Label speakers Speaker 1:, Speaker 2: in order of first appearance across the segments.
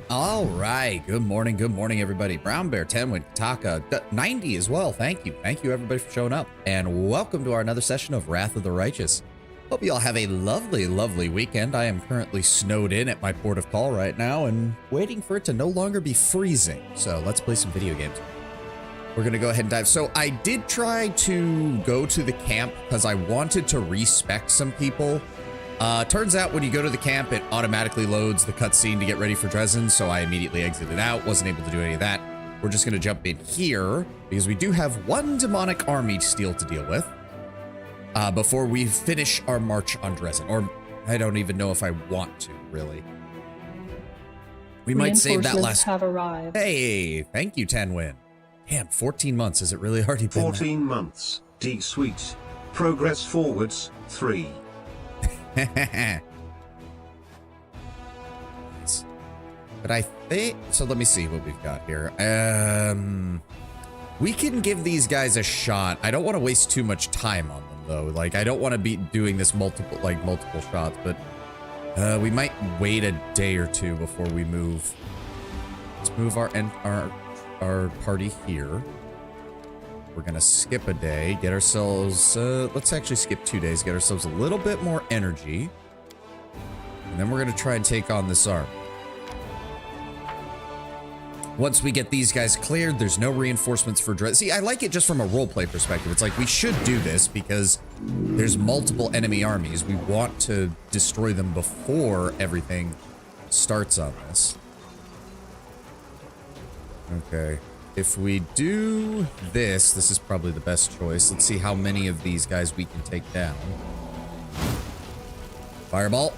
Speaker 1: All right. Good morning, everybody. Brown Bear, 10 with Taka, 90 as well. Thank you, everybody, for showing up. And welcome to our another session of Wrath of the Righteous. Hope you all have a lovely, lovely weekend. I am currently snowed in at my port of call right now and waiting for it to no longer be freezing. So let's play some video games. We're going to go ahead and dive. So I did try to go to the camp because I wanted to respec some people. Turns out when you go to the camp, it automatically loads the cutscene to get ready for Drezen, so I immediately exited out, wasn't able to do any of that. We're just going to jump in here, because we do have one demonic army still to deal with, before we finish our march on Drezen, or I don't even know if I want to, really. We might save that last...
Speaker 2: have arrived.
Speaker 1: Hey, thank you, Tenwin. Damn, 14 months, has it really already been
Speaker 3: 14 months, D-Sweet. Progress forwards, 3.
Speaker 1: Nice. But I think so. Let me see what we've got here. We can give these guys a shot. I don't want to waste too much time on them though. Like I don't want to be doing this multiple shots, but we might wait a day or two before we move. Let's move our party here. We're gonna skip a day, get ourselves, let's actually skip 2 days, get ourselves a little bit more energy. And then we're gonna try and take on this army. Once we get these guys cleared, there's no reinforcements for Drezen. See, I like it just from a roleplay perspective. It's like, we should do this because there's multiple enemy armies. We want to destroy them before everything starts on this. Okay. If we do this, this is probably the best choice. Let's see how many of these guys we can take down. Fireball.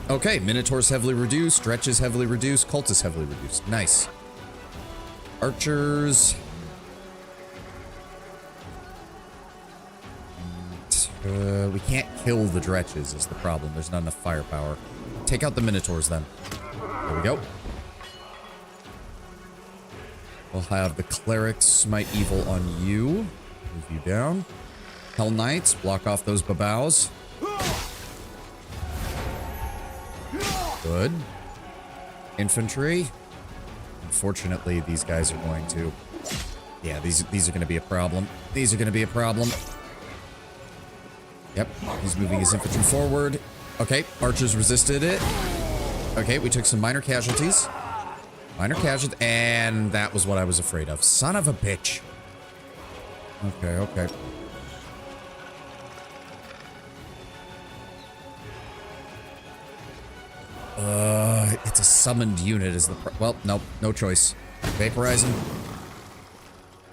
Speaker 1: Okay, Minotaur's heavily reduced, Dretch is heavily reduced, Cult is heavily reduced. Nice. Archers. We can't kill the Dretches is the problem. There's not enough firepower. Take out the Minotaurs then. There we go. We'll have the Clerics smite evil on you. Move you down. Hell Knights, block off those babaus. Good. Infantry. Unfortunately, these guys are going to... Yeah, these are going to be a problem. These are going to be a problem. Yep, he's moving his infantry forward. Okay, archers resisted it. Okay, we took some minor casualties. Minor casualty, and that was what I was afraid of. Son of a bitch. Okay, okay. It's a summoned unit is the well, nope, no choice. Vaporizing.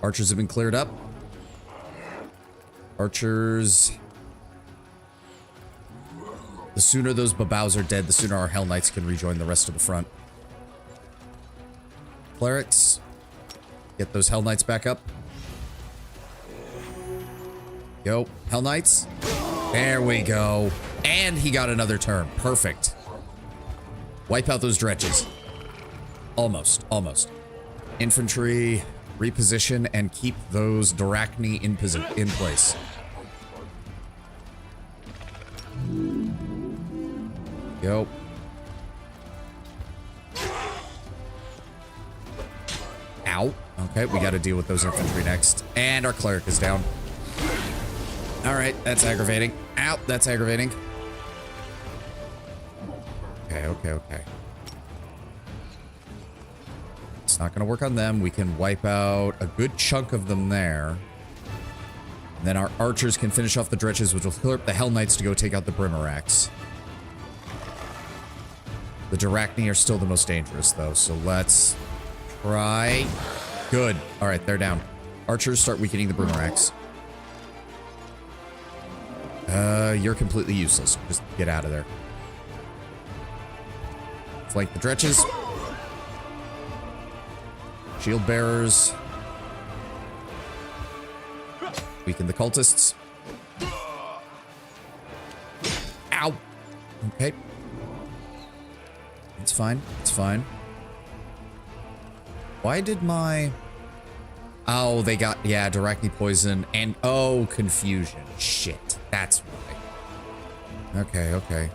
Speaker 1: Archers have been cleared up. Archers. The sooner those babaus are dead, the sooner our Hell Knights can rejoin the rest of the front. Clerics, get those Hell Knights back up. Yo, Hell Knights. There we go. And he got another turn. Perfect. Wipe out those Dretches. Almost, almost. Infantry, reposition, and keep those Darachni in place. Yo. Ow. Okay, we got to deal with those infantry next. And our cleric is down. All right, that's aggravating. Ow, that's aggravating. Okay, okay, okay. It's not going to work on them. We can wipe out a good chunk of them there. And then our archers can finish off the Dretches, which will clear up the Hell Knights to go take out the Brimarax. The Darachni are still the most dangerous, though, so let's... Try. Good. All right, they're down. Archers start weakening the Brimarax. You're completely useless. Just get out of there. Flank the Dretches. Shield bearers. Weaken the cultists. Ow. Okay. It's fine. It's fine. Why did my... Oh, they got... Yeah, Darachni poison and... Oh, confusion. Shit. That's why. Okay, okay.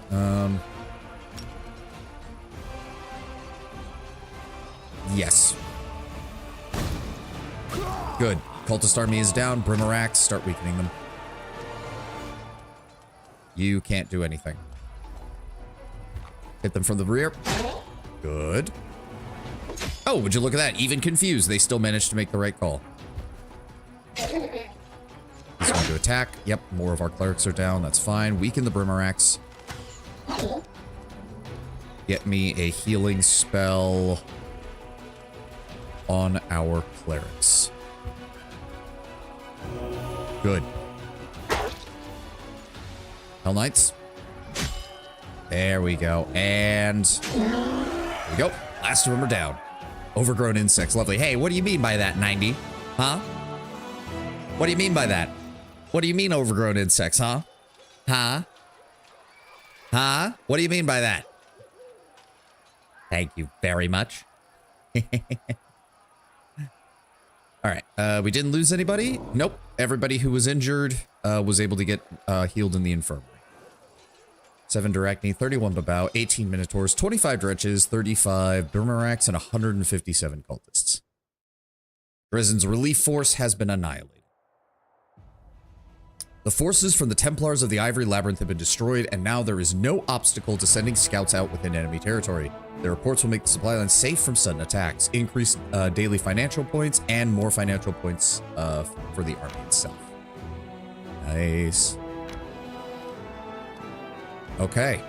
Speaker 1: Yes. Good. Cultist army is down. Brimarax, start weakening them. You can't do anything. Hit them from the rear. Good. Oh, would you look at that? Even confused, they still managed to make the right call. He's going to attack. Yep, more of our clerics are down. That's fine. Weaken the Brimarax. Get me a healing spell on our clerics. Good. Hell Knights. There we go. And there we go. Last of them are down. Overgrown insects. Lovely. Hey, what do you mean by that, 90? Huh? What do you mean by that? What do you mean overgrown insects, huh? Huh? Huh? What do you mean by that? Thank you very much. All right. We didn't lose anybody? Nope. Everybody who was injured was able to get healed in the infirmary. 7 Directni, 31 Babao, 18 Minotaurs, 25 Dretches, 35 Brimarax, and 157 Cultists. Drezen's relief force has been annihilated. The forces from the Templars of the Ivory Labyrinth have been destroyed, and now there is no obstacle to sending scouts out within enemy territory. Their reports will make the supply line safe from sudden attacks, increase daily financial points, and more financial points for the army itself. Nice. Okay.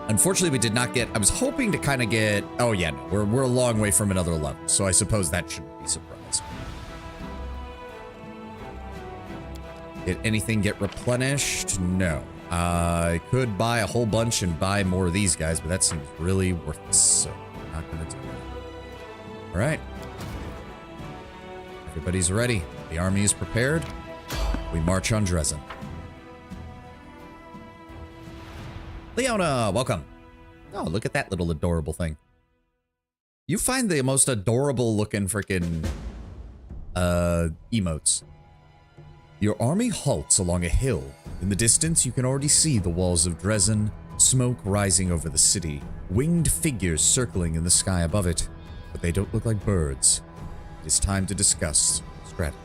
Speaker 1: Unfortunately, we did not get... I was hoping to kind of get... Oh, yeah, no, we're a long way from another level, so I suppose that shouldn't be surprised. Did anything get replenished? No. I could buy a whole bunch and buy more of these guys, but that seems really worthless, so I'm not going to do that. All right. Everybody's ready. The army is prepared. We march on Drezen. Leona, welcome. Oh, look at that little adorable thing. You find the most adorable looking freaking emotes. Your army halts along a hill. In the distance, you can already see the walls of Drezen, smoke rising over the city, winged figures circling in the sky above it, but they don't look like birds. It is time to discuss strategy.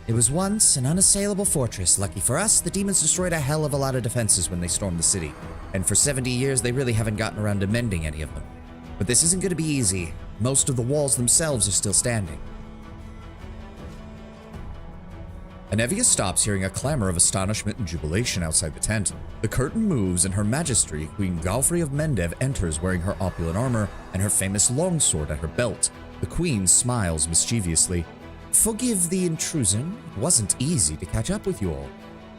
Speaker 1: It was once an unassailable fortress. Lucky for us, the demons destroyed a hell of a lot of defenses when they stormed the city. And for 70 years, they really haven't gotten around to mending any of them. But this isn't going to be easy. Most of the walls themselves are still standing. Anevia stops, hearing a clamor of astonishment and jubilation outside the tent. The curtain moves, and Her Majesty, Queen Galfrey of Mendev, enters wearing her opulent armor and her famous longsword at her belt. The Queen smiles mischievously. Forgive the intrusion. It wasn't easy to catch up with you all.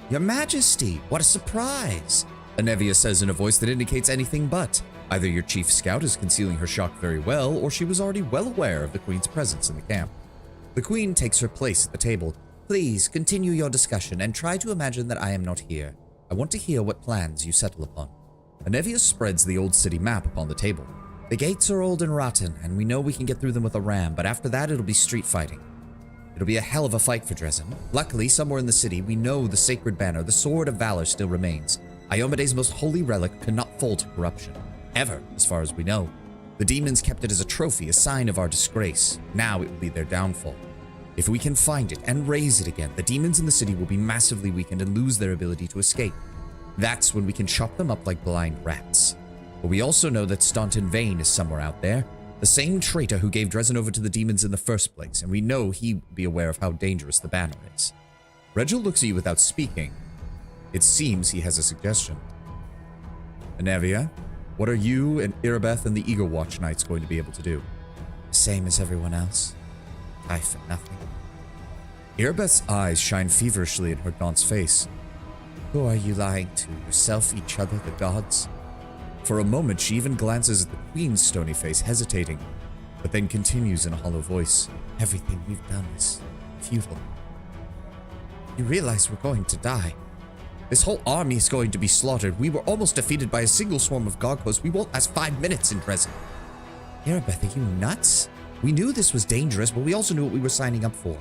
Speaker 1: Your Majesty, what a surprise! Anevia says in a voice that indicates anything but. Either your chief scout is concealing her shock very well, or she was already well aware of the Queen's presence in the camp. The Queen takes her place at the table. Please continue your discussion and try to imagine that I am not here. I want to hear what plans you settle upon. Anevia spreads the old city map upon the table. The gates are old and rotten, and we know we can get through them with a ram, but after that it'll be street fighting. It'll be a hell of a fight for Drezen. Luckily, somewhere in the city, we know the sacred banner, the Sword of Valor, still remains. Iomede's most holy relic cannot fall to corruption. Ever, as far as we know. The demons kept it as a trophy, a sign of our disgrace. Now it will be their downfall. If we can find it and raise it again, the demons in the city will be massively weakened and lose their ability to escape. That's when we can chop them up like blind rats. But we also know that Staunton Vane is somewhere out there. The same traitor who gave Drezen over to the demons in the first place, and we know he would be aware of how dangerous the banner is. Regil looks at you without speaking. It seems he has a suggestion. Anevia, what are you and Irabeth and the Eagle Watch Knights going to be able to do? Same as everyone else. I for nothing. Irabeth's eyes shine feverishly in her gaunt's face. Who are you lying to? Yourself, each other, the gods? For a moment, she even glances at the Queen's stony face, hesitating, but then continues in a hollow voice. Everything we've done is futile. You realize we're going to die. This whole army is going to be slaughtered. We were almost defeated by a single swarm of Gargos. We won't last 5 minutes in Drezen. Irabeth, are you nuts? We knew this was dangerous, but we also knew what we were signing up for.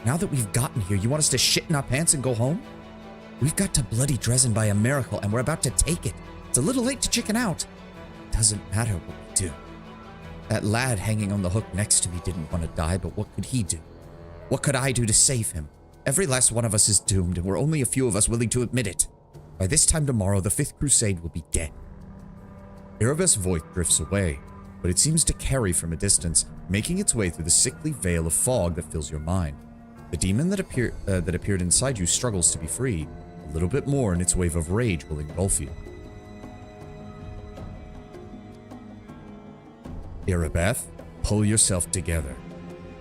Speaker 1: Now that we've gotten here, you want us to shit in our pants and go home? We've got to bloody Drezen by a miracle, and we're about to take it. It's a little late to chicken out. Doesn't matter what we do. That lad hanging on the hook next to me didn't want to die, but what could he do? What could I do to save him? Every last one of us is doomed, and we're only a few of us willing to admit it. By this time tomorrow, the Fifth Crusade will be dead. Erebeth's voice drifts away, but it seems to carry from a distance, making its way through the sickly veil of fog that fills your mind. The demon that appeared inside you struggles to be free. A little bit more, and its wave of rage will engulf you. Erebeth, pull yourself together.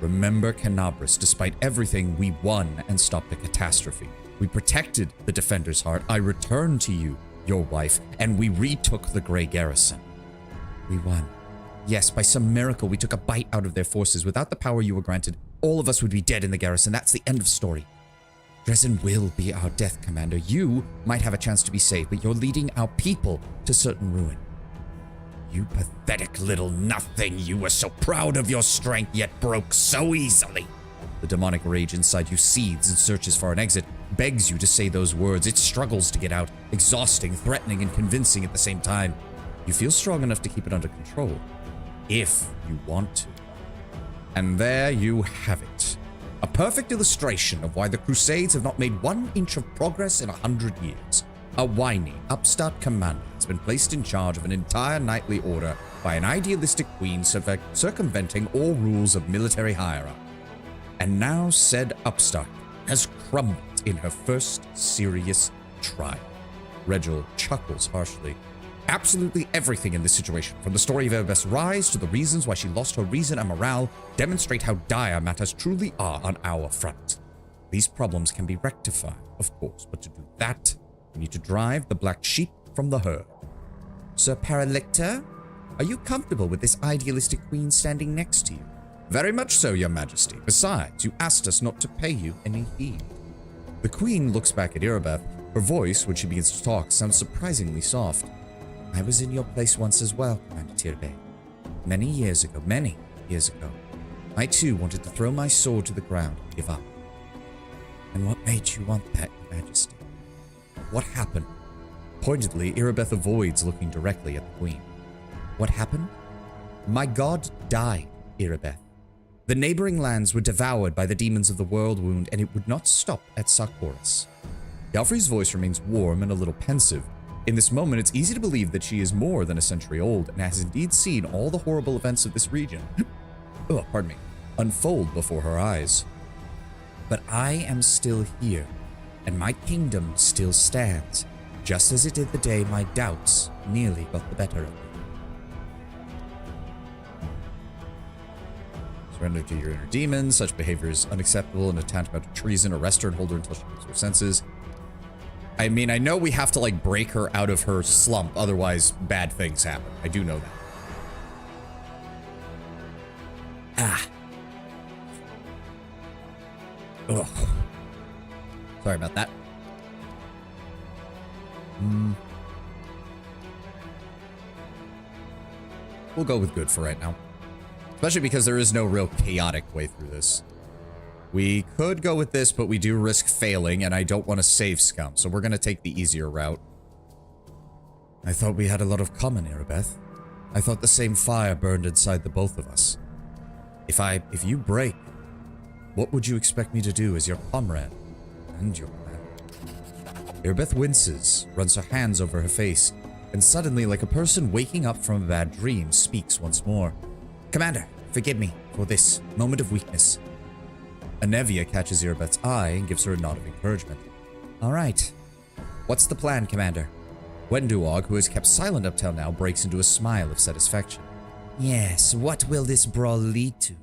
Speaker 1: Remember Canabras. Despite everything, we won and stopped the catastrophe. We protected the Defender's Heart. I returned to you, your wife, and we retook the Grey Garrison. We won. Yes, by some miracle, we took a bite out of their forces. Without the power you were granted, all of us would be dead in the garrison. That's the end of story. Drezen will be our death, Commander. You might have a chance to be saved, but you're leading our people to certain ruin. You pathetic little nothing. You were so proud of your strength, yet broke so easily. The demonic rage inside you seethes and searches for an exit, begs you to say those words. It struggles to get out, exhausting, threatening, and convincing at the same time. You feel strong enough to keep it under control, if you want to. And there you have it. A perfect illustration of why the Crusades have not made 1 inch of progress in 100 years. A whiny, upstart commander has been placed in charge of an entire knightly order by an idealistic queen circumventing all rules of military hierarchy. And now said upstart has crumbled in her first serious trial. Regil chuckles harshly. Absolutely everything in this situation, from the story of Erebeth's rise to the reasons why she lost her reason and morale, demonstrate how dire matters truly are on our front. These problems can be rectified, of course, but to do that, we need to drive the black sheep from the herd. Sir Paralictor, are you comfortable with this idealistic queen standing next to you? Very much so, your majesty. Besides, you asked us not to pay you any heed. The queen looks back at Erebeth. Her voice, when she begins to talk, sounds surprisingly soft. I was in your place once as well, Commander Tirbe. Many years ago. I too wanted to throw my sword to the ground and give up. And what made you want that, your majesty? What happened? Pointedly, Erebeth avoids looking directly at the queen. What happened? My god died, Erebeth. The neighboring lands were devoured by the demons of the world wound, and it would not stop at Sarkoris. Galfrey's voice remains warm and a little pensive. In this moment, it's easy to believe that she is more than a century old and has indeed seen all the horrible events of this region unfold before her eyes. But I am still here, and my kingdom still stands, just as it did the day my doubts nearly got the better of me. Surrender to your inner demons. Such behavior is unacceptable and a tantamount to treason. Arrest her and hold her until she comes to her senses. I mean, I know we have to, like, break her out of her slump, otherwise bad things happen. I do know that. Ugh. Sorry about that. We'll go with good for right now. Especially because there is no real chaotic way through this. We could go with this, but we do risk failing, and I don't want to save scum, so we're going to take the easier route. I thought we had a lot of common, Erebeth. I thought the same fire burned inside the both of us. If you break, what would you expect me to do as your comrade and your man? Erebeth winces, runs her hands over her face, and suddenly, like a person waking up from a bad dream, speaks once more. Commander, forgive me for this moment of weakness. Anevia catches Erebeth's eye and gives her a nod of encouragement. All right. What's the plan, Commander? Wenduog, who has kept silent up till now, breaks into a smile of satisfaction. Yes, what will this brawl lead to?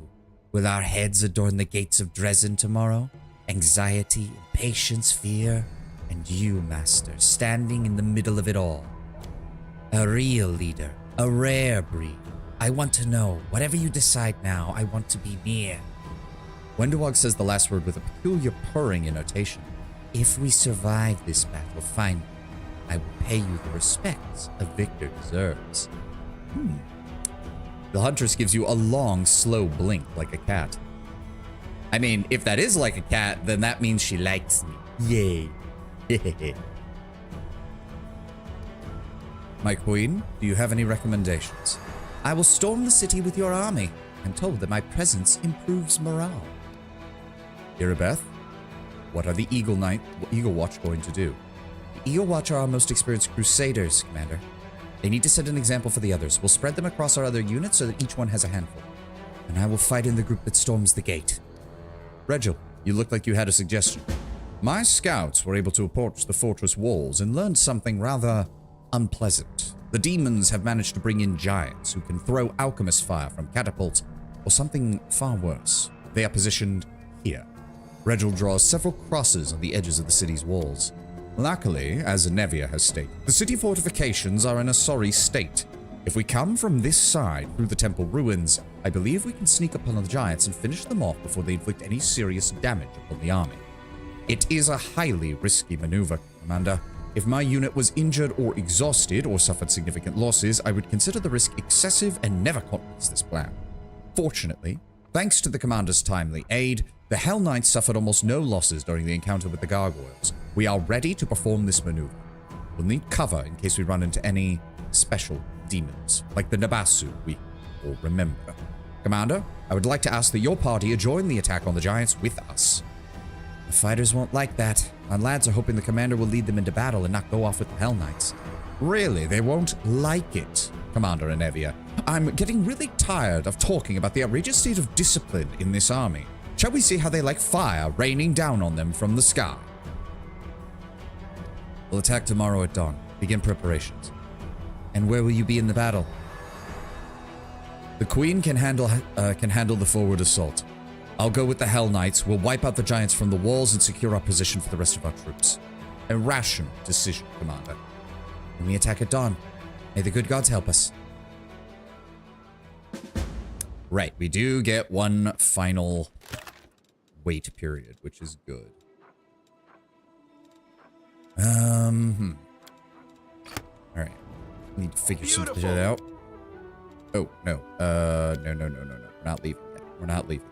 Speaker 1: Will our heads adorn the gates of Drezen tomorrow? Anxiety, impatience, fear, and you, Master, standing in the middle of it all. A real leader, a rare breed. I want to know, whatever you decide now, I want to be near. Wenduog says the last word with a peculiar purring intonation. If we survive this battle finally, I will pay you the respects a victor deserves. The Huntress gives you a long, slow blink like a cat. I mean, if that is like a cat, then that means she likes me. Yay. My queen, do you have any recommendations? I will storm the city with your army. I'm told that my presence improves morale. Irabeth, what are the Eagle Watch going to do? The Eagle Watch are our most experienced crusaders, Commander. They need to set an example for the others. We'll spread them across our other units so that each one has a handful. And I will fight in the group that storms the gate. Regil, you look like you had a suggestion. My scouts were able to approach the fortress walls and learned something rather unpleasant. The demons have managed to bring in giants who can throw alchemist fire from catapults, or something far worse. They are positioned here. Regil draws several crosses on the edges of the city's walls. Luckily, as Nevia has stated, the city fortifications are in a sorry state. If we come from this side through the temple ruins, I believe we can sneak upon the giants and finish them off before they inflict any serious damage upon the army. It is a highly risky maneuver, Commander. If my unit was injured or exhausted or suffered significant losses, I would consider the risk excessive and never countenance this plan. Fortunately, thanks to the Commander's timely aid, the Hell Knights suffered almost no losses during the encounter with the gargoyles. We are ready to perform this maneuver. We'll need cover in case we run into any special demons, like the Nabasu we all remember. Commander, I would like to ask that your party join the attack on the giants with us. The fighters won't like that. My lads are hoping the commander will lead them into battle and not go off with the Hell Knights. Really, they won't like it, Commander Anevia. I'm getting really tired of talking about the outrageous state of discipline in this army. Shall we see how they like fire raining down on them from the sky? We'll attack tomorrow at dawn. Begin preparations. And where will you be in the battle? The Queen can handle the forward assault. I'll go with the Hell Knights. We'll wipe out the giants from the walls and secure our position for the rest of our troops. A rational decision, Commander. And we attack at dawn. May the good gods help us. Right, we do get one final wait period, which is good. Alright. Need to figure some shit out. Oh, no. No. We're not leaving yet. We're not leaving.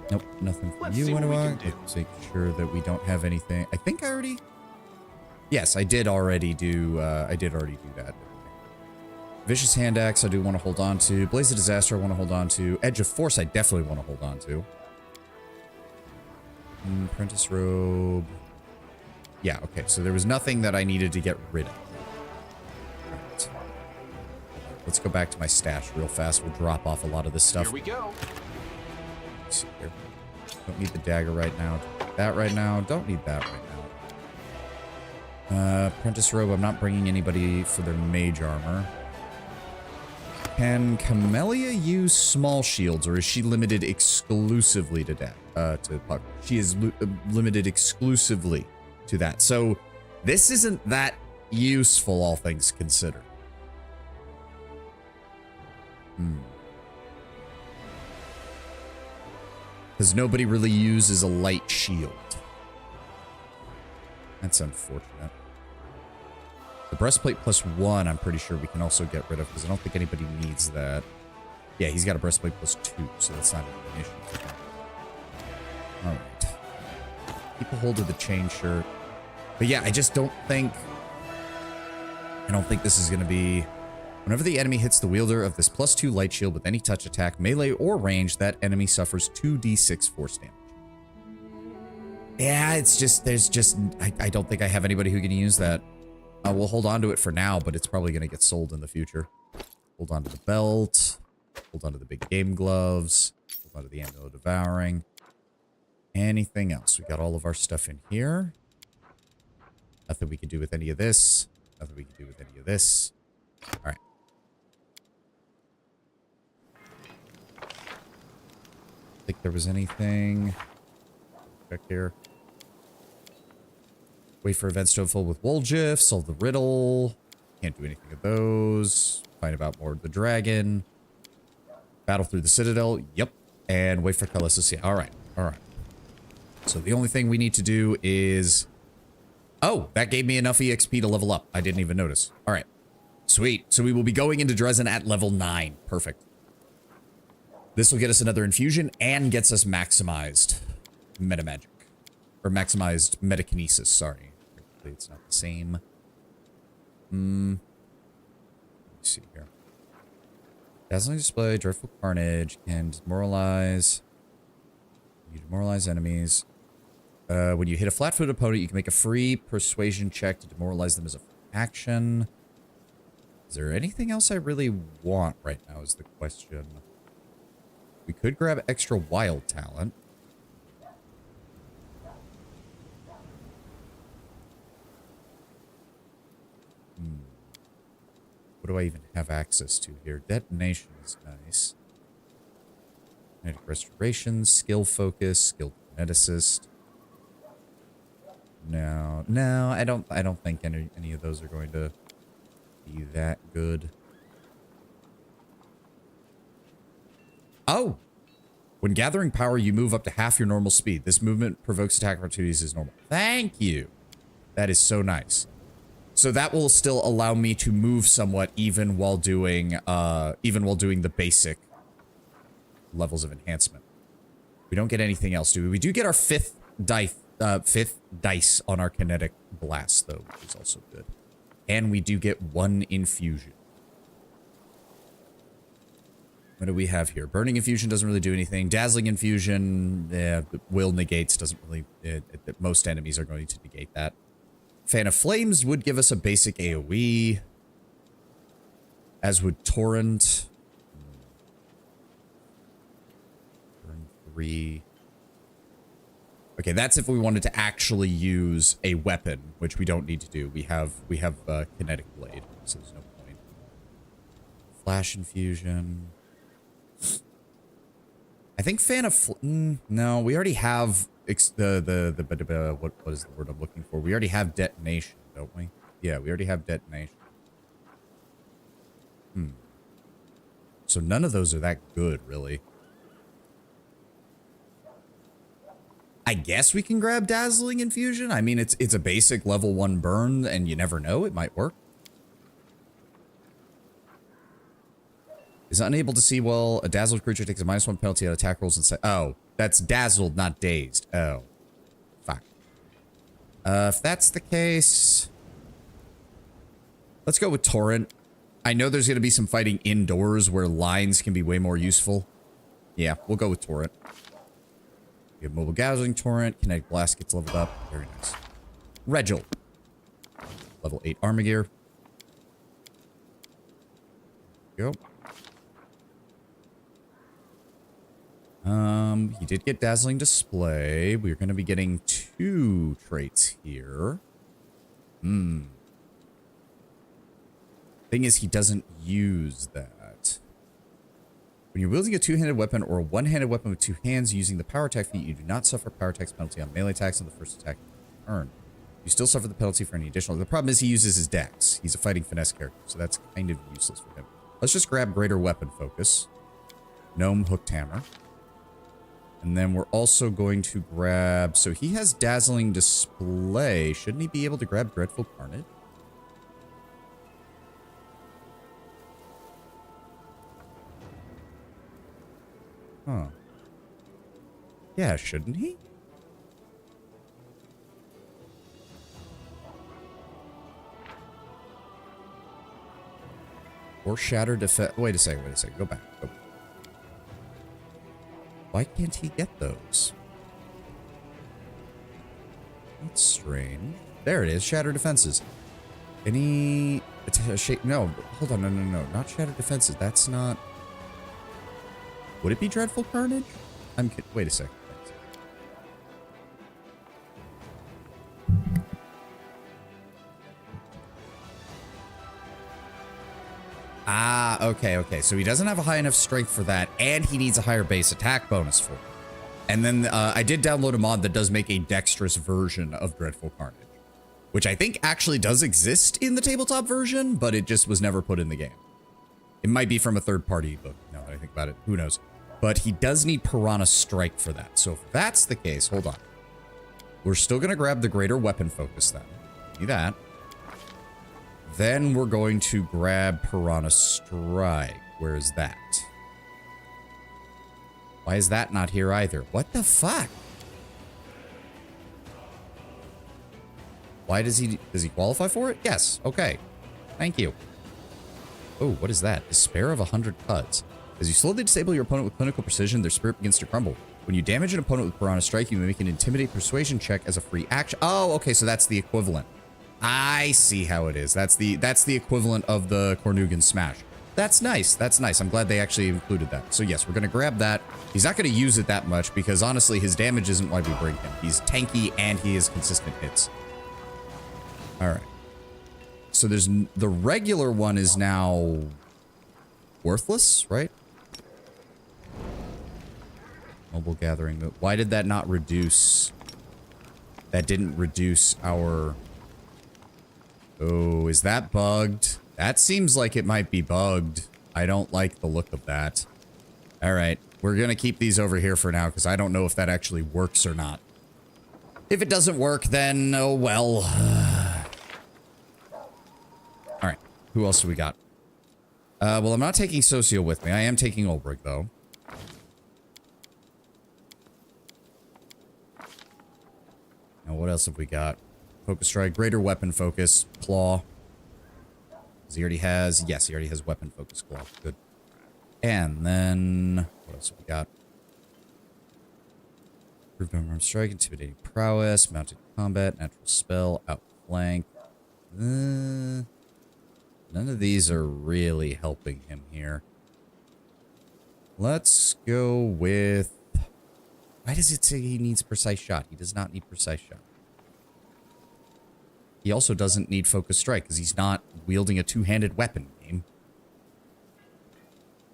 Speaker 1: Nope, nothing from you, Winnowa. Let's make sure that we don't have anything. I think I already... Yes, I did already do that. Vicious Hand Axe, I do want to hold on to. Blaze of Disaster, I want to hold on to. Edge of Force, I definitely want to hold on to. Apprentice Robe. Yeah, okay, so there was nothing that I needed to get rid of. Right. Let's go back to my stash real fast. We'll drop off a lot of this stuff.
Speaker 2: Here we go.
Speaker 1: Let's see here. Don't need the dagger right now. Don't need that right now. Don't need that right now. Apprentice Robe, I'm not bringing anybody for their mage armor. Can Camellia use small shields, or is she limited exclusively to puck? She is limited exclusively to that. So this isn't that useful, all things considered. Because nobody really uses a light shield. That's unfortunate. The breastplate +1, I'm pretty sure we can also get rid of, because I don't think anybody needs that. Yeah, he's got a breastplate +2, so that's not an issue for him. Alright. Keep a hold of the chain shirt. But yeah, I just don't think... I don't think this is going to be... Whenever the enemy hits the wielder of this +2 light shield with any touch attack, melee, or range, that enemy suffers 2d6 force damage. Yeah, it's just... There's just... I don't think I have anybody who can use that. We'll hold on to it for now, but it's probably going to get sold in the future. Hold on to the belt. Hold on to the big game gloves. Hold on to the Amulet of Devouring. Anything else? We got all of our stuff in here. Nothing we can do with any of this. Nothing we can do with any of this. Alright. I think there was anything. Check here. Wait for events to unfold with Woljif. Solve the riddle. Can't do anything of those. Find about more of the dragon. Battle through the citadel. Yep. And wait for Callisto. Yeah. Alright. Alright. So the only thing we need to do is... Oh, that gave me enough EXP to level up. I didn't even notice. Alright. Sweet. So we will be going into Drezen at level 9. Perfect. This will get us another infusion and gets us maximized metamagic. Or maximized metakinesis, sorry. Obviously, it's not the same. Let me see here. Dazzling display, dreadful carnage, can demoralize. You demoralize enemies. When you hit a flat-footed opponent, you can make a free persuasion check to demoralize them as a action. Is there anything else I really want right now is the question. We could grab extra wild talent. What do I even have access to here? Detonation is nice. Kinetic restoration, skill focus, skill kineticist. No, I don't think any of those are going to be that good. Oh! When gathering power, you move up to half your normal speed. This movement provokes attack opportunities as normal. Thank you. That is so nice. So that will still allow me to move somewhat even while doing the basic levels of enhancement. We don't get anything else, do we? We do get our fifth dice on our kinetic blast, though, which is also good. And we do get 1 infusion. What do we have here? Burning infusion doesn't really do anything. Dazzling infusion, will negates, doesn't really... most enemies are going to negate that. Fan of Flames would give us a basic AoE. As would Torrent. Burn 3. Okay, that's if we wanted to actually use a weapon, which we don't need to do. We have Kinetic Blade, so there's no point. Flash Infusion. I think Fan of no, we already have what is the word I'm looking for? We already have Detonation, don't we? Yeah, we already have Detonation. So none of those are that good, really. I guess we can grab Dazzling Infusion. I mean, it's a basic level 1 burn, and you never know, it might work. Is unable to see well. A dazzled creature takes a -1 penalty on attack rolls and say, oh, that's dazzled, not dazed. Oh, fuck. If that's the case, let's go with Torrent. I know there's going to be some fighting indoors where lines can be way more useful. Yeah, we'll go with Torrent. We have Mobile Gouging Torrent. Kinetic Blast gets leveled up. Very nice. Regil. Level 8 armor gear. Go. He did get Dazzling Display. We're going to be getting 2 traits here. Thing is, he doesn't use that. When you're wielding a 2-handed weapon or a 1-handed weapon with 2 hands using the power attack feat, you do not suffer power attack penalty on melee attacks on the first attack turn. You still suffer the penalty for any additional. The problem is he uses his dex. He's a fighting finesse character, so that's kind of useless for him. Let's just grab Greater Weapon Focus. Gnome Hooked Hammer. And then we're also going to grab... So he has Dazzling Display. Shouldn't he be able to grab Dreadful Carnage? Huh. Yeah, shouldn't he? Or Shattered Defense... Wait a second. Go back. Why can't he get those? That's strange. There it is. Shattered Defenses. Any... No, hold on. No. Not Shattered Defenses. That's not... Would it be Dreadful Carnage? Wait a second. Ah, okay. So he doesn't have a high enough strength for that, and he needs a higher base attack bonus for it. And then I did download a mod that does make a dexterous version of Dreadful Carnage, which I think actually does exist in the tabletop version, but it just was never put in the game. It might be from a third-party book, now that I think about it. Who knows? But he does need Piranha Strike for that. So if that's the case, hold on. We're still going to grab the Greater Weapon Focus then. See that. Then we're going to grab Piranha Strike. Where is that? Why is that not here either? What the fuck? Why does he qualify for it? Yes. Okay. Thank you. Oh, what is that? Despair of 100 cuts. As you slowly disable your opponent with clinical precision, their spirit begins to crumble. When you damage an opponent with Piranha Strike, you may make an Intimidate Persuasion check as a free action. Oh, okay, so that's the equivalent. I see how it is. That's the equivalent of the Cornugan Smash. That's nice. That's nice. I'm glad they actually included that. So yes, we're going to grab that. He's not going to use it that much because honestly, his damage isn't why we bring him. He's tanky and he has consistent hits. All right. So there's the regular one is now worthless, right? Mobile gathering. Why did that not reduce? That didn't reduce our... Oh, is that bugged? That seems like it might be bugged. I don't like the look of that. All right. We're going to keep these over here for now because I don't know if that actually works or not. If it doesn't work, then, oh well. All right. Who else do we got? Well, I'm not taking Socio with me. I am taking Olbrich, though. Now, what else have we got? Focus Strike, Greater Weapon Focus, Claw. He already has... Yes, he already has Weapon Focus, Claw. Good. And then... What else have we got? Improved Armor Strike, Intimidating Prowess, Mounted Combat, Natural Spell, Outflank. None of these are really helping him here. Let's go with... Why does it say he needs Precise Shot? He does not need Precise Shot. He also doesn't need Focus Strike because he's not wielding a two-handed weapon game.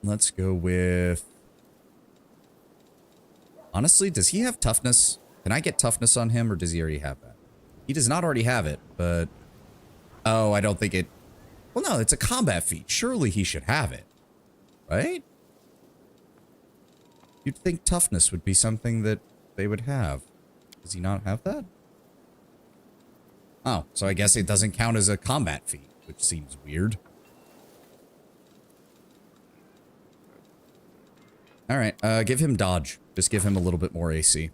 Speaker 1: Let's go with... Honestly, does he have Toughness? Can I get Toughness on him or does he already have that? He does not already have it, but... Oh, I don't think it... Well, no, it's a combat feat. Surely he should have it. Right? You'd think Toughness would be something that they would have. Does he not have that? Oh, so I guess it doesn't count as a combat feat, which seems weird. All right, give him dodge. Just give him a little bit more AC.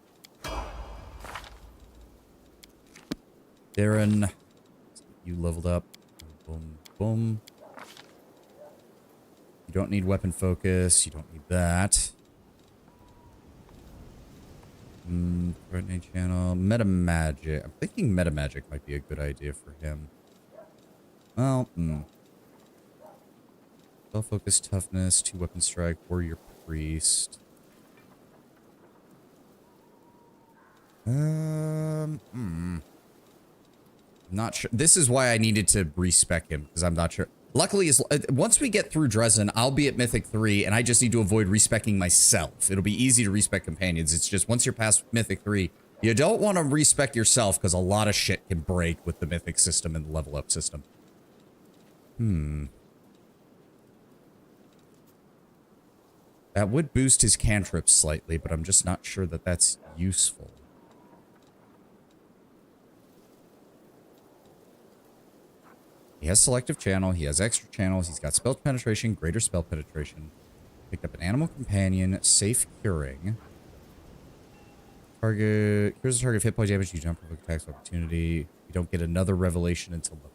Speaker 1: Darren, you leveled up. Boom, boom. You don't need weapon focus. You don't need that. Threatening channel. Meta magic. I'm thinking meta magic might be a good idea for him. Well, Spell focus, toughness, 2 weapon strike, warrior priest. Not sure. This is why I needed to respec him because I'm not sure. Luckily, once we get through Drezen, I'll be at Mythic 3, and I just need to avoid respecking myself. It'll be easy to respec companions. It's just once you're past Mythic 3, you don't want to respec yourself because a lot of shit can break with the Mythic system and the level up system. That would boost his cantrips slightly, but I'm just not sure that that's useful. He has selective channel, he has extra channels, he's got spell penetration, greater spell penetration. Picked up an animal companion, safe curing. Target, cures the target hit point damage, you jump provoke attacks opportunity. You don't get another revelation until level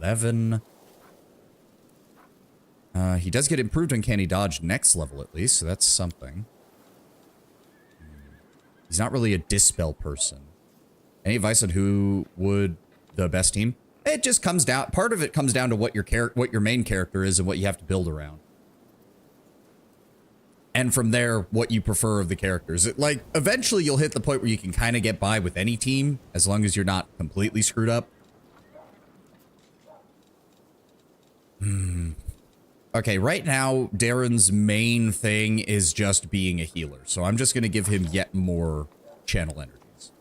Speaker 1: 11. He does get improved uncanny dodge next level at least, so that's something. He's not really a dispel person. Any advice on who would the best team? It just comes down, part of it comes down to what your main character is and what you have to build around. And from there, what you prefer of the characters. Like, eventually you'll hit the point where you can kind of get by with any team, as long as you're not completely screwed up. Okay, right now, Darren's main thing is just being a healer. So I'm just going to give him yet more channel energies.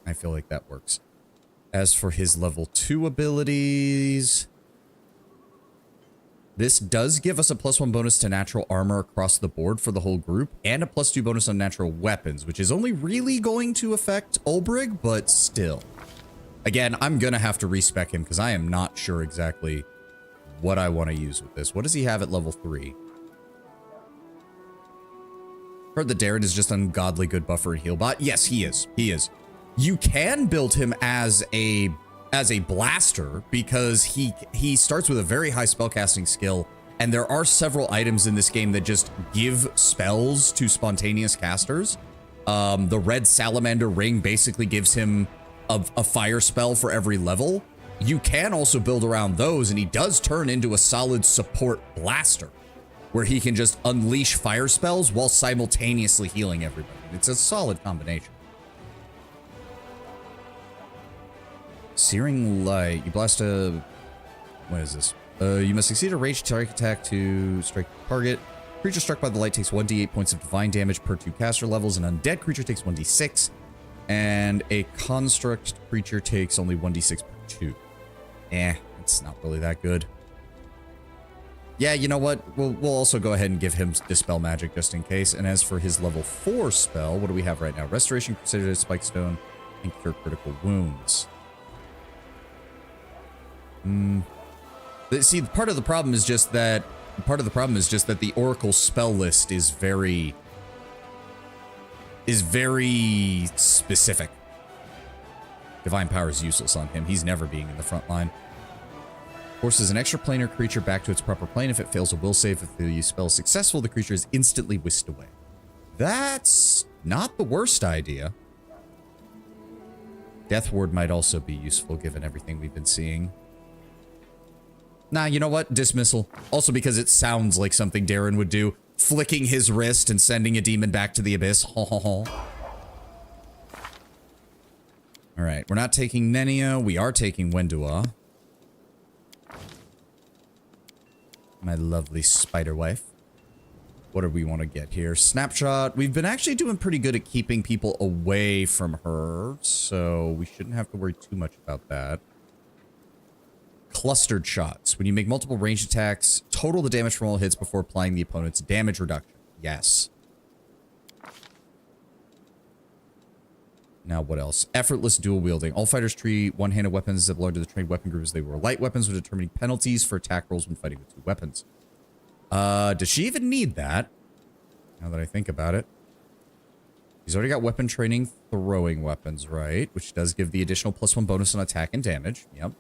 Speaker 1: I feel like that works. As for his level 2 abilities, this does give us a +1 bonus to natural armor across the board for the whole group, and a +2 bonus on natural weapons, which is only really going to affect Olbrich, but still. Again, I'm going to have to respec him because I am not sure exactly what I want to use with this. What does he have at level 3? Heard that Darren is just ungodly good buffer and heal bot. Yes, he is. He is. You can build him as a blaster because he starts with a very high spellcasting skill, and there are several items in this game that just give spells to spontaneous casters. The red salamander ring basically gives him a fire spell for every level. You can also build around those, and he does turn into a solid support blaster where he can just unleash fire spells while simultaneously healing everybody. It's a solid combination. Searing Light. You blast a... What is this? You must succeed a ranged target attack to strike the target. Creature struck by the light takes 1d8 points of divine damage per 2 caster levels. An undead creature takes 1d6. And a construct creature takes only 1d6 per 2. It's not really that good. Yeah, you know what? We'll also go ahead and give him Dispel Magic just in case. And as for his level 4 spell, what do we have right now? Restoration, Crusader, Spike Stone, and Cure Critical Wounds. See, part of the problem is just that the Oracle spell list is very specific. Divine Power is useless on him. He's never being in the front line. Forces an extra planar creature back to its proper plane. If it fails a will save, if the spell is successful, the creature is instantly whisked away. That's not the worst idea. Death Ward might also be useful given everything we've been seeing. Nah, you know what? Dismissal. Also because it sounds like something Darren would do. Flicking his wrist and sending a demon back to the abyss. Ho ho ho. Alright, we're not taking Nenia. We are taking Wendua. My lovely spider wife. What do we want to get here? Snapshot. We've been actually doing pretty good at keeping people away from her, so we shouldn't have to worry too much about that. Clustered shots. When you make multiple ranged attacks, total the damage from all hits before applying the opponent's damage reduction. Yes. Now what else? Effortless dual wielding. All fighters treat one-handed weapons that belong to the trained weapon group as they were light weapons with determining penalties for attack rolls when fighting with 2 weapons. Does she even need that? Now that I think about it. She's already got weapon training throwing weapons, right? Which does give the additional +1 bonus on attack and damage. Yep.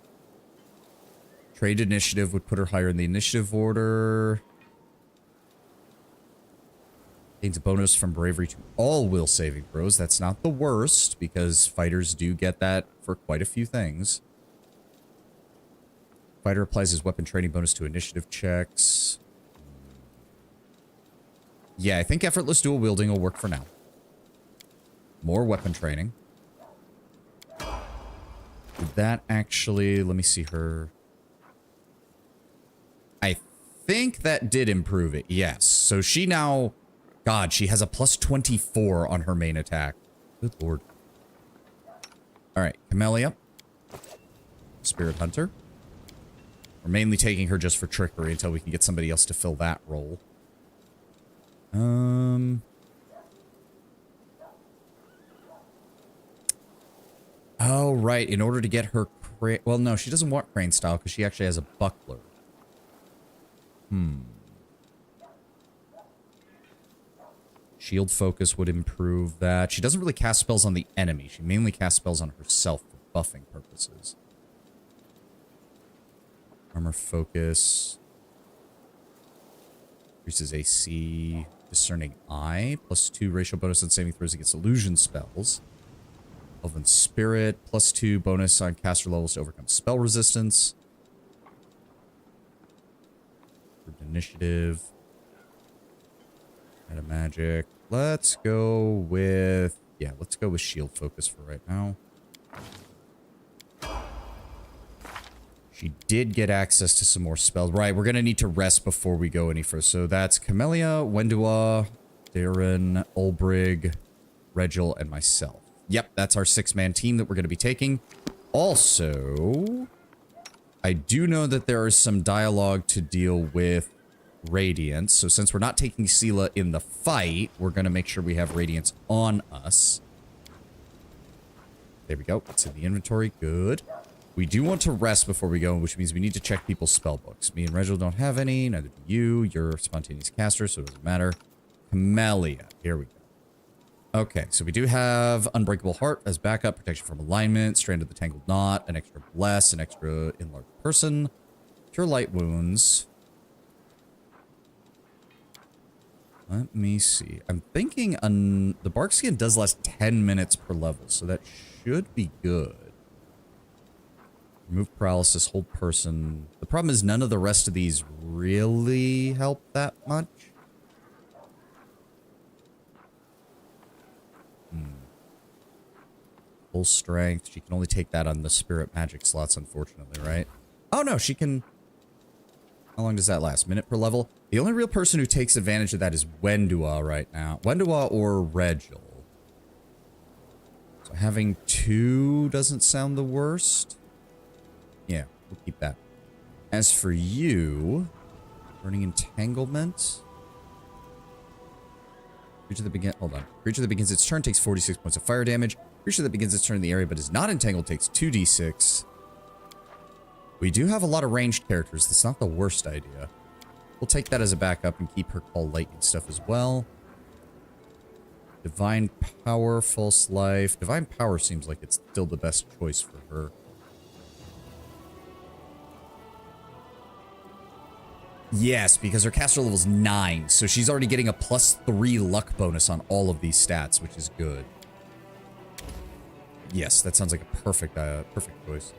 Speaker 1: Trade initiative would put her higher in the initiative order. Gains a bonus from bravery to all will saving throws. That's not the worst, because fighters do get that for quite a few things. Fighter applies his weapon training bonus to initiative checks. Yeah, I think effortless dual wielding will work for now. More weapon training. Did that actually... Let me see her... I think that did improve it, yes. So she now... God, she has a +24 on her main attack. Good lord. Alright, Camellia. Spirit Hunter. We're mainly taking her just for trickery until we can get somebody else to fill that role. Oh, right. In order to get her... Well, no, she doesn't want crane style because she actually has a buckler. Shield focus would improve that. She doesn't really cast spells on the enemy. She mainly casts spells on herself for buffing purposes. Armor focus. Increases AC. Discerning Eye. +2 ratio bonus on saving throws against illusion spells. Elven Spirit. +2 bonus on caster levels to overcome spell resistance. Initiative. Meta magic. Let's go with... Yeah, let's go with shield focus for right now. She did get access to some more spells. Right, we're going to need to rest before we go any further. So that's Camellia, Wendua, Darren, Ulbrig, Regil, and myself. Yep, that's our 6-man team that we're going to be taking. Also, I do know that there is some dialogue to deal with Radiance. So since we're not taking Sela in the fight, we're going to make sure we have Radiance on us. There we go. It's in the inventory. Good. We do want to rest before we go, which means we need to check people's spell books. Me and Regil don't have any. Neither do you. You're a spontaneous caster, so it doesn't matter. Camellia. Here we go. Okay, so we do have Unbreakable Heart as backup, protection from alignment, Strand of the Tangled Knot, an extra Bless, an extra Enlarged Person, Cure Light Wounds. Let me see. I'm thinking the Bark Skin does last 10 minutes per level, so that should be good. Remove Paralysis, Hold Person. The problem is none of the rest of these really help that much. Full Strength. She can only take that on the Spirit Magic slots, unfortunately, right? Oh, no, she can... How long does that last? Minute per level? The only real person who takes advantage of that is Wendua right now. Wendua or Regil. So having 2 doesn't sound the worst. Yeah, we'll keep that. As for you... Burning Entanglement... Creature that begins... Hold on. Creature that begins its turn takes 46 points of fire damage. Creature that begins its turn in the area but is not entangled takes 2d6. We do have a lot of ranged characters. That's not the worst idea. We'll take that as a backup and keep her Call Lightning stuff as well. Divine Power, False Life. Divine Power seems like it's still the best choice for her. Yes, because her caster level is 9, so she's already getting a +3 luck bonus on all of these stats, which is good. Yes, that sounds like a perfect choice.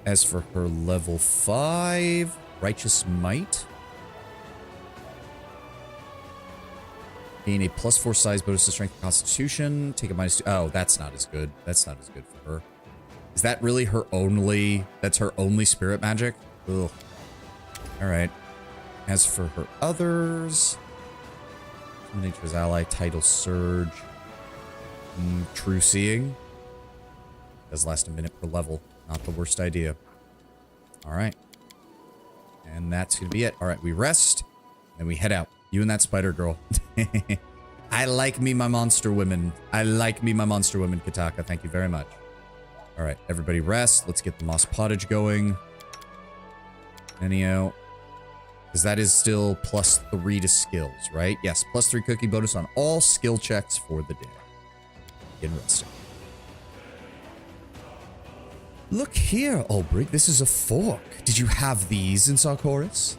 Speaker 1: As for her level 5, Righteous Might. Gain a +4 size bonus to Strength and Constitution. Take a -2. Oh, that's not as good. That's not as good for her. Is that really her only... That's her only spirit magic? Ugh. Alright. As for her others... Nature's Ally, Tidal Surge. True Seeing. Does last a minute per level. Not the worst idea. Alright. And that's gonna be it. Alright, we rest. Then we head out. You and that spider girl. I like me my monster women. I like me my monster women, Kataka. Thank you very much. Alright, everybody rest. Let's get the Moss Pottage going. Nenio. Because that is still +3 to skills, right? Yes, +3 cookie bonus on all skill checks for the day. Begin resting. Look here, Ulbrig. This is a fork. Did you have these in Sarkoris?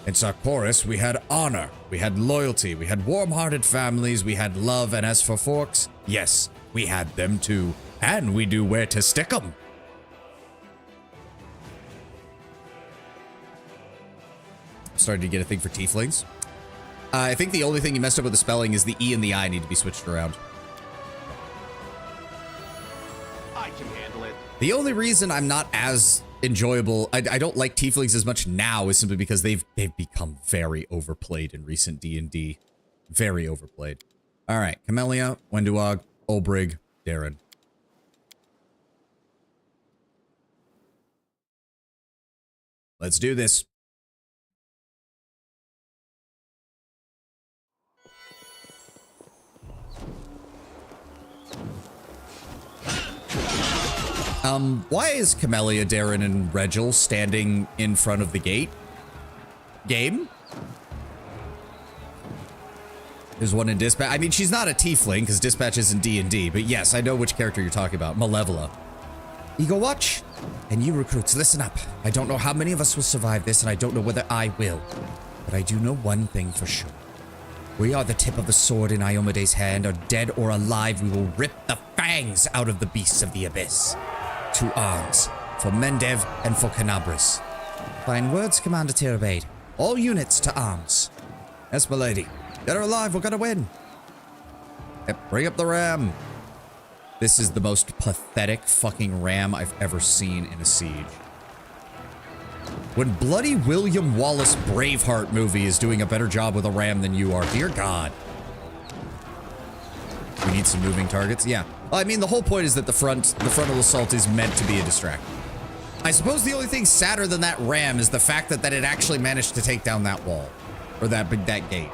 Speaker 1: In Sarkoris, we had honor, we had loyalty, we had warm-hearted families, we had love, and as for forks, yes, we had them too. And we knew where to stick them. Starting to get a thing for tieflings. I think the only thing you messed up with the spelling is the E and the I need to be switched around.
Speaker 2: I can handle it.
Speaker 1: The only reason I'm not as enjoyable, I don't like tieflings as much now, is simply because they've become very overplayed in recent D&D. Very overplayed. All right, Camellia, Wenduog, Ulbrig, Darren. Let's do this. Why is Camellia, Darren, and Regil standing in front of the gate? Game? There's one in Dispatch. I mean, she's not a tiefling, because Dispatch isn't D&D, but yes, I know which character you're talking about. Malevola. Ego Watch? And you recruits, listen up. I don't know how many of us will survive this, and I don't know whether I will. But I do know one thing for sure. We are the tip of the sword in Iomede's hand, or dead or alive, we will rip the fangs out of the beasts of the abyss. To arms, for Mendev and for Canabras. Fine words, Commander Tirabade. All units to arms. Yes, milady. Get her alive, we're gonna win. Yep, bring up the ram. This is the most pathetic fucking ram I've ever seen in a siege. When bloody William Wallace Braveheart movie is doing a better job with a ram than you are, dear God. We need some moving targets. Yeah. Well, I mean, the whole point is that the frontal assault is meant to be a distraction. I suppose the only thing sadder than that ram is the fact that it actually managed to take down that wall. Or that gate.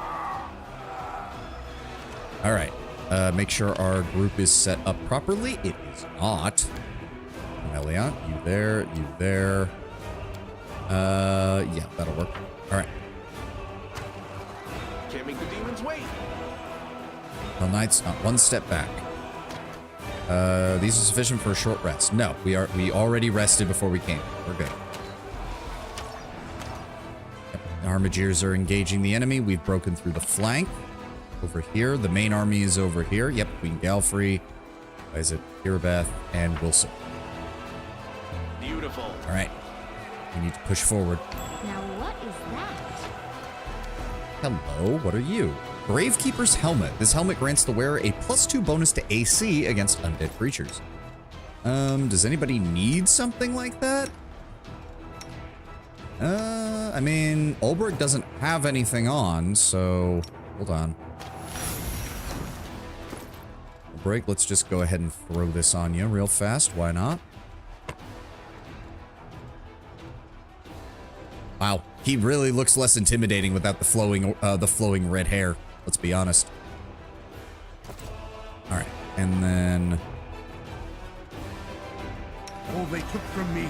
Speaker 1: Alright. Make sure our group is set up properly. It is not. Elliot, you there, you there. Yeah, that'll work. Alright.
Speaker 2: Can't make the demons wait.
Speaker 1: Hell Knights, not one step back. These are sufficient for a short rest. No, we already rested before we came. We're good. Yep. The Armigeers are engaging the enemy. We've broken through the flank. Over here. The main army is over here. Yep, Queen Galfrey, Isaac, Kiribeth, and Wilson.
Speaker 2: Beautiful.
Speaker 1: All right. We need to push forward.
Speaker 4: Now what is that?
Speaker 1: Hello, what are you? Gravekeeper's Helmet. This helmet grants the wearer a +2 bonus to AC against undead creatures. Does anybody need something like that? I mean, Ulbrich doesn't have anything on, so hold on. Ulbrich, let's just go ahead and throw this on you real fast. Why not? Wow, he really looks less intimidating without the flowing red hair. Let's be honest. All right, and then
Speaker 5: All they took from me,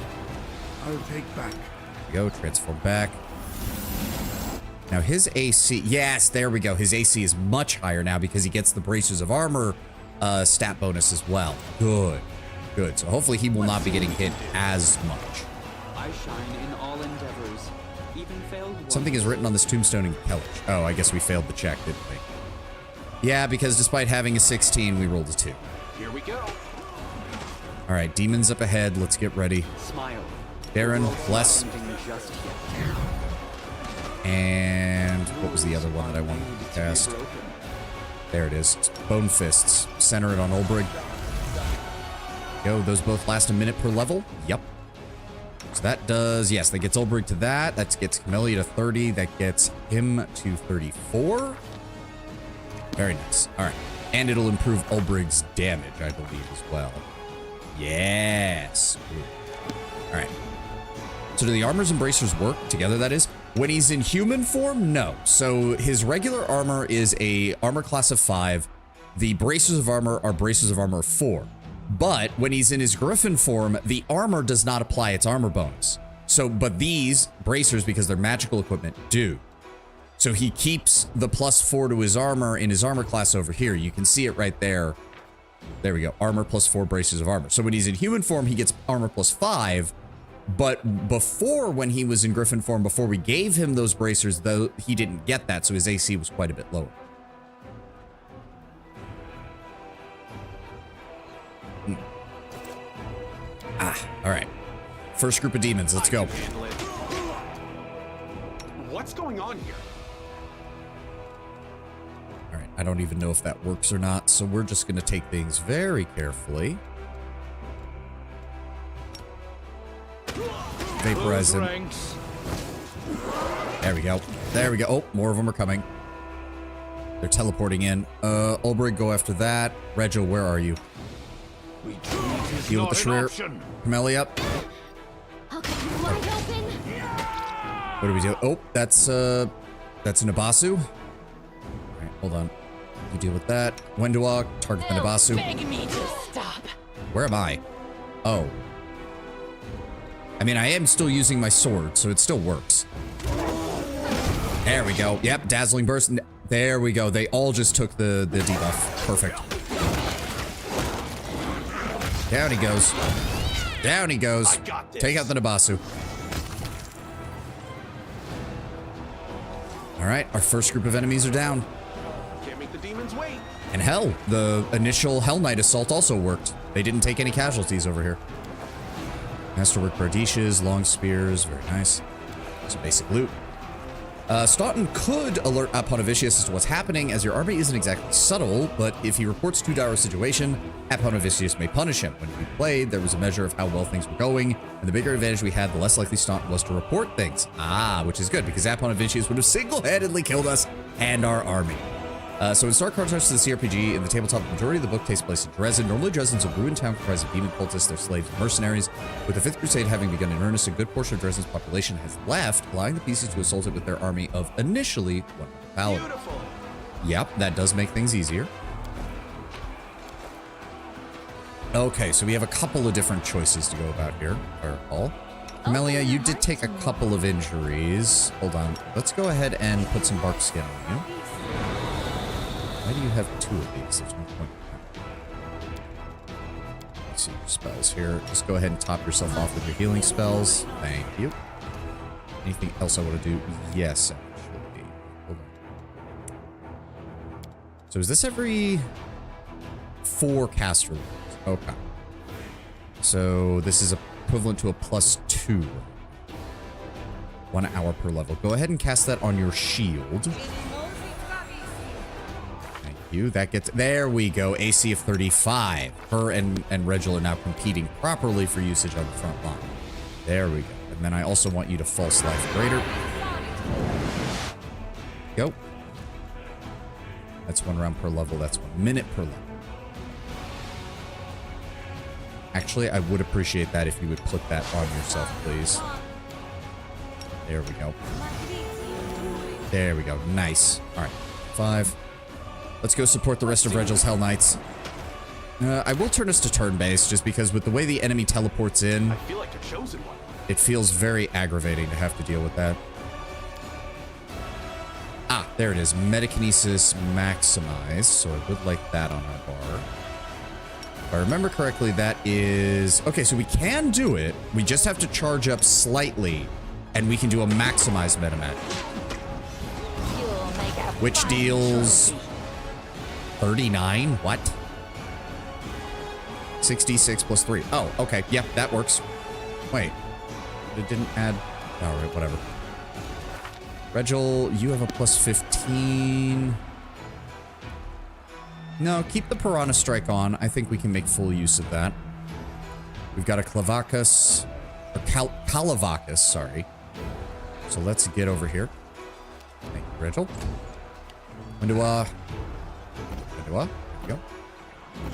Speaker 5: I'll take back.
Speaker 1: go transform back. Now his AC, yes, there we go. His AC is much higher now because he gets the Bracers of Armor stat bonus as well. Good, good. So hopefully he will not be getting hit as much.
Speaker 6: I shine in all endeavors, even failed once.
Speaker 1: Something is written on this tombstone in Kellich. Oh, I guess we failed the check, didn't we? Yeah, because despite having a 16, we rolled a 2.
Speaker 2: Here we go.
Speaker 1: All right, demons up ahead. Let's get ready.
Speaker 6: Smile.
Speaker 1: Darren,
Speaker 6: World's
Speaker 1: bless.
Speaker 6: not ending just yet.
Speaker 1: And what was the other one that I wanted to cast? There it is. It's Bone Fists. Center it on Ulbrich. Go. Those both last a minute per level. Yep. So that does, yes, that gets Ulbrich to that. That gets Camellia to 30. That gets him to 34. Very nice. All right. And it'll improve Ulbrich's damage, I believe, as well. Yes. Ooh. All right. So do the armors and bracers work together, that is? When he's in human form, no. So his regular armor is a armor class of 5. The bracers of armor are bracers of armor of 4. But when he's in his griffin form, the armor does not apply its armor bonus. So, but these bracers, because they're magical equipment, do. So he keeps the +4 to his armor in his armor class over here. You can see it right there. There we go. Armor +4 bracers of armor. So when he's in human form, he gets armor +5. But before, when he was in griffin form, before we gave him those bracers, though, he didn't get that. So his AC was quite a bit lower. All right. First group of demons. Let's go.
Speaker 2: I can handle it. What's going on here?
Speaker 1: All right. I don't even know if that works or not. So we're just going to take things very carefully. Vaporize him. There we go. There we go. Oh, more of them are coming. They're teleporting in. Ulbrich, go after that. Rego, where are you? Deal with the Shreer. Camellia.
Speaker 4: Okay, wide open.
Speaker 1: What do we do? Oh, that's an Abasu. All right, hold on. You deal with that. Wendua, target the Abasu.
Speaker 4: Beg me to stop.
Speaker 1: Where am I? Oh. I mean, I am still using my sword, so it still works. There we go. Yep, Dazzling Burst. There we go. They all just took the debuff. Perfect. Down he goes. Down he goes. Take out the Nabasu. All right, our first group of enemies are down.
Speaker 2: Can't make the demons wait.
Speaker 1: And hell, the initial Hell Knight assault also worked. They didn't take any casualties over here. Masterwork Bardishes, long spears, very nice. Some basic loot. Staunton could alert Aponavicius as to what's happening, as your army isn't exactly subtle, but if he reports too dire a situation, Aponavicius may punish him. When we played, there was a measure of how well things were going, and the bigger advantage we had, the less likely Staunton was to report things. Which is good, because Aponavicius would have single-handedly killed us and our army. So in stark contrast to the CRPG, in the tabletop, the majority of the book takes place in Drezen. Normally, Drezen's a ruined town comprised of demon cultists, their slaves, and mercenaries. With the 5th Crusade having begun in earnest, a good portion of Drezen's population has left, allowing the PCs to assault it with their army of initially 100 paladins.
Speaker 2: Beautiful.
Speaker 1: Yep, that does make things easier. Okay, so we have a couple of different choices to go about here, if I recall. Camellia, you did take a couple of injuries. Hold on. Let's go ahead and put some bark skin on you. Why do you have 2 of these? There's no point. Let's see your spells here. Just go ahead and top yourself off with your healing spells. Thank you. Anything else I want to do? Yes, actually. Hold on. So is this every 4 caster levels? Okay. So this is equivalent to a +2. 1 hour per level. Go ahead and cast that on your shield. Thank you. That gets... There we go. AC of 35. Her and Regil are now competing properly for usage on the front line. There we go. And then I also want you to False Life Greater. Go. That's 1 round per level. That's 1 minute per level. Actually, I would appreciate that if you would put that on yourself, please. There we go. There we go. Nice. All right. 5. Let's go support the rest of Regil's Hell Knights. I will turn us to turn-based, just because with the way the enemy teleports in,
Speaker 2: I feel like the chosen one.
Speaker 1: it feels very aggravating to have to deal with that. Ah, there it is. Metakinesis maximize. So I would like that on our bar. If I remember correctly, that is... Okay, so we can do it. We just have to charge up slightly, and we can do a maximized metamat. Which deals... 39? What? 66 plus 3. Oh, okay. Yep, that works. Wait. It didn't add... Alright, whatever. Regil, you have a +15. No, keep the Piranha Strike on. I think we can make full use of that. We've got a Clavacus... Or Calavacus, sorry. So let's get over here. Thank you, Regil. Windua. There we go.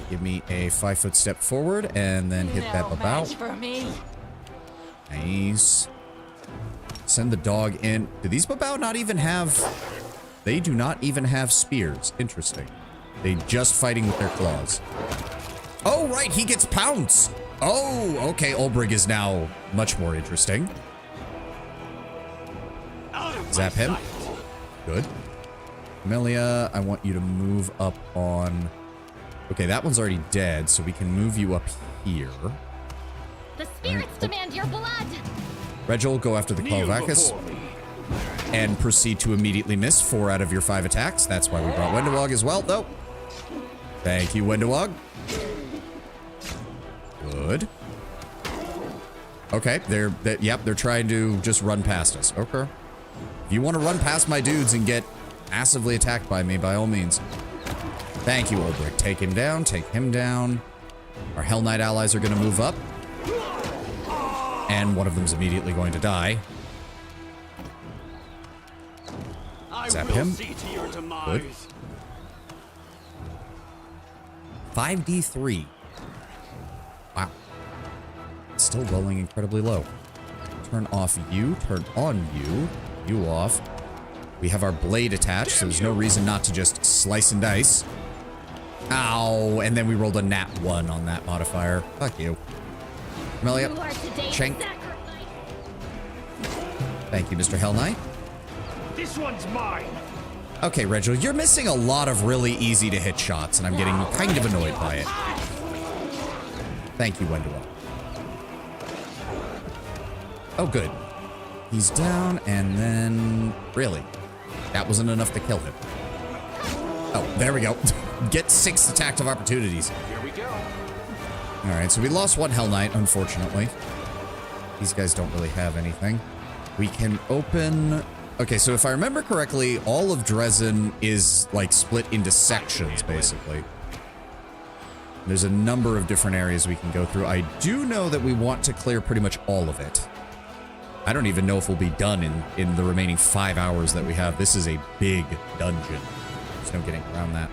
Speaker 1: Give me a 5-foot step forward and then hit that Babao. Nice. Send the dog in. Do these Babao not even have... They do not even have spears. Interesting. They just fighting with their claws. Oh, right. He gets pounce. Oh, okay. Olbrig is now much more interesting. Zap him. Good. Amelia, I want you to move up on... Okay, that one's already dead, so we can move you up here.
Speaker 4: The spirits demand your blood.
Speaker 1: Regil, go after the Clavacus. And proceed to immediately miss 4 out of your 5 attacks. That's why we brought Wendawag as well, though. Thank you, Wendawag. Good. Okay, they're trying to just run past us. Okay. If you want to run past my dudes and get massively attacked by me, by all means. Thank you, Olbrig. Take him down, take him down. Our Hell Knight allies are going to move up. And one of them's immediately going to die. Zap him. Good. 5d3. Wow. It's still rolling incredibly low. Turn off you, turn on you. You off. We have our blade attached, so there's no reason not to just slice and dice. Ow, and then we rolled a nat 1 on that modifier. Fuck you. Amelia, Shank. Thank you, Mr. Hell Knight.
Speaker 5: This one's mine.
Speaker 1: Okay, Regil, you're missing a lot of really easy to hit shots, and I'm getting kind of annoyed by it. Thank you, Wendell. Oh, good. He's down, and then... Really? That wasn't enough to kill him. Oh, there we go. Get 6 attack of opportunities.
Speaker 2: Here we go.
Speaker 1: Alright, so we lost 1 Hell Knight, unfortunately. These guys don't really have anything. We can open... Okay, so if I remember correctly, all of Drezen is, like, split into sections, basically. There's a number of different areas we can go through. I do know that we want to clear pretty much all of it. I don't even know if we'll be done in the remaining 5 hours that we have. This is a big dungeon. There's no getting around that.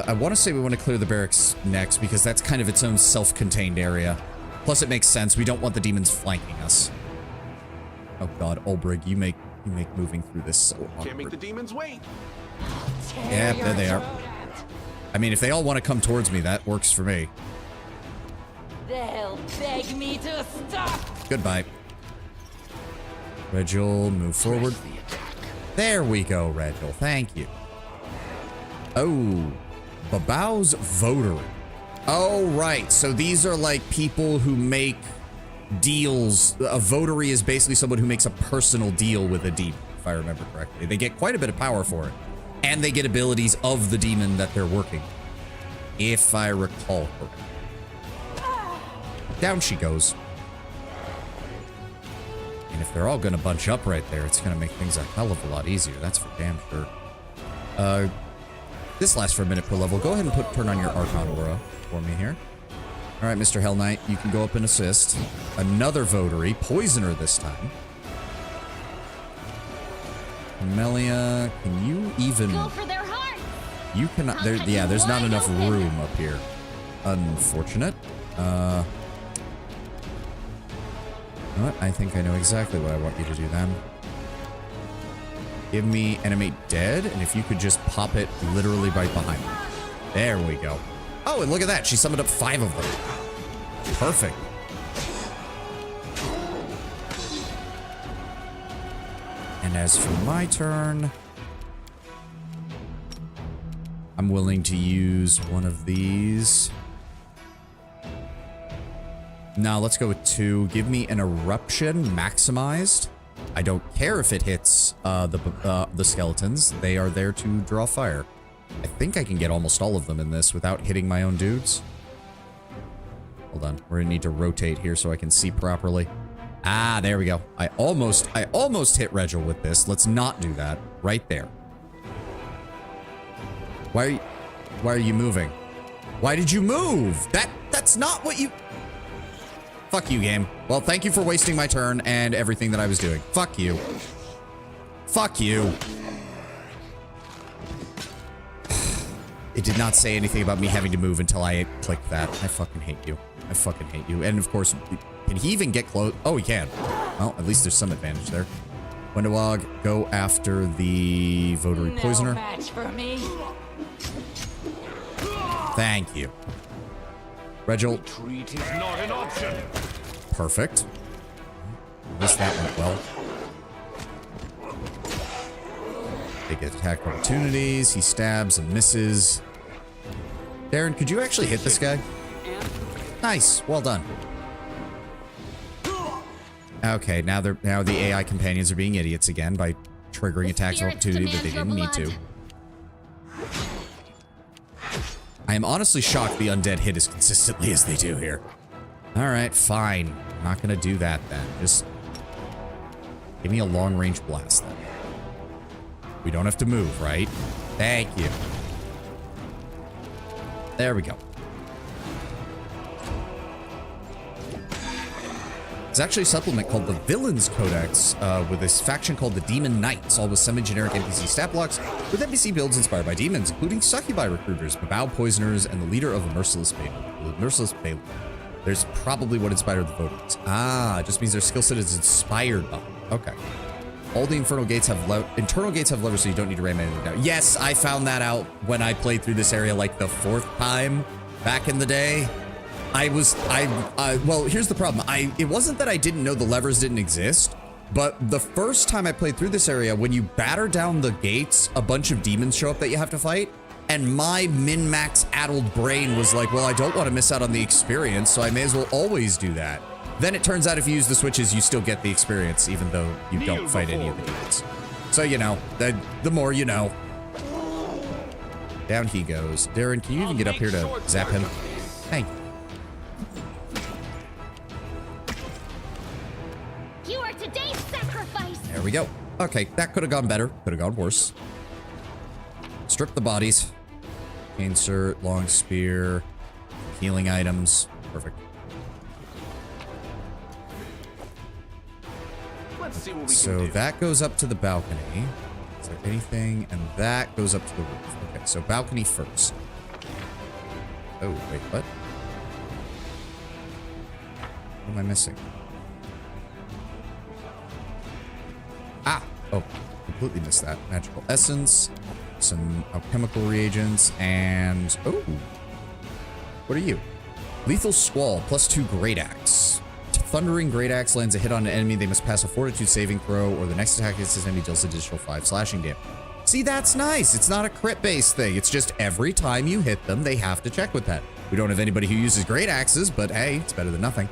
Speaker 1: I want to say we want to clear the barracks next because that's kind of its own self-contained area. Plus, it makes sense. We don't want the demons flanking us. Oh god, Olbrig, you make moving through this so awkward.
Speaker 2: Can't make the demons wait.
Speaker 1: Yeah, there they are. I mean, if they all want to come towards me, that works for me.
Speaker 7: They'll beg me to stop.
Speaker 1: Goodbye. Regil, move forward. There we go, Regil. Thank you. Oh, Babao's Votary. Oh, right. So these are like people who make deals. A votary is basically someone who makes a personal deal with a demon, if I remember correctly. They get quite a bit of power for it. And they get abilities of the demon that they're working, if I recall correctly. Down she goes. And if they're all going to bunch up right there, it's going to make things a hell of a lot easier. That's for damn sure. This lasts for a minute per level. Go ahead and turn on your Archon Aura for me here. All right, Mr. Hell Knight, you can go up and assist. Another Votary, Poisoner this time. Melia, can you even...
Speaker 4: Go for their heart.
Speaker 1: You cannot... There, yeah, there's not enough room up here. Unfortunate. What? I think I know exactly what I want you to do then. Give me Animate Dead, and if you could just pop it literally right behind me. There we go. Oh, and look at that. She summoned up 5 of them. Perfect. And as for my turn, I'm willing to use one of these. No, let's go with 2. Give me an Eruption maximized. I don't care if it hits the skeletons. They are there to draw fire. I think I can get almost all of them in this without hitting my own dudes. Hold on. We're gonna need to rotate here so I can see properly. Ah, there we go. I almost hit Regil with this. Let's not do that. Right there. Why are you moving? Why did you move? That's not what you... Fuck you, game. Well, thank you for wasting my turn and everything that I was doing. Fuck you. Fuck you. It did not say anything about me having to move until I clicked that. I fucking hate you. I fucking hate you. And of course, can he even get close? Oh, he can. Well, at least there's some advantage there. Wendawag, go after the Votary Poisoner.
Speaker 7: Match for me.
Speaker 1: Thank you. Regil.
Speaker 2: Retreat is not an option.
Speaker 1: Perfect. At least that went well. They get attack opportunities. He stabs and misses. Darren, could you actually hit this guy? Nice. Well done. Okay, now the AI companions are being idiots again by triggering attacks of opportunity that they didn't need to. I am honestly shocked the undead hit as consistently as they do here. Alright, fine. I'm not gonna do that then. Just give me a long-range blast then. We don't have to move, right? Thank you. There we go. There's actually a supplement called the Villains Codex with this faction called the Demon Knights, all with semi-generic NPC stat blocks with NPC builds inspired by demons, including succubi recruiters, Babao poisoners, and the leader of a merciless Bailey. There's probably what inspired the votaries. Ah, it just means their skill set is inspired by. Okay. All the internal gates have levers, so you don't need to ram anything down. Yes, I found that out when I played through this area like the 4th time back in the day. Well, here's the problem. It wasn't that I didn't know the levers didn't exist, but the first time I played through this area, when you batter down the gates, a bunch of demons show up that you have to fight, and my min-max addled brain was like, well, I don't want to miss out on the experience, so I may as well always do that. Then it turns out if you use the switches, you still get the experience, even though you don't fight any of the demons. So, you know, the more you know. Down he goes. Darren, can you even get up here to zap him? Thank you.
Speaker 4: You are today's sacrifice.
Speaker 1: There we go. Okay, that could have gone better. Could have gone worse. Strip the bodies. Insert, long spear, healing items. Perfect.
Speaker 2: Let's see what we
Speaker 1: So
Speaker 2: can do.
Speaker 1: that goes up to the balcony. Is there anything? And that goes up to the roof. Okay, so balcony first. Oh, wait, what? What am I missing? Ah! Oh, completely missed that. Magical essence, some alchemical reagents, and... Oh! What are you? Lethal Squall, +2 Great Axe. Thundering Great Axe lands a hit on an enemy, they must pass a Fortitude saving throw, or the next attack against this enemy deals additional 5 slashing damage. See, that's nice. It's not a crit-based thing. It's just every time you hit them, they have to check with that. We don't have anybody who uses Great Axes, but hey, it's better than nothing.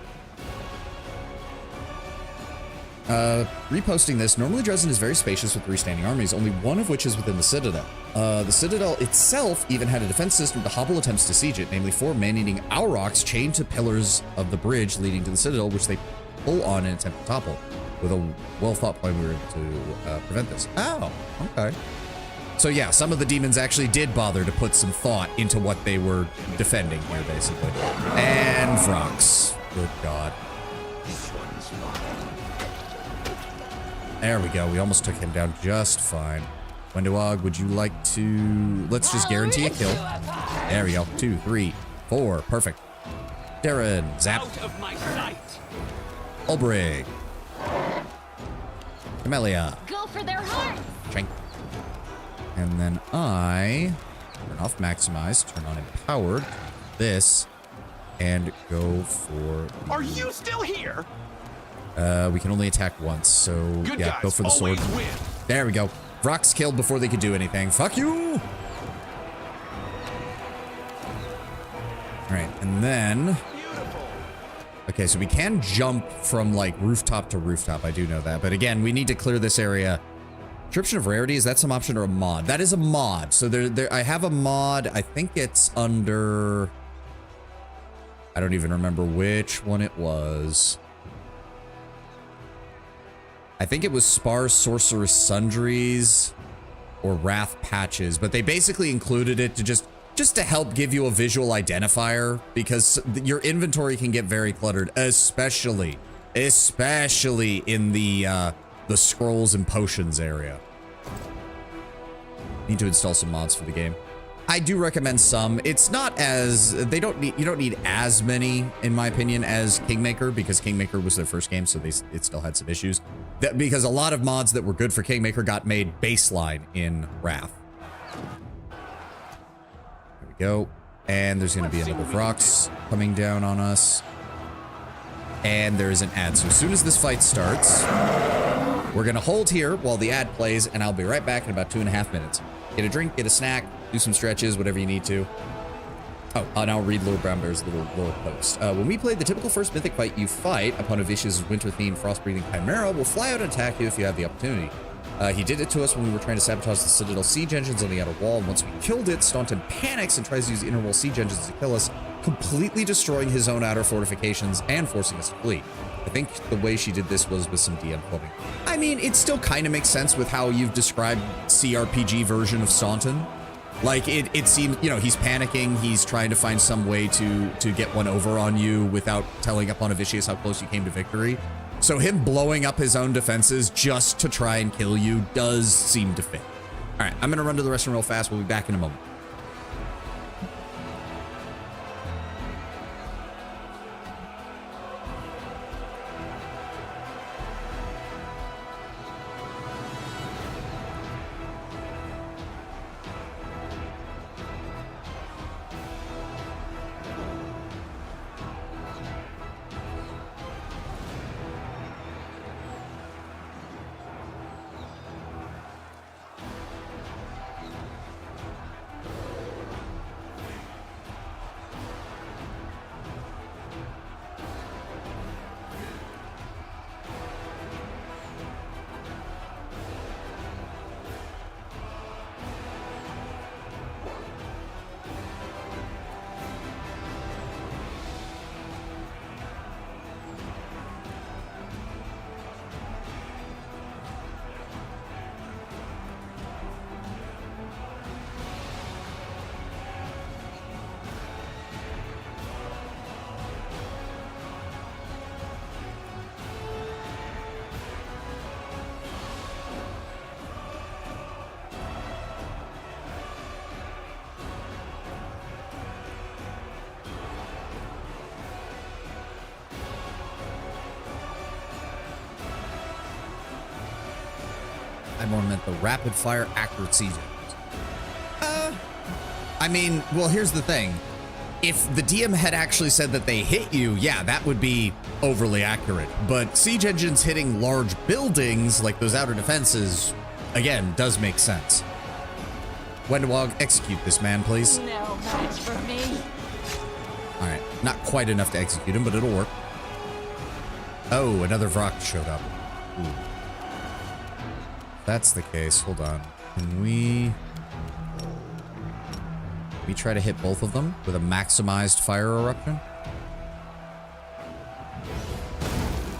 Speaker 1: Reposting this, normally Drezen is very spacious with 3 standing armies, only one of which is within the Citadel. The Citadel itself even had a defense system to hobble attempts to siege it, namely 4 man-eating Aurochs chained to pillars of the bridge leading to the Citadel, which they pull on and attempt to topple. With a well-thought plan, we were able to prevent this. Oh, okay. So yeah, some of the demons actually did bother to put some thought into what they were defending here, basically. And Vrox. Good God. There we go. We almost took him down just fine. Wendoag, would you like to... Let's just guarantee a kill. There we go. 2, 3, 4. Perfect. Darren. Zap.
Speaker 2: Out of my sight.
Speaker 1: Ulbrig. Camellia.
Speaker 4: Go for their hearts.
Speaker 1: Shank. And then I turn off maximize, turn on empowered, this, and go for...
Speaker 2: Are you still here?
Speaker 1: We can only attack once, so
Speaker 2: Good
Speaker 1: yeah,
Speaker 2: guys
Speaker 1: go for the sword.
Speaker 2: always win.
Speaker 1: There we go. Vrox killed before they could do anything. Fuck you! Alright, and then...
Speaker 2: Beautiful.
Speaker 1: Okay, so we can jump from, like, rooftop to rooftop. I do know that. But again, we need to clear this area. Description of rarity, is that some option or a mod? That is a mod. So I have a mod. I think it's under... I don't even remember which one it was. I think it was Sparse Sorcerous Sundries or Wrath Patches, but they basically included it to just to help give you a visual identifier, because your inventory can get very cluttered, especially in the scrolls and potions area. Need to install some mods for the game. I do recommend some. It's not as you don't need as many, in my opinion, as Kingmaker, because Kingmaker was their first game, so it still had some issues. Because a lot of mods that were good for Kingmaker got made baseline in Wrath. There we go. And there's going to be another Vrox coming down on us. And there is an ad. So as soon as this fight starts, we're going to hold here while the ad plays, and I'll be right back in about 2.5 minutes. Get a drink, get a snack, do some stretches, whatever you need to. Oh, and I'll read Lord Brown Bear's little post. When we played the typical first mythic fight you fight upon a vicious winter-themed frost-breathing chimera will fly out and attack you if you have the opportunity. He did it to us when we were trying to sabotage the Citadel siege engines on the outer wall, and once we killed it, Staunton panics and tries to use inner wall siege engines to kill us, completely destroying his own outer fortifications and forcing us to flee. I think the way she did this was with some DM clothing. I mean, it still kind of makes sense with how you've described CRPG version of Staunton. Like, it seems, you know, he's panicking, he's trying to find some way to get one over on you without telling upon Avicius how close you came to victory. So him blowing up his own defenses just to try and kill you does seem to fit. All right, I'm going to run to the restroom real fast. We'll be back in a moment. I more meant the rapid fire accurate siege engines. I mean, well, here's the thing. if the DM had actually said that they hit you, yeah, that would be overly accurate. But siege engines hitting large buildings like those outer defenses, again, does make sense. Wendewog, execute this man, please.
Speaker 4: No match for me.
Speaker 1: All right, not quite enough to execute him, but it'll work. Oh, another Vrock showed up. Ooh. If that's the case, hold on. Can we try to hit both of them with a maximized fire eruption?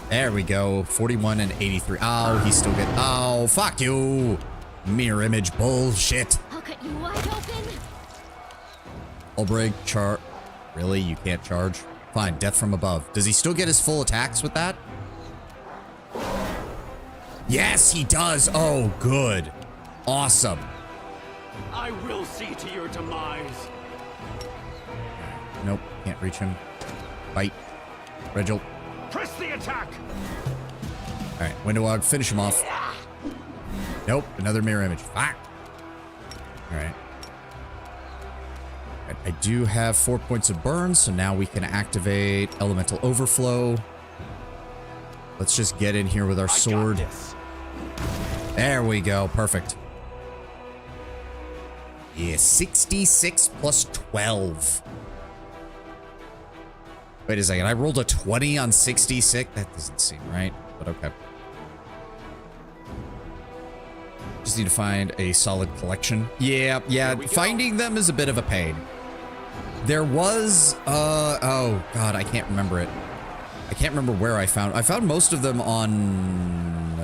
Speaker 1: There we go. 41 and 83. Oh, he's still good. Oh, fuck you. Mirror image bullshit.
Speaker 4: I'll cut you wide open.
Speaker 1: Ulbrig, char. Really? You can't charge? Fine, death from above. Does he still get his full attacks with that? Yes, he does. Oh, good. Awesome.
Speaker 2: I will see to your demise.
Speaker 1: Nope, can't reach him. Bite. Regil.
Speaker 2: Press the attack.
Speaker 1: All right, Wendewog, finish him off. Nope, another mirror image. Fuck. All right. I do have 4 points of burn, so now we can activate Elemental Overflow. Let's just get in here with our sword. There we go. Perfect. Yeah, 66 plus 12. Wait a second. I rolled a 20 on 66. That doesn't seem right, but okay. Just need to find a solid collection. Yeah. Finding them is a bit of a pain. There was, oh God, I can't remember it. I can't remember where I found most of them on,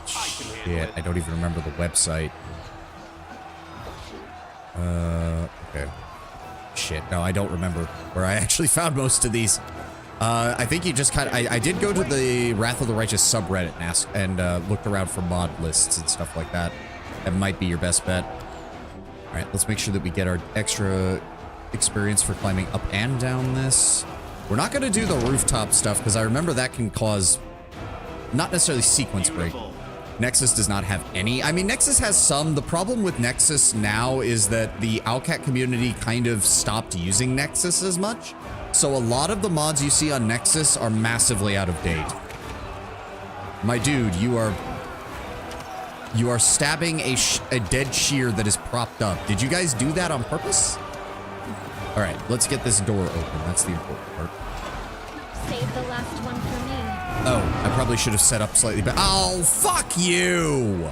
Speaker 1: shit, I don't even remember the website. Okay. Shit, no, I don't remember where I actually found most of these. I think you just kind of, I did go to the Wrath of the Righteous subreddit and asked, and looked around for mod lists and stuff like that. That might be your best bet. All right, let's make sure that we get our extra experience for climbing up and down this. We're not going to do the rooftop stuff because I remember that can cause not necessarily sequence break. Nexus does not have any. I mean, Nexus has some. The problem with Nexus now is that the Owlcat community kind of stopped using Nexus as much. So a lot of the mods you see on Nexus are massively out of date. My dude, you are stabbing a dead shear that is propped up. Did you guys do that on purpose? All right, let's get this door open. That's the important part.
Speaker 4: Save the last one for me.
Speaker 1: Oh, I probably should have set up slightly better. Oh, fuck you!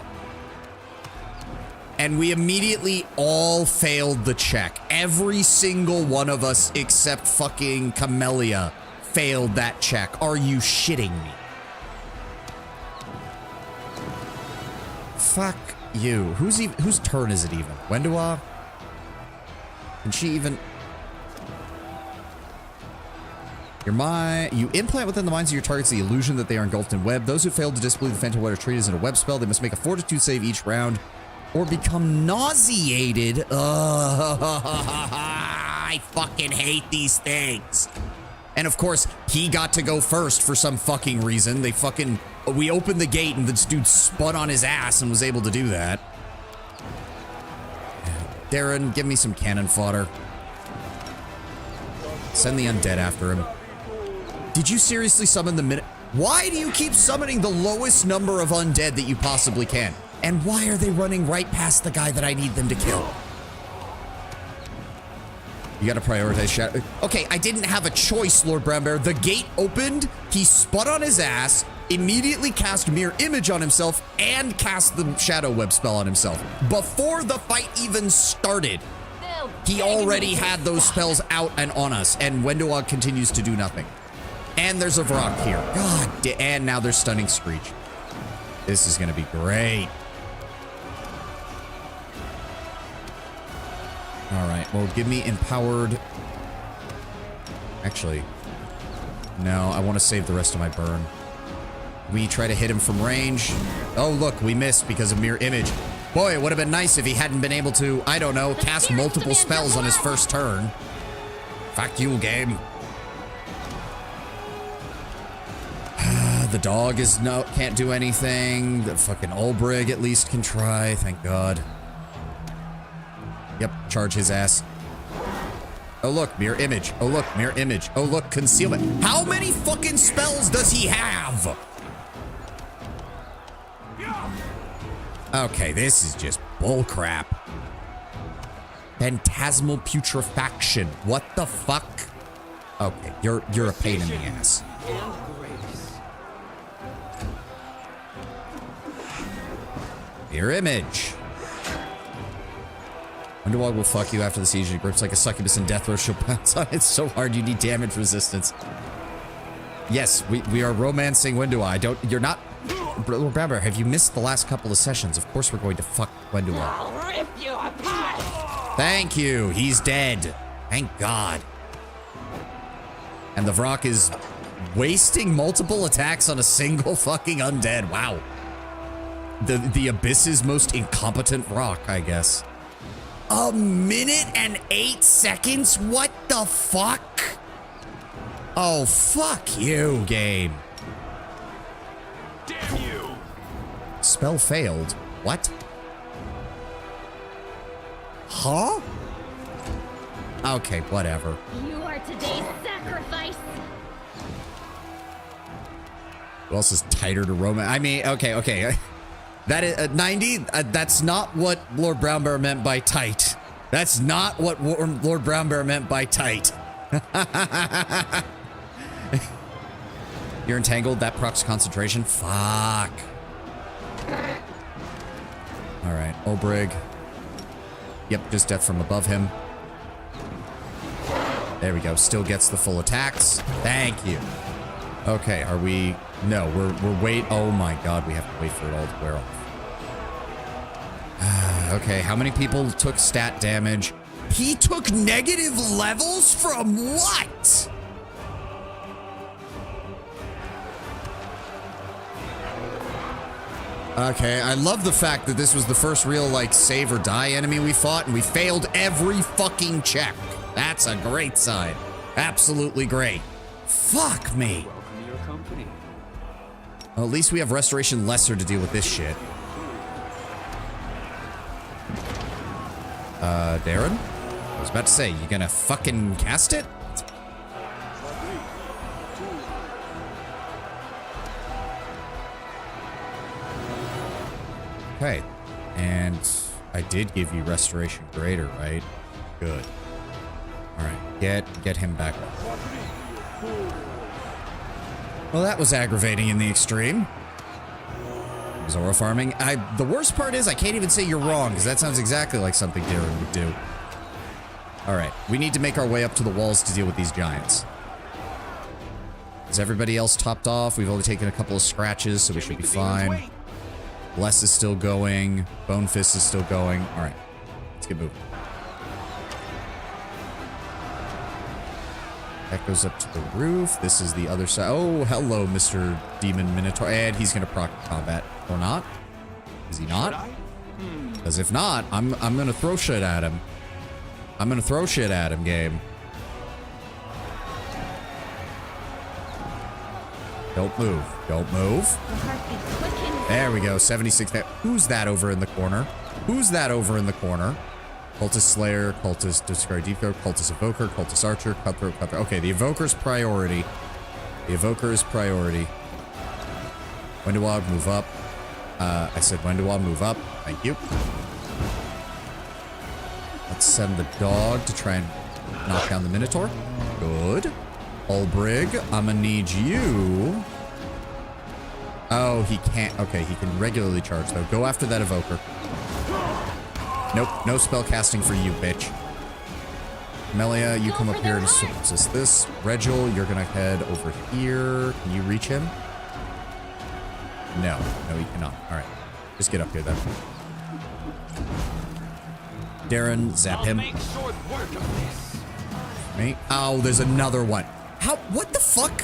Speaker 1: And we immediately all failed the check. Every single one of us except fucking Camellia failed that check. Are you shitting me? Fuck you. Whose turn is it even? Wendua? Can she even... You implant within the minds of your targets the illusion that they are engulfed in web. Those who fail to disbelieve the Phantom Web are treated as a web spell. They must make a fortitude save each round or become nauseated. I fucking hate these things. And of course, he got to go first for some fucking reason. We opened the gate and this dude spun on his ass and was able to do that. Darren, give me some cannon fodder. Send the undead after him. Did you seriously summon the minute? Why do you keep summoning the lowest number of undead that you possibly can? And why are they running right past the guy that I need them to kill? You gotta prioritize shadow. Okay, I didn't have a choice, Lord Brownbear. The gate opened, he spun on his ass, immediately cast Mirror Image on himself, and cast the Shadow Web spell on himself. Before the fight even started, he already had those spells out and on us, and Wendewog continues to do nothing. And there's a Vrock here. God, and now there's Stunning Screech. This is gonna be great. All right, well, give me empowered. Actually, no, I want to save the rest of my burn. We try to hit him from range. Oh, look, we missed because of Mirror Image. Boy, it would have been nice if he hadn't been able to, I don't know, cast multiple spells on his first turn. Fuck you, game. The dog can't do anything. The fucking Ulbrig at least can try, thank God. Yep, charge his ass. Oh, look, mirror image. Oh, look, mirror image. Oh, look, concealment. How many fucking spells does he have? Okay, this is just bullcrap. Phantasmal putrefaction. What the fuck? Okay, you're a pain in the ass. Mirror image. Underwog will fuck you after the siege. It grips like a succubus in death row. She'll bounce on it so hard you need damage resistance. Yes, we are romancing Wendua. You're not... Remember, have you missed the last couple of sessions? Of course we're going to fuck Wendua.
Speaker 2: I'll rip you apart!
Speaker 1: Thank you. He's dead. Thank God. And the Vrock is wasting multiple attacks on a single fucking undead. Wow. The Abyss's most incompetent Vrock, I guess. A minute and 8 seconds? What the fuck? Oh, fuck you, game.
Speaker 2: Damn you!
Speaker 1: Spell failed. What? Huh? Okay, whatever.
Speaker 4: You are today's sacrifice.
Speaker 1: Who else is tighter to Roman? I mean, okay. That is 90. That's not what Lord Brown Bear meant by tight. That's not what Lord Brown Bear meant by tight. You're entangled. That procs concentration. Fuck. All right, Obrig. Yep, just death from above him. There we go. Still gets the full attacks. Thank you. Okay, are we... No, we're wait... Oh my god, we have to wait for it all to wear off. Okay, how many people took stat damage? He took negative levels from what? Okay, I love the fact that this was the first real, like, save or die enemy we fought, and we failed every fucking check. That's a great sign. Absolutely great. Fuck me.
Speaker 6: Welcome to your company.
Speaker 1: Well, at least we have Restoration Lesser to deal with this shit. Darren? I was about to say, you gonna fucking cast it? Okay. And I did give you Restoration Greater, right? Good. Alright, get him back up. Well, that was aggravating in the extreme. Zora farming. The worst part is I can't even say you're wrong, because that sounds exactly like something Darren would do. Alright, we need to make our way up to the walls to deal with these giants. Is everybody else topped off? We've only taken a couple of scratches, so we should be fine. Bless is still going. Bone Fist is still going. Alright, let's get moving. That goes up to the roof. This is the other side. Oh, hello, Mr. Demon Minotaur. And he's going to proc combat. Or not? Is he not? Because if not, I'm going to throw shit at him. I'm going to throw shit at him, game. Don't move. Don't move. There we go. 76. Who's that over in the corner? Who's that over in the corner? Cultist Slayer, Cultist Discard Deep Throat, Cultist Evoker, Cultist Archer, Cutthroat, Cutthroat. Okay, the Evoker's priority. The Evoker is priority. Wendawag, move up. I said Wendawag, move up. Thank you. Let's send the dog to try and knock down the Minotaur. Good. Ulbrig, I'm gonna need you. Oh, he can't. Okay, he can regularly charge, though. Go after that Evoker. Nope, no spell casting for you, bitch. Melia, you come up here and assist this. Regil, you're gonna head over here. Can you reach him? No, he cannot. All right, just get up here then. Darren, zap him.
Speaker 2: Make short work of this.
Speaker 1: Me? Oh, there's another one. How? What the fuck?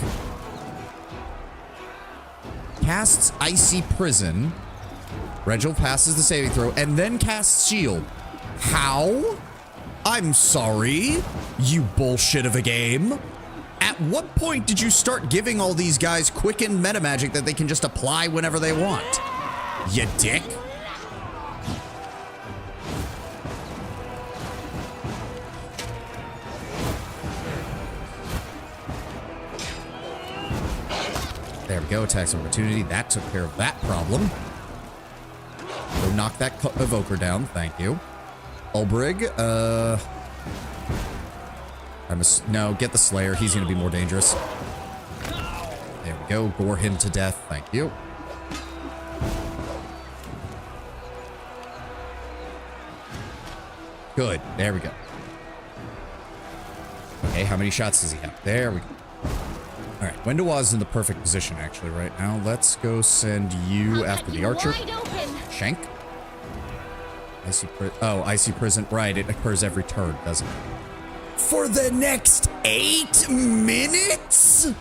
Speaker 1: Casts Icy Prison. Regil passes the saving throw and then casts Shield. How? I'm sorry, you bullshit of a game. At what point did you start giving all these guys quickened meta magic that they can just apply whenever they want? You dick. we go. Attacks of opportunity. That took care of that problem. Go knock that evoker down. Thank you. Ulbrig. No, get the Slayer. He's going to be more dangerous. There we go. Gore him to death. Thank you. Good. There we go. Okay, how many shots does he have? There we go. All right, Wendowa's in the perfect position, actually, right now. Let's go send you after the archer. Shank. Icy prison. Right, it occurs every turn, doesn't it? For the next 8 minutes?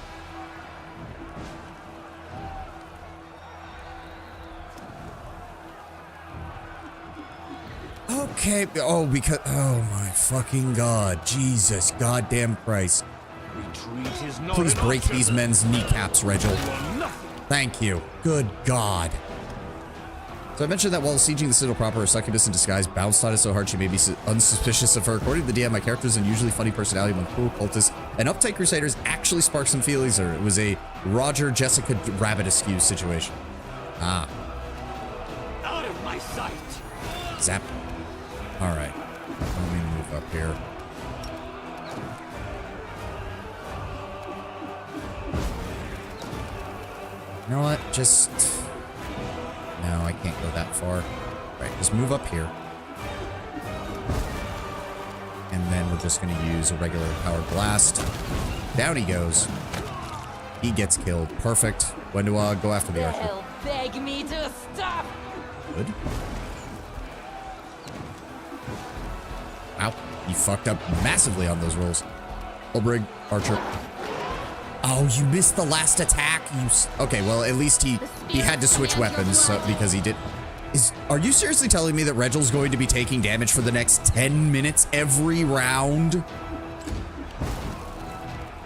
Speaker 1: Okay. Oh, because... Oh, my fucking God. Jesus. Goddamn Christ. Please break these men's kneecaps, Regil. Thank you. Good God. So I mentioned that while sieging the Citadel proper, her succubus in disguise bounced on it so hard she may be unsuspicious of her. According to the DM, my character is an unusually funny personality among cool cultists and uptight crusaders actually sparked some feelings, or it was a Roger Jessica Rabbit Askew situation. Ah.
Speaker 2: Out of my sight.
Speaker 1: Zap. All right. Let me move up here. You know what? Just... No, I can't go that far. Right, just move up here. And then we're just going to use a regular powered blast. Down he goes. He gets killed. Perfect. When do I go after the archer?
Speaker 4: They'll beg me to stop.
Speaker 1: Good. Wow, he fucked up massively on those rolls. Ulbrig, archer. Oh, you missed the last attack. Okay, well, at least he had to switch weapons because he did. Are you seriously telling me that Regil's going to be taking damage for the next 10 minutes every round?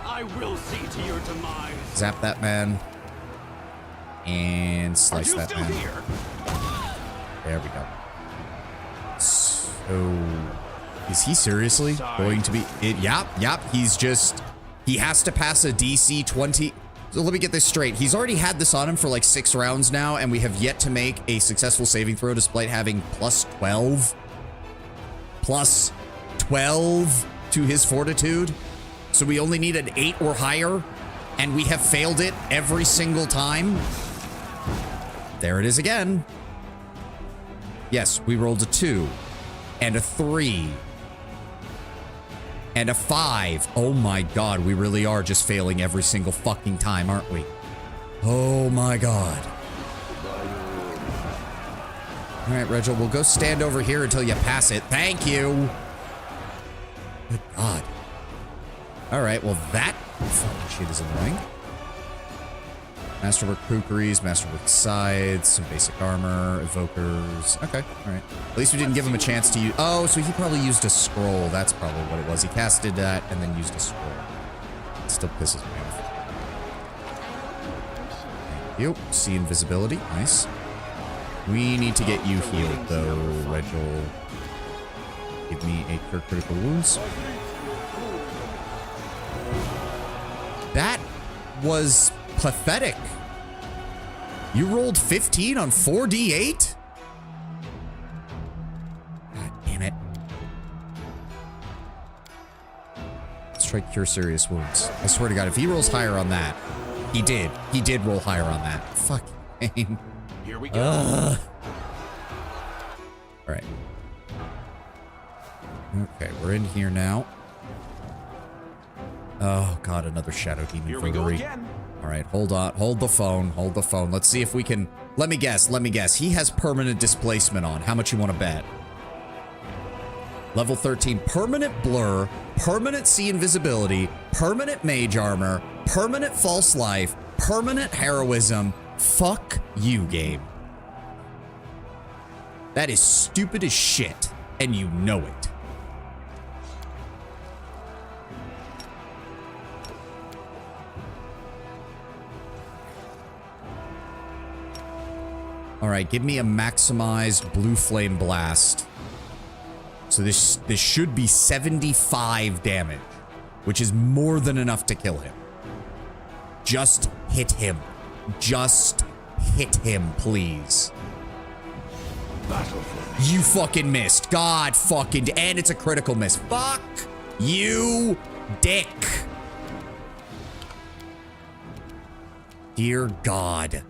Speaker 2: I will see to your demise.
Speaker 1: Zap that man. And slice that man.
Speaker 2: Here?
Speaker 1: There we go. So, is he seriously going to be... Yep, he's just... He has to pass a DC 20. So let me get this straight. He's already had this on him for like 6 rounds now, and we have yet to make a successful saving throw despite having plus 12. Plus 12 to his fortitude. So we only need an 8 or higher, and we have failed it every single time. There it is again. Yes, we rolled a 2 and a 3. And a 5. Oh my God, we really are just failing every single fucking time, aren't we? Oh my God. All right, Regil, we'll go stand over here until you pass it. Thank you. Good God. All right, well, that fucking shit is annoying. Masterwork kukris, Masterwork sides, some basic armor, evokers. Okay, all right. At least we didn't give him a chance to use... Oh, so he probably used a scroll. That's probably what it was. He casted that and then used a scroll. It still pisses me off. Thank you. See invisibility. Nice. We need to get you healed, though, Regil. Give me a cure critical wounds. That was... pathetic. You rolled 15 on 4d8? God damn it. Let's try cure serious wounds. I swear to God, if he rolls higher on that, he did. He did roll higher on that. Fuck.
Speaker 2: Here we go.
Speaker 1: All right. Okay, we're in here now. Oh God, another Shadow Demon
Speaker 2: Here we go
Speaker 1: Votary.
Speaker 2: again.
Speaker 1: All right, hold on. Hold the phone. Hold the phone. Let's see if we can... Let me guess. He has permanent displacement on. How much you want to bet? Level 13. Permanent blur. Permanent see invisibility. Permanent mage armor. Permanent false life. Permanent heroism. Fuck you, game. That is stupid as shit. And you know it. All right, give me a maximized blue flame blast. So this should be 75 damage, which is more than enough to kill him. Just hit him. Just hit him, please.
Speaker 2: Battle for me.
Speaker 1: You fucking missed. God fucking, and it's a critical miss. Fuck you, dick. Dear God.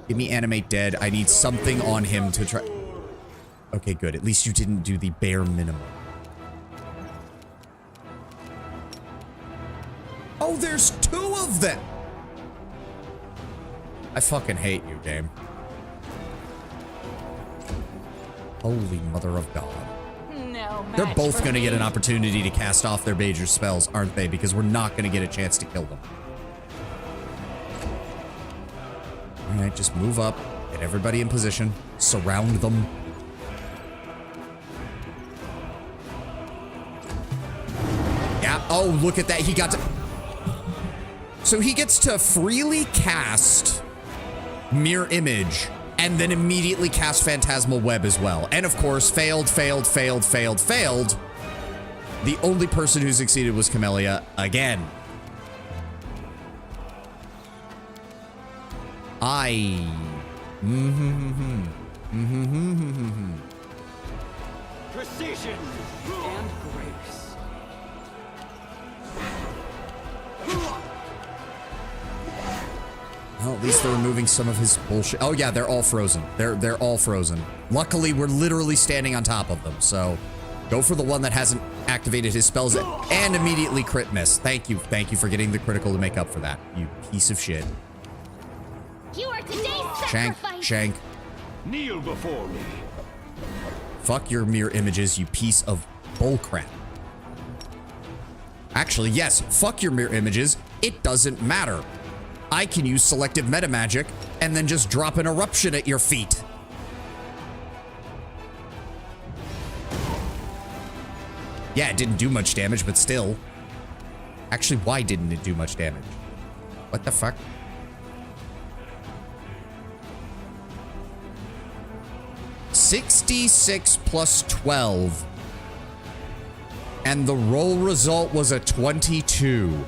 Speaker 1: Give me animate dead. I need something on him to try. Okay, good. At least you didn't do the bare minimum. Oh, there's 2 of them. I fucking hate you, game. Holy mother of God.
Speaker 4: No
Speaker 1: They're
Speaker 4: match
Speaker 1: both
Speaker 4: for
Speaker 1: going to get
Speaker 4: me.
Speaker 1: an opportunity to cast off their major spells, aren't they? Because we're not going to get a chance to kill them. All right, just move up. Get everybody in position. Surround them. Yeah. Oh, look at that. He got to... So he gets to freely cast Mirror Image and then immediately cast Phantasmal Web as well. And of course, failed. The only person who succeeded was Camellia again.
Speaker 2: Precision
Speaker 6: And grace.
Speaker 1: Well, at least they're removing some of his bullshit. Oh yeah, they're all frozen. They're all frozen. Luckily, we're literally standing on top of them. So go for the one that hasn't activated his spells and immediately crit miss. Thank you for getting the critical to make up for that. You piece of shit.
Speaker 4: You are today's
Speaker 1: Shank,
Speaker 4: sacrifice.
Speaker 1: Shank.
Speaker 2: kneel before me.
Speaker 1: Fuck your mirror images, you piece of bullcrap. Actually, yes, fuck your mirror images. It doesn't matter. I can use selective meta magic and then just drop an eruption at your feet. Yeah, it didn't do much damage, but still. Actually, why didn't it do much damage? What the fuck? $66 plus 12. And the roll result was a 22.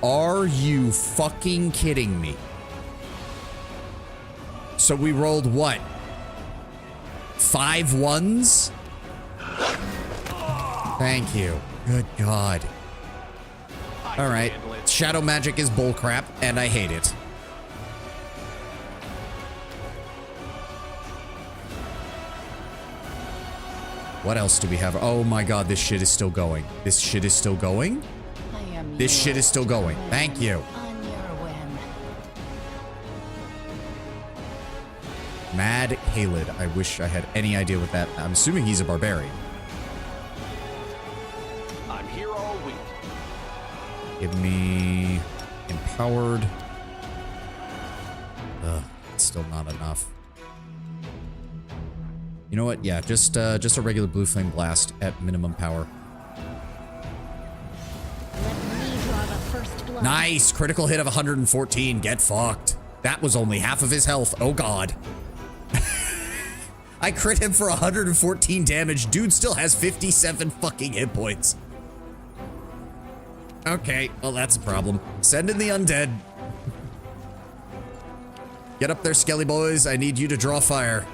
Speaker 1: Are you fucking kidding me? So we rolled what? 5 ones? Thank you. Good God. All right. Shadow magic is bullcrap, and I hate it. What else do we have? Oh my God, this shit is still going. This shit is still going?
Speaker 4: I am
Speaker 1: This shit
Speaker 4: yours
Speaker 1: is still going.
Speaker 4: to
Speaker 1: Thank
Speaker 4: win
Speaker 1: you.
Speaker 4: On your whim.
Speaker 1: Mad Halid. I wish I had any idea what that... I'm assuming he's a barbarian.
Speaker 2: I'm here all week.
Speaker 1: Give me... Empowered. Ugh, it's still not enough. You know what? Yeah, just a regular blue flame blast at minimum power.
Speaker 4: Let me draw the first blood.
Speaker 1: Nice! Critical hit of 114. Get fucked. That was only half of his health. Oh God. I crit him for 114 damage. Dude still has 57 fucking hit points. Okay, well that's a problem. Send in the undead. Get up there, Skelly boys. I need you to draw fire.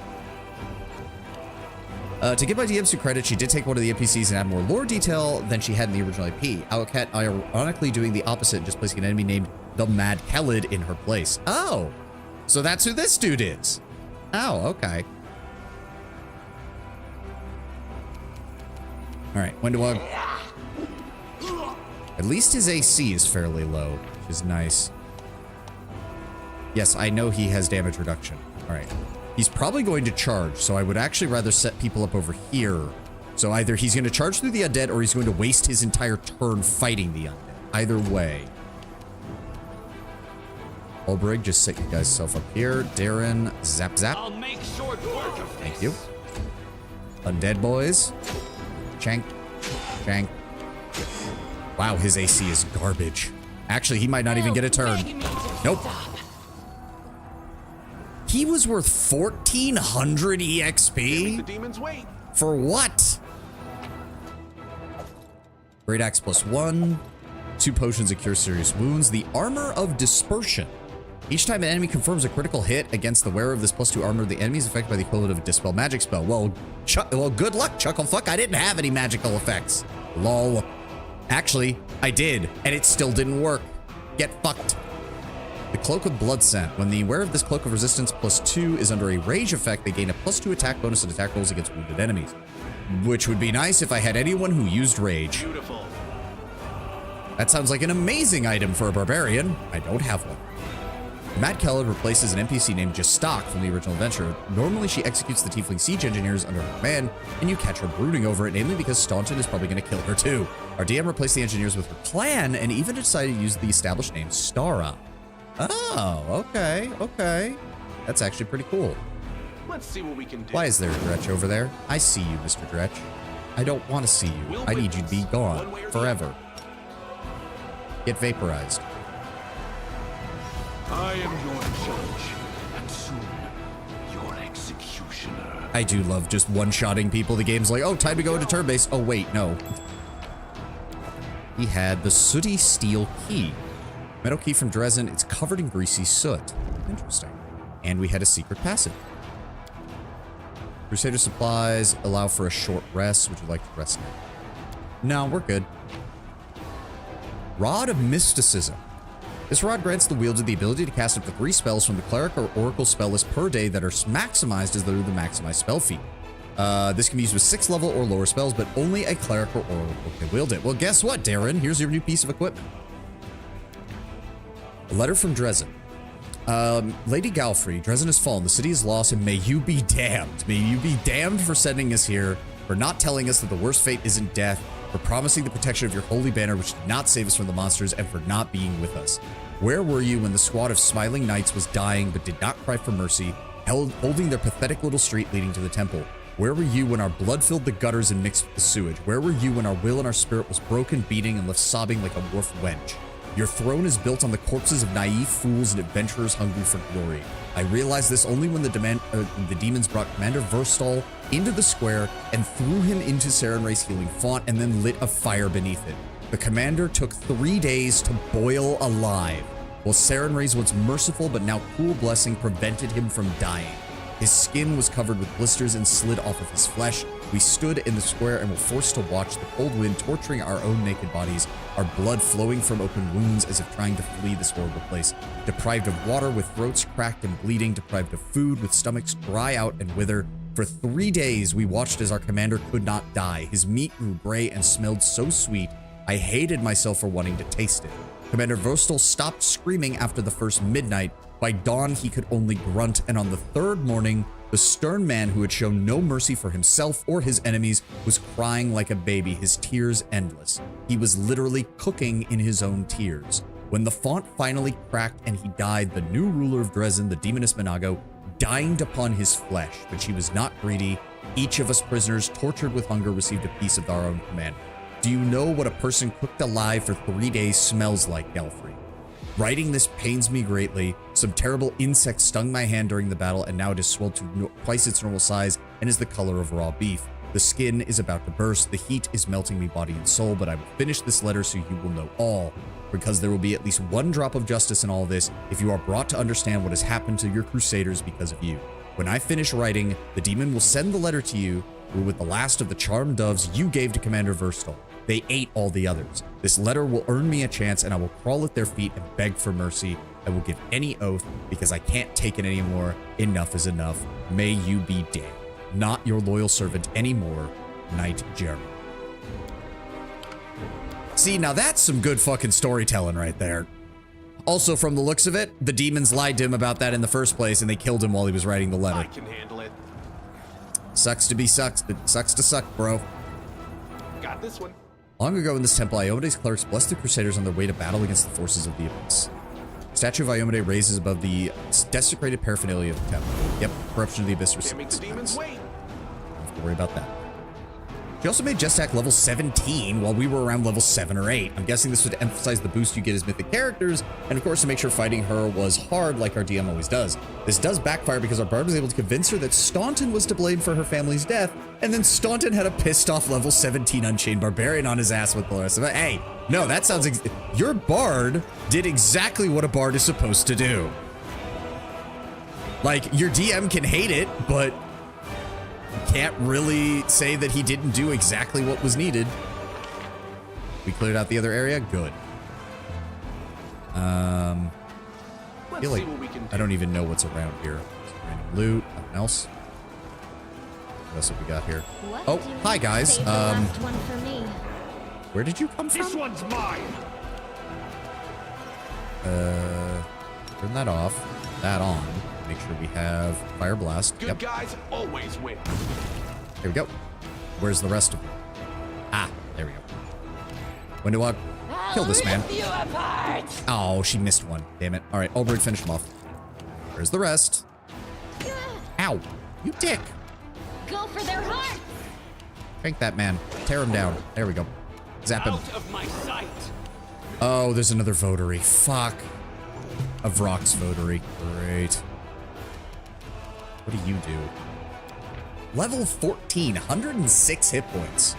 Speaker 1: To give my DM some credit, she did take one of the NPCs and add more lore detail than she had in the original IP. Owlcat ironically doing the opposite and just placing an enemy named the Mad Helid in her place. Oh, so that's who this dude is. Oh, okay. All right, when do I... At least his AC is fairly low, which is nice. Yes, I know he has damage reduction. All right. He's probably going to charge, so I would actually rather set people up over here. So either he's going to charge through the undead or he's going to waste his entire turn fighting the undead. Either way. Olbrig, just set you guys self up here. Darren, zap zap.
Speaker 2: I'll make short work of
Speaker 1: Thank
Speaker 2: this.
Speaker 1: you. Undead boys. Shank. Shank. Wow, his AC is garbage. Actually, he might not even get a turn.
Speaker 4: Beg me to
Speaker 1: Nope.
Speaker 4: stop.
Speaker 1: He was worth 1,400
Speaker 2: The
Speaker 1: EXP?
Speaker 2: demons wait.
Speaker 1: For what? Great Axe +1. 2 potions that cure serious wounds. The Armor of Dispersion. Each time an enemy confirms a critical hit against the wearer of this +2 armor, the enemy is affected by the equivalent of a Dispel magic spell. Well, good luck, Chucklefuck. I didn't have any magical effects. Lol. Actually, I did, and it still didn't work. Get fucked. The Cloak of Blood Scent. When the wearer of this Cloak of Resistance +2 is under a rage effect, they gain a +2 attack bonus and attack rolls against wounded enemies. Which would be nice if I had anyone who used rage.
Speaker 2: Beautiful.
Speaker 1: That sounds like an amazing item for a barbarian. I don't have one. Mad Kellid replaces an NPC named Jastak from the original adventure. Normally, she executes the Tiefling Siege Engineers under her command, and you catch her brooding over it, namely because Staunton is probably going to kill her too. Our DM replaced the engineers with her clan, and even decided to use the established name Stara. Oh, okay. That's actually pretty cool.
Speaker 2: Let's see what we can do.
Speaker 1: Why is there a Dretch over there? I see you, Mr. Dretch. I don't want to see you. I need you to be gone forever. Get vaporized.
Speaker 2: I am your judge, and soon your executioner.
Speaker 1: I do love just one-shotting people. The game's like, oh, time to go into turn base. Oh, wait, no. He had the Sooty Steel Key. Metal key from Drezen. It's covered in greasy soot. Interesting. And we had a secret passive. Crusader supplies allow for a short rest. Would you like to rest now? No, we're good. Rod of Mysticism. This rod grants the wielder the ability to cast up to 3 spells from the Cleric or Oracle spell list per day that are maximized as through the maximized spell feat. This can be used with 6th level or lower spells, but only a Cleric or Oracle can wield it. Well, guess what, Darren? Here's your new piece of equipment. A letter from Drezen. Lady Galfrey, Drezen has fallen. The city is lost, and may you be damned. May you be damned for sending us here, for not telling us that the worst fate isn't death, for promising the protection of your holy banner, which did not save us from the monsters, and for not being with us. Where were you when the squad of smiling knights was dying but did not cry for mercy, holding their pathetic little street leading to the temple? Where were you when our blood filled the gutters and mixed with the sewage? Where were you when our will and our spirit was broken, beating, and left sobbing like a dwarf wench? Your throne is built on the corpses of naive fools and adventurers hungry for glory. I realized this only when the demons brought Commander Verstal into the square and threw him into Sarenrae's healing font and then lit a fire beneath it. The commander took 3 days to boil alive, while Sarenrae's once merciful but now cruel blessing prevented him from dying. His skin was covered with blisters and slid off of his flesh. We stood in the square and were forced to watch the cold wind torturing our own naked bodies, our blood flowing from open wounds as if trying to flee this horrible place. Deprived of water with throats cracked and bleeding, deprived of food with stomachs dry out and wither. For 3 days, we watched as our commander could not die. His meat grew gray and smelled so sweet, I hated myself for wanting to taste it. Commander Vostal stopped screaming after the first midnight. By dawn, he could only grunt, and on the 3rd morning, the stern man who had shown no mercy for himself or his enemies was crying like a baby, his tears endless. He was literally cooking in his own tears. When the font finally cracked and he died, the new ruler of Drezen, the demoness Minago, dined upon his flesh, but she was not greedy. Each of us prisoners, tortured with hunger, received a piece of our own command. Do you know what a person cooked alive for 3 days smells like, Galfrey? Writing this pains me greatly. Some terrible insect stung my hand during the battle, and now it has swelled to twice its normal size and is the color of raw beef. The skin is about to burst. The heat is melting me body and soul, but I will finish this letter so you will know all, because there will be at least one drop of justice in all this if you are brought to understand what has happened to your crusaders because of you. When I finish writing, the demon will send the letter to you with the last of the charmed doves you gave to Commander Verstal. They ate all the others. This letter will earn me a chance, and I will crawl at their feet and beg for mercy. I will give any oath because I can't take it anymore. Enough is enough. May you be dead. Not your loyal servant anymore, Knight Jeremy. See, now that's some good fucking storytelling right there. Also, from the looks of it, the demons lied to him about that in the first place, and they killed him while he was writing the letter.
Speaker 2: I can handle it.
Speaker 1: Sucks to be sucks. It sucks to suck, bro.
Speaker 2: Got this one.
Speaker 1: Long ago in this temple, Iomede's clerics blessed the Crusaders on their way to battle against the forces of the Abyss. Statue of Iomede raises above the desecrated paraphernalia of the temple. Yep, corruption of the Abyss.
Speaker 2: Can't make the demons wait.
Speaker 1: Don't have to worry about that. She also made Jestak level 17 while we were around level 7 or 8. I'm guessing this would emphasize the boost you get as mythic characters, and of course to make sure fighting her was hard like our DM always does. This does backfire because our bard was able to convince her that Staunton was to blame for her family's death, and then Staunton had a pissed off level 17 Unchained Barbarian on his ass with the rest of it. Hey, no, that sounds... Your bard did exactly what a bard is supposed to do. Like, your DM can hate it, but you can't really say that he didn't do exactly what was needed. We cleared out the other area? Good. I feel like I don't even know what's around here. Some random loot, nothing else. What else have we got here?
Speaker 4: What
Speaker 1: Oh,
Speaker 4: do you
Speaker 1: hi guys.
Speaker 4: save the last one for me?
Speaker 1: Where did you come from?
Speaker 5: This one's mine.
Speaker 1: Turn that off. That on. Make sure we have Fire Blast.
Speaker 2: Good guys always win.
Speaker 1: Here we go. Where's the rest of them? Ah, there we go. When do I kill this man? Oh, she missed one. Damn it. All right, Olbrid, finish him off. Where's the rest? Ow, you dick.
Speaker 4: Go for their heart.
Speaker 1: Shank that man. Tear him down. There we go. Zap him.
Speaker 2: Out of my sight.
Speaker 1: Oh, there's another votary. Fuck. A Vrox votary. Great. What do you do? Level 14, 106 hit points.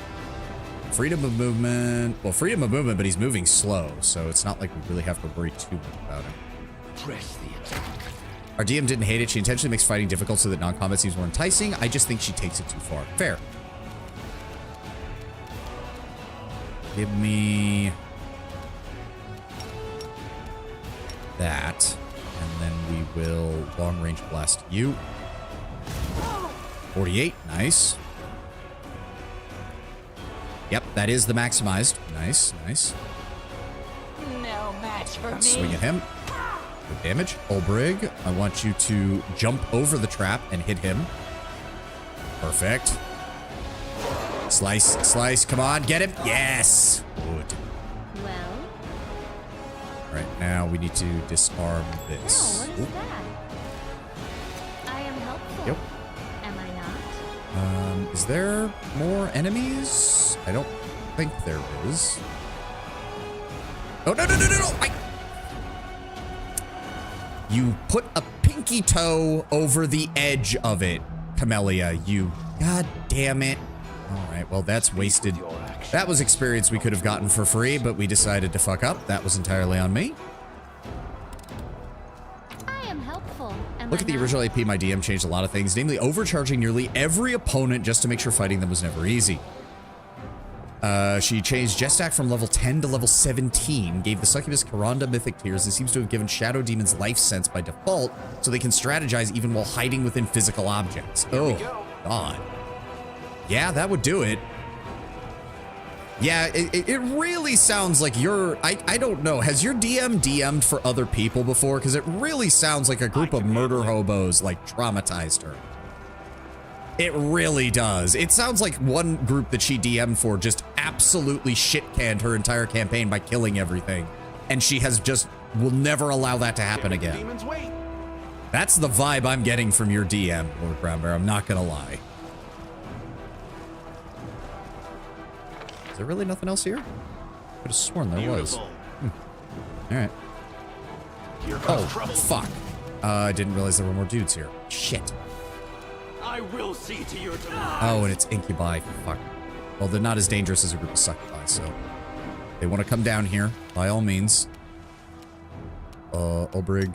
Speaker 1: Freedom of movement. Well, freedom of movement, but he's moving slow, so it's not like we really have to worry too much about him.
Speaker 2: Press the attack.
Speaker 1: Our DM didn't hate it. She intentionally makes fighting difficult so that non-combat seems more enticing. I just think she takes it too far. Fair. Give me that, and then we will long-range blast you. 48, nice. Yep, that is the maximized. Nice, nice.
Speaker 4: No match for
Speaker 1: Swing at him. Good damage. Olbrig, I want you to jump over the trap and hit him. Perfect. Slice, slice, come on, get him. Yes. Good.
Speaker 4: Well,
Speaker 1: All right, now we need to disarm
Speaker 4: no,
Speaker 1: this.
Speaker 4: what is
Speaker 1: Oop.
Speaker 4: that? I am helpful.
Speaker 1: Yep.
Speaker 4: Am I not?
Speaker 1: Is there more enemies? I don't think there is. Oh, no, no, no, no, no! You put a pinky toe over the edge of it, Camellia. You, god damn it. All right, well, that's wasted. That was experience we could have gotten for free, but we decided to fuck up. That was entirely on me.
Speaker 4: I am helpful. Am
Speaker 1: Look
Speaker 4: I
Speaker 1: at the
Speaker 4: not?
Speaker 1: original AP. My DM changed a lot of things, namely overcharging nearly every opponent just to make sure fighting them was never easy. She changed Jestak from level 10 to level 17, gave the succubus Karanda mythic tears, and seems to have given shadow demons life sense by default, so they can strategize even while hiding within physical objects. Oh, God. Yeah, that would do it. Yeah, it really sounds like you're... I don't know. Has your DM DM'd for other people before? Because it really sounds like a group of murder hobos, like, traumatized her. It really does. It sounds like one group that she DM'd for just absolutely shit-canned her entire campaign by killing everything. And she has just... will never allow that to happen again.
Speaker 2: Demons wait.
Speaker 1: That's the vibe I'm getting from your DM, Lord Brown Bear. I'm not gonna lie. Is there really nothing else here? Could have sworn there was. All right.
Speaker 2: Here comes
Speaker 1: Oh,
Speaker 2: trouble.
Speaker 1: fuck. I didn't realize there were more dudes here. Shit.
Speaker 2: I will see to your demise.
Speaker 1: Oh, and it's incubi. Fuck. Well, they're not as dangerous as a group of succubi, so they want to come down here by all means. Olbrig.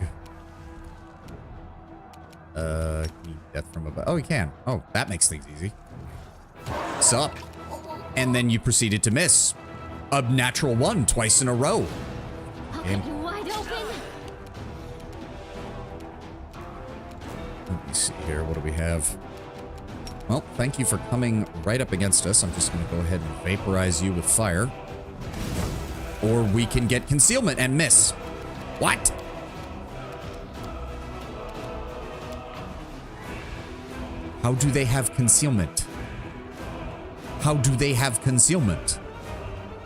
Speaker 1: Can you death from above? Oh, you can. Oh, that makes things easy. Sup? And then you proceeded to miss. A natural one twice in a row.
Speaker 4: I'll
Speaker 1: Game.
Speaker 4: get you wide open.
Speaker 1: Let me see here. What do we have? Well, thank you for coming right up against us. I'm just going to go ahead and vaporize you with fire. Or we can get concealment and miss. What? How do they have concealment? How do they have concealment?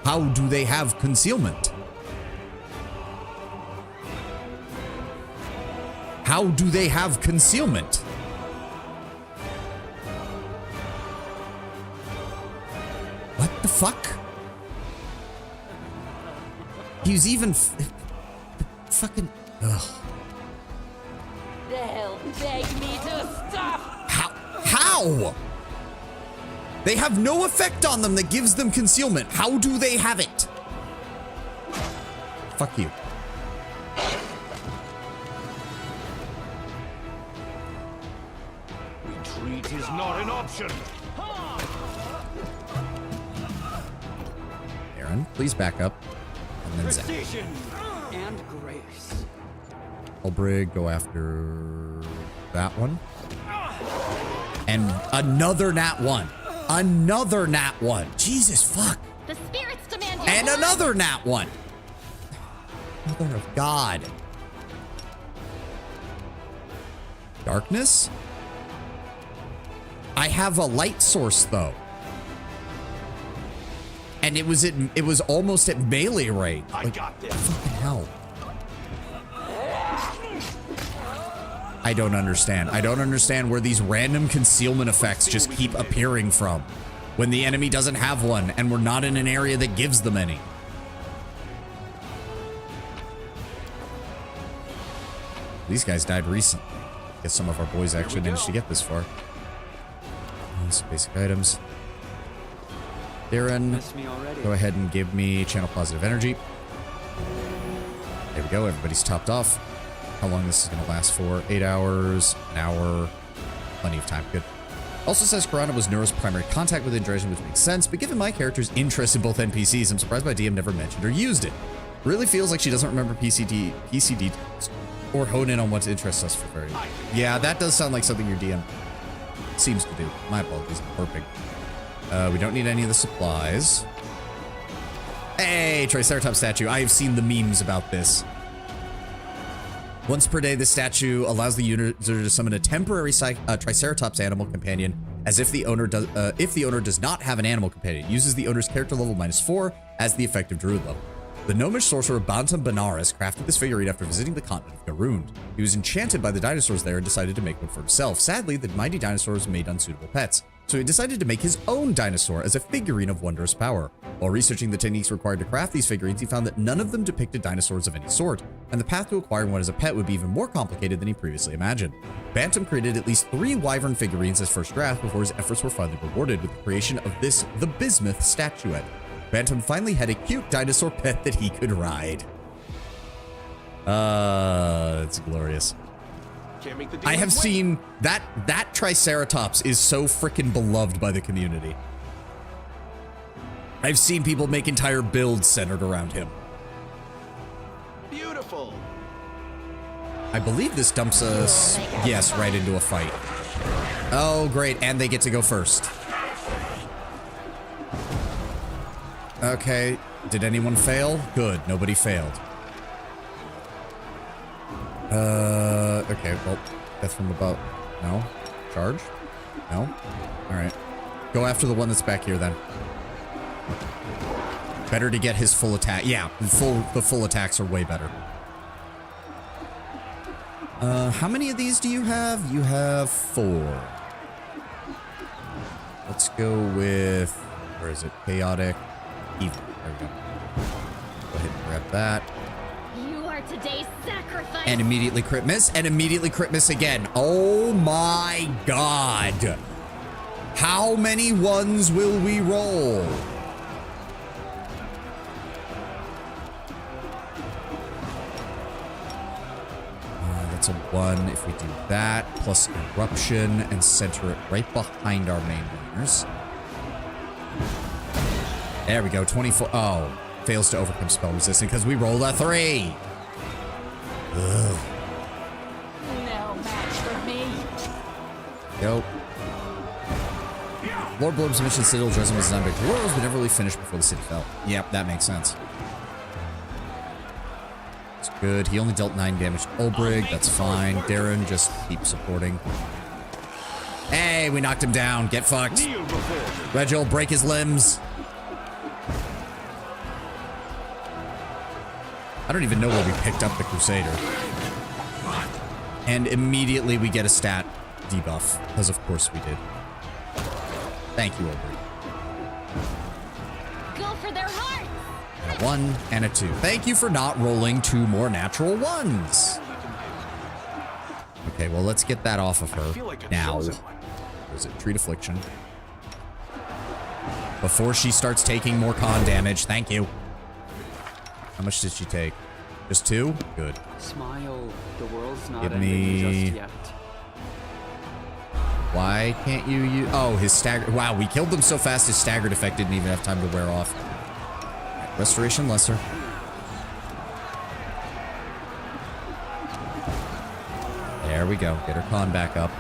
Speaker 1: How do they have concealment? How do they have concealment? What the fuck? He's even fucking... Ugh.
Speaker 4: They'll beg me to stop.
Speaker 1: How? They have no effect on them that gives them concealment. How do they have it? Fuck you.
Speaker 2: is not an option.
Speaker 1: Aaron, please back up. And then Zach.
Speaker 2: Precision.
Speaker 6: And grace.
Speaker 1: Ulbrig, go after that one. And another nat 1. Another nat 1. Jesus, fuck.
Speaker 4: The spirits demand your
Speaker 1: And
Speaker 4: blood.
Speaker 1: another nat 1. Mother of God. Darkness? I have a light source though. And it was almost at melee range.
Speaker 2: I got this.
Speaker 1: Fucking hell. I don't understand. I don't understand where these random concealment effects just keep appearing from when the enemy doesn't have one and we're not in an area that gives them any. These guys died recently. I guess some of our boys actually managed to get this far. Some basic items. Darren,
Speaker 6: Miss me already.
Speaker 1: go ahead and give me channel positive energy. There we go. Everybody's topped off. How long this is going to last for? 8 hours, an hour, plenty of time. Good. Also says Karana was Neuro's primary contact within Drezen, which makes sense, but given my character's interest in both NPCs, I'm surprised my DM never mentioned or used it. Really feels like she doesn't remember PCD or hone in on what interests us for very long. Yeah, that does sound like something your DM seems to do. My apologies, I'm burping. We don't need any of the supplies. Hey, Triceratops statue. I have seen the memes about this. Once per day, this statue allows the user to summon a temporary Triceratops animal companion, as if the owner does not have an animal companion. It uses the owner's character level -4 as the effective druid level. The gnomish sorcerer Bantam Benares crafted this figurine after visiting the continent of Garund. He was enchanted by the dinosaurs there and decided to make one for himself. Sadly, the mighty dinosaurs made unsuitable pets, so he decided to make his own dinosaur as a figurine of wondrous power. While researching the techniques required to craft these figurines, he found that none of them depicted dinosaurs of any sort, and the path to acquiring one as a pet would be even more complicated than he previously imagined. Bantam created at least 3 wyvern figurines as first draft before his efforts were finally rewarded with the creation of the bismuth statuette. Bantam finally had a cute dinosaur pet that he could ride. It's glorious.
Speaker 2: Can't make the
Speaker 1: I have
Speaker 2: demons wait.
Speaker 1: seen that Triceratops is so freaking beloved by the community. I've seen people make entire builds centered around him.
Speaker 2: Beautiful.
Speaker 1: I believe this dumps us, yes, right into a fight. Oh, great, and they get to go first. Okay, did anyone fail? Good, nobody failed. Okay, well, death from above. No? Charge? No? Alright. Go after the one that's back here then. Better to get his full attack. Yeah, the full attacks are way better. How many of these do you have? You have 4. Let's go with, where is it? Chaotic. Evil. There we go. Go ahead and grab that.
Speaker 4: You are today's sacrifice.
Speaker 1: And immediately crit miss, and immediately crit miss again. Oh my god. How many ones will we roll? That's a 1 if we do that, plus eruption, and center it right behind our main winners. There we go, 24. Oh, fails to overcome spell resistance because we rolled a 3. Ugh.
Speaker 4: No match for me.
Speaker 1: Go. Lord Bloom's mission Citadel Drezen was designed by dwarves, but never really finished before the city fell. Yep, that makes sense. It's good. He only dealt 9 damage to Ulbrig. That's fine. Darren, just keep supporting. Hey, we knocked him down. Get fucked.
Speaker 2: Kneel before me.
Speaker 1: Regil, break his limbs. I don't even know where we picked up the Crusader. And immediately we get a stat debuff, because of course we did. Thank you, Ulbrig.
Speaker 4: Go for their hearts.
Speaker 1: And a 1 and a 2. Thank you for not rolling 2 more natural 1s. Okay, well, let's get that off of her
Speaker 2: feel like a
Speaker 1: now.
Speaker 2: chosen one.
Speaker 1: Is it Treat Affliction? Before she starts taking more con damage. Thank you. How much did she take? Just 2? Good.
Speaker 6: Smile. The world's not
Speaker 1: Give
Speaker 6: ending
Speaker 1: me-
Speaker 6: just yet.
Speaker 1: Why can't you use... Oh, his stagger... Wow, we killed them so fast his staggered effect didn't even have time to wear off. Right, Restoration Lesser. There we go. Get her con back up.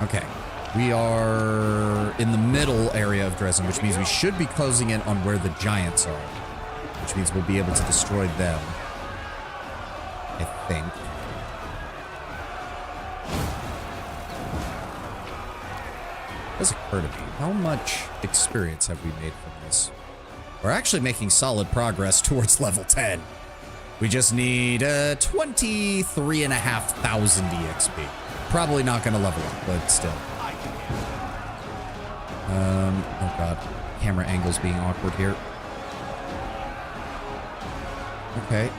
Speaker 1: Okay. We are in the middle area of Drezen, which means we should be closing in on where the giants are. Which means we'll be able to destroy them. I think. It does occur to me, how much experience have we made from this? We're actually making solid progress towards level 10. We just need 23,500 EXP. Probably not going to level up, but still. Oh god. Camera angles being awkward here. Okay.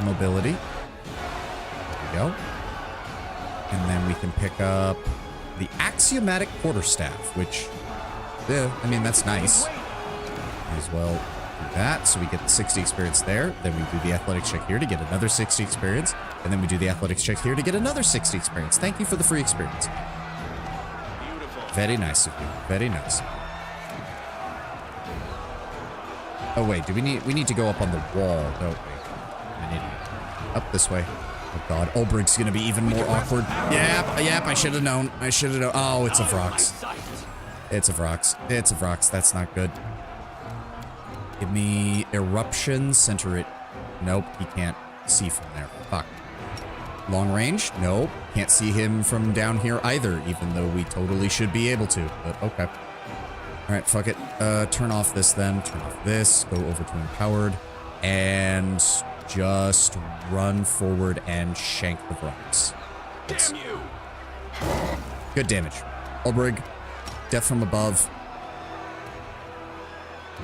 Speaker 1: Mobility. There we go. And then we can pick up the axiomatic quarterstaff, which, yeah, I mean, that's nice. Might as well do that, so we get the 60 experience there. Then we do the athletics check here to get another 60 experience. And then we do the athletics check here to get another 60 experience. Thank you for the free experience. Very nice of you. Very nice. Oh wait, we need to go up on the wall, don't we? An idiot. Up this way. Oh god, Olbrig's gonna be even more awkward. Yep, I should have known. I should have known. Oh, it's a Vrox. It's a Vrox. It's a Vrox. That's not good. Give me Eruption. Center it. Nope, he can't see from there. Fuck. Long range? Nope. Can't see him from down here either, even though we totally should be able to. But okay. Alright, fuck it. Turn off this then. Turn off this. Go over to Empowered. And just run forward and shank the Vrox.
Speaker 2: Damn you!
Speaker 1: Good damage. Olbrig. Death from above.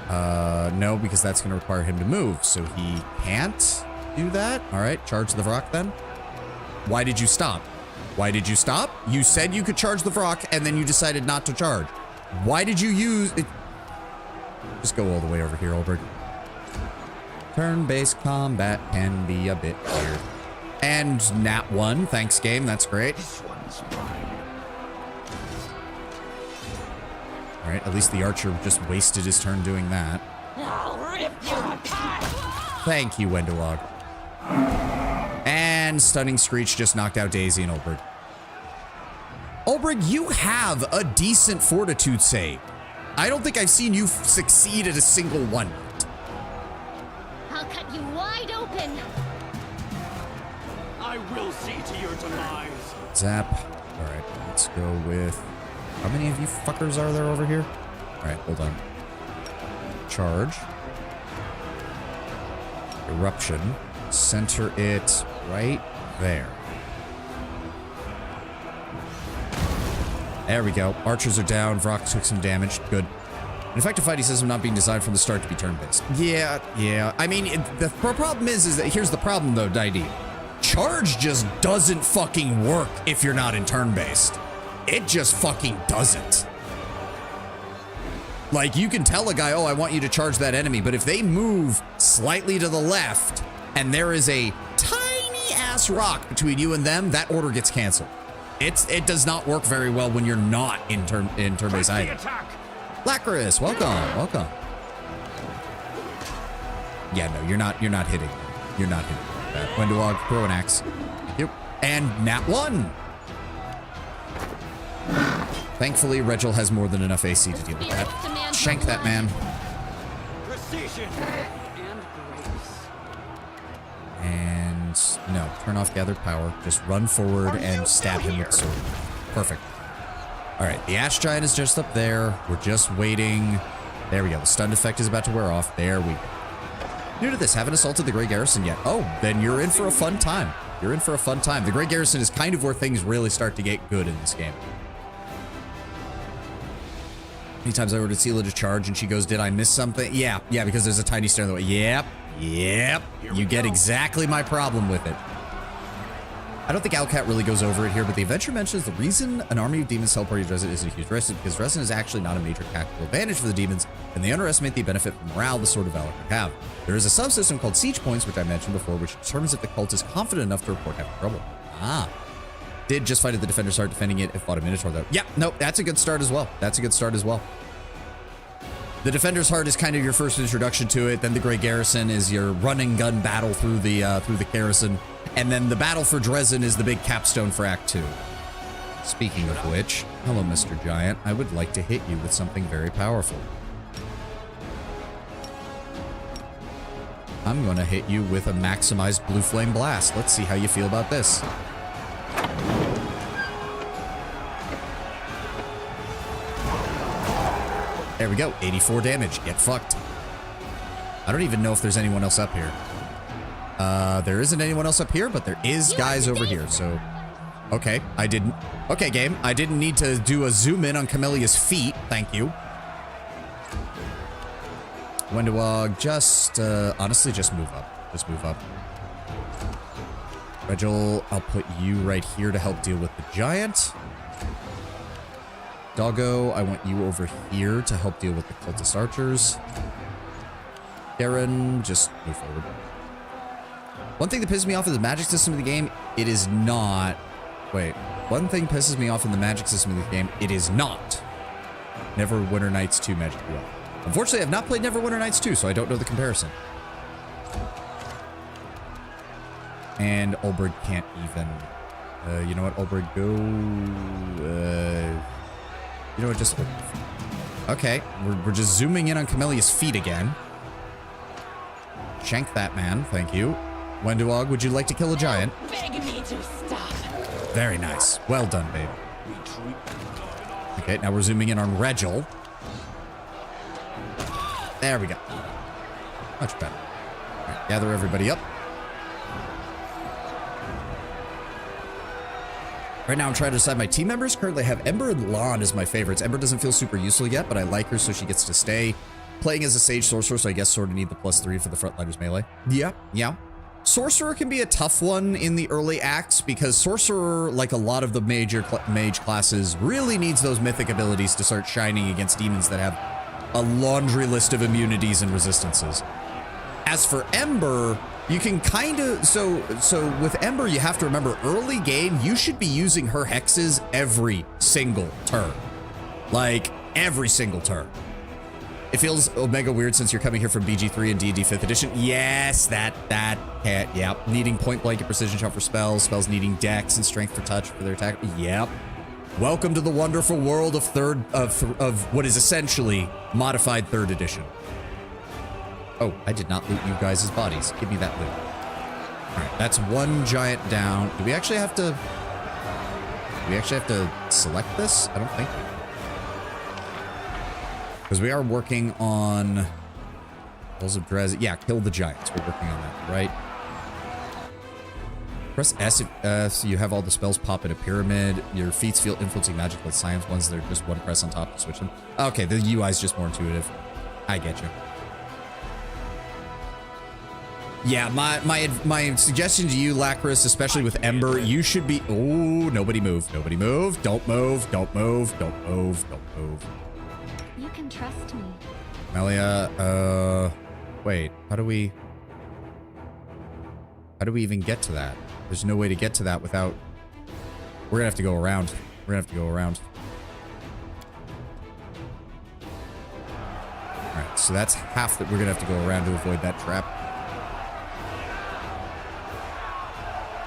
Speaker 1: No, because that's going to require him to move, so he can't do that. Alright, charge the Vrock then. Why did you stop? Why did you stop? You said you could charge the Vrock, and then you decided not to charge. Why did you use it? Just go all the way over here, Olbrig. Turn-based combat can be a bit weird. And Nat 1, thanks game, that's great.
Speaker 2: This one's mine.
Speaker 1: Alright, at least the archer just wasted his turn doing that.
Speaker 4: I'll rip you apart!
Speaker 1: Thank you, Wendolog. And Stunning Screech just knocked out Daisy and Olbrig. Olbrig, you have a decent fortitude save. I don't think I've seen you succeed at a single one.
Speaker 4: I'll cut you wide open!
Speaker 2: I will see to your demise.
Speaker 1: Zap. Alright, let's go with... How many of you fuckers are there over here? Alright, hold on. Charge. Eruption. Center it right there. There we go. Archers are down. Vrock took some damage. Good. An effective fighting system not being designed from the start to be turn-based. Yeah. I mean, the problem is that here's the problem though, Didi. Charge just doesn't fucking work if you're not in turn-based. It just fucking doesn't. Like, you can tell a guy, oh, I want you to charge that enemy, but if they move slightly to the left and there is a tiny-ass rock between you and them, that order gets canceled. It does not work very well when you're not in turn-based either. Lacris, welcome. Yeah, no, you're not hitting. You're not hitting that. Wendowog, throw an axe. Yep. And Nat 1. Thankfully, Regil has more than enough AC to deal with that. Shank that man.
Speaker 2: Precision
Speaker 6: And grace.
Speaker 1: And no, turn off gathered power. Just run forward and stab him with the sword. Perfect. All right, the Ash Giant is just up there. We're just waiting. There we go. The stun effect is about to wear off. There we go. New to this, haven't assaulted the Grey Garrison yet. Oh, then you're in for a fun time. You're in for a fun time. The Grey Garrison is kind of where things really start to get good in this game. Many times I ordered Sela to charge and she goes, did I miss something? Yeah, because there's a tiny stair in the way. Yep. You get exactly my problem with it. I don't think Alcat really goes over it here, but the adventure mentions the reason an army of demons teleport to Drezen isn't a huge risk is because Drezen is actually not a major tactical advantage for the demons, and they underestimate the benefit from morale the Sword of Valor can have. There is a subsystem called Siege Points, which I mentioned before, which determines if the cult is confident enough to report having trouble. Did just fight at the Defender's Heart, defending it. It fought a Minotaur, though. Yeah, no, that's a good start as well. That's a good start as well. The Defender's Heart is kind of your first introduction to it. Then the Grey Garrison is your run and gun battle through the garrison. And then the battle for Drezen is the big capstone for Act 2. Speaking of which, hello, Mr. Giant. I would like to hit you with something very powerful. I'm going to hit you with a maximized Blue Flame Blast. Let's see how you feel about this. There we go. 84 damage. Get fucked. I don't even know if there's anyone else up here. There isn't anyone else up here, but there is guys over here, so... Okay, I didn't... Okay, game. I didn't need to do a zoom in on Camellia's feet. Thank you. Wendewog, just, honestly, just move up. Just move up. Regil, I'll put you right here to help deal with the giant. Doggo, I want you over here to help deal with the cultist archers. Garen, just move forward. One thing that pisses me off is the magic system of the game. It is not... Wait. One thing pisses me off in the magic system of the game. It is not Neverwinter Nights 2 Magic UL. Unfortunately, I've not played Neverwinter Nights 2, so I don't know the comparison. And Olberg can't even... you know what, Olberg, go... you know what, just... Okay, we're just zooming in on Camellia's feet again. Shank that man, thank you. Wendewog, would you like to kill a giant?
Speaker 4: Beg me to stop.
Speaker 1: Very nice. Well done, babe. Okay, now we're zooming in on Regil. There we go. Much better. All right, gather everybody up. Right now, I'm trying to decide my team members. Currently, I have Ember and Lan as my favorites. Ember doesn't feel super useful yet, but I like her, so she gets to stay. Playing as a Sage Sorcerer, so I guess sort of need the +3 for the Frontliners melee. Yeah, yeah. Sorcerer can be a tough one in the early acts because Sorcerer, like a lot of the major mage classes, really needs those mythic abilities to start shining against demons that have a laundry list of immunities and resistances. As for Ember, you can kind of... So with Ember, you have to remember, early game, you should be using her hexes every single turn. Like, every single turn. It feels omega weird since you're coming here from BG3 and D&D 5th edition. Yes, that cat, yep. Needing point blank and precision shot for spells. Spells needing dex and strength for touch for their attack. Yep. Welcome to the wonderful world of what is essentially modified 3rd edition. Oh, I did not loot you guys' bodies. Give me that loot. All right, that's one giant down. Do we actually have to... select this? I don't think we do. Because we are working on... Walls of Drezen. Yeah, kill the giants. We're working on that, right? Press S so you have all the spells pop in a pyramid. Your feats feel influencing magic like science ones. They're just one press on top to switch them. Okay, the UI is just more intuitive. I get you. Yeah, my suggestion to you, Lacris, especially with Ember, you should be... Oh, nobody move. Nobody move. Don't move. Don't move. Don't move. Don't move.
Speaker 4: You can trust me.
Speaker 1: Melia, wait, how do we even get to that? There's no way to get to that without... We're gonna have to go around. We're gonna have to go around. Alright, so that's half that we're gonna have to go around to avoid that trap.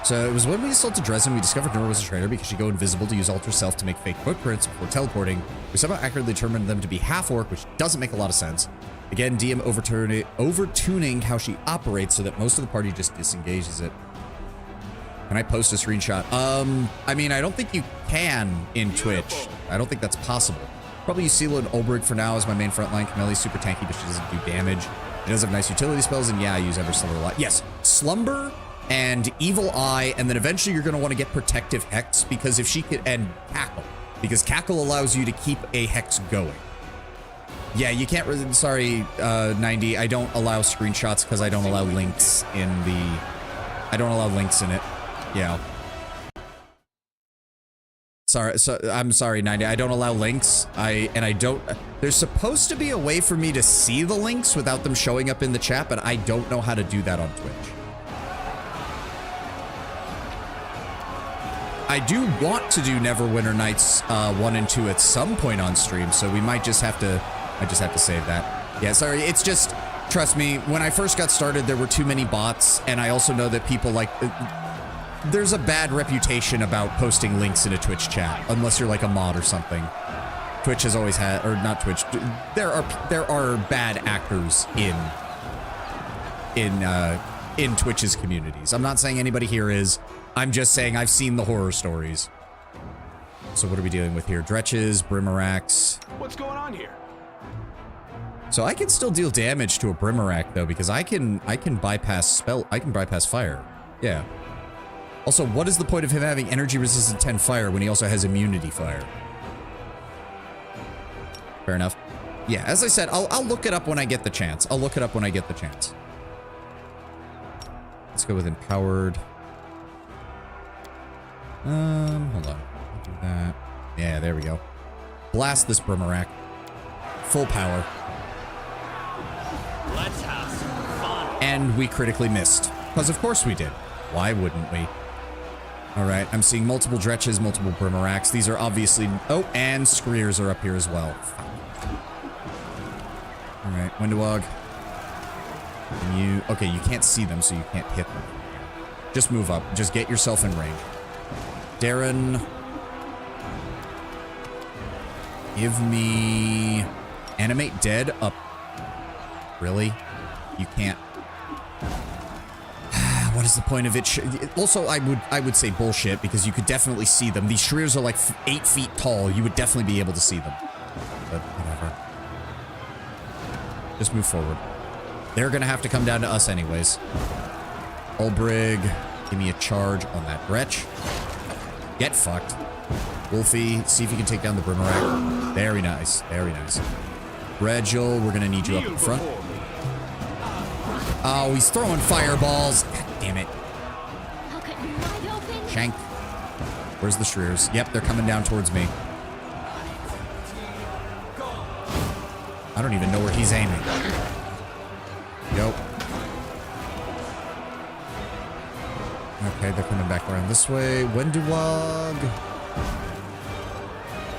Speaker 1: So it was when we assaulted Drezen, we discovered Nora was a traitor because she'd go invisible to use Alter Self to make fake footprints before teleporting. We somehow accurately determined them to be half-orc, which doesn't make a lot of sense. Again, DM overtuning how she operates so that most of the party just disengages it. Can I post a screenshot? I mean, I don't think you can in Twitch. I don't think that's possible. Probably use Sela and Olberg for now as my main frontline. Camellia's super tanky, but she doesn't do damage. It does have nice utility spells, and yeah, I use Slumber a lot. Yes, Slumber and Evil Eye, and then eventually you're going to want to get Protective Hex, because if she could... And Cackle, because Cackle allows you to keep a Hex going. Yeah, you can't... Sorry, 90, I don't allow screenshots because I don't allow links in the... I don't allow links in it. Yeah. Sorry, I'm sorry, 90. I don't allow links. I don't... There's supposed to be a way for me to see the links without them showing up in the chat, but I don't know how to do that on Twitch. I do want to do Neverwinter Nights 1 and 2 at some point on stream, so we might just have to save that. Yeah, sorry, it's just, trust me, when I first got started, there were too many bots, and I also know that people like, there's a bad reputation about posting links in a Twitch chat, unless you're like a mod or something. Twitch has always had, or not Twitch, there are bad actors in Twitch's communities. I'm not saying anybody here is. I'm just saying I've seen the horror stories. So what are we dealing with here? Dretches, Brimarax.
Speaker 2: What's going on here?
Speaker 1: So I can still deal damage to a Brimarack though, because I can bypass fire. Yeah. Also, what is the point of him having energy resistant 10 fire when he also has immunity fire? Fair enough. Yeah, as I said, I'll look it up when I get the chance. Let's go with empowered. Hold on. Do that. Yeah, there we go. Blast this Brimarack. Full power.
Speaker 6: Let's have some fun.
Speaker 1: And we critically missed. Because of course we did. Why wouldn't we? Alright, I'm seeing multiple Dretches, multiple Brimaracks. These are obviously... Oh, and Screers are up here as well. Alright, Windowog. Okay, you can't see them, so you can't hit them. Just move up. Just get yourself in range. Darren. Give me... Animate dead up. Really? You can't. What is the point of it? Also, I would say bullshit, because you could definitely see them. These Shreers are like 8 feet tall. You would definitely be able to see them. But whatever. Just move forward. They're gonna have to come down to us anyways. Ulbrig, give me a charge on that Gretch. Get fucked. Wolfie, see if you can take down the Brimarack. Very nice. Very nice. Regil, we're gonna need you up in front. Oh, he's throwing fireballs. God damn it. Shank. Where's the Shreers? Yep, they're coming down towards me. I don't even know where he's aiming. Yo. Okay, they're coming back around this way. Wendewog.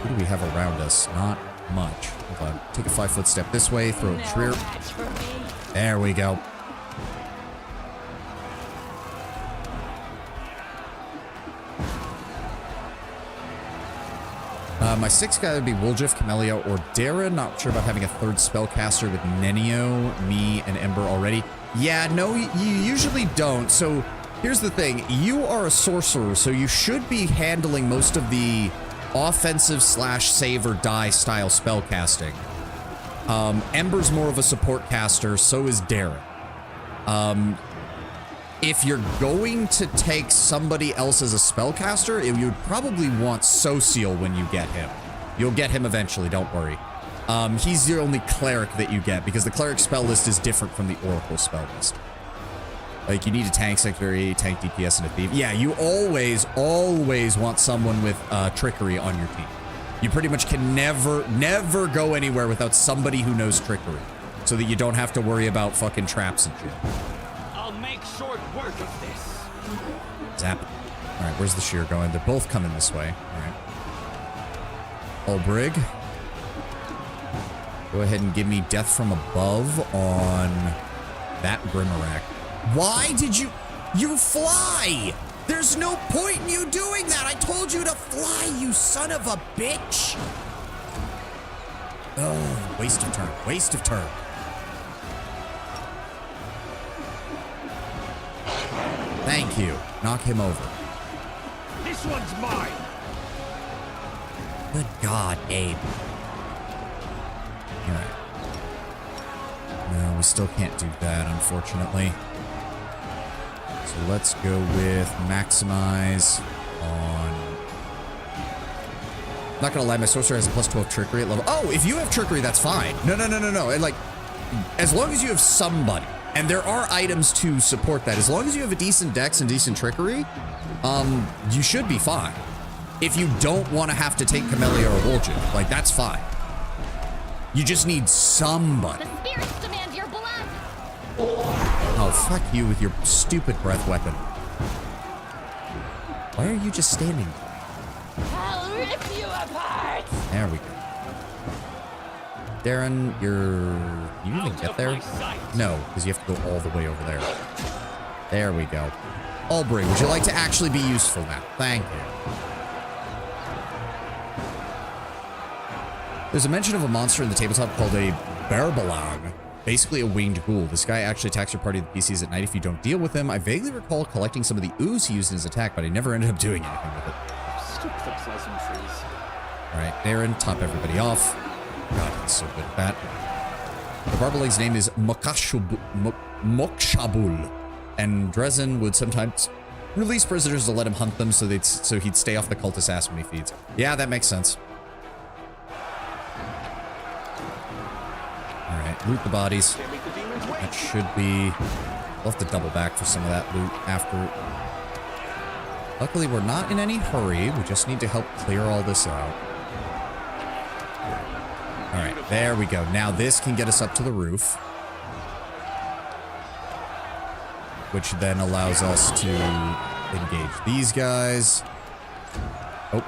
Speaker 1: Who do we have around us? Not much. Hold on. Take a 5-foot step this way. Throw a Shreer. There we go. My 6th guy would be Woljif, Camellia, or Darren. Not sure about having a 3rd spellcaster with Nenio, me, and Ember already. Yeah, no, you usually don't. So here's the thing. You are a sorcerer, so you should be handling most of the offensive / save or die style spellcasting. Ember's more of a support caster, so is Darren. If you're going to take somebody else as a spellcaster, you'd probably want Social when you get him. You'll get him eventually, don't worry. He's the only cleric that you get, because the cleric spell list is different from the oracle spell list. Like, you need a tank secretary, tank DPS, and a thief. Yeah, you always want someone with trickery on your team. You pretty much can never go anywhere without somebody who knows trickery, so that you don't have to worry about fucking traps and shit.
Speaker 6: Make short work of this.
Speaker 1: Zap. All right, where's the shear going? They're both coming this way. All right. Ulbrig. Go ahead and give me death from above on that Brimarack. Why did you fly? There's no point in you doing that. I told you to fly, you son of a bitch. Oh, waste of turn. Waste of turn. Thank you. Knock him over.
Speaker 5: This one's mine.
Speaker 1: Good God, Abe. Alright. No, we still can't do that, unfortunately. So let's go with maximize on... Not gonna lie, my sorcerer has a +12 trickery at level... Oh, if you have trickery, that's fine. No. Like, as long as you have somebody. And there are items to support that. As long as you have a decent dex and decent trickery, you should be fine. If you don't want to have to take Camellia or Woljif, like, that's fine. You just need somebody.
Speaker 4: The spirits demand your blood.
Speaker 1: Oh, fuck you with your stupid breath weapon. Why are you just standing?
Speaker 4: I'll rip you apart!
Speaker 1: There we go. Darren, you even get there? No, because you have to go all the way over there. There we go. Aubrey, would you like to actually be useful now? Thank you. There's a mention of a monster in the tabletop called a Berbalang. Basically a winged ghoul. This guy actually attacks your party of the PCs at night if you don't deal with him. I vaguely recall collecting some of the ooze he used in his attack, but I never ended up doing anything with it.
Speaker 6: Skip the pleasantries.
Speaker 1: Alright, Darren, top everybody off. God, he's so good at that. The Barbalag's name is Mokshabul, and Drezen would sometimes release prisoners to let him hunt them so he'd stay off the cultist ass when he feeds. Yeah, that makes sense. Alright, loot the bodies. That should be... We'll have to double back for some of that loot after. Luckily, we're not in any hurry. We just need to help clear all this out. Alright, there we go. Now this can get us up to the roof, which then allows us to engage these guys. Oh,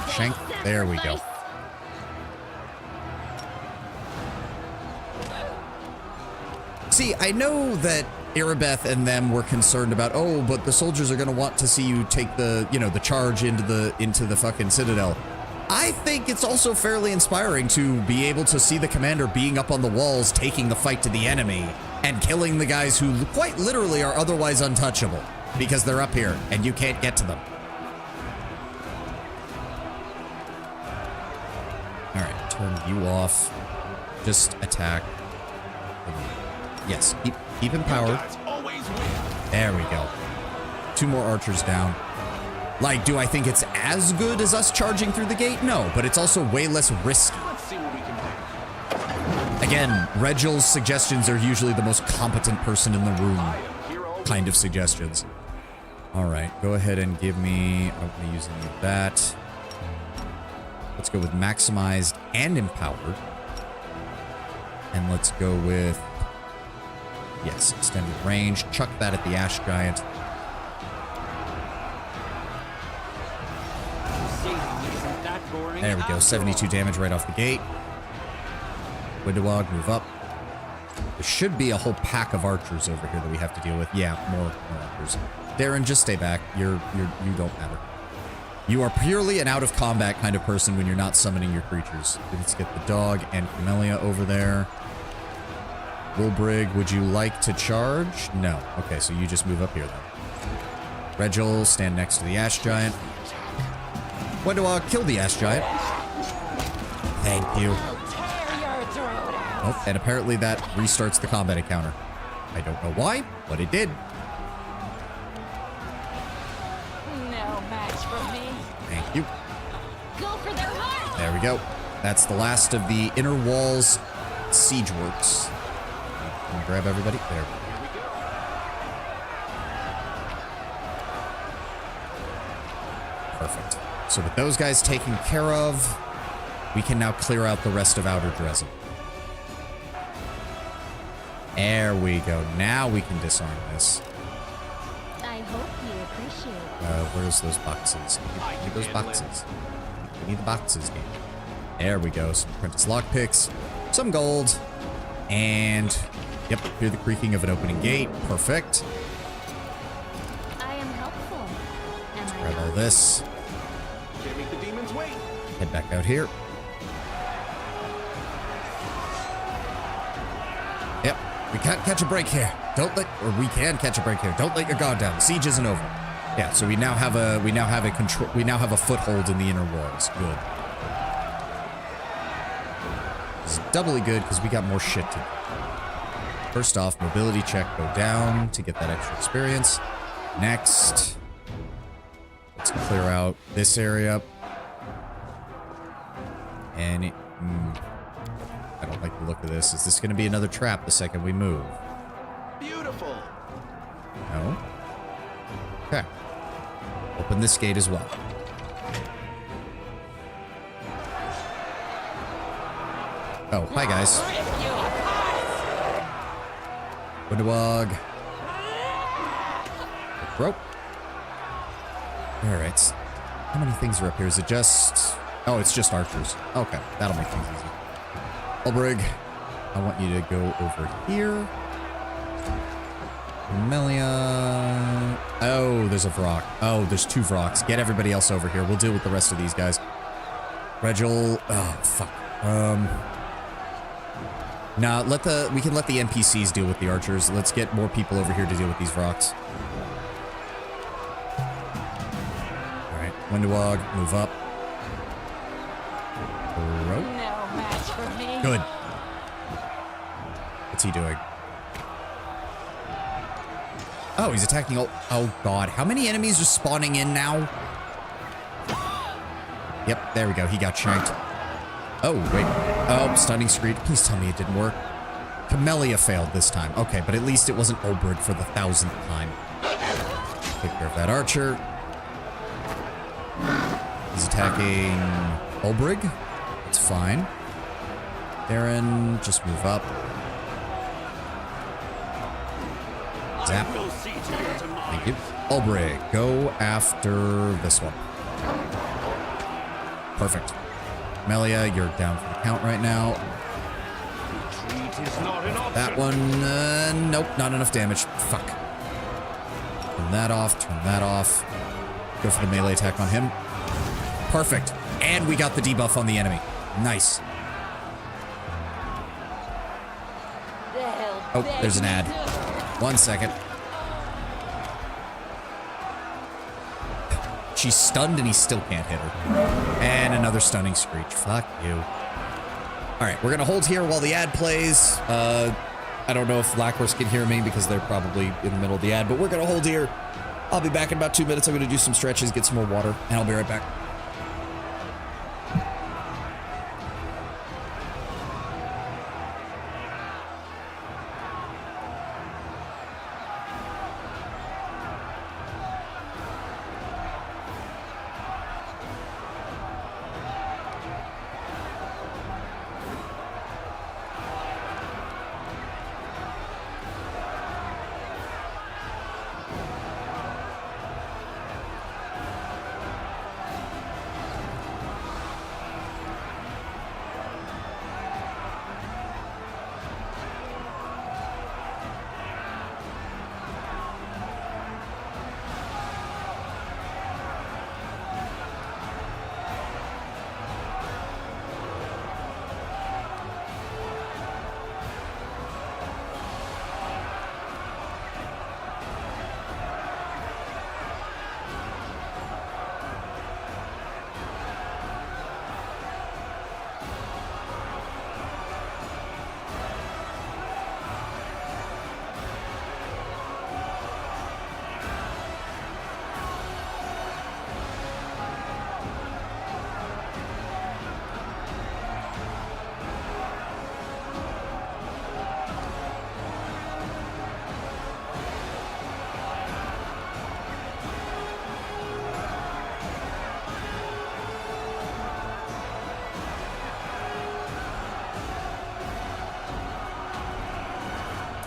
Speaker 1: shank. There we go. See, I know that Erebeth and them were concerned about, oh, but the soldiers are going to want to see you take the, you know, the charge into the fucking citadel. I think it's also fairly inspiring to be able to see the commander being up on the walls, taking the fight to the enemy, and killing the guys who quite literally are otherwise untouchable because they're up here and you can't get to them. All right, turn you off. Just attack. Yes, keep him powered. There we go. 2 more archers down. Like, do I think it's as good as us charging through the gate? No, but it's also way less risky. Again, Regel's suggestions are usually the most competent person in the room kind of suggestions. All right, go ahead and give me... I'm going to use any of that. Let's go with maximized and empowered. And let's go with... Yes, extended range. Chuck that at the Ash Giant. There we go, 72 damage right off the gate. Windowog, move up. There should be a whole pack of archers over here that we have to deal with. Yeah, more archers. Darren, just stay back. You don't matter. You are purely an out-of-combat kind of person when you're not summoning your creatures. Let's get the dog and Camellia over there. Wilbrig, would you like to charge? No. Okay, so you just move up here then. Regil, stand next to the Ash Giant. Windowog, kill the Ash Giant. Thank you. Oh, and apparently that restarts the combat encounter. I don't know why, but it did.
Speaker 4: No match for me.
Speaker 1: Thank you.
Speaker 4: Go for their heart.
Speaker 1: There we go. That's the last of the inner walls siege works. Can you grab everybody? There we go. Perfect. So with those guys taken care of, we can now clear out the rest of Outer Drezen. There we go. Now we can disarm this.
Speaker 4: I hope you appreciate it.
Speaker 1: Where's those boxes? We need those boxes. We need the boxes, game. There we go. Some apprentice lockpicks, some gold, and yep, hear the creaking of an opening gate. Perfect.
Speaker 4: I am helpful. Am I
Speaker 1: Grab all
Speaker 4: not?
Speaker 1: this.
Speaker 2: Can't make the demons wait.
Speaker 1: Head back out here. Yep, we can't catch a break here. We can catch a break here. Don't let your guard down. The siege isn't over. Yeah, so we now have a foothold in the inner walls. Good. This is doubly good because we got more shit to do. First off, mobility check, go down to get that extra experience. Next, let's clear out this area. And I don't like the look of this. Is this going to be another trap the second we move?
Speaker 2: Beautiful.
Speaker 1: No? Okay. Open this gate as well. Oh, hi guys. Windowog. Rope. All right. How many things are up here? Is it just... Oh, it's just archers. Okay, that'll make things easy. Ulbrig, I want you to go over here. Melia. Oh, there's a Vrock. Oh, there's 2 Vrocks. Get everybody else over here. We'll deal with the rest of these guys. Regil. Oh, fuck. Nah, we can let the NPCs deal with the archers. Let's get more people over here to deal with these Vrocks. Alright, Windowog, move up.
Speaker 4: No match for me.
Speaker 1: Good. What's he doing? Oh, he's attacking all... Oh, God. How many enemies are spawning in now? Yep, there we go. He got shanked. Oh, wait. Oh, stunning screed. Please tell me it didn't work. Camellia failed this time. Okay, but at least it wasn't Ulbrig for the 1000th time. Take care of that archer. He's attacking Ulbrig. That's fine. Darren, just move up. Zap. Thank you. Ulbrig, go after this one. Perfect. Melia, you're down for the count right now. That one, nope, not enough damage. Fuck. Turn that off, turn that off. Go for the melee attack on him. Perfect. And we got the debuff on the enemy. Nice. Oh, there's an ad. 1 second. She's stunned and he still can't hit her. And another stunning screech. Fuck you. Alright, we're gonna hold here while the ad plays. I don't know if Lackhorse can hear me because they're probably in the middle of the ad, but we're gonna hold here. I'll be back in about 2 minutes. I'm gonna do some stretches, get some more water, and I'll be right back.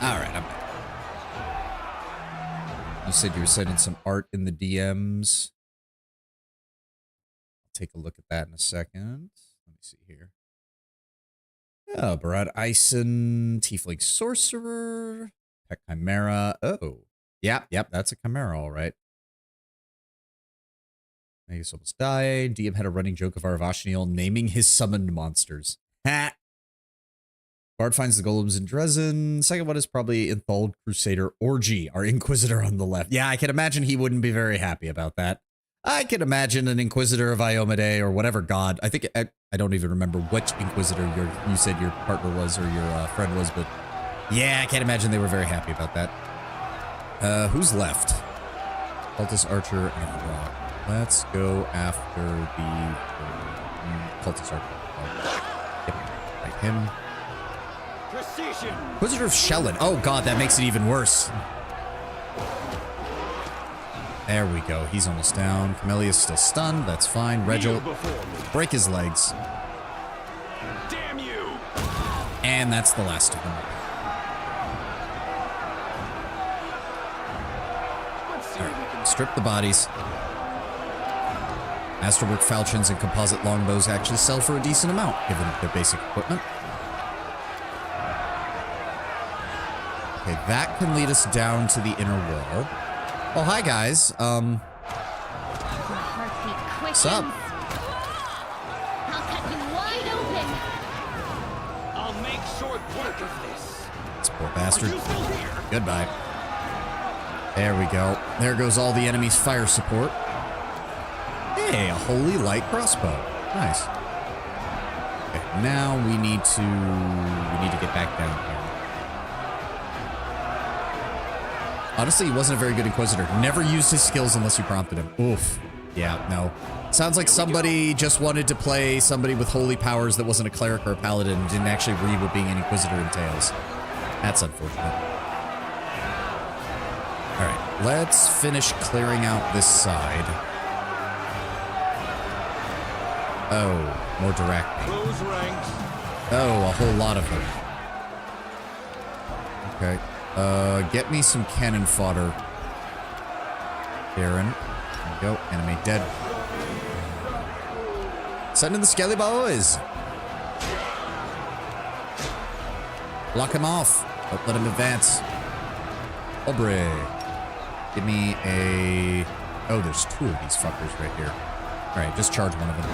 Speaker 1: Alright, I'm back. You said you were sending some art in the DMs. I'll take a look at that in a second. Let me see here. Oh, Barad Ison, Tiefling Sorcerer, Pet Chimera. Oh, yep, that's a Chimera, all right. Magus almost died. DM had a running joke of Aravashniel naming his summoned monsters. Ha! Bard finds the golems in Drezen. Second one is probably Enthralled Crusader Orgy, our Inquisitor on the left. Yeah, I can imagine he wouldn't be very happy about that. I can imagine an Inquisitor of Iomade or whatever god. I think, I don't even remember which Inquisitor you said your partner was or your friend was, but yeah, I can't imagine they were very happy about that. Who's left? Cultist Archer and Rock. Let's go after the Cultist Archer. Yep, like him.
Speaker 2: Precision.
Speaker 1: Inquisitor of Shellin. Oh god, that makes it even worse. There we go. He's almost down. Camellia's still stunned. That's fine. Regil, break his legs.
Speaker 2: Damn you!
Speaker 1: And that's the last of them.
Speaker 2: Let's see what we can
Speaker 1: Strip the bodies. Masterwork falchions and composite longbows actually sell for a decent amount, given their basic equipment. Okay, that can lead us down to the inner wall. Oh, hi guys. What's up?
Speaker 4: I'll cut you wide open.
Speaker 2: I'll make short work of this.
Speaker 1: This poor bastard.
Speaker 2: Are you still here?
Speaker 1: Goodbye. There we go. There goes all the enemy's fire support. Hey, a holy light crossbow. Nice. Okay, now we need to get back down here. Honestly, he wasn't a very good Inquisitor. Never used his skills unless you prompted him. Oof. Yeah, no. Sounds like somebody just wanted to play somebody with holy powers that wasn't a cleric or a paladin and didn't actually read what being an Inquisitor entails. That's unfortunate. Alright, let's finish clearing out this side. Oh, more direct.
Speaker 2: Close ranks.
Speaker 1: Oh, a whole lot of them. Okay. Get me some cannon fodder. Darren. There we go. Enemy dead. Send in the skelly boys. Block him off. Don't let him advance. Aubrey. Give me a... Oh, there's two of these fuckers right here. Alright, just charge one of them.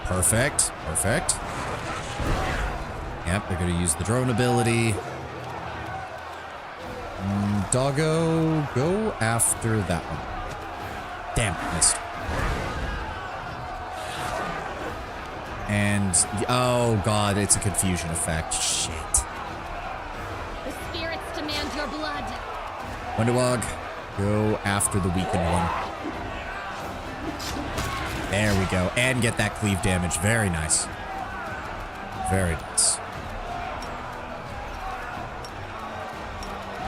Speaker 1: Perfect. Perfect. Yep, they're gonna use the drone ability. Doggo, go after that one. Damn, missed. And, oh god, it's a confusion effect. Shit.
Speaker 4: The spirits demand your blood.
Speaker 1: Windowog, go after the weakened one. There we go. And get that cleave damage. Very nice. Very nice.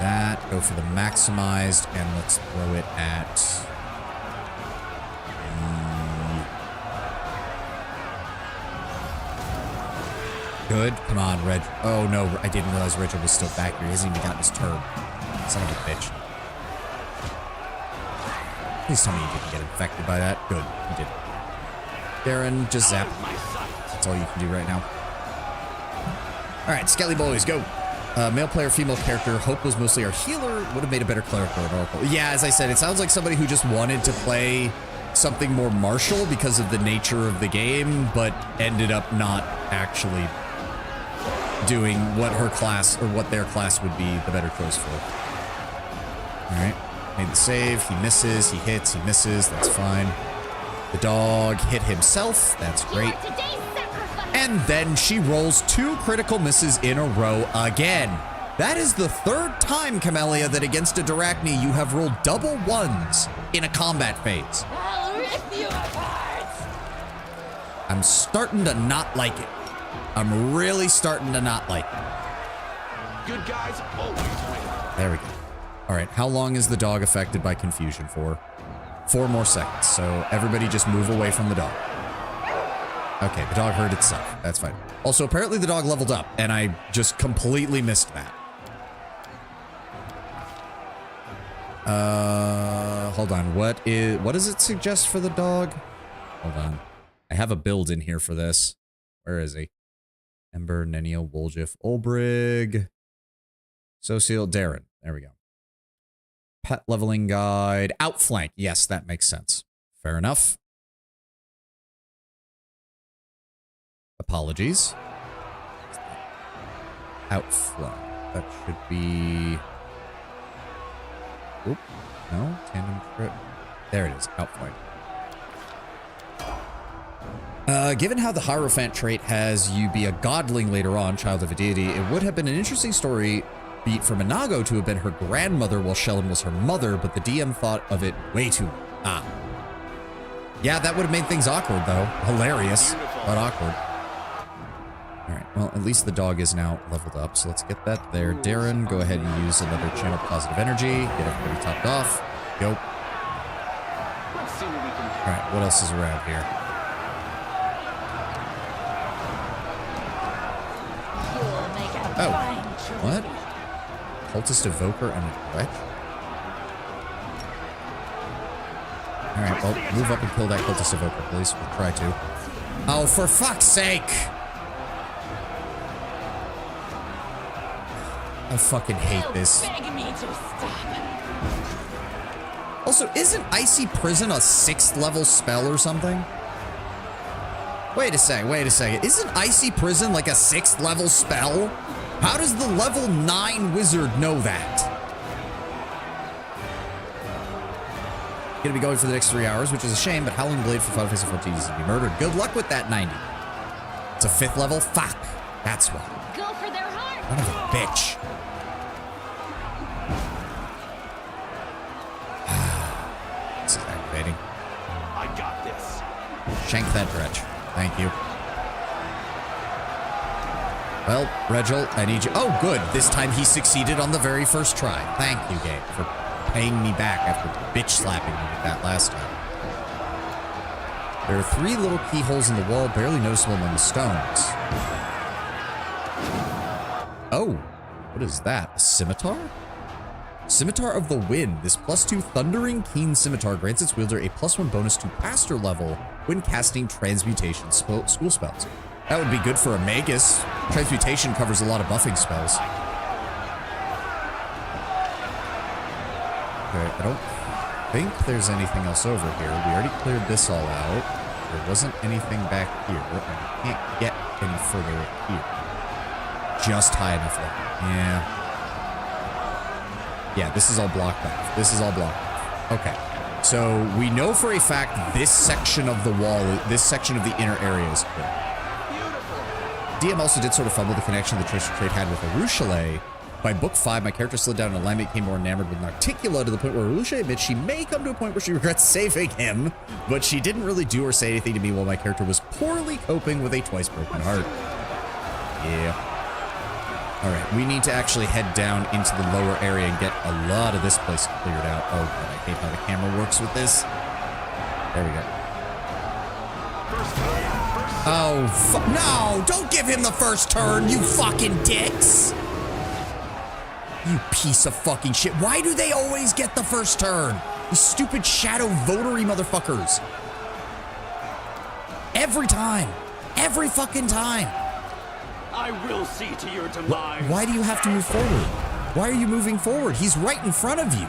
Speaker 1: That, go for the maximized, and let's throw it at... Good. Come on, Reg. Oh, no. I didn't realize Richard was still back here. He hasn't even gotten his turn. Son of a bitch. Please tell me you didn't get infected by that. Good. You did. Darren, just zap. That's all you can do right now. Alright, Skelly boys, go. Male player, female character. Hope was mostly our healer. Would have made a better cleric or an oracle. Yeah, as I said, it sounds like somebody who just wanted to play something more martial because of the nature of the game, but ended up not actually doing what her class or what their class would be the better choice for. All right, made the save. He misses. He hits. He misses. That's fine. The dog hit himself. That's great. And then she rolls 2 critical misses in a row again. That is the 3rd time, Camellia, that against a Dyrachne you have rolled double 1s in a combat phase.
Speaker 4: I'll rip you apart.
Speaker 1: I'm starting to not like it. I'm really starting to not like it.
Speaker 2: Good guys always win.
Speaker 1: There we go. All right, how long is the dog affected by confusion for? 4 more seconds, so everybody just move away from the dog. Okay, the dog hurt itself. That's fine. Also, apparently the dog leveled up, and I just completely missed that. Hold on. What does it suggest for the dog? Hold on. I have a build in here for this. Where is he? Ember, Nenio, Woljif, Olbrig, Social, Darren. There we go. Pet leveling guide. Outflank. Yes, that makes sense. Fair enough. Apologies. Outflank. That should be... Oop. No. Tandem trip. There it is. Outflank. Given how the Hierophant trait has you be a godling later on, child of a deity, it would have been an interesting story beat for Minago to have been her grandmother while Shellen was her mother, but the DM thought of it way too... Yeah, that would have made things awkward, though. Hilarious, but awkward. Alright, well, at least the dog is now leveled up, so let's get that there. Darren, go ahead and use another channel positive energy. Get everybody topped off. Go.
Speaker 6: Let's see what we can do.
Speaker 1: Alright, what else is around here? Oh, what? Cultist Evoker and a Wretch? Alright, well, move up and kill that cultist evoker, please. We'll try to. Oh, for fuck's sake! I fucking hate this. Also, isn't Icy Prison a 6th level spell or something? Wait a second. Isn't Icy Prison like a 6th level spell? How does the level 9 wizard know that? Gonna be going for the next 3 hours, which is a shame, but Howling Blade for Final Fantasy 14 needs to be murdered. Good luck with that 90. It's a 5th level? Fuck. That's why.
Speaker 4: Go for their heart.
Speaker 1: Son of a bitch. This is activating.
Speaker 2: I got this.
Speaker 1: Shank that dredge. Thank you. Well, Regil, I need you. Oh, good. This time he succeeded on the very first try. Thank you, Gabe, for paying me back after bitch slapping me with that last time. There are 3 little keyholes in the wall, barely noticeable among the stones. Oh, what is that? A scimitar? Scimitar of the Wind. This +2 Thundering Keen Scimitar grants its wielder a +1 bonus to Pastor level when casting Transmutation school spells. That would be good for a Magus. Transmutation covers a lot of buffing spells. Okay, I don't think there's anything else over here. We already cleared this all out. There wasn't anything back here. And we can't get any further here. Just high enough there. Yeah. Yeah, this is all blocked off. This is all blocked off. Okay. So we know for a fact this section of the wall, this section of the inner area is clear. DM also did sort of fumble the connection the Tracer Trade had with Arushale. By book 5, my character slid down in alignment, became more enamored with Narticula to the point where Arushale admits she may come to a point where she regrets saving him, but she didn't really do or say anything to me while my character was poorly coping with a twice broken heart. Yeah. Alright, we need to actually head down into the lower area and get a lot of this place cleared out. Oh, God, I hate how the camera works with this. There we go. Oh, no! Don't give him the first turn, you fucking dicks! You piece of fucking shit. Why do they always get the first turn? You stupid shadow votary motherfuckers. Every time. Every fucking time.
Speaker 2: I will see to your demise.
Speaker 1: Why do you have to move forward? Why are you moving forward? He's right in front of you.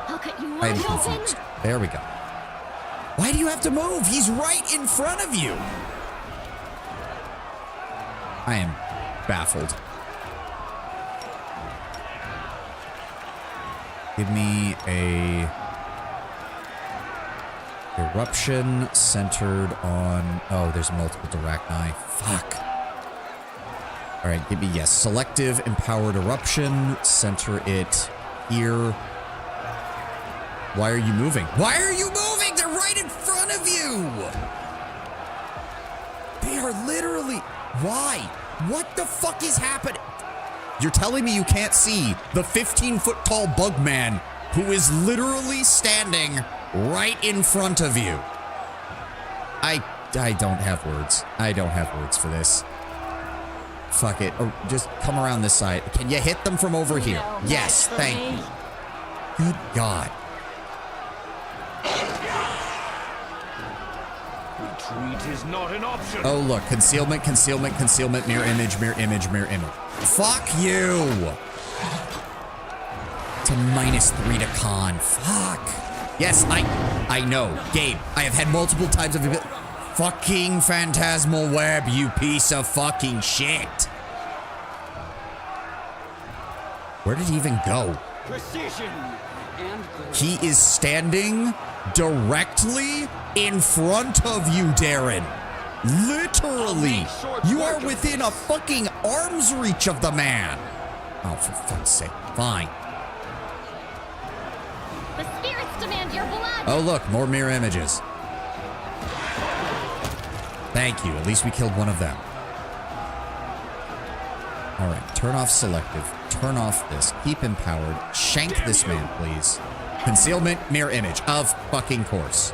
Speaker 4: I'll cut you
Speaker 1: I am
Speaker 4: wide open.
Speaker 1: confused. There we go. Why do you have to move? He's right in front of you. I am baffled. Give me a eruption centered on... Oh, there's multiple Darachni. Fuck. All right, give me, yes, selective empowered eruption. Center it here. Why are you moving? Why are you moving? They're right in front of you. They are literally... Why? What the fuck is happening? You're telling me you can't see the 15-foot tall bug man who is literally standing right in front of you. I don't have words. I don't have words for this. Fuck it. Or just come around this side. Can you hit them from over here? Yes, thank you. Good God.
Speaker 2: Retreat is not an option.
Speaker 1: Oh, look. Concealment, concealment, concealment, mirror image, mirror image, mirror image. Fuck you. It's a -3 to con. Fuck. Yes, I know. Gabe, I have had multiple times of it. Fucking phantasmal web, you piece of fucking shit. Where did he even go?
Speaker 6: Precision and
Speaker 1: He is standing directly in front of you, Darren. Literally. You are within a fucking arm's reach of the man. Oh, for fuck's sake. Fine.
Speaker 4: The spirits demand your blood.
Speaker 1: Oh, look, more mirror images. Thank you. At least we killed one of them. All right, turn off selective. Turn off this. Keep empowered. Shank this man, please. Concealment, mirror image. Of fucking course.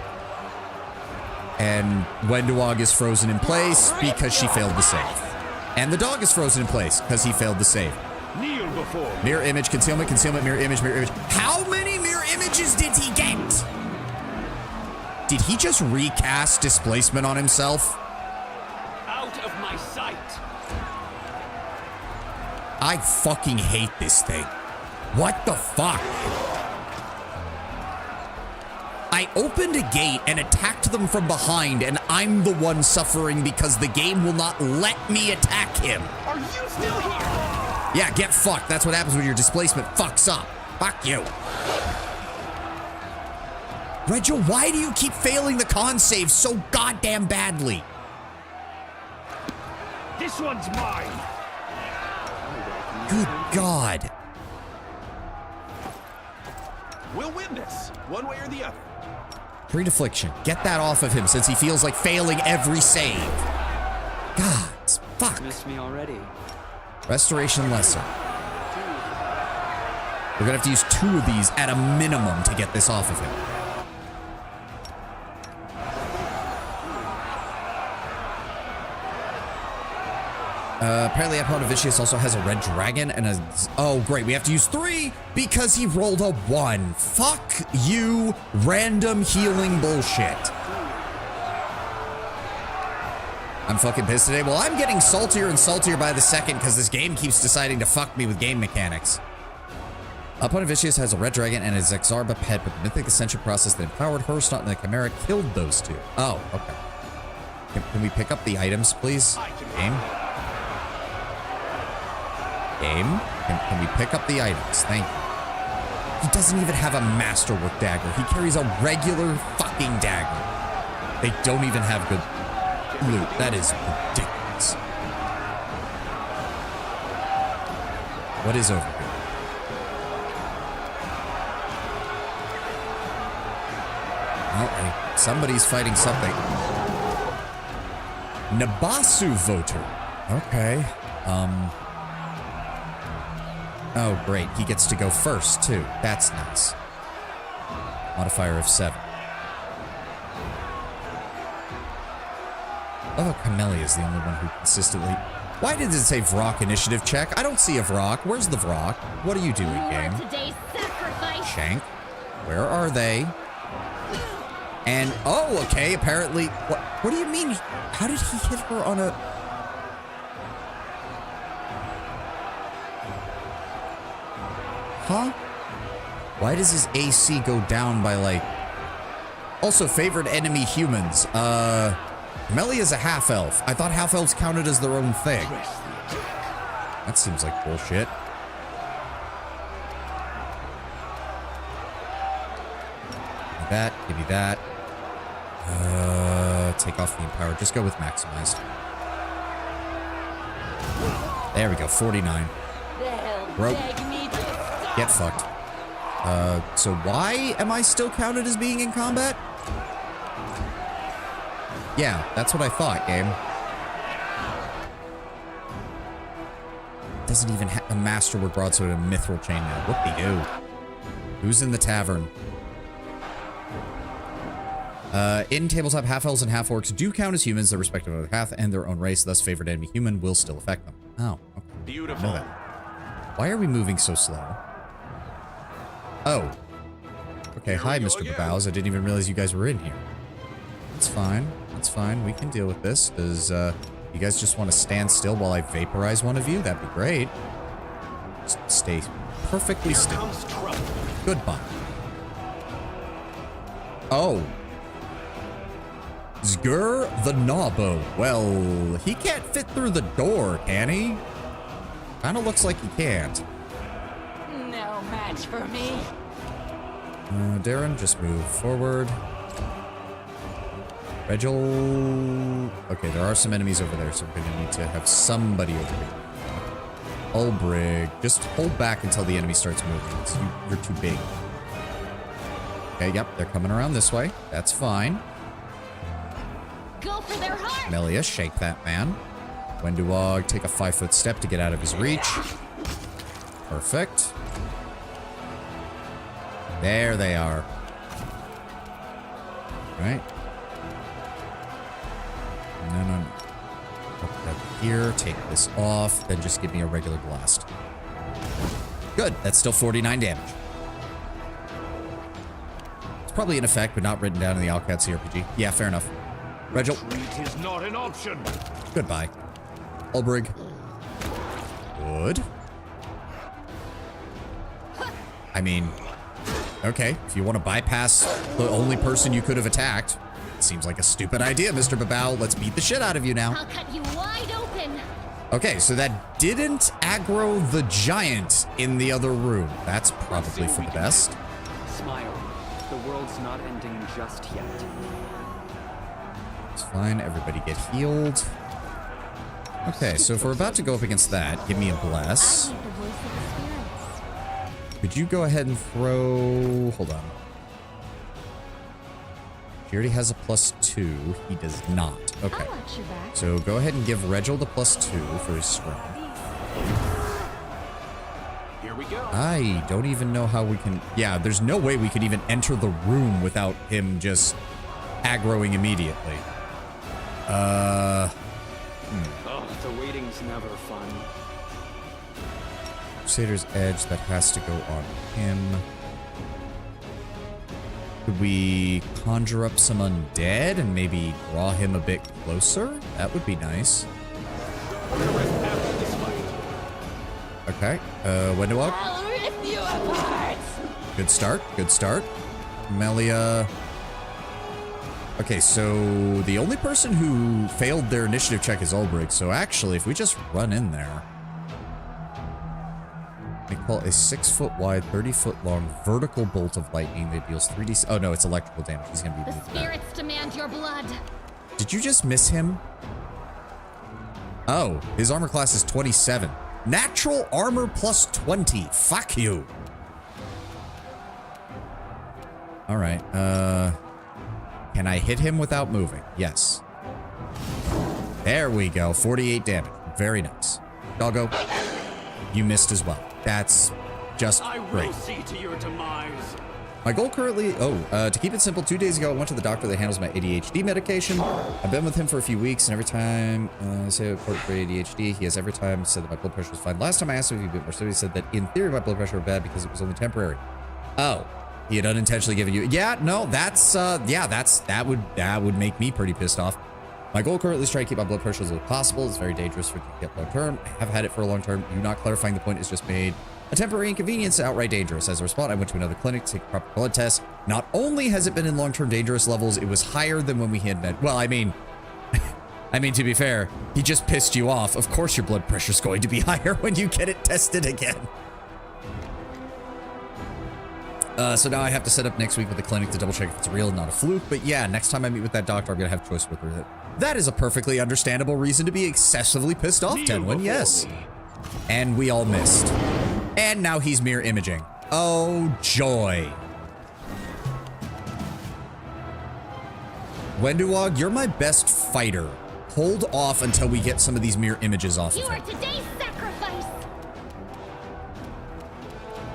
Speaker 1: And Wenduog is frozen in place because she failed the save. And the dog is frozen in place because he failed the save.
Speaker 2: Kneel before me.
Speaker 1: Mirror image, concealment, concealment, mirror image, mirror image. How many mirror images did he get? Did he just recast displacement on himself?
Speaker 2: Out of my sight.
Speaker 1: I fucking hate this thing. What the fuck? I opened a gate and attacked them from behind, and I'm the one suffering because the game will not let me attack him.
Speaker 2: Are you still here?
Speaker 1: Yeah, get fucked. That's what happens when your displacement fucks up. Fuck you. Rego, why do you keep failing the con save so goddamn badly?
Speaker 2: This one's mine.
Speaker 1: Good God.
Speaker 2: We'll win this, one way or the other.
Speaker 1: Great affliction. Get that off of him since he feels like failing every save. God, fuck.
Speaker 6: Missed me already.
Speaker 1: Restoration lesser. We're gonna have to use 2 of these at a minimum to get this off of him. Apparently Vicious also has a red dragon and a... Oh, great. We have to use 3 because he rolled a 1. Fuck you, random healing bullshit. I'm fucking pissed today. Well, I'm getting saltier and saltier by the second because this game keeps deciding to fuck me with game mechanics. Vicious has a red dragon and a Zexarba pet, but the mythic ascension process that empowered Herstot and the Chimera killed those 2. Oh, okay. Can we pick up the items, please? Game? Game? Can we pick up the items? Thank you. He doesn't even have a masterwork dagger. He carries a regular fucking dagger. They don't even have good loot. That is ridiculous. What is over here? Oh, somebody's fighting something. Nabasu voter. Okay. Oh, great. He gets to go first, too. That's nice. Modifier of 7. Oh, Camellia is the only one who consistently... Why did it say Vrock initiative check? I don't see a Vrock. Where's the Vrock? What are you doing, game?
Speaker 4: Today's sacrifice.
Speaker 1: Shank. Where are they? And, oh, okay, apparently... What do you mean? How did he hit her on a... Huh? Why does his AC go down by, like... Also, favored enemy humans. Melia's a half-elf. I thought half-elves counted as their own thing. That seems like bullshit. Give me that. Take off the empower. Just go with maximized. There we go, 49. Broke. Get fucked. So why am I still counted as being in combat? Yeah, that's what I thought, game. Doesn't even have a masterwork broadsword and a mithril chain now. Whoop-de-doo. Who's in the tavern? In tabletop, half-elves and half-orcs do count as humans, their respective other half and their own race, thus favored enemy human will still affect them. Oh, okay.
Speaker 2: Beautiful.
Speaker 1: Why are we moving so slow? Oh. Okay, hi, Mr. Babows. I didn't even realize you guys were in here. That's fine. That's fine. We can deal with this. Does, you guys just want to stand still while I vaporize one of you? That'd be great. Just stay perfectly still. Goodbye. Oh. Zgur the Nobbo. Well, he can't fit through the door, can he? Kinda looks like he can't.
Speaker 4: No match for me.
Speaker 1: Darren, just move forward. Regil. Okay, there are some enemies over there, so we're gonna need to have somebody over here. Ulbrig, just hold back until the enemy starts moving. You're too big. Okay, yep, they're coming around this way. That's fine.
Speaker 4: Go for their heart.
Speaker 1: Melia, shake that man. Wenduog, take a 5-foot step to get out of his reach. Perfect. There they are. Right. No. Up here, take this off, then just give me a regular blast. Good. That's still 49 damage. It's probably in effect, but not written down in the Outcast CRPG. Yeah, fair enough. Regil.
Speaker 2: Retreat is not an option.
Speaker 1: Goodbye. Ulbrig. Good. I mean, okay. If you want to bypass the only person you could have attacked, it seems like a stupid idea, Mr. Babao. Let's beat the shit out of you now.
Speaker 4: I'll cut you wide open.
Speaker 1: Okay, so that didn't aggro the giant in the other room. That's probably for the best.
Speaker 6: Smile. The world's not ending just yet.
Speaker 1: It's fine. Everybody get healed. Okay, so if we're about to go up against that, give me a bless.
Speaker 4: I need the voice of the spirits.
Speaker 1: Could you go ahead and throw... Hold on. He already has a +2. He does not. Okay.
Speaker 4: I'll watch your back.
Speaker 1: So go ahead and give Regil the +2 for his strength.
Speaker 2: Here we go.
Speaker 1: I don't even know how we can... Yeah, there's no way we could even enter the room without him just aggroing immediately.
Speaker 6: Oh, the waiting's never fun.
Speaker 1: Crusader's Edge, that has to go on him. Could we conjure up some undead and maybe draw him a bit closer? That would be nice. Okay, Wendewog.
Speaker 4: I'll rip you apart.
Speaker 1: Good start, good start. Melia. Okay, so the only person who failed their initiative check is Ulbrig, so actually, if we just run in there... They call a 6-foot wide, 30-foot long vertical bolt of lightning that deals 3d... Oh, no, it's electrical damage. He's going to be...
Speaker 4: The spirits demand your blood.
Speaker 1: Did you just miss him? Oh, his armor class is 27. Natural armor plus 20. Fuck you. All right. Can I hit him without moving? Yes. There we go. 48 damage. Very nice. Doggo, you missed as well. That's just great.
Speaker 2: See to your demise.
Speaker 1: My goal currently, to keep it simple, 2 days ago I went to the doctor that handles my ADHD medication. I've been with him for a few weeks, and every time I say a report for ADHD, he has every time said that my blood pressure was fine. Last time I asked him if he'd been more studied, he said that in theory my blood pressure was bad because it was only temporary. Oh, he had unintentionally given you, yeah, no, that's, that would make me pretty pissed off. My goal currently is try to keep my blood pressure as low as possible. It's very dangerous for it to get long term. I have had it for a long term. You not clarifying the point is just made a temporary inconvenience, outright dangerous. As a response, I went to another clinic to take a proper blood test. Not only has it been in long-term dangerous levels, it was higher than when we had met. Well, I mean, to be fair, he just pissed you off. Of course your blood pressure's going to be higher when you get it tested again. So now I have to set up next week with the clinic to double check if it's real and not a fluke. But yeah, next time I meet with that doctor, I'm going to have choice with her. That is a perfectly understandable reason to be excessively pissed off, Tenwin. Yes. And we all missed. And now he's mirror imaging. Oh, joy. Wendewog, you're my best fighter. Hold off until we get some of these mirror images off
Speaker 4: You
Speaker 1: of
Speaker 4: are
Speaker 1: him.
Speaker 4: today's sacrifice.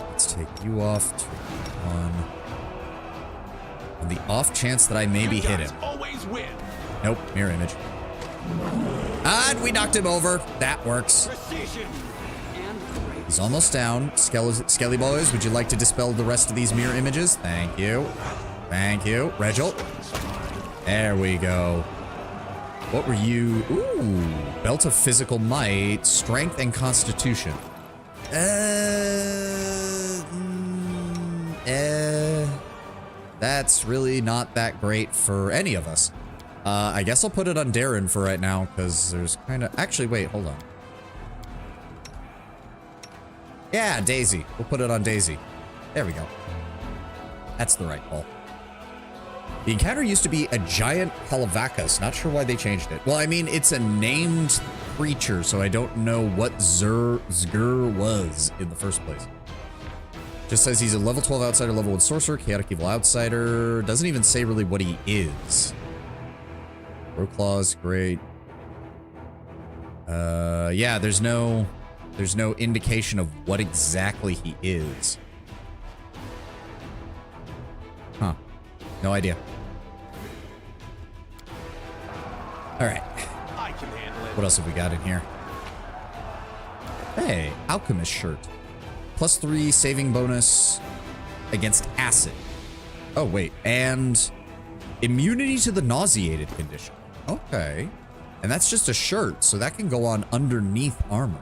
Speaker 1: Let's take you off. Take one. On the off chance that I maybe hit him.
Speaker 2: Always win.
Speaker 1: Nope, mirror image. And we knocked him over. That works.
Speaker 2: Precision.
Speaker 1: He's almost down. Skelly boys, would you like to dispel the rest of these mirror images? Thank you. Thank you. Regil. There we go. What were you? Ooh, belt of physical might, strength, and constitution. That's really not that great for any of us. I guess I'll put it on Darren for right now, because there's kind of... Actually, wait, hold on. Yeah, Daisy. We'll put it on Daisy. There we go. That's the right call. The encounter used to be a giant Palavacus. Not sure why they changed it. Well, I mean, it's a named creature, so I don't know what Zgur was in the first place. Just says he's a level 12 outsider, level 1 sorcerer, chaotic evil outsider. Doesn't even say really what he is. Row claws, great. Yeah, there's no indication of what exactly he is. Huh. No idea. All right.
Speaker 2: I can handle it.
Speaker 1: What else have we got in here? Hey, alchemist shirt. +3 saving bonus against acid. Oh, wait. And immunity to the nauseated condition. Okay. And that's just a shirt, so that can go on underneath armor.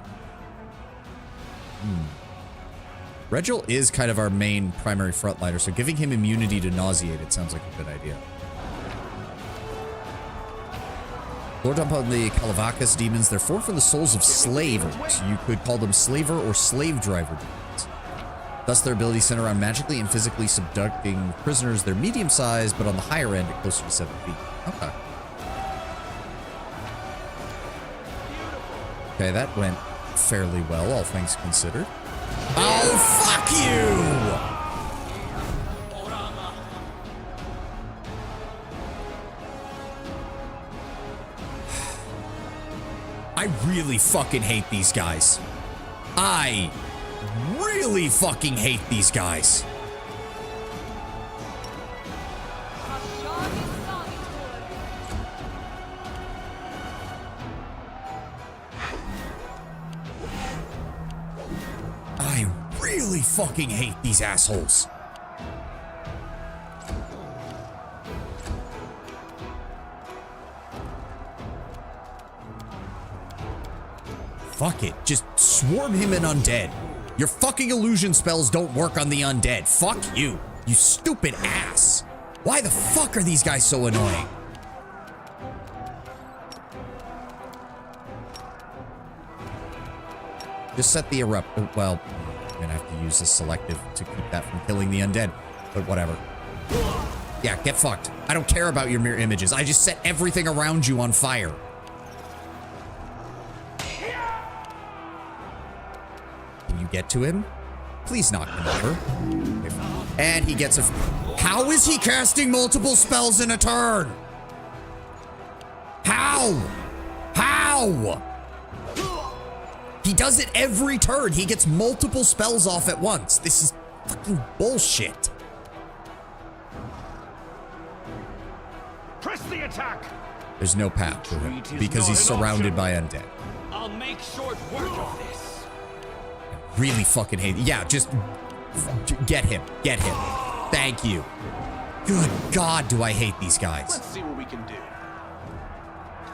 Speaker 1: Regil is kind of our main primary frontliner, so giving him immunity to nauseated sounds like a good idea. Lord upon the Kalavakas demons, they're formed from the souls of slavers. You could call them slaver or slave driver demons. Thus, their abilities center around magically and physically subducting prisoners. They're medium-sized, but on the higher end, at closer to 7 feet. Okay. Okay, that went fairly well, all things considered. Oh, fuck you! I really fucking hate these guys. I really fucking hate these guys. I really fucking hate these assholes. Fuck it. Just swarm him in undead. Your fucking illusion spells don't work on the undead. Fuck you. You stupid ass. Why the fuck are these guys so annoying? Just set the erupt. Well, I'm gonna have to use this selective to keep that from killing the undead. But whatever. Yeah, get fucked. I don't care about your mirror images. I just set everything around you on fire. Get to him. Please knock him over. And he gets a... How is he casting multiple spells in a turn? How? How? He does it every turn. He gets multiple spells off at once. This is fucking bullshit.
Speaker 2: Press the attack.
Speaker 1: There's no path for him because he's surrounded by undead.
Speaker 2: I'll make short work of this.
Speaker 1: Really fucking hate it. Yeah, just get him. Get him. Thank you. Good God, do I hate these guys.
Speaker 2: Let's see what we can do.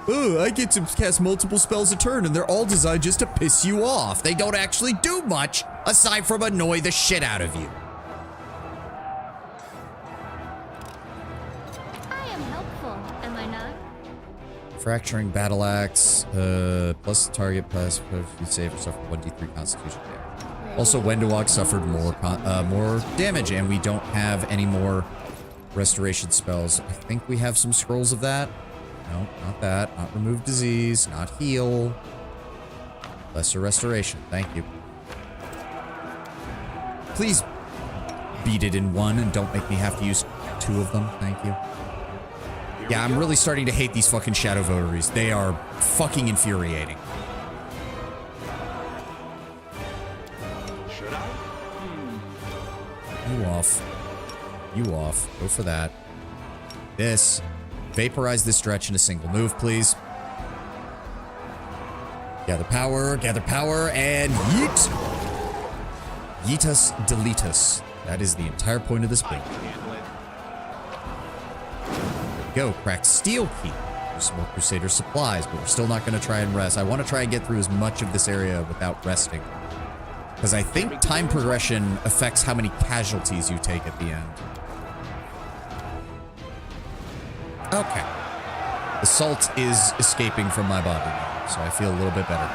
Speaker 1: Oh, I get to cast multiple spells a turn, and they're all designed just to piss you off. They don't actually do much, aside from annoy the shit out of you.
Speaker 4: I am helpful, am I not?
Speaker 1: Fracturing battle axe, plus target plus save or suffer 1d3 constitution damage. Also, Wendewog suffered more damage, and we don't have any more restoration spells. I think we have some scrolls of that. No, not that. Not remove disease, not heal. Lesser restoration. Thank you. Please beat it in one and don't make me have to use 2 of them. Thank you. Yeah, I'm really starting to hate these fucking shadow votaries. They are fucking infuriating.
Speaker 2: Should I?
Speaker 1: You off. You off. Go for that. This. Vaporize this stretch in a single move, please. Gather power, and yeet! Yeetus deletus. That is the entire point of this build. Go, crack steel key. There's some more Crusader supplies, but we're still not going to try and rest. I want to try and get through as much of this area without resting. Because I think time progression affects how many casualties you take at the end. Okay. The salt is escaping from my body now, so I feel a little bit better.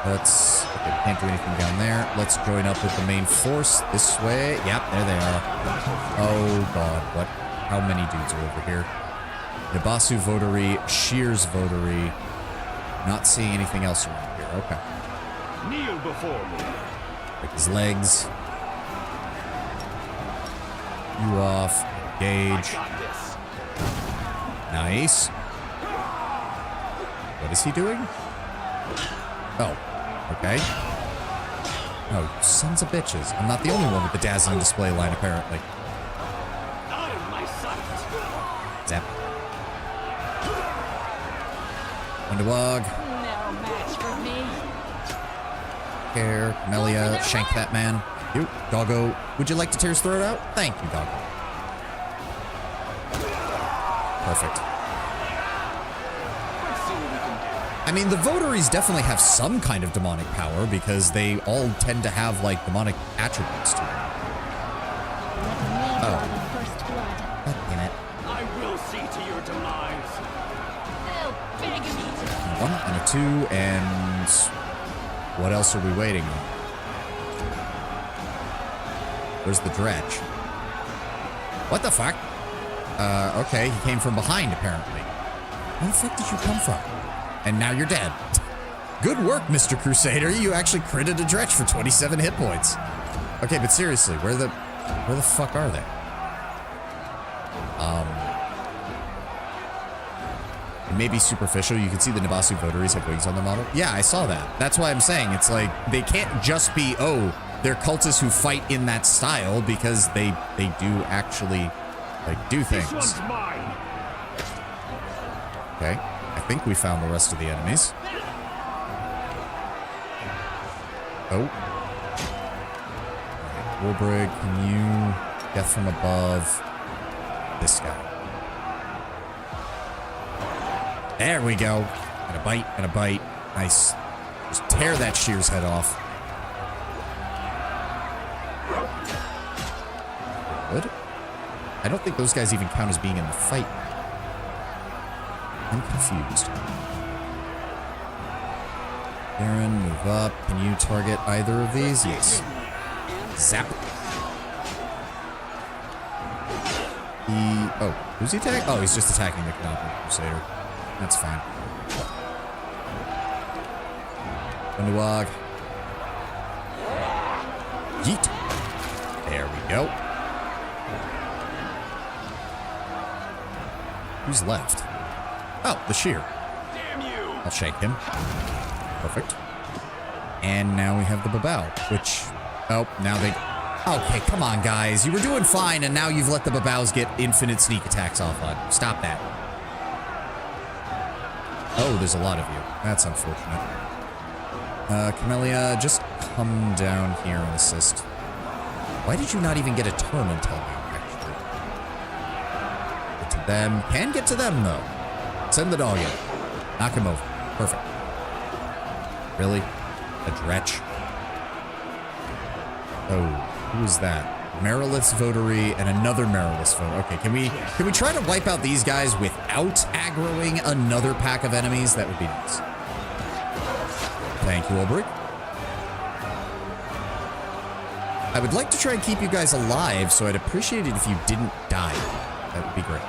Speaker 1: Let's... Okay, can't do anything down there. Let's join up with the main force this way. Yep, there they are. Oh, God. What? How many dudes are over here? Nibasu Votary, Shears Votary. Not seeing anything else around here. Okay.
Speaker 2: Kneel before me.
Speaker 1: Break his legs. You off. Engage.
Speaker 2: Got this.
Speaker 1: Nice. What is he doing? Oh. Okay. Oh, sons of bitches. I'm not the only one with the dazzling display line, apparently.
Speaker 2: Out of my sight.
Speaker 1: Zap. Wendewog.
Speaker 4: No match for me.
Speaker 1: care. Camellia, shank that man. Thank you. Doggo, would you like to tear his throat out? Thank you, Doggo. Perfect. I mean, the votaries definitely have some kind of demonic power because they all tend to have, like, demonic attributes to them. Oh. God damn it.
Speaker 2: I will see to your demise.
Speaker 1: One and a two, and what else are we waiting on? Where's the dredge? What the fuck? Okay, he came from behind, apparently. Where the fuck did you come from? And now you're dead. Good work, Mr. Crusader. You actually critted a dredge for 27 hit points. Okay, but seriously, where the fuck are they? Maybe superficial. You can see the Nibasu votaries have wings on the model. Yeah, I saw that. That's why I'm saying it's like they can't just be, oh, they're cultists who fight in that style, because they do actually like do things.
Speaker 2: This one's mine.
Speaker 1: Okay, I think we found the rest of the enemies. Oh. Wolbrig, can you get from above this guy? There we go. And a bite, and a bite. Nice. Just tear that Shear's head off. Good. I don't think those guys even count as being in the fight. I'm confused. Aaron, move up. Can you target either of these? Yes. Zap. Oh, who's he attacking? Oh, he's just attacking the Canopy Crusader. That's fine. Underwog. Yeet. There we go. Who's left? Oh, the Shear.
Speaker 2: Damn you!
Speaker 1: I'll shake him. Perfect. And now we have the Babao, which... Oh, now they... Okay, come on, guys. You were doing fine, and now you've let the Babaos get infinite sneak attacks off on you. Stop that. Oh, there's a lot of you. That's unfortunate. Camellia, just come down here and assist. Why did you not even get a turn until now, actually? Get to them. Can get to them, though. Send the dog in. Knock him over. Perfect. Really? A dretch? Oh, who is that? Marilith's Votary and another Marilith's Votary. Okay, can we try to wipe out these guys without aggroing another pack of enemies? That would be nice. Thank you, Ulbrich. I would like to try and keep you guys alive, so I'd appreciate it if you didn't die. That would be great.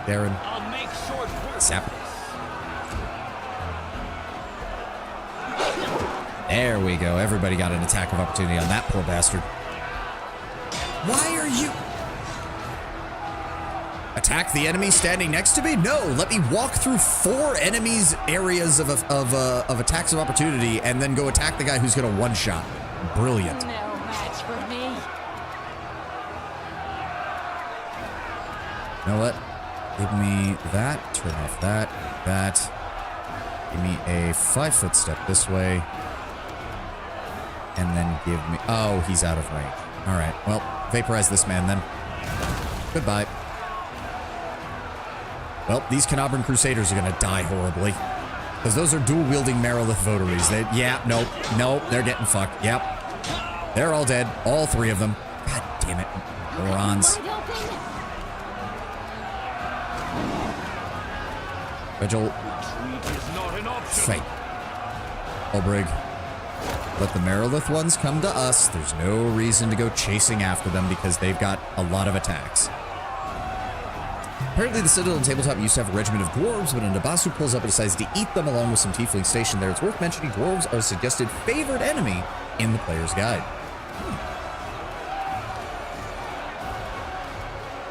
Speaker 1: Darren.
Speaker 2: I'll make short work.
Speaker 1: Zap. There we go. Everybody got an attack of opportunity on that poor bastard. Why are you... Attack the enemy standing next to me? No, let me walk through 4 enemies' areas of attacks of opportunity and then go attack the guy who's gonna one-shot. Brilliant.
Speaker 4: No match for me.
Speaker 1: You know what? Give me that. Turn off that. That. Give me a 5-foot step this way. And then give me... Oh, he's out of range. All right. Well, vaporize this man then. Goodbye. Well, these Canobran Crusaders are going to die horribly. Because those are dual-wielding Marilith votaries. Yeah, nope. Nope, they're getting fucked. Yep. They're all dead. All 3 of them. God damn it. Morons. Vigil. Fight. Ulbrig. Let the Marilith ones come to us. There's no reason to go chasing after them because they've got a lot of attacks. Apparently the Citadel and Tabletop used to have a regiment of dwarves, but when Nibasu pulls up and decides to eat them along with some tieflings stationed there, it's worth mentioning dwarves are a suggested favored enemy in the player's guide.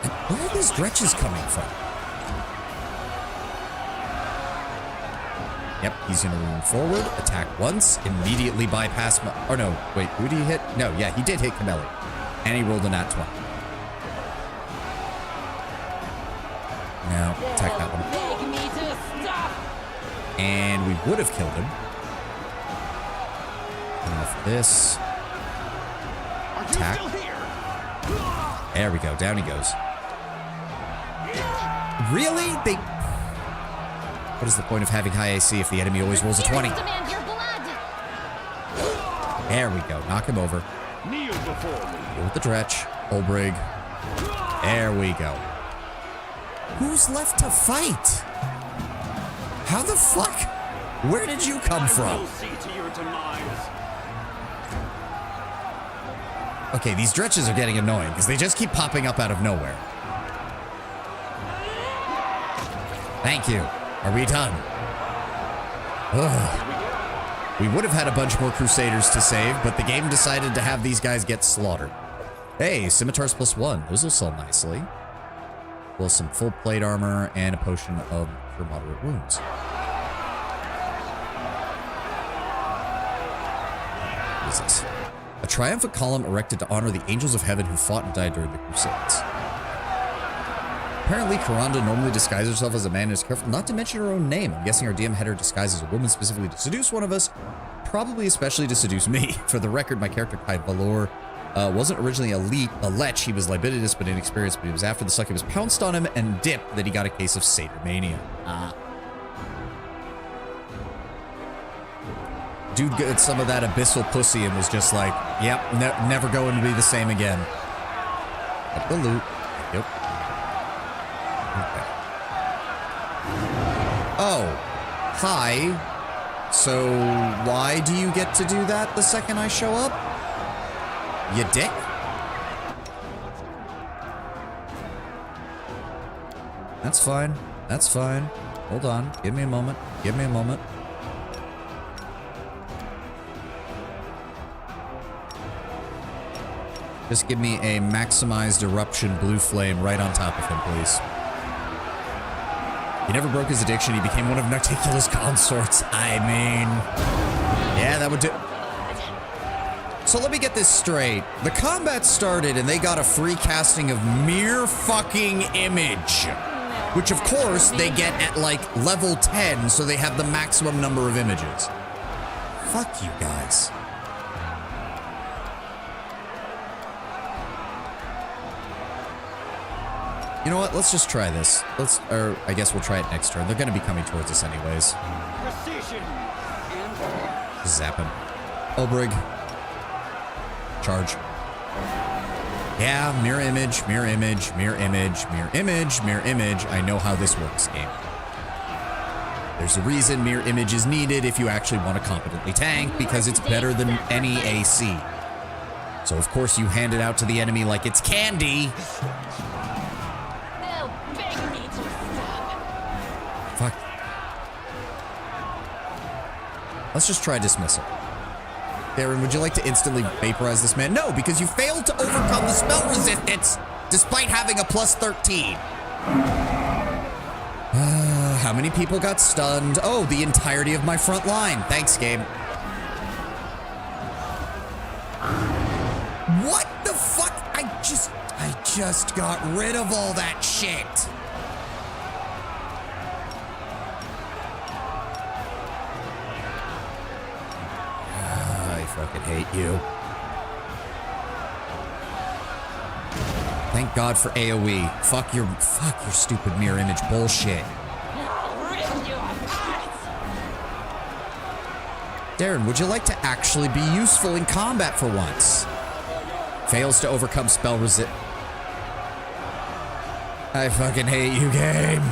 Speaker 1: And where are these dretches coming from? Yep, he's going to move forward, attack once, immediately bypass my... Oh, no. Wait, who did he hit? No, yeah, he did hit Camelli. And he rolled a nat 20. Now, attack that one And we would have killed him. Enough of this. Attack. There we go. Down he goes. Really? What is the point of having high AC if the enemy always rolls a 20?
Speaker 4: Demand your blood.
Speaker 1: There we go. Knock him over.
Speaker 2: Kneel before me.
Speaker 1: Deal with the dretch. Olbrig. There we go. Who's left to fight? How the fuck? Where did you come
Speaker 2: I
Speaker 1: from?
Speaker 2: will see to your demise.
Speaker 1: Okay, these dretches are getting annoying because they just keep popping up out of nowhere. Thank you. Are we done? Ugh. We would have had a bunch more Crusaders to save, but the game decided to have these guys get slaughtered. Hey, scimitars +1. Those will sell nicely. Well, some full plate armor and a potion of for moderate wounds. What is this? A triumphant column erected to honor the angels of heaven who fought and died during the Crusades. Apparently, Karanda normally disguises herself as a man and is careful not to mention her own name. I'm guessing our DM had her disguised as a woman specifically to seduce one of us, probably especially to seduce me. For the record, my character, Kai Valor, wasn't originally a lech. He was libidinous but inexperienced, but it was after the succubus pounced on him and dipped that he got a case of satyr-mania. Dude got some of that abyssal pussy and was just like, yep, never going to be the same again. Up the loot. Yep. Okay. Oh. Hi. So why do you get to do that the second I show up? You dick? That's fine. That's fine. Hold on. Give me a moment. Give me a moment. Just give me a maximized eruption blue flame right on top of him, please. He never broke his addiction. He became one of Narticula's consorts. I mean... yeah, that would do... So let me get this straight. The combat started and they got a free casting of mere fucking image. Which, of course, they get at, like, level 10, so they have the maximum number of images. Fuck you guys. You know what? Let's just try this. Or I guess we'll try it next turn. They're going to be coming towards us anyways.
Speaker 6: Precision.
Speaker 1: Just zap him. Olbrig. Charge. Yeah, mirror image, mirror image, mirror image, mirror image, mirror image. I know how this works, game. There's a reason mirror image is needed if you actually want to competently tank, because it's better than any AC. So of course you hand it out to the enemy like it's candy.
Speaker 4: They'll beg me to stop.
Speaker 1: Fuck. Let's just try dismissal. Darren, would you like to instantly vaporize this man? No, because you failed to overcome the spell resistance despite having a +13. How many people got stunned? Oh, the entirety of my front line. Thanks, game. What the fuck? I just got rid of all that shit. I fucking hate you. Thank God for AoE. Fuck your stupid mirror image bullshit.
Speaker 4: I'll rip you apart.
Speaker 1: Darren, would you like to actually be useful in combat for once? Fails to overcome spell resist. I fucking hate you, game.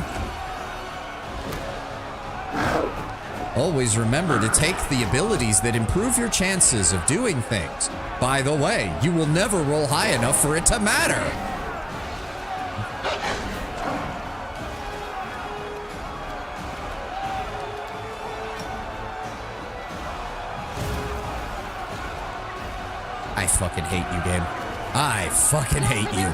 Speaker 1: Always remember to take the abilities that improve your chances of doing things. By the way, you will never roll high enough for it to matter. I fucking hate you, game. I fucking hate you.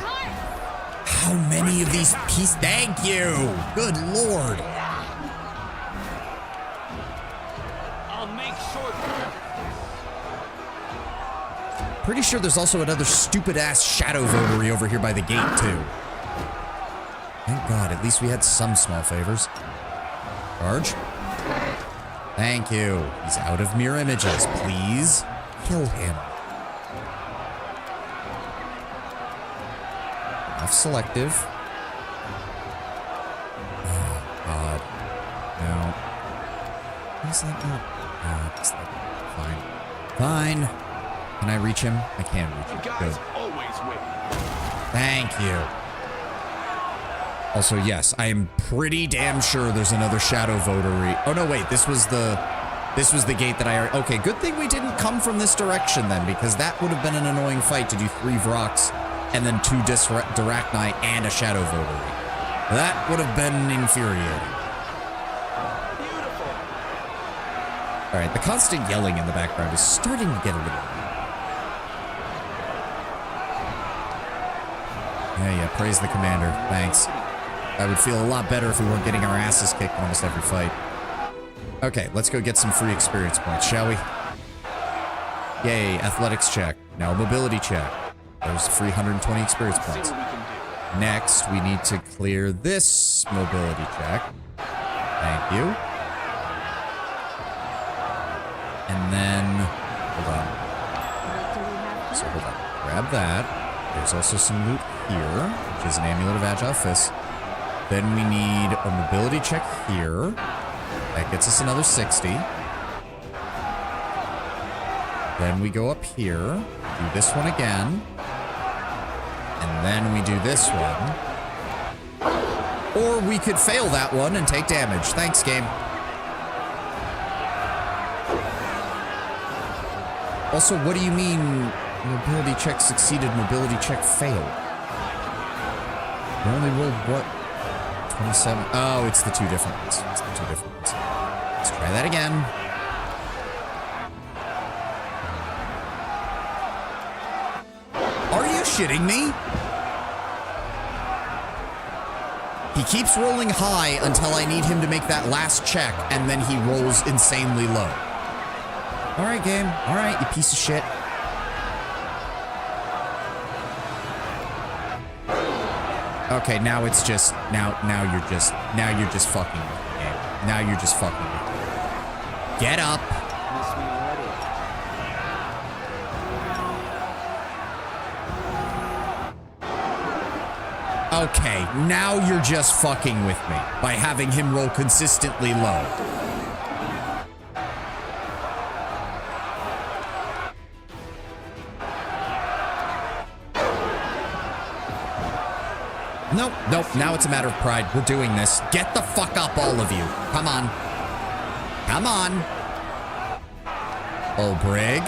Speaker 1: How many of these pieces? Thank you. Good lord.
Speaker 2: I'll make short work.
Speaker 1: Pretty sure there's also another stupid ass shadow votary over here by the gate too. Thank God, at least we had some small favors. Charge. Thank you. He's out of mirror images. Please kill him. Enough selective. Oh, God. No. Is that not? Just like, fine. Fine. Can I reach him? I can reach him. Good.
Speaker 2: Always win.
Speaker 1: Thank you. Also, yes, I am pretty damn sure there's another shadow votary. Oh no, wait, this was the gate that I. Okay, good thing we didn't come from this direction then, because that would have been an annoying fight to do 3 Vrox and then 2 Diracni and a shadow votary. That would have been infuriating. All right, the constant yelling in the background is starting to get a little. Yeah, praise the commander. Thanks. I would feel a lot better if we weren't getting our asses kicked almost every fight. Okay, let's go get some free experience points, shall we? Yay, athletics check. Now mobility check. There's free 120 experience points. Next, we need to clear this mobility check. Thank you. And then, hold on. So hold on. Grab that. There's also some loot here, which is an Amulet of Agile Fist. Then we need a mobility check here. That gets us another 60. Then we go up here, do this one again. And then we do this one. Or we could fail that one and take damage. Thanks, game. Also, what do you mean mobility check succeeded, mobility check failed? We only rolled what? 27? Oh, it's the 2 different ones. It's the 2 different ones. Let's try that again. Are you shitting me? He keeps rolling high until I need him to make that last check, and then he rolls insanely low. All right, game. All right, you piece of shit. Okay, now it's just now you're just fucking with me, game. Now you're just fucking with me. Get up. Okay, now you're just fucking with me by having him roll consistently low. Nope, now it's a matter of pride. We're doing this. Get the fuck up, all of you. Come on. Come on. Olbrig.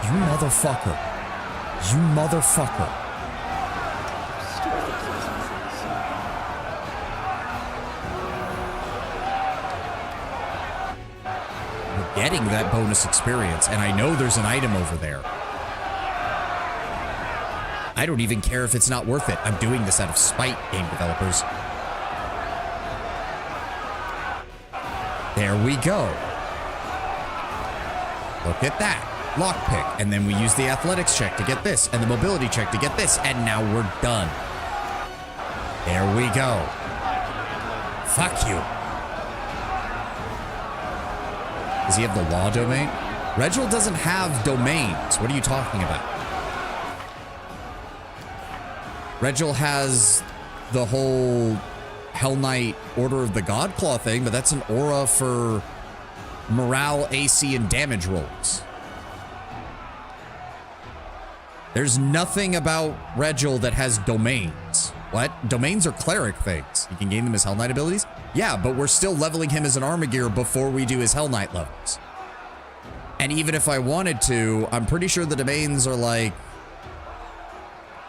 Speaker 1: You motherfucker. You motherfucker. We're getting that bonus experience, and I know there's an item over there. I don't even care if it's not worth it. I'm doing this out of spite, game developers. There we go. Look at that. Lockpick. And then we use the athletics check to get this, and the mobility check to get this, and now we're done. There we go. Fuck you. Does he have the law domain? Reginald doesn't have domains. What are you talking about? Regil has the whole Hell Knight Order of the Godclaw thing, but that's an aura for morale, AC, and damage rolls. There's nothing about Regil that has domains. What? Domains are cleric things. You can gain them as Hell Knight abilities? Yeah, but we're still leveling him as an Armagear before we do his Hell Knight levels. And even if I wanted to, I'm pretty sure the domains are like...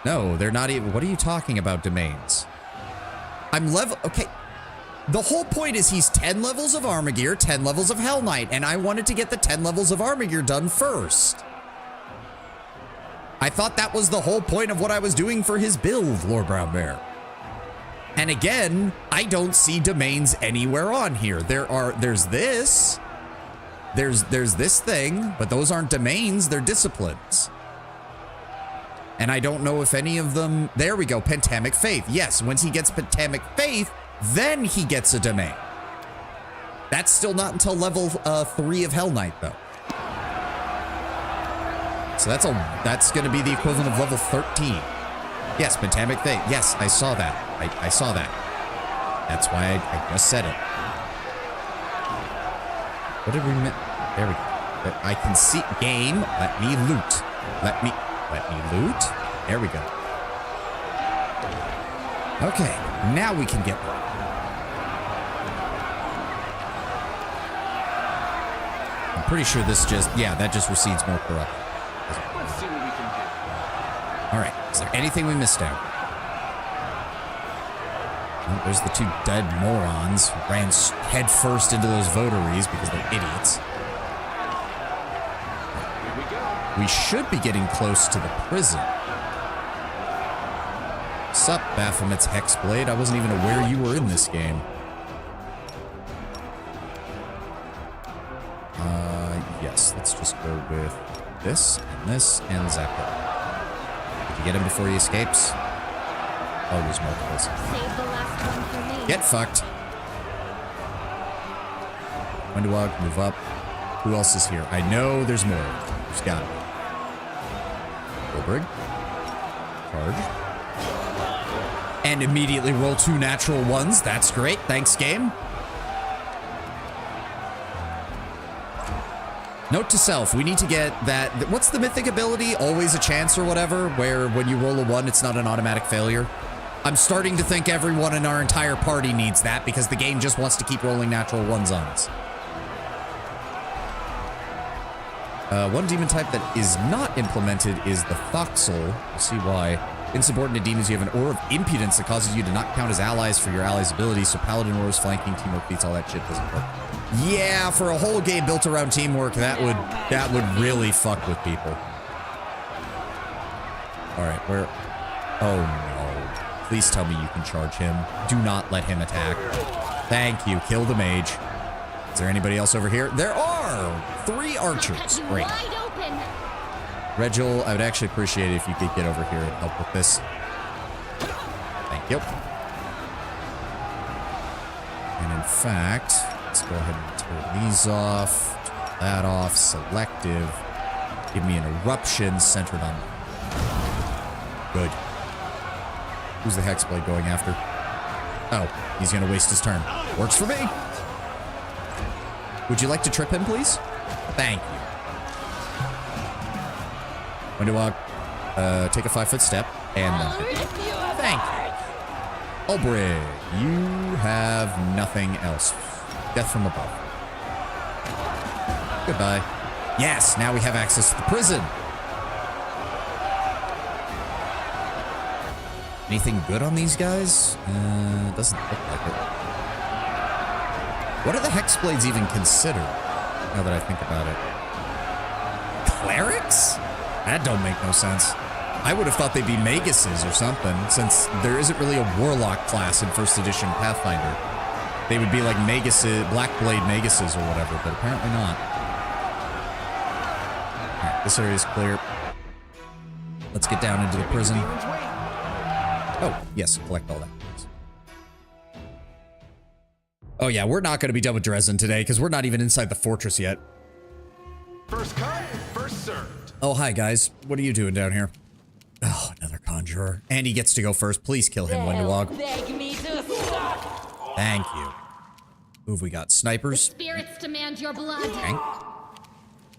Speaker 1: No, they're not even... What are you talking about, domains? I'm level... Okay. The whole point is he's 10 levels of Armagear, 10 levels of Hell Knight, and I wanted to get the 10 levels of Armagear done first. I thought that was the whole point of what I was doing for his build, Lord Brown Bear. And again, I don't see domains anywhere on here. There's this. There's this thing, but those aren't domains, they're disciplines. And I don't know if any of them... There we go, Pentamic Faith. Yes, once he gets Pentamic Faith, Then he gets a domain. That's still not until level 3 of Hell Knight, though. So that's going to be the equivalent of level 13. Yes, Pentamic Thing. Yes, I saw that. I saw that. That's why I just said it. What did we miss? There we go. I can see game. Let me loot. Let me loot. There we go. Okay, now we can get one. I'm pretty sure this that just recedes more corrupt.
Speaker 6: Let's see what we can do.
Speaker 1: All right, is there anything we missed out? Well, there's the two dead morons who ran head first into those votaries because they're idiots.
Speaker 6: Here we go.
Speaker 1: We should be getting close to the prison. Sup, Baphomet's Hexblade? I wasn't even aware you were in this game. Yes, let's just go with this, and Zappa. Did you get him before he escapes? Oh, there's multiples.
Speaker 4: Save the last one for me.
Speaker 1: Get fucked. Windowog, move up. Who else is here? I know there's more. There's gotta be. Goldberg. Charge. And immediately roll 2 natural ones. That's great. Thanks, game. Note to self, we need to get that. What's the mythic ability? Always a chance or whatever, where when you roll a 1, it's not an automatic failure. I'm starting to think everyone in our entire party needs that because the game just wants to keep rolling natural 1s on us. One demon type that is not implemented is the Foxel. You'll see why. Insubordinate demons, you have an aura of impudence that causes you to not count as allies for your allies' abilities, so paladin auras, flanking, teamwork feats, all that shit doesn't work. Yeah, for a whole game built around teamwork, that would really fuck with people. Alright, where... Oh no. Please tell me you can charge him. Do not let him attack. Thank you. Kill the mage. Is there anybody else over here? There are! 3 archers. Great.
Speaker 4: Wide open.
Speaker 1: Regil, I would actually appreciate it if you could get over here and help with this. Thank you. And in fact, let's go ahead and turn these off. Turn that off. Selective. Give me an eruption centered on... Good. Who's the Hexblade going after? Oh, he's going to waste his turn. Works for me. Would you like to trip him, please? Thank you. Windowog, take a 5-foot step, and then... Thank you. Ulbrich, you have nothing else. Death from above. Goodbye. Yes, now we have access to the prison. Anything good on these guys? Doesn't look like it. What are the Hexblades even considered? Now that I think about it. Clerics? That don't make no sense. I would have thought they'd be Maguses or something, since there isn't really a Warlock class in 1st edition Pathfinder. They would be like Maguses, Blackblade Maguses or whatever, but apparently not. Alright, this area is clear. Let's get down into the prison. Oh, yes, collect all that. Oh yeah, we're not going to be done with Drezen today, because we're not even inside the fortress yet.
Speaker 2: First come, first served.
Speaker 1: Oh, hi guys. What are you doing down here? Oh, another conjurer. And he gets to go first. Please kill him, Windowog.
Speaker 7: Beg me to stop.
Speaker 1: Thank you. Who have we got? Snipers?
Speaker 4: Spirits demand your blood.
Speaker 1: Okay.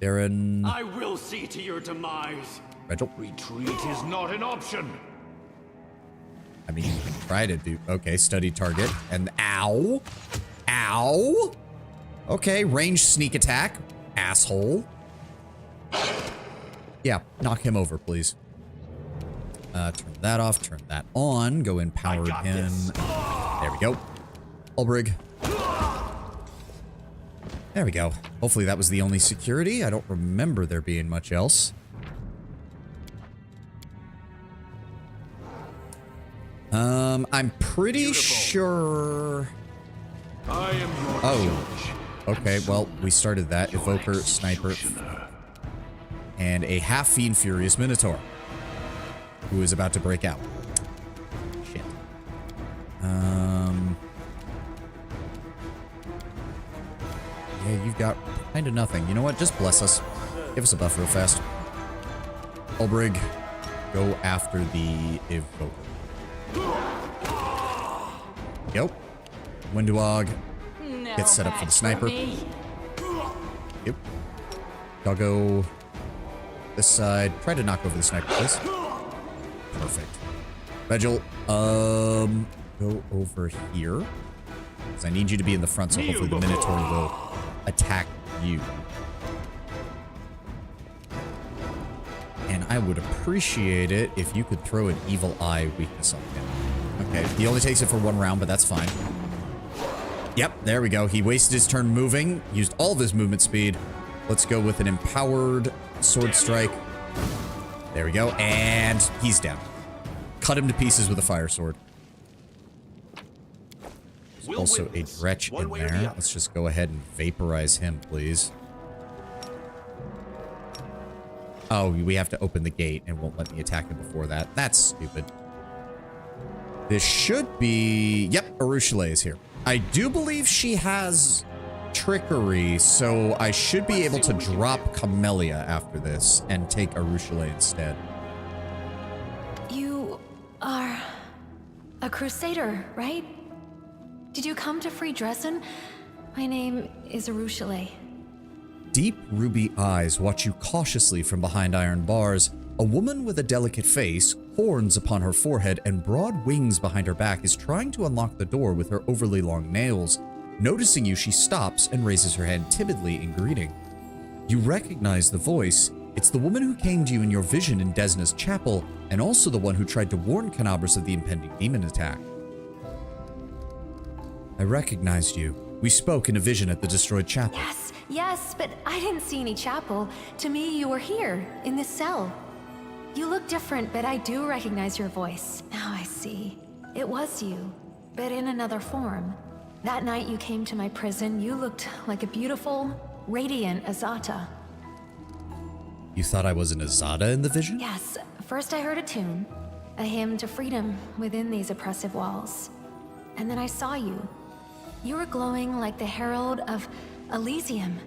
Speaker 1: Darren.
Speaker 2: I will see to your demise.
Speaker 1: Regil.
Speaker 2: Retreat is not an option.
Speaker 1: I mean, you can try to do... Okay, study target. And ow. Ow. Okay, ranged sneak attack. Asshole. Yeah, knock him over, please. Turn that off, turn that on. Go empower him. There we go. Ulbrich. There we go. Hopefully that was the only security. I don't remember there being much else. I'm pretty sure...
Speaker 2: I am your
Speaker 1: Oh. Okay, well, we started that. Evoker, Sniper, and a half-fiend Furious Minotaur, who is about to break out. Shit. you've got kind of nothing. You know what? Just bless us. Give us a buff real fast. Ulbrig, go after the Evoker. Yep. Windwog, get set up for the sniper. Yep. Doggo, this side. Try to knock over the sniper, please. Perfect. Regil, go over here. Because I need you to be in the front, so hopefully the Minotaur will attack you. And I would appreciate it if you could throw an Evil Eye weakness on him. Okay, he only takes it for 1 round, but that's fine. Yep, there we go. He wasted his turn moving, used all of his movement speed. Let's go with an Empowered Sword Strike. There we go, and he's down. Cut him to pieces with a Fire Sword. There's also a Dretch in there. Let's just go ahead and vaporize him, please. Oh, we have to open the gate and won't let me attack him before that. That's stupid. This should be... Yep, Arushale is here. I do believe she has Trickery, so I should be able to drop Camellia after this and take Arushale instead.
Speaker 8: You are a crusader, right? Did you come to free Drezen? My name is Arushale.
Speaker 1: Deep ruby eyes watch you cautiously from behind iron bars. A woman with a delicate face, horns upon her forehead, and broad wings behind her back is trying to unlock the door with her overly long nails. Noticing you, she stops and raises her hand timidly in greeting. You recognize the voice. It's the woman who came to you in your vision in Desna's chapel, and also the one who tried to warn Canabras of the impending demon attack. I recognized you. We spoke in a vision at the destroyed chapel.
Speaker 8: Yes, but I didn't see any chapel. To me, you were here, in this cell. You look different, but I do recognize your voice. Now I see. It was you, but in another form. That night you came to my prison, you looked like a beautiful, radiant Azata.
Speaker 1: You thought I was an Azata in the vision?
Speaker 8: Yes. First I heard a tune, a hymn to freedom within these oppressive walls. And then I saw you. You were glowing like the herald of Elysium.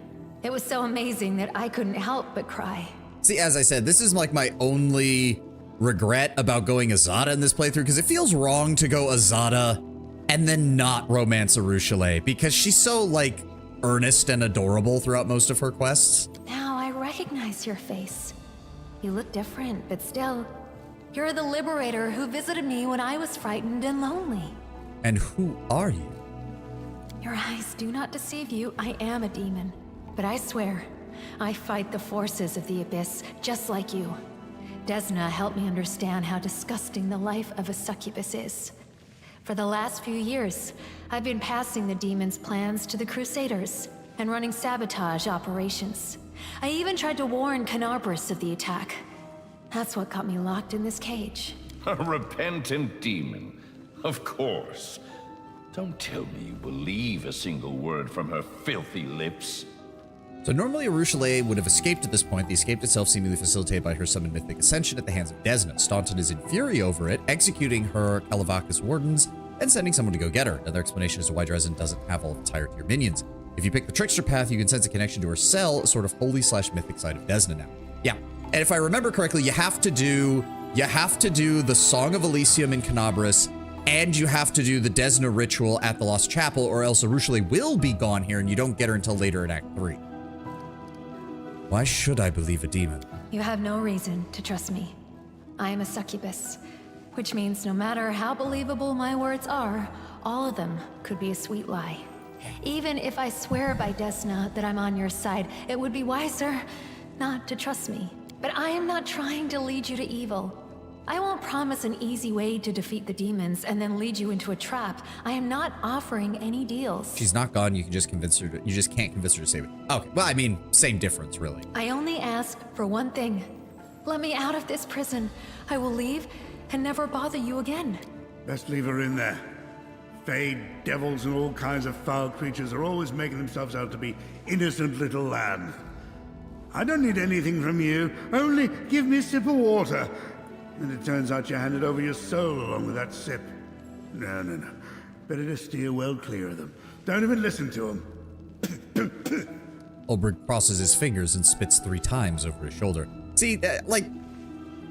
Speaker 8: It was so amazing that I couldn't help but cry.
Speaker 1: See, as I said, this is like my only regret about going Azata in this playthrough, because it feels wrong to go Azata and then not romance Arushale, because she's so, like, earnest and adorable throughout most of her quests.
Speaker 8: Now I recognize your face. You look different, but still, you're the liberator who visited me when I was frightened and lonely.
Speaker 1: And who are you?
Speaker 8: Your eyes do not deceive you. I am a demon. But I swear, I fight the forces of the Abyss just like you. Desna helped me understand how disgusting the life of a succubus is. For the last few years, I've been passing the demon's plans to the Crusaders and running sabotage operations. I even tried to warn Canabras of the attack. That's what got me locked in this cage.
Speaker 2: A repentant demon? Of course. Don't tell me you believe a single word from her filthy lips.
Speaker 1: So normally Arushale would have escaped at this point, the escape itself seemingly facilitated by her summoned mythic ascension at the hands of Desna. Staunton is in fury over it, executing her Kalavakas wardens and sending someone to go get her. Another explanation as to why Drezen doesn't have all of its higher tier minions. If you pick the trickster path, you can sense a connection to her cell, a sort of holy/mythic side of Desna now. Yeah, and if I remember correctly, you have to do the Song of Elysium in Canabras, and you have to do the Desna ritual at the Lost Chapel, or else Arushale will be gone here and you don't get her until later in Act 3. Why should I believe a demon?
Speaker 8: You have no reason to trust me. I am a succubus, which means no matter how believable my words are, all of them could be a sweet lie. Even if I swear by Desna that I'm on your side, it would be wiser not to trust me. But I am not trying to lead you to evil. I won't promise an easy way to defeat the demons and then lead you into a trap. I am not offering any deals.
Speaker 1: She's not gone. You can just convince her. You just can't convince her to save it. Okay. Well, I mean, same difference, really.
Speaker 8: I only ask for one thing. Let me out of this prison. I will leave and never bother you again.
Speaker 5: Best leave her in there. Fade, devils, and all kinds of foul creatures are always making themselves out to be innocent little lambs. I don't need anything from you. Only give me a sip of water. And it turns out you handed over your soul along with that sip. No. Better to steer well clear of them. Don't even listen to them.
Speaker 1: Ulbrich crosses his fingers and spits 3 times over his shoulder. See, like,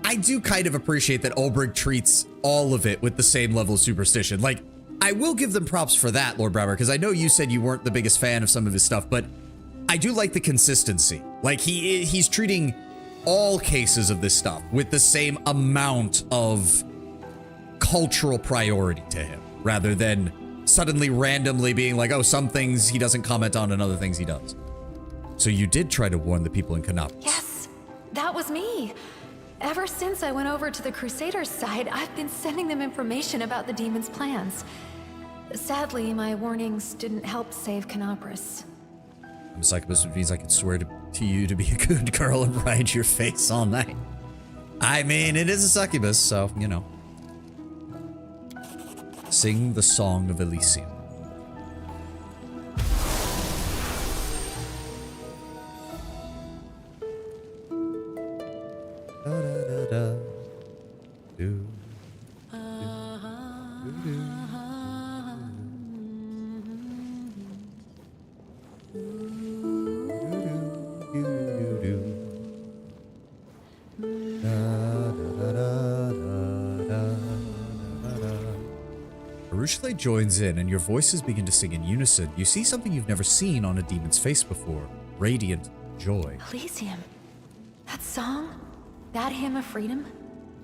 Speaker 1: I do kind of appreciate that Ulbrich treats all of it with the same level of superstition. Like, I will give them props for that, Lord Brower, because I know you said you weren't the biggest fan of some of his stuff, but I do like the consistency. Like, he's treating all cases of this stuff with the same amount of cultural priority to him, rather than suddenly randomly being like, oh, some things he doesn't comment on and other things he does. So you did try to warn the people in Canopus.
Speaker 8: Yes, that was me. Ever since I went over to the Crusaders' side, I've been sending them information about the demon's plans. Sadly, my warnings didn't help save Canopus.
Speaker 1: I'm a succubus, which means I could swear to you to be a good girl and ride your face all night. I mean, it is a succubus, so, you know. Sing the Song of Elysium. Arushale joins in, and your voices begin to sing in unison. You see something you've never seen on a demon's face before. Radiant joy.
Speaker 8: Elysium. That song? That hymn of freedom?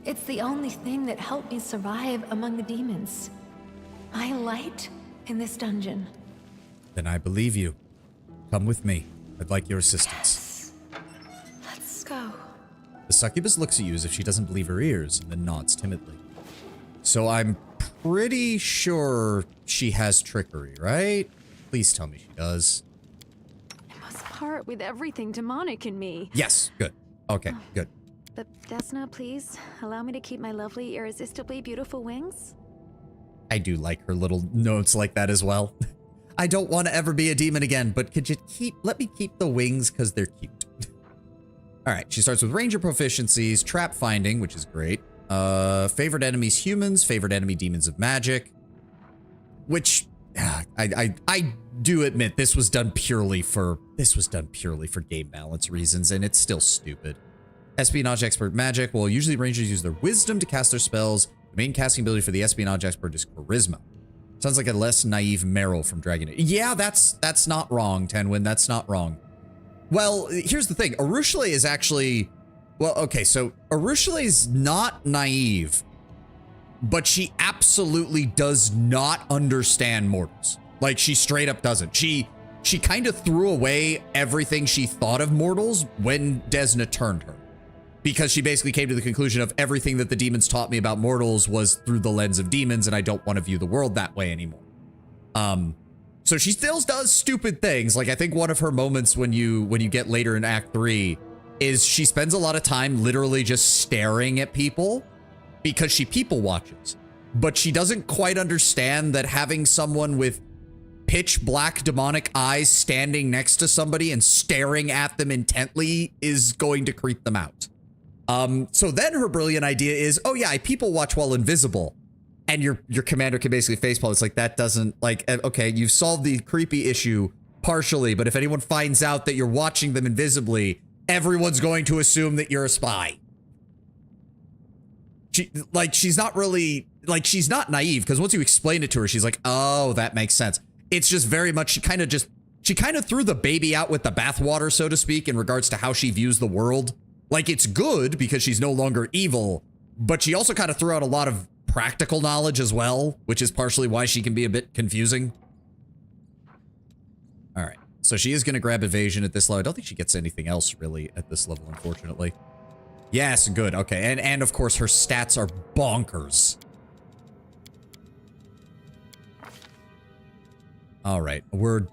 Speaker 8: It's the only thing that helped me survive among the demons. My light in this dungeon.
Speaker 1: Then I believe you. Come with me. I'd like your assistance.
Speaker 8: Yes. Let's go.
Speaker 1: The succubus looks at you as if she doesn't believe her ears, and then nods timidly. So I'm pretty sure she has trickery, right? Please tell me she does.
Speaker 9: I must part with everything demonic in me.
Speaker 1: Yes, good. Okay, good.
Speaker 9: But Desna, please, allow me to keep my lovely, irresistibly beautiful wings?
Speaker 1: I do like her little notes like that as well. I don't want to ever be a demon again, but could you let me keep the wings because they're cute. All right, she starts with ranger proficiencies, trap finding, which is great. Favorite enemies humans, favorite enemy demons of magic, which I do admit this was done purely for game balance reasons, and it's still stupid. Espionage expert magic. Well, usually rangers use their wisdom to cast their spells. The main casting ability for the espionage expert is charisma. Sounds like a less naive Meryl from Dragon Age. Yeah, that's not wrong, Tenwin. That's not wrong. Well, here's the thing. Arushale is actually... Well, okay, so Arushale is not naive, but she absolutely does not understand mortals. Like, she straight up doesn't. She kind of threw away everything she thought of mortals when Desna turned her. Because she basically came to the conclusion of everything that the demons taught me about mortals was through the lens of demons, and I don't want to view the world that way anymore. So she still does stupid things. Like, I think one of her moments when you get later in Act 3 is she spends a lot of time literally just staring at people because she people watches. But she doesn't quite understand that having someone with pitch black demonic eyes standing next to somebody and staring at them intently is going to creep them out. So then her brilliant idea is, oh yeah, I people watch while invisible. And your commander can basically facepalm. It's like, that doesn't, like, okay, you've solved the creepy issue partially, but if anyone finds out that you're watching them invisibly, everyone's going to assume that you're a spy. She's not really, like, she's not naive, because once you explain it to her, she's like, oh, that makes sense. It's just very much, she kind of threw the baby out with the bathwater, so to speak, in regards to how she views the world. Like, it's good because she's no longer evil, but she also kind of threw out a lot of practical knowledge as well, which is partially why she can be a bit confusing. All right, so she is going to grab evasion at this level. I don't think she gets anything else really at this level, unfortunately. Yes, good. Okay, and of course her stats are bonkers. All right, we're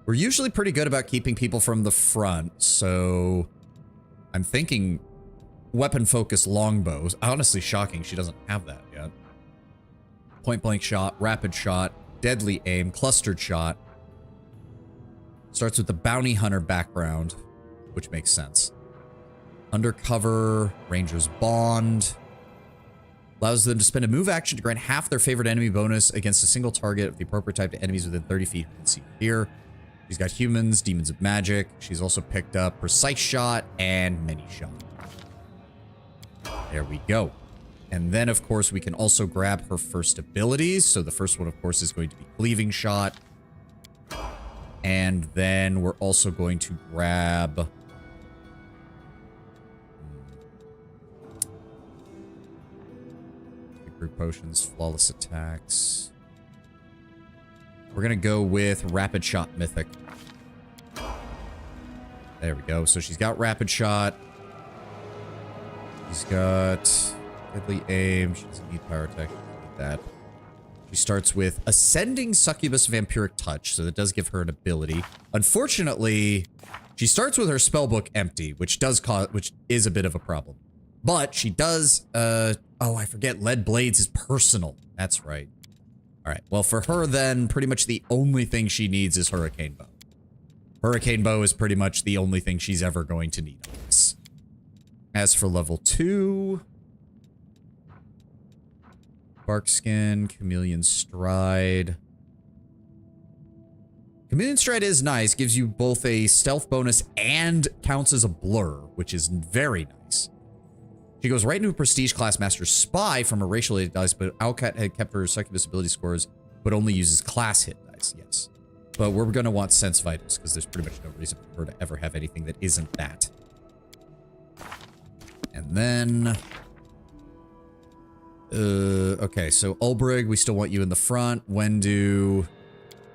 Speaker 1: usually pretty good about keeping people from the front, so I'm thinking weapon focus longbows. Honestly, shocking she doesn't have that yet. Point blank shot, rapid shot, deadly aim, clustered shot. Starts with the bounty hunter background, which makes sense. Undercover, ranger's bond. Allows them to spend a move action to grant half their favorite enemy bonus against a single target of the appropriate type to enemies within 30 feet. You can see here. She's got humans, demons of magic. She's also picked up precise shot and many shot. There we go. And then, of course, we can also grab her first abilities. So the first one, of course, is going to be cleaving shot. And then we're also going to grab... Group potions, flawless attacks. We're going to go with rapid shot mythic. There we go. So she's got rapid shot. She's got deadly aim. She doesn't need power attack. She doesn't need that. She starts with ascending succubus vampiric touch. So that does give her an ability. Unfortunately, she starts with her spellbook empty, which is a bit of a problem. But she does, oh, I forget, lead blades is personal. That's right. All right, well, for her then, pretty much the only thing she needs is Hurricane Bow. Hurricane Bow is pretty much the only thing she's ever going to need on this. As for level 2... Barkskin, Chameleon Stride. Chameleon Stride is nice, gives you both a stealth bonus and counts as a blur, which is very nice. She goes right into a Prestige class Master Spy from a racial dice, but Owlcat had kept her succubus ability scores, but only uses class hit dice, yes. But we're going to want Sense Vitals, because there's pretty much no reason for her to ever have anything that isn't that. And then... okay, so Ulbrig, we still want you in the front. Wendu...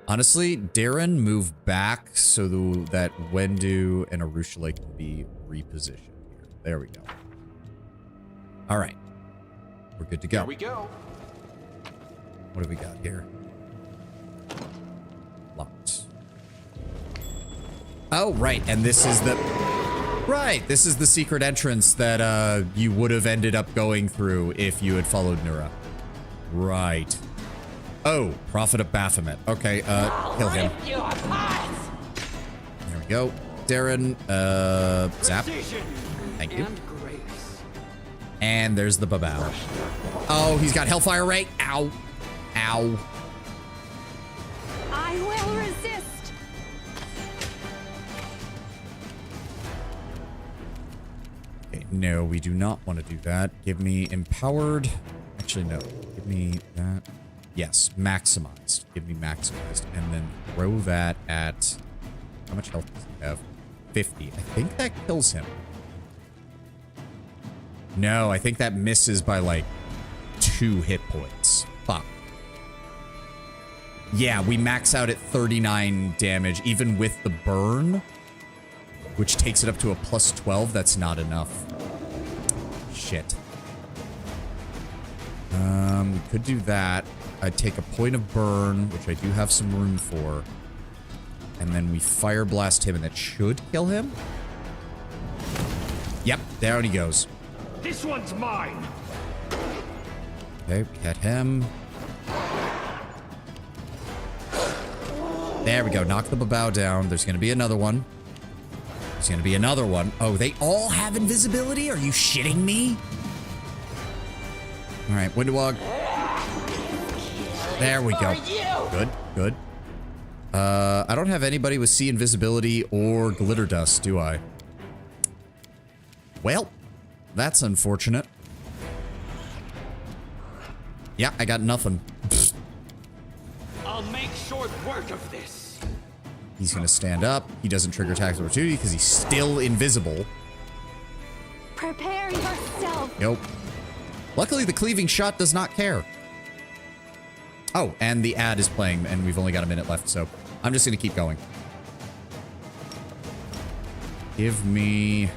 Speaker 1: Honestly, Darren, move back so that Wendu and Arushale can be repositioned here. There we go. All right. We're good to go.
Speaker 6: Here we go.
Speaker 1: What do we got here? Locked. Oh, right. And this is the... Right. This is the secret entrance that you would have ended up going through if you had followed Nura. Right. Oh, Prophet of Baphomet. Okay, kill him. There we go. Darren, zap. Thank you. And there's the Babao. Oh, he's got Hellfire Ray. Ow. Ow.
Speaker 9: I will resist.
Speaker 1: Okay, no, we do not want to do that. Give me empowered. Actually, no. Give me that. Yes, maximized. Give me maximized. And then throw that at... How much health does he have? 50. I think that kills him. No, I think that misses by like 2 hit points. Fuck. Yeah, we max out at 39 damage, even with the burn, which takes it up to a plus 12. That's not enough. Shit. We could do that. I'd take a point of burn, which I do have some room for. And then we fire blast him, and that should kill him. Yep, down he goes.
Speaker 2: This one's mine.
Speaker 1: Okay, we hit him. There we go. Knock the Babao down. There's going to be another one. There's going to be another one. Oh, they all have invisibility? Are you shitting me? All right, Windwog. There we go. Good, good. I don't have anybody with sea invisibility or glitter dust, do I? Well, that's unfortunate. Yeah, I got nothing.
Speaker 7: I'll make short work of this.
Speaker 1: He's gonna stand up. He doesn't trigger attacks of opportunity because he's still invisible.
Speaker 9: Prepare yourself.
Speaker 1: Nope. Luckily, the cleaving shot does not care. Oh, and the ad is playing, and we've only got a minute left, so I'm just gonna keep going. Give me...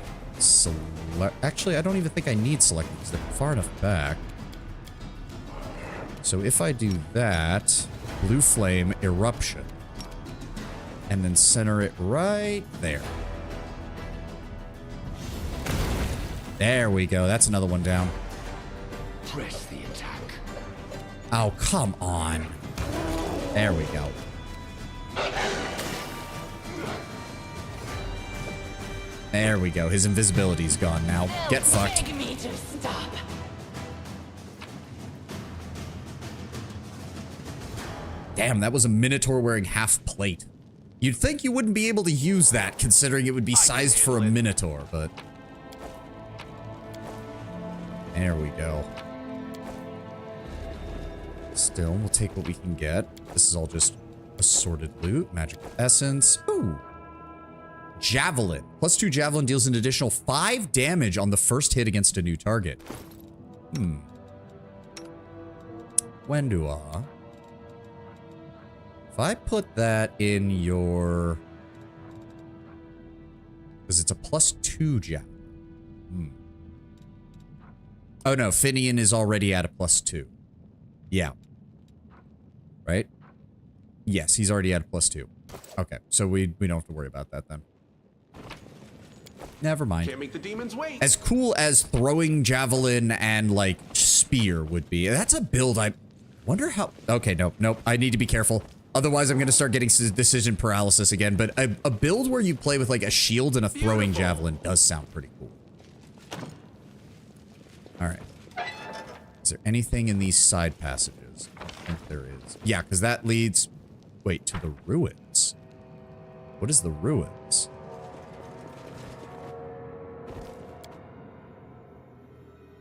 Speaker 1: Actually, I don't even think I need select because they're far enough back. So if I do that, blue flame, eruption, and then center it right there. There we go. That's another one down.
Speaker 2: Press the attack.
Speaker 1: Oh, come on. There we go. There we go. His invisibility's gone now. Get fucked.
Speaker 7: Beg me to stop.
Speaker 1: Damn, that was a Minotaur wearing half plate. You'd think you wouldn't be able to use that, considering it would be sized for a Minotaur, but... There we go. Still, we'll take what we can get. This is all just assorted loot. Magical essence. Ooh. Javelin. +2 javelin deals an additional 5 damage on the first hit against a new target. Wendua. If I put that in your... Because it's a +2 javelin. Oh no, Finian is already at a +2. Yeah. Right? Yes, he's already at a +2. Okay, so we don't have to worry about that then. Never mind.
Speaker 7: Can't make the demons wait.
Speaker 1: As cool as throwing javelin and like spear would be. That's a build I wonder how... Okay, nope. I need to be careful. Otherwise, I'm going to start getting decision paralysis again. But a build where you play with like a shield and a throwing javelin does sound pretty cool. All right. Is there anything in these side passages? I think there is. Yeah, because that leads... Wait, to the ruins. What is the ruins?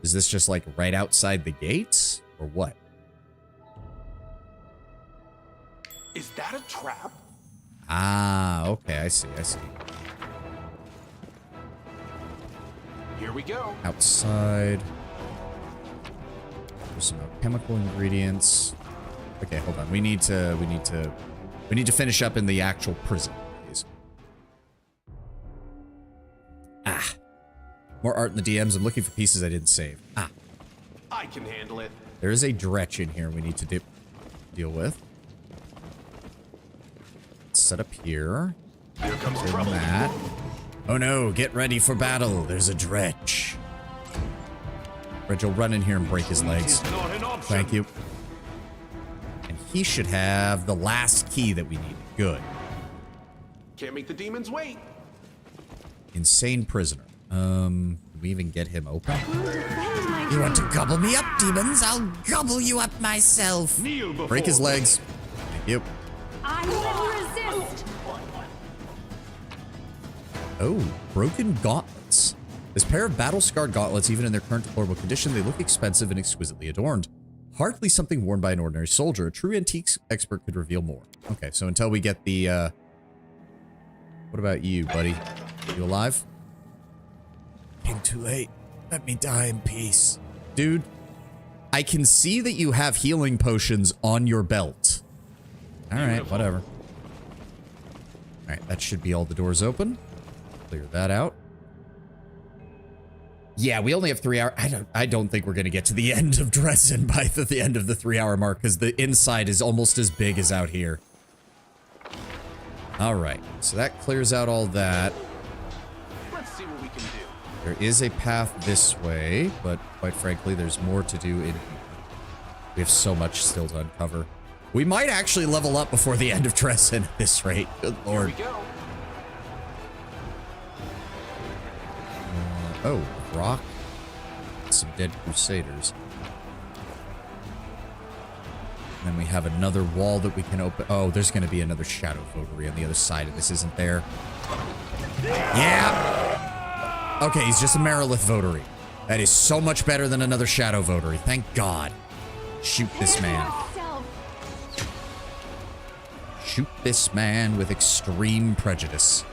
Speaker 1: Is this just like right outside the gates? Or what?
Speaker 7: Is that a trap?
Speaker 1: Ah, okay, I see.
Speaker 7: Here we go.
Speaker 1: Outside. There's some chemical ingredients. Okay, hold on. We need to finish up in the actual prison, please. Ah. More art in the DMs. I'm looking for pieces I didn't save. Ah.
Speaker 7: I can handle it.
Speaker 1: There is a dretch in here we need to deal with. Let's set up here.
Speaker 7: Here comes trouble.
Speaker 1: That. Oh no, get ready for battle. There's a dretch. Dretch will run in here and break his legs. Thank you. And he should have the last key that we need. Good.
Speaker 7: Can't make the demons wait.
Speaker 1: Insane prisoner. Did we even get him open? You want to gobble me up, demons? I'll gobble you up myself. Break his legs. Thank you.
Speaker 4: I will resist.
Speaker 1: Oh, broken gauntlets. This pair of battle-scarred gauntlets, even in their current deplorable condition, they look expensive and exquisitely adorned. Hardly something worn by an ordinary soldier. A true antiques expert could reveal more. Okay, so until we get the, What about you, buddy? You alive? Came too late. Let me die in peace. Dude, I can see that you have healing potions on your belt. Alright, whatever. Alright, that should be all the doors open. Clear that out. Yeah, we only have 3 hours. I don't think we're going to get to the end of Drezen by the end of the 3-hour mark, because the inside is almost as big as out here. Alright, so that clears out all that.
Speaker 7: Let's see what we can do.
Speaker 1: There is a path this way, but quite frankly, there's more to do in here. We have so much still to uncover. We might actually level up before the end of Drezen at this rate. Good lord.
Speaker 7: Here we go.
Speaker 1: Oh, rock. Some dead crusaders. And then we have another wall that we can open. Oh, there's going to be another shadow votary on the other side of this, isn't there? Yeah! Okay, he's just a Marilith votary. That is so much better than another shadow votary. Thank God. Shoot this man. Shoot this man with extreme prejudice.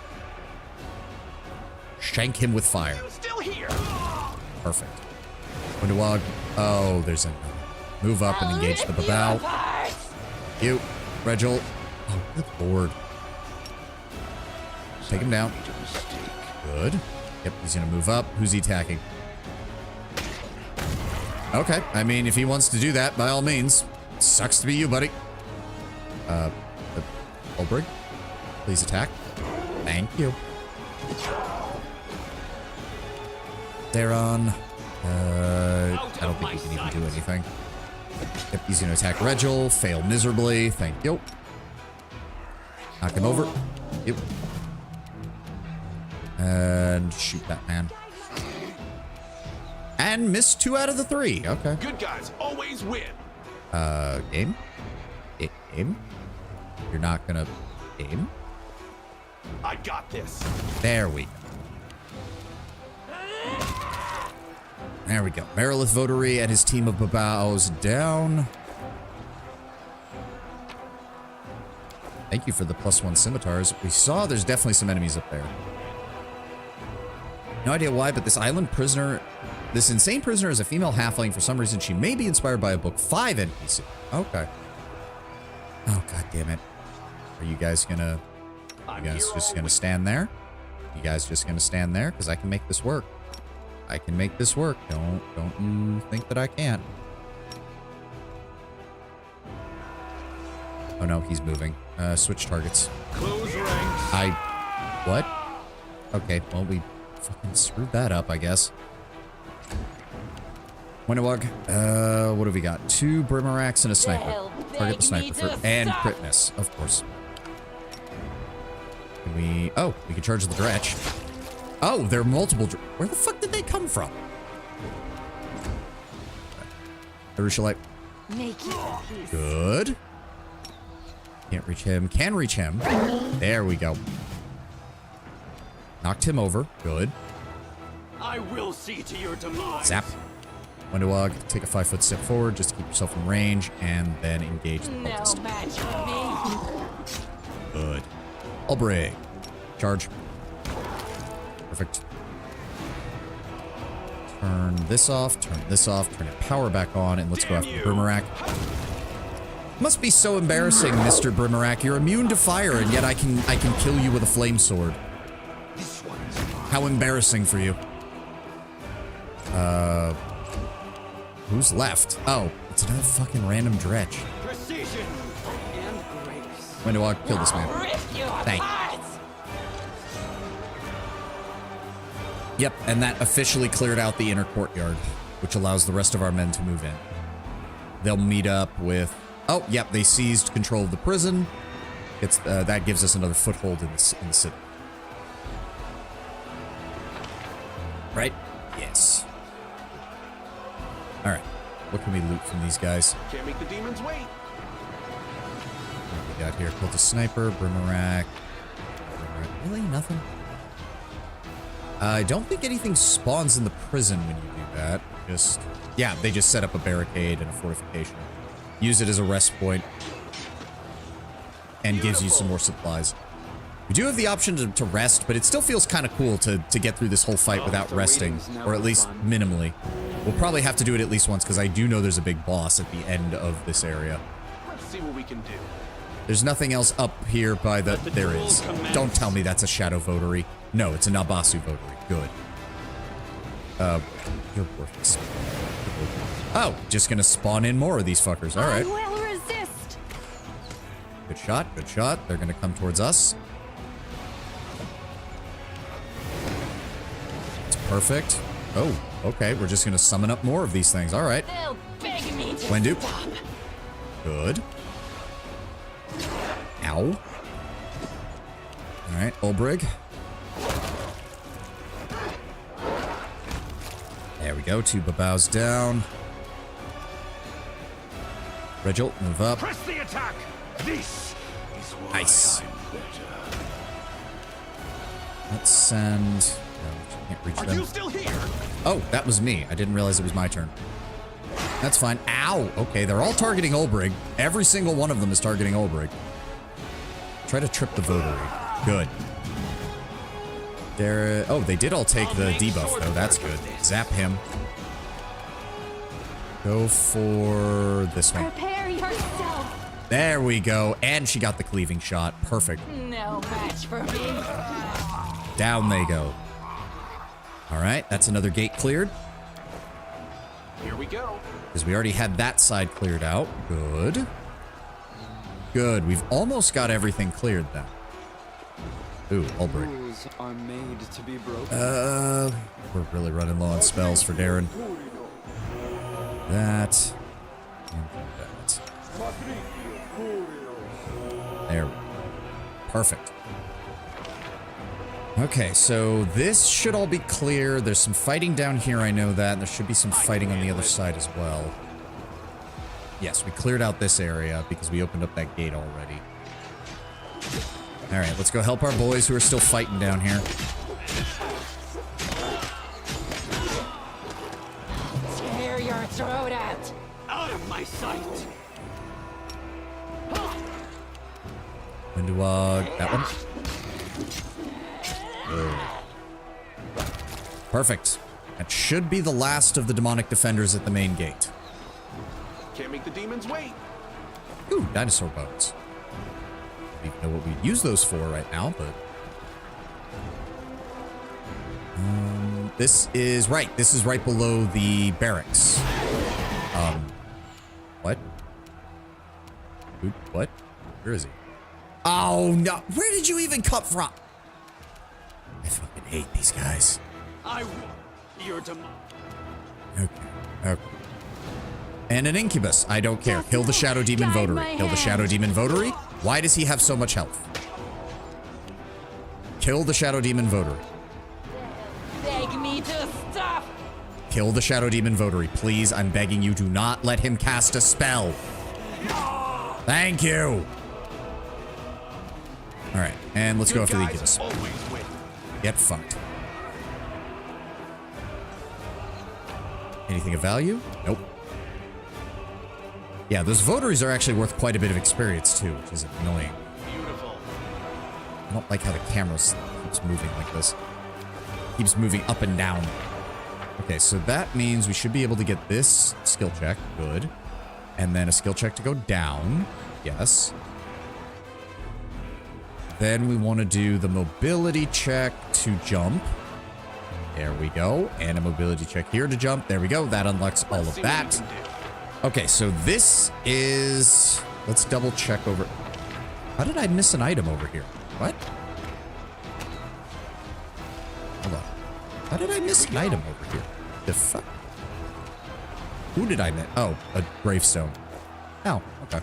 Speaker 1: Shank him with fire.
Speaker 7: Still here.
Speaker 1: Perfect. Windowog. Oh, there's a... Move up and engage the Babao. You, Regil. Oh, good lord. Take him down. Good. Yep, he's gonna move up. Who's he attacking? Okay, I mean, if he wants to do that, by all means. Sucks to be you, buddy. Olbrig, please attack. Thank you. Theron. I don't think we can even do anything. Yep, he's gonna attack Regil. Fail miserably. Thank you. Knock him over. Yep. And shoot that man. And miss 2 out of the 3. Okay.
Speaker 7: Good guys always win.
Speaker 1: Game? Game? You're not gonna game?
Speaker 7: I got this.
Speaker 1: There we go. There we go. Merilith Votary and his team of babaos down. Thank you for the +1 scimitars. We saw there's definitely some enemies up there. No idea why, but this island prisoner, this insane prisoner is a female halfling. For some reason, she may be inspired by a book 5 NPC. Okay. Oh, god damn it. Are you guys gonna... You guys just gonna stand there? You guys just gonna stand there? Because I can make this work. I can make this work. Don't you think that I can't. Oh no, he's moving. Switch targets.
Speaker 7: Close ranks.
Speaker 1: What? Okay, well, we fucking screwed that up, I guess. Windowog. What have we got? 2 Brimaracks and a sniper. Target the sniper for... And crit miss, of course. Can we... Oh, we can charge the dretch. Oh, there are multiple... Where the fuck did they come from? Arushalite. Good. Can't reach him. Can reach him. There we go. Knocked him over. Good.
Speaker 7: I will see to your demise.
Speaker 1: Zap. Windowog, take a 5-foot step forward just to keep yourself in range, and then engage the cultist. Good. Ulbrig. Charge. Perfect. Turn this off, turn it power back on, and let's go after the Brimarack. Must be so embarrassing, Mr. Brimarack. You're immune to fire, and yet I can kill you with a flame sword. How embarrassing for you. Who's left? Oh, it's another fucking random dretch.
Speaker 7: Precision and grace.
Speaker 1: Windowog, kill this man. Thank you. Yep, and that officially cleared out the inner courtyard, which allows the rest of our men to move in. They'll meet up with... Oh, yep, they seized control of the prison. It's that gives us another foothold in the city. Right? Yes. All right. What can we loot from these guys?
Speaker 7: Can't make the demons wait.
Speaker 1: What we got here? Cultist sniper, Brimarack. Really? Nothing? I don't think anything spawns in the prison when you do that. Yeah, they just set up a barricade and a fortification. Use it as a rest point. And gives you some more supplies. We do have the option to rest, but it still feels kind of cool to get through this whole fight without resting. Or at least minimally. We'll probably have to do it at least once, because I do know there's a big boss at the end of this area.
Speaker 7: Let's see what we can do.
Speaker 1: There's nothing else up here by the... There is. Don't tell me that's a Shadow Votary. No, it's a Nabasu Votary. Good. You're worthless. Oh, just gonna spawn in more of these fuckers. All right.
Speaker 8: I will resist.
Speaker 1: Good shot. Good shot. They're gonna come towards us. It's perfect. Oh, okay. We're just gonna summon up more of these things. All right.
Speaker 4: They'll beg me to
Speaker 1: Wendu.
Speaker 4: stop.
Speaker 1: Good. Ow. All right, Ulbrig. There we go. 2 babaos down. Regil, move up.
Speaker 7: Press the attack. This is why
Speaker 1: Nice.
Speaker 7: I'm better.
Speaker 1: Let's send... No, can't reach
Speaker 7: Are
Speaker 1: them.
Speaker 7: you still here?
Speaker 1: Oh, that was me. I didn't realize it was my turn. That's fine. Ow! Okay, they're all targeting Ulbrig. Every single one of them is targeting Ulbrig. Try to trip the Votary. Good. Oh, they did all take the debuff, though. That's good. Zap him. Go for this one.
Speaker 4: Prepare yourself.
Speaker 1: There we go. And she got the cleaving shot. Perfect.
Speaker 4: No match for me.
Speaker 1: Down they go. All right, that's another gate cleared.
Speaker 7: Here we go.
Speaker 1: Because we already had that side cleared out. Good. Good. We've almost got everything cleared then. Ooh, Ulbrig.
Speaker 6: Rules are made to be broken.
Speaker 1: We're really running low on spells for Darren. That. And that. There. Perfect. Okay, so this should all be clear. There's some fighting down here, I know that. And there should be some fighting on the other side as well. Yes, we cleared out this area because we opened up that gate already. All right, let's go help our boys who are still fighting down here.
Speaker 7: Tear your throat out! Out of my sight!
Speaker 1: Into, that one. Oh. Perfect. That should be the last of the demonic defenders at the main gate.
Speaker 10: Can't make the demons wait.
Speaker 1: Ooh, dinosaur bones. I don't even know what we'd use those for right now, but... this is right. This is right below the barracks. What? Oop, what? Where is he? Oh, no. Where did you even come from? I fucking hate these guys.
Speaker 7: I will. You're demonic.
Speaker 1: Okay. Okay. And an incubus. I don't care. Kill the Shadow Demon Votary. Kill the Shadow Demon Votary. Why does he have so much health? Kill the Shadow Demon Votary.
Speaker 4: Beg me to stop.
Speaker 1: Kill the Shadow Demon Votary. Please, I'm begging you, do not let him cast a spell. Thank you. Alright, and let's go after the incubus. Get fucked. Anything of value? Nope. Yeah, those votaries are actually worth quite a bit of experience too, which is annoying.
Speaker 10: Beautiful.
Speaker 1: I don't like how the camera keeps moving like this. Keeps moving up and down. Okay, so that means we should be able to get this skill check. Good. And then a skill check to go down. Yes. Then we want to do the mobility check to jump. There we go. And a mobility check here to jump. There we go. That unlocks all of that. Okay, so this is... Let's double check over... How did I miss an item over here? What? Hold on. How did I miss an item over here? The fuck? Who did I miss? Oh, a gravestone. Oh, okay.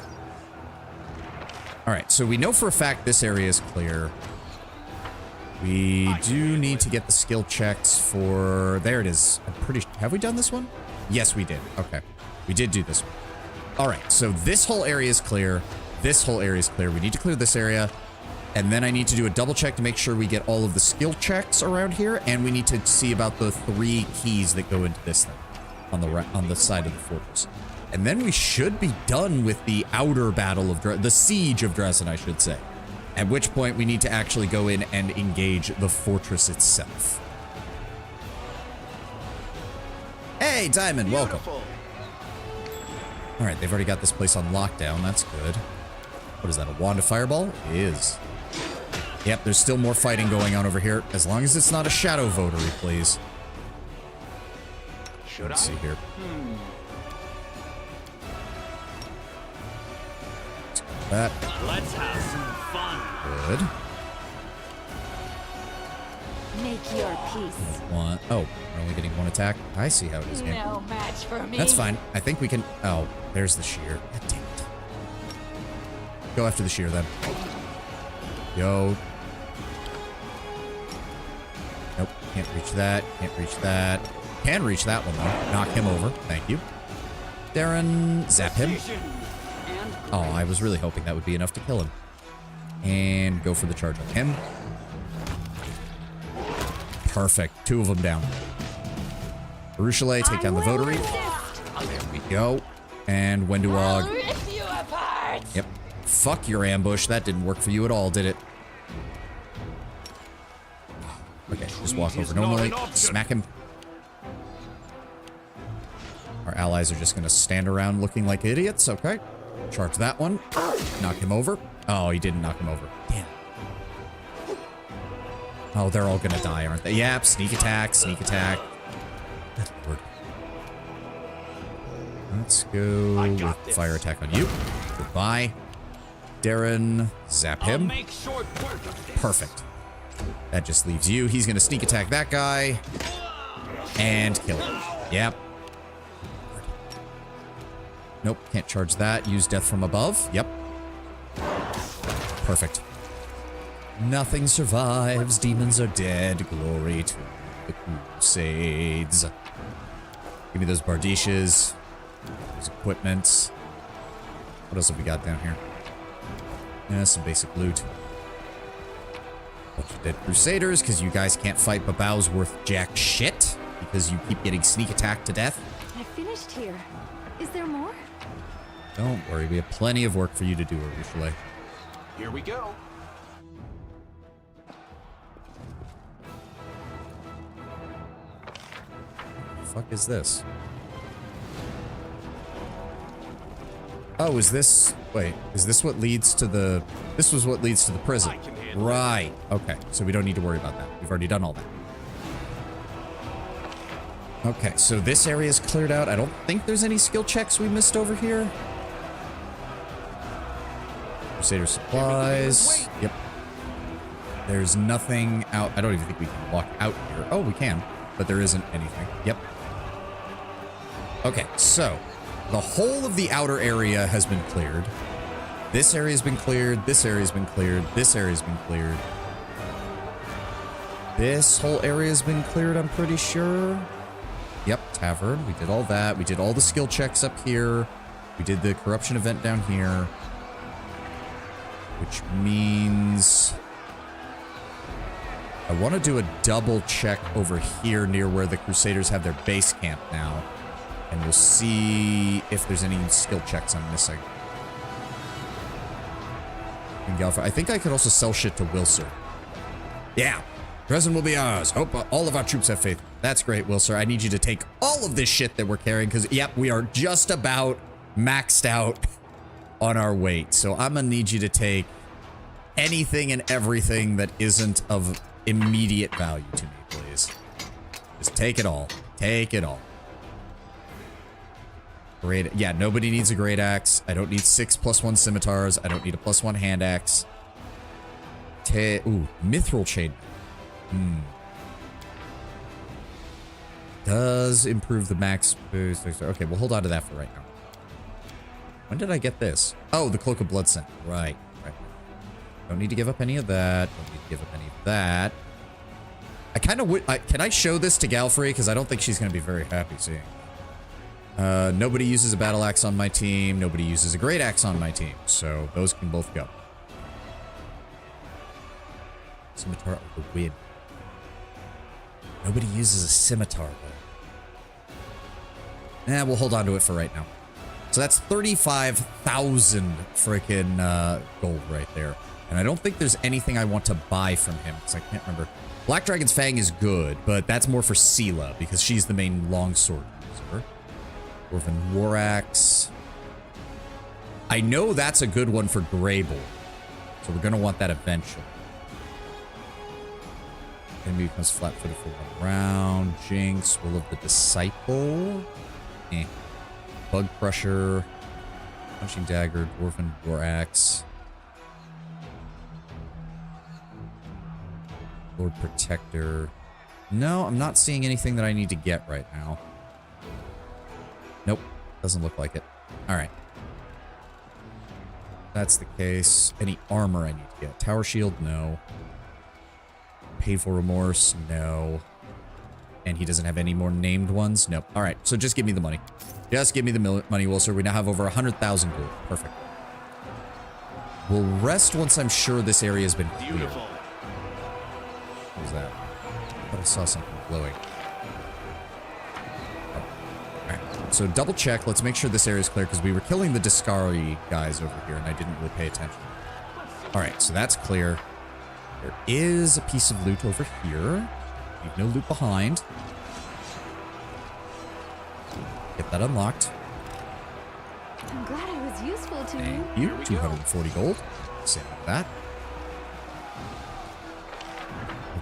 Speaker 1: Alright, so we know for a fact this area is clear. We do need to get the skill checks for... There it is. I'm pretty... Have we done this one? Yes, we did. Okay. We did do this one. Alright, so this whole area is clear. This whole area is clear. We need to clear this area. And then I need to do a double check to make sure we get all of the skill checks around here. And we need to see about the 3 keys that go into this thing. On the side of the fortress. And then we should be done with the outer battle of the siege of Drezen, I should say. At which point we need to actually go in and engage the fortress itself. Hey, Diamond, welcome. All right, they've already got this place on lockdown. That's good. What is that, a wand of fireball? It is. Yep, there's still more fighting going on over here. As long as it's not a shadow votary, please. Let's see here. Let's go with that.
Speaker 7: Let's have some fun.
Speaker 1: Good.
Speaker 9: Make your peace.
Speaker 1: One. Oh, we're only getting 1 attack. I see how it is, game.
Speaker 4: No match for me.
Speaker 1: That's fine. I think we can... Oh, there's the shear. God damn it. Go after the shear, then. Yo. Nope. Can't reach that. Can't reach that. Can reach that one, though. Knock him over. Thank you. Darren, zap him. Oh, I was really hoping that would be enough to kill him. And go for the charge on him. Perfect. 2 of them down. Baruchale, take down the votary. There we go. And Wenduog.
Speaker 4: I'll rip you apart.
Speaker 1: Yep. Fuck your ambush. That didn't work for you at all, did it? Okay, just walk over normally. Smack him. Our allies are just going to stand around looking like idiots. Okay. Charge that one. Knock him over. Oh, he didn't knock him over. Damn. Oh, they're all going to die, aren't they? Yep. Sneak attack. Sneak attack. Good lord. Let's go with fire attack on you. Goodbye. Darren, zap him.
Speaker 7: Make short work of this.
Speaker 1: Perfect. That just leaves you. He's going to sneak attack that guy. And kill him. Yep. Nope, can't charge that. Use death from above. Yep. Perfect. Nothing survives. Demons are dead. Glory to the Crusades. Give me those Bardishes. Those equipments. What else have we got down here? Yeah, some basic loot. Bunch of dead Crusaders, because you guys can't fight Babau's worth jack shit, because you keep getting sneak attacked to death.
Speaker 9: I finished here. Is there more?
Speaker 1: Don't worry, we have plenty of work for you to do, Ursula.
Speaker 10: Here we go.
Speaker 1: What the fuck is this? Oh, is this... Wait, is this what leads to the... This was what leads to the prison. Right. Okay, so we don't need to worry about that. We've already done all that. Okay, so this area is cleared out. I don't think there's any skill checks we missed over here. Crusader supplies. Yep. There's nothing out. I don't even think we can walk out here. Oh, we can, but there isn't anything. Yep. Okay, so the whole of the outer area has been cleared. This area has been cleared. This area has been cleared. This area has been cleared. This whole area has been cleared, I'm pretty sure. Yep, tavern. We did all that. We did all the skill checks up here. We did the corruption event down here. Which means I want to do a double check over here near where the Crusaders have their base camp now. And we'll see if there's any skill checks I'm missing. I think I could also sell shit to Wilser. Yeah. Drezen will be ours. Hope all of our troops have faith. That's great, Wilser. I need you to take all of this shit that we're carrying because, yep, we are just about maxed out on our weight. So I'm going to need you to take anything and everything that isn't of immediate value to me, please. Just take it all. Take it all. Great. Yeah, nobody needs a great axe. I don't need 6 +1 scimitars. I don't need a +1 hand axe. Ooh, mithril chain. Does improve the max boost. Okay, we'll hold on to that for right now. When did I get this? Oh, the Cloak of Blood Scent. Right. Don't need to give up any of that. Don't need to give up any of that. I kind of would... Can I show this to Galfrey? Because I don't think she's going to be very happy seeing. Nobody uses a battle axe on my team. Nobody uses a great axe on my team. So those can both go. Scimitar of the Wind. Nobody uses a scimitar, though. We'll hold on to it for right now. So that's 35,000 freaking gold right there. And I don't think there's anything I want to buy from him, because I can't remember. Black Dragon's Fang is good, but that's more for Sela, because she's the main longsword user. Dwarven War Axe. I know that's a good one for Grable, so we're going to want that eventually. Enemy becomes flat-footed for 1 round. Jinx, Will of the Disciple. Bug Crusher. Punching Dagger, Dwarven War Axe. Lord Protector. No, I'm not seeing anything that I need to get right now. Nope, doesn't look like it. All right. That's the case. Any armor I need to get? Tower Shield, no. Painful Remorse, no. And he doesn't have any more named ones? Nope. All right, so just give me the money. Just give me the money, Wilser. We now have over 100,000 gold. Perfect. We'll rest once I'm sure this area has been cleared.
Speaker 10: Beautiful.
Speaker 1: What was that? I thought I saw something glowing. Oh. All right. So double check. Let's make sure this area is clear because we were killing the Discari guys over here and I didn't really pay attention. All right, so that's clear. There is a piece of loot over here. Leave no loot behind. Get that unlocked.
Speaker 9: I'm glad I was useful to you.
Speaker 1: Thank you. 240 gold. Save that.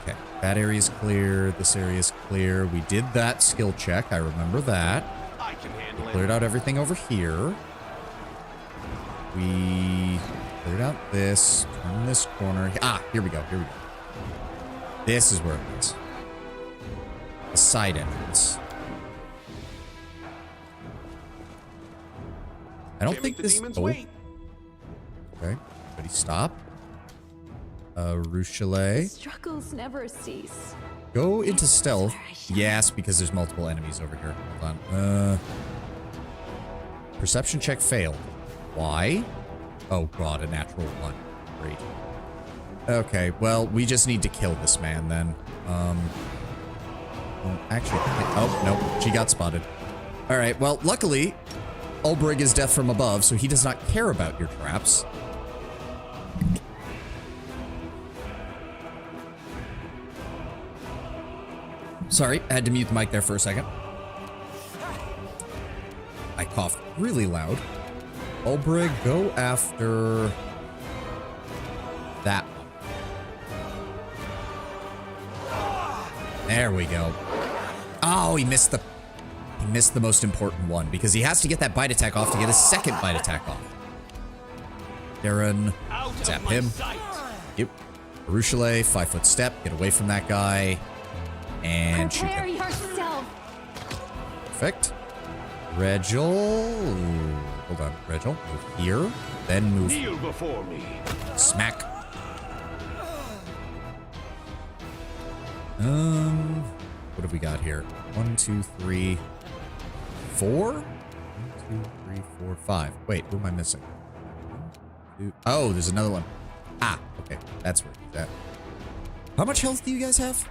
Speaker 1: Okay, that area's clear. This area's clear. We did that skill check. I remember that.
Speaker 10: I can handle
Speaker 1: We
Speaker 10: it.
Speaker 1: cleared out everything over here. We cleared out this. Turn this corner. Ah, here we go. Here we go. This is where it is. The side entrance. I don't
Speaker 10: Can't
Speaker 1: think
Speaker 10: make the
Speaker 1: this...
Speaker 10: demons
Speaker 1: Oh.
Speaker 10: wait.
Speaker 1: Okay. Everybody stop. Ruchelet.
Speaker 9: Struggles never cease.
Speaker 1: Go into stealth. Yes, because there's multiple enemies over here. Hold on. Perception check failed. Why? Oh god, a natural 1. Great. Okay, well, we just need to kill this man then. Well, actually, oh, no, she got spotted. All right, well, luckily, Ulbrig is death from above, so he does not care about your traps. Sorry, I had to mute the mic there for a second. I coughed really loud. Ulbrig, go after that one. There we go. Oh, he missed the most important one because he has to get that bite attack off to get a second bite attack off. Darren, zap him. Yep. Arushale, 5-foot step, get away from that guy. And shoot him.
Speaker 8: Yourself.
Speaker 1: Perfect. Regil. Hold on. Regil, move here. Then move.
Speaker 2: Kneel before me.
Speaker 1: Smack. What have we got here? 1, 2, 3, 4? 1, 2, 3, 4, 5. Wait, who am I missing? 1, 2. Oh, there's another one. Ah, okay. That's where he's at. How much health do you guys have?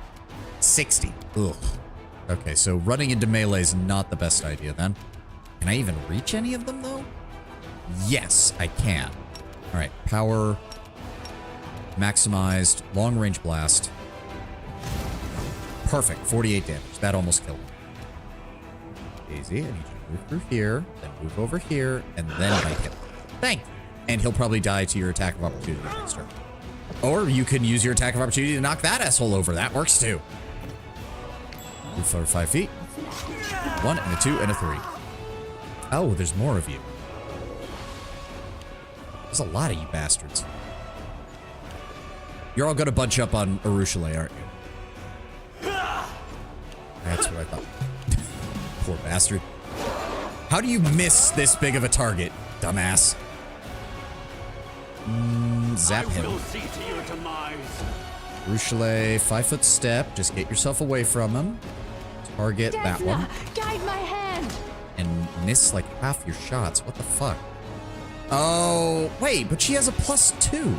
Speaker 1: 60. Ugh. Okay, so running into melee is not the best idea then. Can I even reach any of them though? Yes, I can. All right, power, maximized, long range blast. Perfect, 48 damage. That almost killed him. Easy, I need you to move through here, then move over here, and then bite him. Thank you. And he'll probably die to your attack of opportunity next turn. Or you can use your attack of opportunity to knock that asshole over. That works too. Move forward 5 feet. 1 and a 2 and a 3. Oh, there's more of you. There's a lot of you bastards. You're all gonna bunch up on Arushale, aren't you? That's what I thought. Poor bastard. How do you miss this big of a target, dumbass? Zap him. Arushale, 5-foot step. Just get yourself away from him. Target that one.
Speaker 8: Guide my hand.
Speaker 1: And miss like half your shots. What the fuck? Oh, wait, but she has a +2.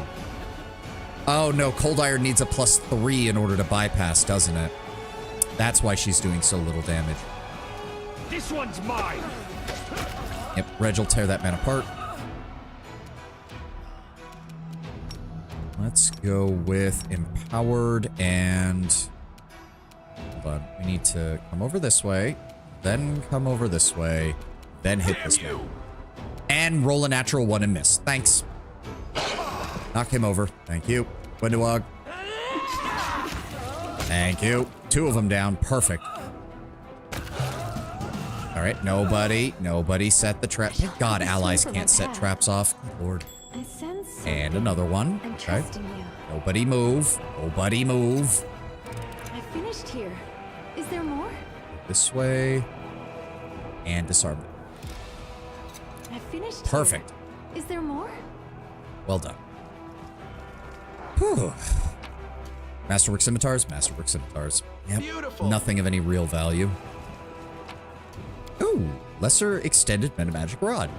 Speaker 1: Oh no, Cold Iron needs a +3 in order to bypass, doesn't it? That's why she's doing so little damage.
Speaker 2: This one's mine.
Speaker 1: Yep, Reg will tear that man apart. Let's go with Empowered and... Hold on, we need to come over this way, then come over this way, then hit this way. And roll a natural 1 and miss. Thanks. Knock him over. Thank you. Windowog. Thank you. 2 of them down. Perfect. All right, nobody set the trap. Thank God allies can't set traps off. Good Lord. And another one. Okay. Nobody move. Nobody move.
Speaker 9: I finished here. Is there more?
Speaker 1: This way. And disarm it.
Speaker 9: I finished.
Speaker 1: Perfect.
Speaker 9: Here. Is there more?
Speaker 1: Well done. Whew. Masterwork scimitars, masterwork scimitars. Yep. Beautiful. Nothing of any real value. Ooh, lesser extended metamagic rod.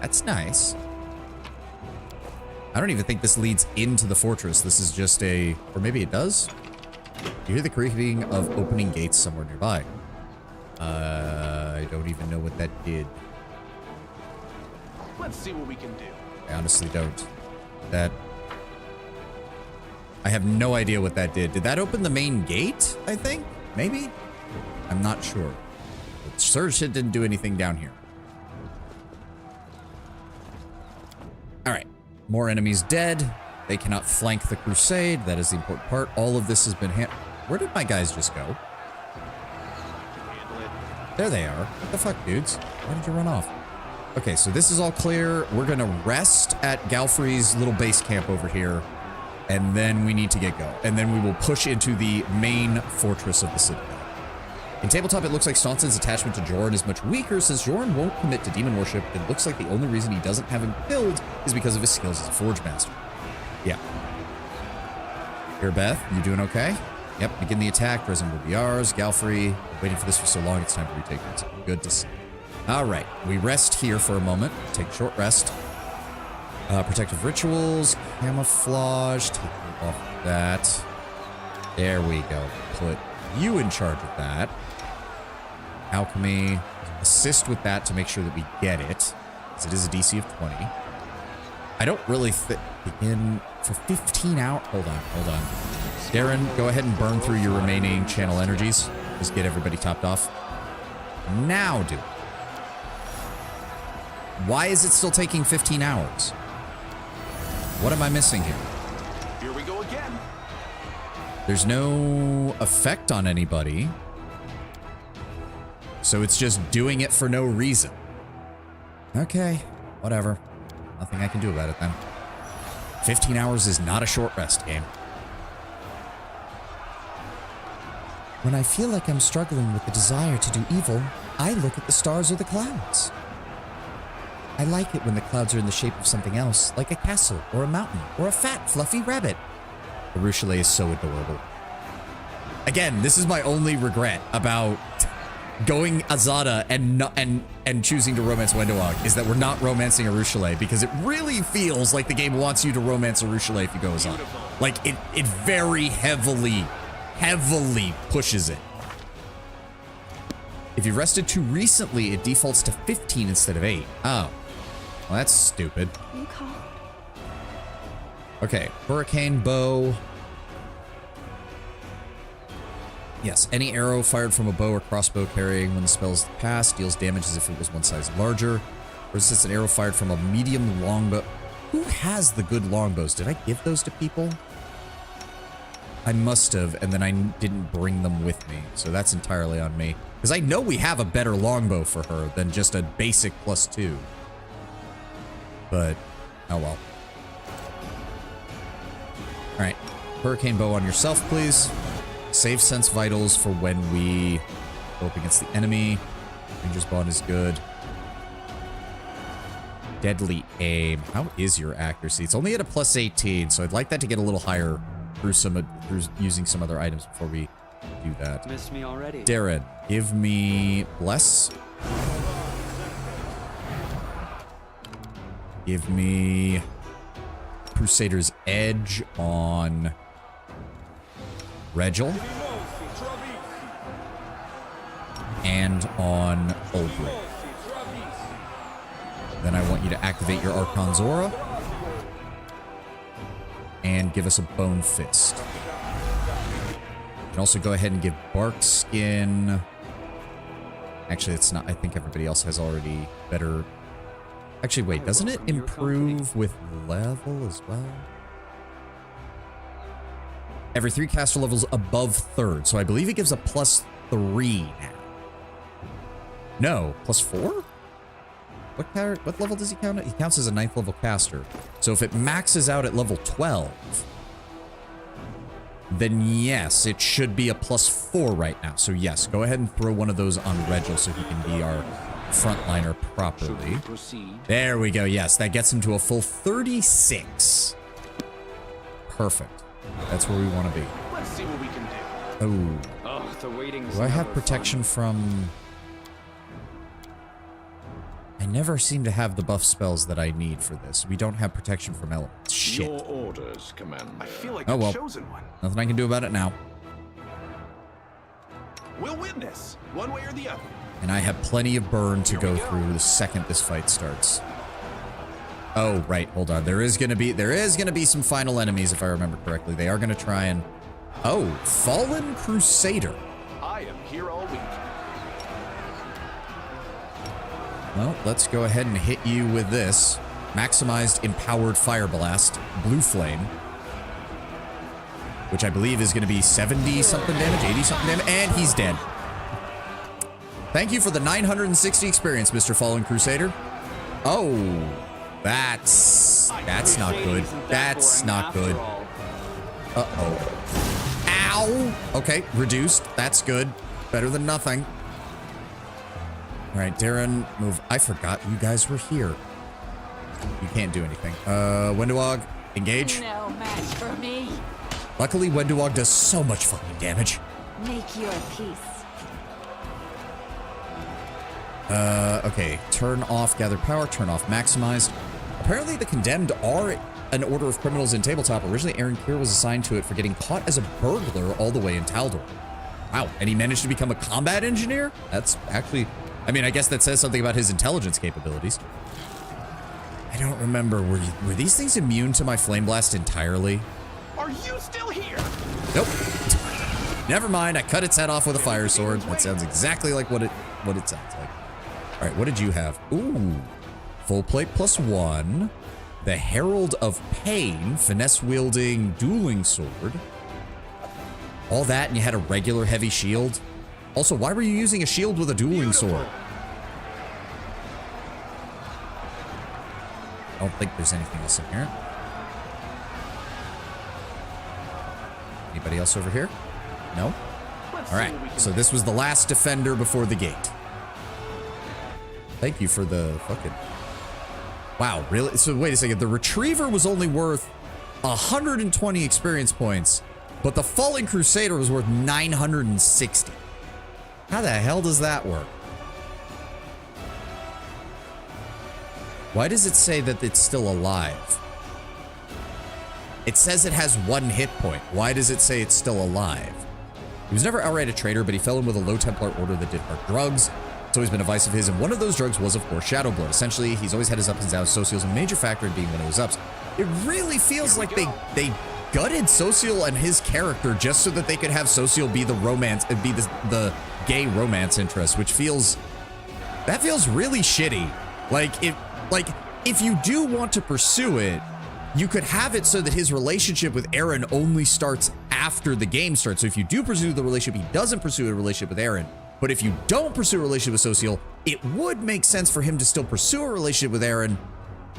Speaker 1: That's nice. I don't even think this leads into the fortress. This is just a, or maybe it does. You hear the creaking of opening gates somewhere nearby. I don't even know what that did.
Speaker 10: Let's see what we can do.
Speaker 1: I honestly don't. I have no idea what that did. Did that open the main gate, I think? Maybe? I'm not sure. But Surge Hit didn't do anything down here. Alright. More enemies dead. They cannot flank the crusade. That is the important part. All of this has been Where did my guys just go? There they are. What the fuck, dudes? Why did you run off? Okay, so this is all clear. We're gonna rest at Galfrey's little base camp over here. And then we need to get going. And then we will push into the main fortress of the citadel. In tabletop, it looks like Staunson's attachment to Joran is much weaker since Joran won't commit to demon worship. It looks like the only reason he doesn't have him killed is because of his skills as a forge master. Yeah. Here, Beth, you doing okay? Yep, begin the attack. Drezen will be ours. Galfrey, waiting for this for so long, it's time to retake it. Good to see. All right, we rest here for a moment. Take a short rest. Protective rituals, camouflage, take you off that. There we go. Put you in charge of that. Alchemy, assist with that to make sure that we get it, because it is a DC of 20. I don't really begin for 15 hours. Hold on. Darren, go ahead and burn through your remaining channel energies. Just get everybody topped off. Now do it. Why is it still taking 15 hours? What am I missing here?
Speaker 10: Here we go again.
Speaker 1: There's no effect on anybody. So it's just doing it for no reason. Okay, whatever. Nothing I can do about it then. 15 hours is not a short rest game. When I feel like I'm struggling with the desire to do evil, I look at the stars or the clouds. I like it when the clouds are in the shape of something else, like a castle, or a mountain, or a fat, fluffy rabbit. The Ruchelet is so adorable. Again, this is my only regret about going Azada and choosing to romance Wendowog, is that we're not romancing a Ruchelet, because it really feels like the game wants you to romance a Ruchelet if you go Azada. Like, it very heavily pushes it. If you rested too recently, it defaults to 15 instead of 8. Oh. Well, that's stupid.
Speaker 9: You called.
Speaker 1: Okay, Hurricane Bow. Yes, any arrow fired from a bow or crossbow carrying when the spell's passed deals damage as if it was one size larger. Or is this an arrow fired from a medium longbow? Who has the good longbows? Did I give those to people? I must have, and then I didn't bring them with me, so that's entirely on me. Because I know we have a better longbow for her than just a basic +2. But, oh well. Alright, Hurricane Bow on yourself, please. Save Sense Vitals for when we go up against the enemy. Ranger's Bond is good. Deadly Aim. How is your accuracy? It's only at a +18, so I'd like that to get a little higher through using some other items before we do that.
Speaker 6: Missed me already.
Speaker 1: Darren, give me Bless. Give me Crusader's Edge on Regil. And on Uldred. Then I want you to activate your Archon Zora. And give us a Bone Fist. You can also go ahead and give Bark Skin. Actually, it's not. I think everybody else has already better. Actually, wait, doesn't it improve with level as well? Every 3 caster levels above 3rd, so I believe it gives a +3 now. No, +4? What level does he count at? He counts as a 9th level caster. So if it maxes out at level 12, then yes, it should be a +4 right now. So yes, go ahead and throw one of those on Regil so he can be our frontliner properly. There we go. Yes, that gets him to a full 36. Perfect. That's where we want to be.
Speaker 10: Let's see what we can do.
Speaker 6: Oh, the waiting's
Speaker 1: Do I have
Speaker 6: never
Speaker 1: protection from... I never seem to have the buff spells that I need for this. We don't have protection from elements. Shit.
Speaker 2: Your orders, Commander.
Speaker 10: I feel like
Speaker 1: Oh,
Speaker 10: the
Speaker 1: well.
Speaker 10: chosen one.
Speaker 1: Nothing I can do about it now.
Speaker 10: We'll witness, one way or the other.
Speaker 1: And I have plenty of burn to go through the second this fight starts. Oh, right. Hold on. There is gonna be some final enemies, if I remember correctly. They are gonna try and... Oh, Fallen Crusader.
Speaker 10: I am here all week.
Speaker 1: Well, let's go ahead and hit you with this. Maximized Empowered Fire Blast, Blue Flame. Which I believe is going to be 70-something damage, 80-something damage, and he's dead. Thank you for the 960 experience, Mr. Fallen Crusader. Oh, that's not good. That's not good. Uh-oh. Ow! Okay, reduced. That's good. Better than nothing. All right, Darren, move. I forgot you guys were here. You can't do anything. Wendowog, engage.
Speaker 4: No match for me.
Speaker 1: Luckily, Wendowog does so much fucking damage.
Speaker 4: Make your peace.
Speaker 1: Okay. Turn off Gather Power. Turn off Maximized. apparently the Condemned are an order of criminals in tabletop. Originally, Aaron Keir was assigned to it for getting caught as a burglar all the way in Taldor. Wow, and he managed to become a combat engineer? That's actually, I mean, I guess that says something about his intelligence capabilities. I don't remember, were these things immune to my flame blast entirely?
Speaker 10: Are you still here?
Speaker 1: Nope. Never mind, I cut its head off with a fire sword. That sounds exactly like what it sounds like. All right, what did you have? Ooh, full plate +1. The Herald of Pain, finesse-wielding dueling sword. All that, and you had a regular heavy shield. Also, why were you using a shield with a dueling sword? I don't think there's anything else in here. Anybody else over here? No? All right, so this was the last defender before the gate. Thank you for the fucking... Wow, really? So wait a second, the Retriever was only worth 120 experience points, but the Fallen Crusader was worth 960. How the hell does that work? Why does it say that it's still alive? It says it has 1 hit point. Why does it say it's still alive? He was never outright a traitor, but he fell in with a low Templar order that did hard drugs. It's always been a vice of his, and one of those drugs was, of course, Shadow Blood. Essentially, he's always had his ups and downs. Social's a major factor in being one of his ups. It really feels like they gutted Social and his character just so that they could have Social be the romance, be the gay romance interest, which feels really shitty. Like if you do want to pursue it, you could have it so that his relationship with Aaron only starts after the game starts. So if you do pursue the relationship, he doesn't pursue a relationship with Aaron. But if you don't pursue a relationship with Social, it would make sense for him to still pursue a relationship with Aaron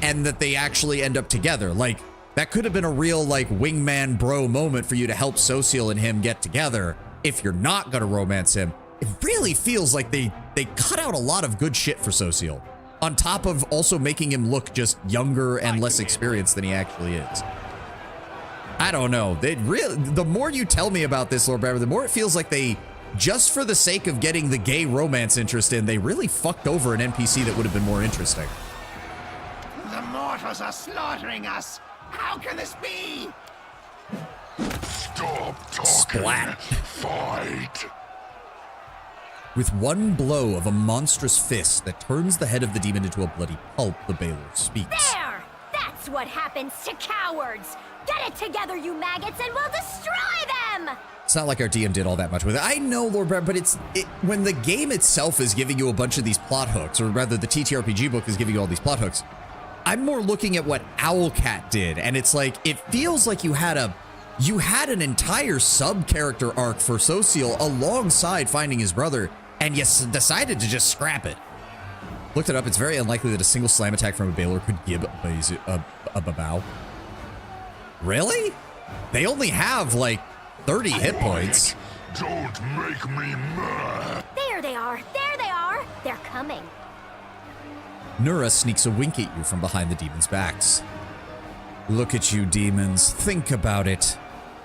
Speaker 1: and that they actually end up together. Like, that could have been a real, like, wingman bro moment for you to help Social and him get together if you're not going to romance him. It really feels like they cut out a lot of good shit for Social, on top of also making him look just younger and less experienced than he actually is. I don't know. The more you tell me about this, Lord Bramber, the more it feels like they, just for the sake of getting the gay romance interest in, they really fucked over an NPC that would have been more interesting.
Speaker 11: The mortals are slaughtering us. How can this be?
Speaker 12: Stop talking.
Speaker 1: Splat.
Speaker 12: Fight.
Speaker 1: With one blow of a monstrous fist that turns the head of the demon into a bloody pulp, the Baylor speaks.
Speaker 4: There! That's what happens to cowards! Get it together, you maggots, and we'll destroy them!
Speaker 1: It's not like our DM did all that much with it. I know, Lord Brad, but when the game itself is giving you a bunch of these plot hooks, or rather the TTRPG book is giving you all these plot hooks, I'm more looking at what Owlcat did, and it's like, it feels like you had an entire sub-character arc for Social alongside finding his brother, and you decided to just scrap it. Looked it up, it's very unlikely that a single slam attack from a Baylor could give a Babao. Really? They only have, like, 30 hit points.
Speaker 12: Don't make me mad.
Speaker 4: There they are! There they are! They're coming.
Speaker 1: Nura sneaks a wink at you from behind the demons' backs. Look at you, demons. Think about it.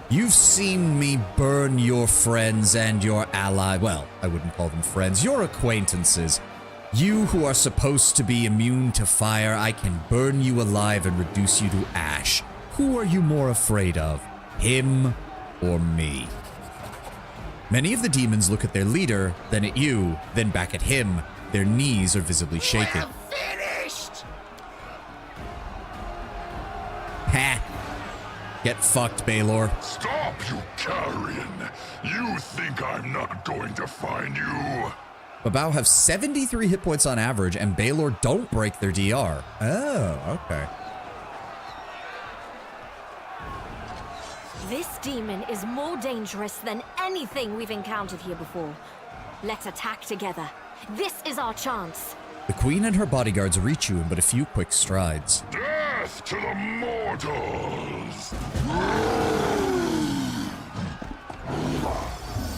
Speaker 1: You've seen me burn your friends and your ally. Well, I wouldn't call them friends. Your acquaintances. You who are supposed to be immune to fire, I can burn you alive and reduce you to ash. Who are you more afraid of? Him or me? Many of the demons look at their leader, then at you, then back at him. Their knees are visibly shaking.
Speaker 11: Finished!
Speaker 1: Ha! Get fucked, Baylor.
Speaker 12: Stop, you carrion. You think I'm not going to find you?
Speaker 1: Babao have 73 hit points on average, and Baylor don't break their DR. Oh, okay.
Speaker 4: This demon is more dangerous than anything we've encountered here before. Let's attack together. This is our chance.
Speaker 1: The queen and her bodyguards reach you in but a few quick strides.
Speaker 12: Death to the mortals!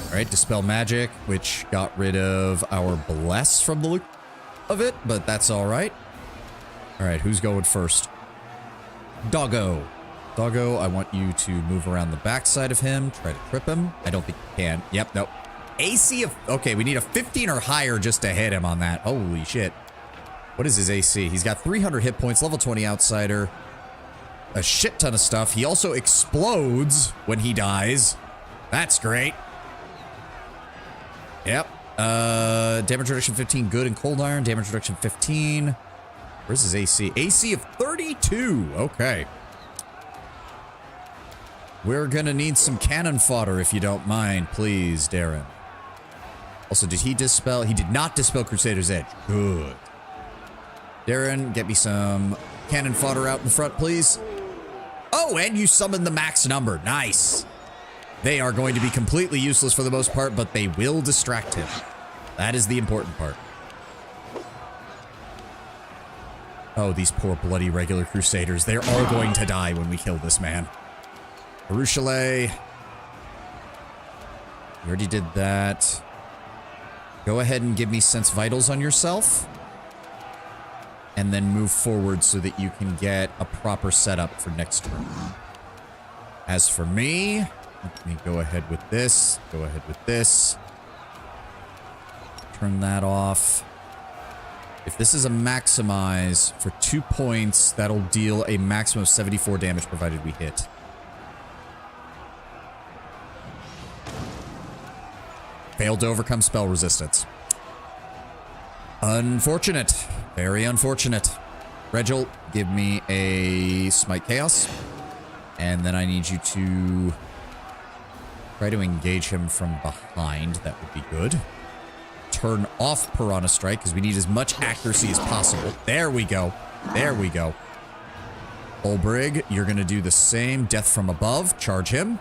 Speaker 1: Alright, dispel magic, which got rid of our bless from the look of it, but that's alright. Alright, who's going first? Doggo. Doggo, I want you to move around the backside of him, try to trip him. I don't think you can. Yep, nope. AC of... Okay, we need a 15 or higher just to hit him on that. Holy shit. What is his AC? He's got 300 hit points, level 20 outsider. A shit ton of stuff. He also explodes when he dies. That's great. Yep. Damage reduction 15, good and cold iron. Damage reduction 15. Where's his AC? AC of 32. Okay. We're gonna need some cannon fodder if you don't mind, please, Darren. Also, did he dispel? He did not dispel Crusader's Edge. Good. Darren, get me some cannon fodder out in front, please. Oh, and you summoned the max number. Nice. They are going to be completely useless for the most part, but they will distract him. That is the important part. Oh, these poor bloody regular Crusaders. They're all going to die when we kill this man. Baruchale. We already did that. Go ahead and give me Sense Vitals on yourself. And then move forward so that you can get a proper setup for next turn. As for me, let me go ahead with this. Go ahead with this. Turn that off. If this is a maximize for 2 points, that'll deal a maximum of 74 damage provided we hit. Failed to overcome spell resistance. Unfortunate. Very unfortunate. Regil, give me a Smite Chaos. And then I need you to try to engage him from behind. That would be good. Turn off Piranha Strike because we need as much accuracy as possible. There we go. There we go. Olbrig, you're going to do the same. Death from above. Charge him.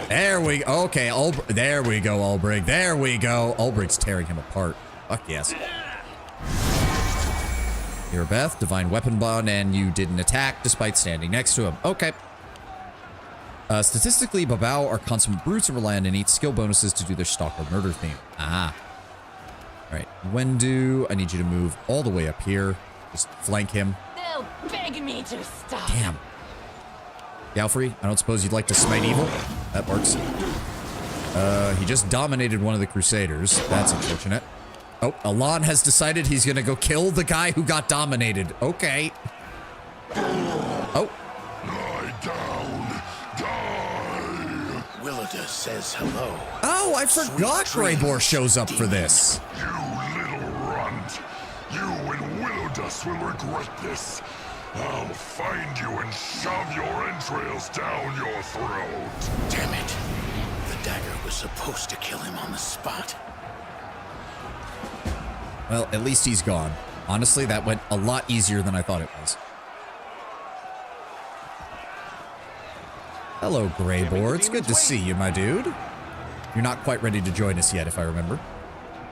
Speaker 1: There we go. Okay, there we go, Olbrig. There we go. Olbrig's tearing him apart. Fuck yes. Irabeth, Divine Weapon Bond, and you didn't attack despite standing next to him. Okay. Statistically, Babao are consummate brutes and rely on innate skill bonuses to do their stalker murder theme. Ah. Alright, Wendu, I need you to move all the way up here. Just flank him.
Speaker 13: They'll beg me to stop.
Speaker 1: Damn. Galfrey, I don't suppose you'd like to smite evil? That works. He just dominated one of the Crusaders. That's unfortunate. Oh, Alon has decided he's gonna go kill the guy who got dominated. Okay. Oh.
Speaker 12: Lie down. Die.
Speaker 11: Willida says hello.
Speaker 1: Oh, I forgot Greybor shows up for this.
Speaker 12: You little runt. You and Willowdust will regret this. I'll find you and shove your entrails down your throat.
Speaker 11: Damn it. The dagger was supposed to kill him on the spot.
Speaker 1: Well, at least he's gone. Honestly, that went a lot easier than I thought it was. Hello, Greybor. It's good to see you, my dude. You're not quite ready to join us yet, if I remember.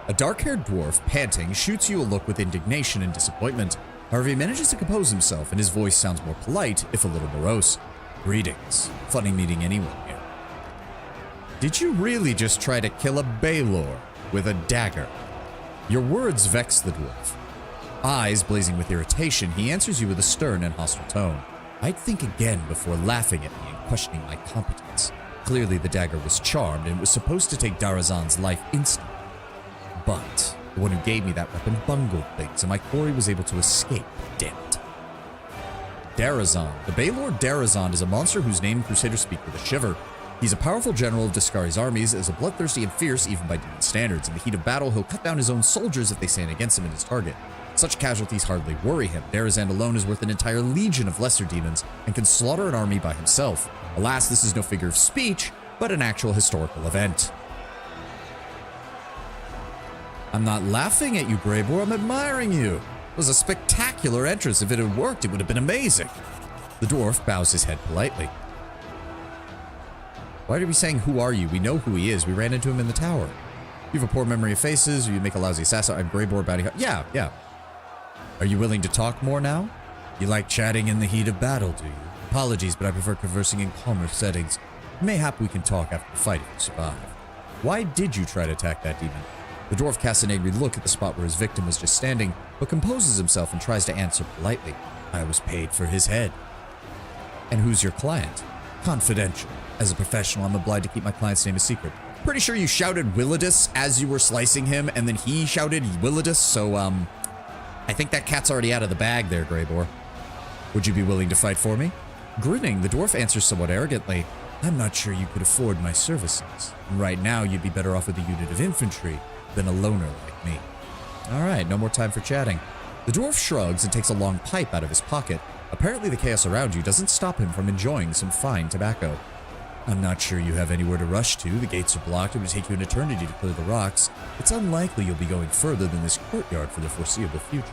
Speaker 1: A dark-haired dwarf, panting, shoots you a look with indignation and disappointment. However, he manages to compose himself, and his voice sounds more polite, if a little morose. Greetings. Funny meeting anyone here. Did you really just try to kill a Baelor with a dagger? Your words vex the dwarf. Eyes blazing with irritation, he answers you with a stern and hostile tone. I'd think again before laughing at me and questioning my competence. Clearly the dagger was charmed and was supposed to take Darazan's life instantly. But the one who gave me that weapon bungled things, and my quarry was able to escape. Damn it. Darazan. The Baelor Darazan is a monster whose name Crusaders speak with a shiver. He's a powerful general of Discari's armies, is a bloodthirsty and fierce even by demon standards. In the heat of battle, he'll cut down his own soldiers if they stand against him and his target. Such casualties hardly worry him. Darazan alone is worth an entire legion of lesser demons and can slaughter an army by himself. Alas, this is no figure of speech, but an actual historical event. I'm not laughing at you, Greybor. I'm admiring you. It was a spectacular entrance. If it had worked, it would have been amazing. The dwarf bows his head politely. Why are we saying, who are you? We know who he is. We ran into him in the tower. You have a poor memory of faces, or you make a lousy assassin. I'm Greybor bounty hunter. Yeah. Are you willing to talk more now? You like chatting in the heat of battle, do you? Apologies, but I prefer conversing in calmer settings. Mayhap we can talk after the fight if you survive. Why did you try to attack that demon? The dwarf casts an angry look at the spot where his victim was just standing, but composes himself and tries to answer politely. I was paid for his head. And who's your client? Confidential. As a professional, I'm obliged to keep my client's name a secret. Pretty sure you shouted Willidus as you were slicing him, and then he shouted Willidus, so, I think that cat's already out of the bag there, Greyboar. Would you be willing to fight for me? Grinning, the dwarf answers somewhat arrogantly, I'm not sure you could afford my services. Right now, you'd be better off with a unit of infantry than a loner like me. All right, no more time for chatting. The dwarf shrugs and takes a long pipe out of his pocket. Apparently the chaos around you doesn't stop him from enjoying some fine tobacco. I'm not sure you have anywhere to rush to. The gates are blocked. It would take you an eternity to clear the rocks. It's unlikely you'll be going further than this courtyard for the foreseeable future.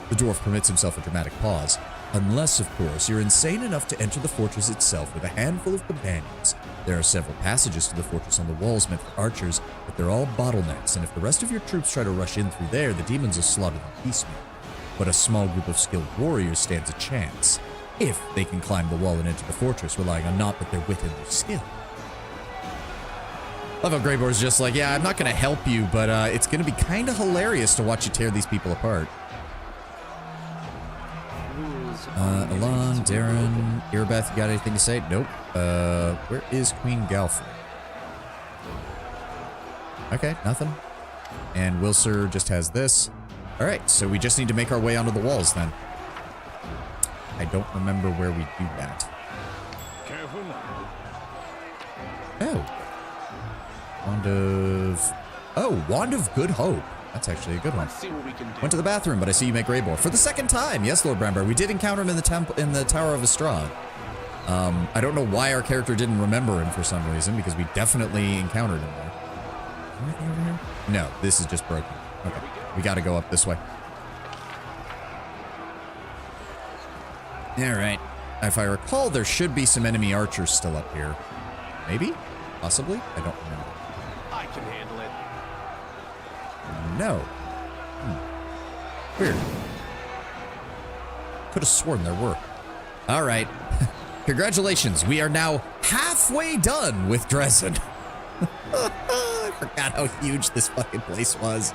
Speaker 1: The dwarf permits himself a dramatic pause. Unless, of course, you're insane enough to enter the fortress itself with a handful of companions. There are several passages to the fortress on the walls meant for archers, but they're all bottlenecks, and if the rest of your troops try to rush in through there, the demons will slaughter them piecemeal. But a small group of skilled warriors stands a chance, if they can climb the wall and enter the fortress, relying on naught but their wit and their skill. Love how Greyboar's just like, yeah, I'm not going to help you, but it's going to be kind of hilarious to watch you tear these people apart. Alon, Darren, Irabeth, you got anything to say? Nope. Where is Queen Galfrey? Okay, nothing. And Wilser just has this. All right, so we just need to make our way onto the walls then. I don't remember where we do that.
Speaker 2: Careful now.
Speaker 1: Oh. Wand of... Oh, Wand of Good Hope. That's actually a good one.
Speaker 10: Let's see what we can do.
Speaker 1: Went to the bathroom, but I see you make Greyboar. For the second time! Yes, Lord Bramber. We did encounter him in the Tower of Estrad. I don't know why our character didn't remember him for some reason, because we definitely encountered him there. Anything over here? No, this is just broken. Okay, we gotta go up this way. Alright. If I recall, there should be some enemy archers still up here. Maybe? Possibly? I don't remember.
Speaker 10: I can handle it.
Speaker 1: No. Weird. Could have sworn there were. All right. Congratulations. We are now halfway done with Drezen. I forgot how huge this fucking place was.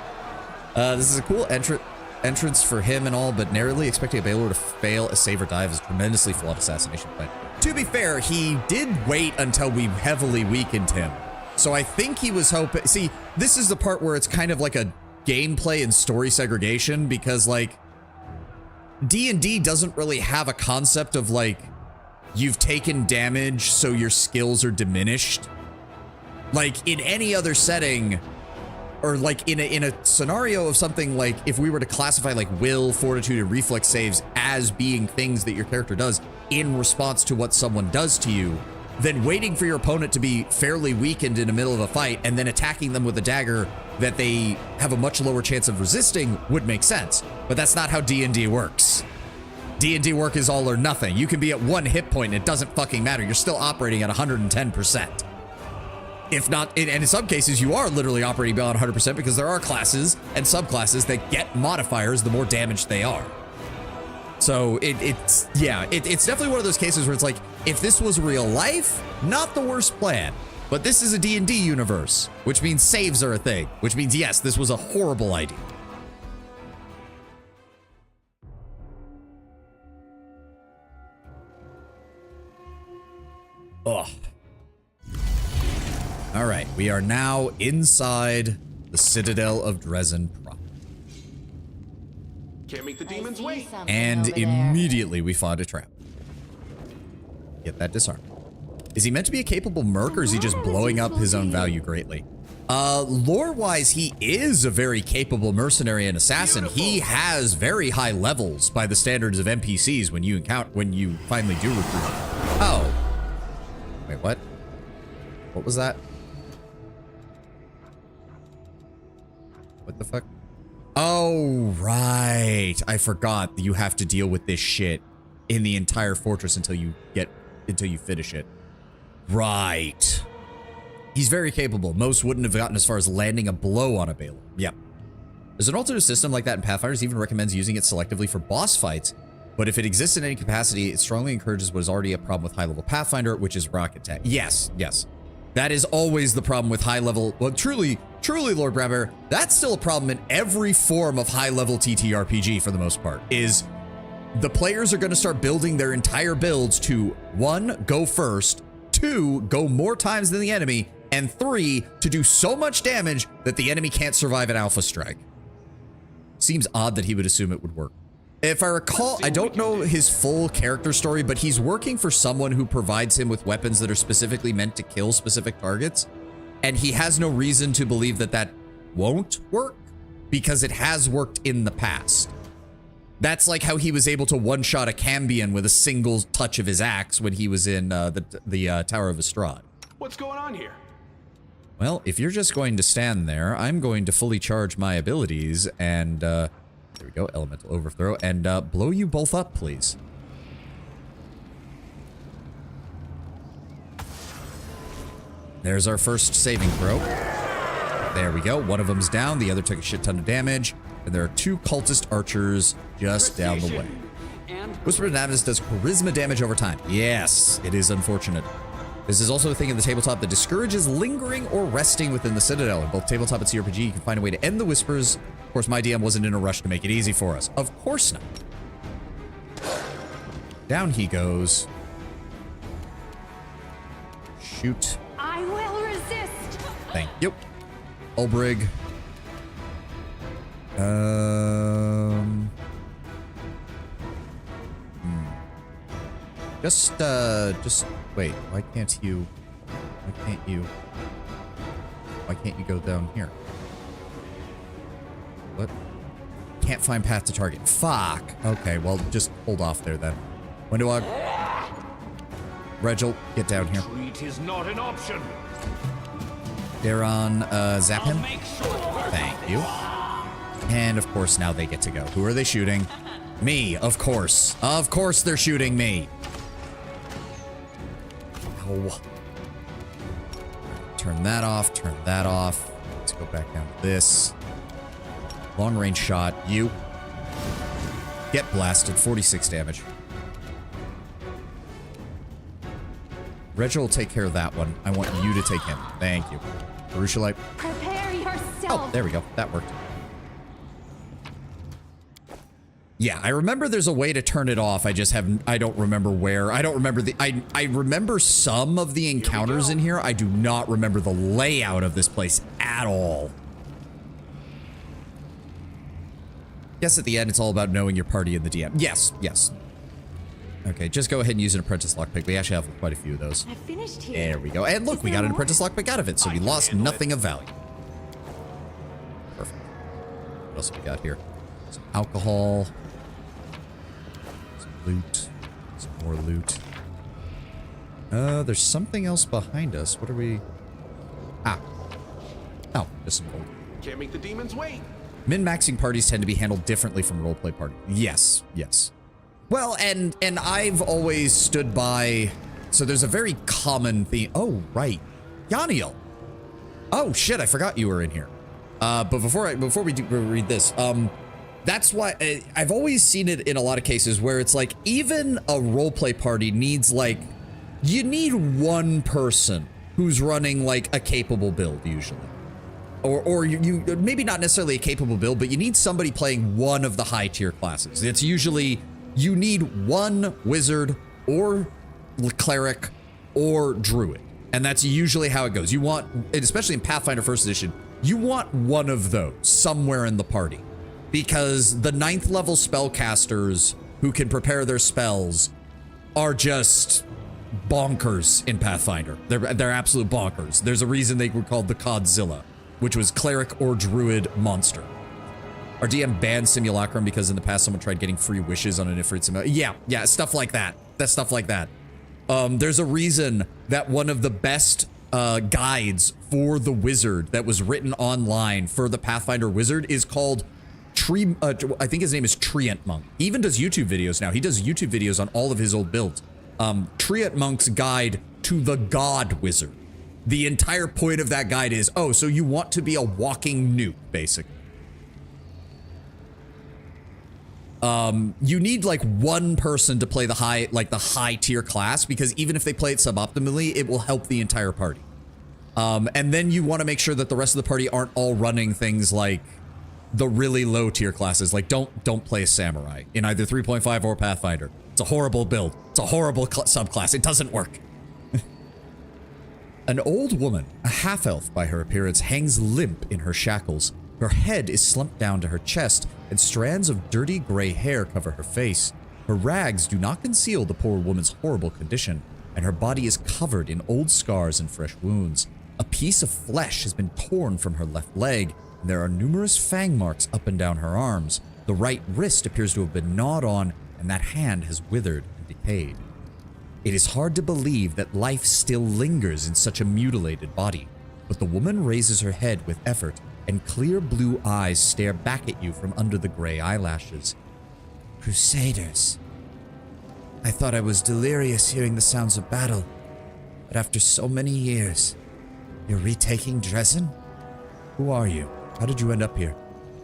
Speaker 1: This is a cool entrance for him and all, but narrowly expecting a Baylor to fail a save or dive is a tremendously flawed assassination plan. To be fair, he did wait until we heavily weakened him. So I think he was hoping... See, this is the part where it's kind of like a gameplay and story segregation, because, like, D&D doesn't really have a concept of, like, you've taken damage, so your skills are diminished. Like, in any other setting, or, like, in a scenario of something like, if we were to classify, like, will, fortitude, and reflex saves as being things that your character does in response to what someone does to you, then waiting for your opponent to be fairly weakened in the middle of a fight and then attacking them with a dagger that they have a much lower chance of resisting would make sense. But that's not how D&D works. D&D work is all or nothing. You can be at 1 hit point and it doesn't fucking matter. You're still operating at 110%. If not, and in some cases you are literally operating beyond 100% because there are classes and subclasses that get modifiers the more damaged they are. So it's definitely one of those cases where it's like, if this was real life, not the worst plan. But this is a D&D universe, which means saves are a thing, which means, yes, this was a horrible idea. Ugh. All right, we are now inside the Citadel of Drezen proper.
Speaker 10: Can't make the demons wait.
Speaker 1: And immediately we find a trap. Get that disarmed. Is he meant to be a capable merc, or is he just blowing up his own value greatly? Lore-wise, he is a very capable mercenary and assassin. He has very high levels by the standards of NPCs when you finally do recruit him. Oh. Wait, what? What was that? What the fuck? Oh, right. I forgot that you have to deal with this shit in the entire fortress until you finish it. Right. He's very capable. Most wouldn't have gotten as far as landing a blow on a Baylor. Yep. There's an alternate system like that in Pathfinder. It even recommends using it selectively for boss fights, but if it exists in any capacity, it strongly encourages what is already a problem with high-level Pathfinder, which is rocket tech. Yes, yes. That is always the problem with high-level... Well, truly, Lord Bramber, that's still a problem in every form of high-level TTRPG for the most part, is the players are going to start building their entire builds to, 1, go first, 2, go more times than the enemy, And 3, to do so much damage that the enemy can't survive an alpha strike. Seems odd that he would assume it would work. If I recall, I don't know his full character story, but he's working for someone who provides him with weapons that are specifically meant to kill specific targets. And he has no reason to believe that that won't work because it has worked in the past. That's like how he was able to one-shot a Cambion with a single touch of his axe when he was in the Tower of Estrad.
Speaker 10: What's going on here?
Speaker 1: Well, if you're just going to stand there, I'm going to fully charge my abilities and, there we go, Elemental Overthrow, and blow you both up, please. There's our first saving throw. There we go. One of them's down. The other took a shit ton of damage. And there are 2 cultist archers just down the way. Whisper of Navis does charisma damage over time. Yes, it is unfortunate. This is also a thing in the tabletop that discourages lingering or resting within the Citadel. In both tabletop and CRPG, you can find a way to end the Whispers. Of course, my DM wasn't in a rush to make it easy for us. Of course not. Down he goes. Shoot.
Speaker 13: I will resist.
Speaker 1: Thank you. Ulbrig. Just wait. Why can't you go down here? What? Can't find path to target. Fuck. Okay, well, just hold off there then. When do I... Regil, get down here.
Speaker 2: Retreat is not an option.
Speaker 1: Daron, zap him. Thank you. And of course, now they get to go. Who are they shooting? Me, of course. Of course they're shooting me. Ow. Turn that off, turn that off. Let's go back down to this. Long range shot. You. Get blasted. 46 damage. Regil will take care of that one. I want you to take him. Thank you. Urushalite.
Speaker 13: Prepare yourself.
Speaker 1: Oh, there we go. That worked. Yeah, I remember there's a way to turn it off. I don't remember where. I don't remember I remember some of the encounters in here. I do not remember the layout of this place at all. Guess at the end, it's all about knowing your party and the DM. Yes, yes. Okay, just go ahead and use an apprentice lockpick. We actually have quite a few of those.
Speaker 13: I finished here.
Speaker 1: There we go. And look, we got an apprentice lockpick out of it, so we lost nothing of value. Perfect. What else have we got here? Some alcohol. Some loot. Some more loot. There's something else behind us. What are we... Ah. Oh, just some gold.
Speaker 10: Can't make the demons wait.
Speaker 1: Min-maxing parties tend to be handled differently from roleplay parties. Yes, yes. Well, and I've always stood by... So there's a very common theme... Oh, right. Yaniel. Oh, shit, I forgot you were in here. But before we read this, that's why I've always seen it in a lot of cases where it's like, even a roleplay party needs, like... You need one person who's running, like, a capable build, usually. Or you maybe not necessarily a capable build, but you need somebody playing one of the high tier classes. It's usually... You need one wizard or cleric or druid. And that's usually how it goes. You want, especially in Pathfinder 1st edition, you want one of those somewhere in the party. Because the 9th level spellcasters who can prepare their spells are just bonkers in Pathfinder. They're absolute bonkers. There's a reason they were called the Codzilla, which was cleric or druid monster. Our DM banned Simulacrum because in the past someone tried getting free wishes on an Ifrit Simulacrum. Yeah, stuff like that. That's stuff like that. There's a reason that one of the best guides for the wizard that was written online for the Pathfinder wizard is called I think his name is Treant Monk. He even does YouTube videos now. He does YouTube videos on all of his old builds. Treant Monk's Guide to the God Wizard. The entire point of that guide is, oh, so you want to be a walking nuke, basically. You need like one person to play the high tier class, because even if they play it suboptimally, it will help the entire party. And then you want to make sure that the rest of the party aren't all running things like the really low tier classes. Like don't play a samurai in either 3.5 or Pathfinder. It's a horrible build. It's a horrible subclass. It doesn't work. An old woman, a half-elf by her appearance, hangs limp in her shackles. Her head is slumped down to her chest, and strands of dirty gray hair cover her face. Her rags do not conceal the poor woman's horrible condition, and her body is covered in old scars and fresh wounds. A piece of flesh has been torn from her left leg, and there are numerous fang marks up and down her arms. The right wrist appears to have been gnawed on, and that hand has withered and decayed. It is hard to believe that life still lingers in such a mutilated body, but the woman raises her head with effort, and clear blue eyes stare back at you from under the gray eyelashes. Crusaders. I thought I was delirious hearing the sounds of battle, but after so many years, you're retaking Drezen? Who are you? How did you end up here?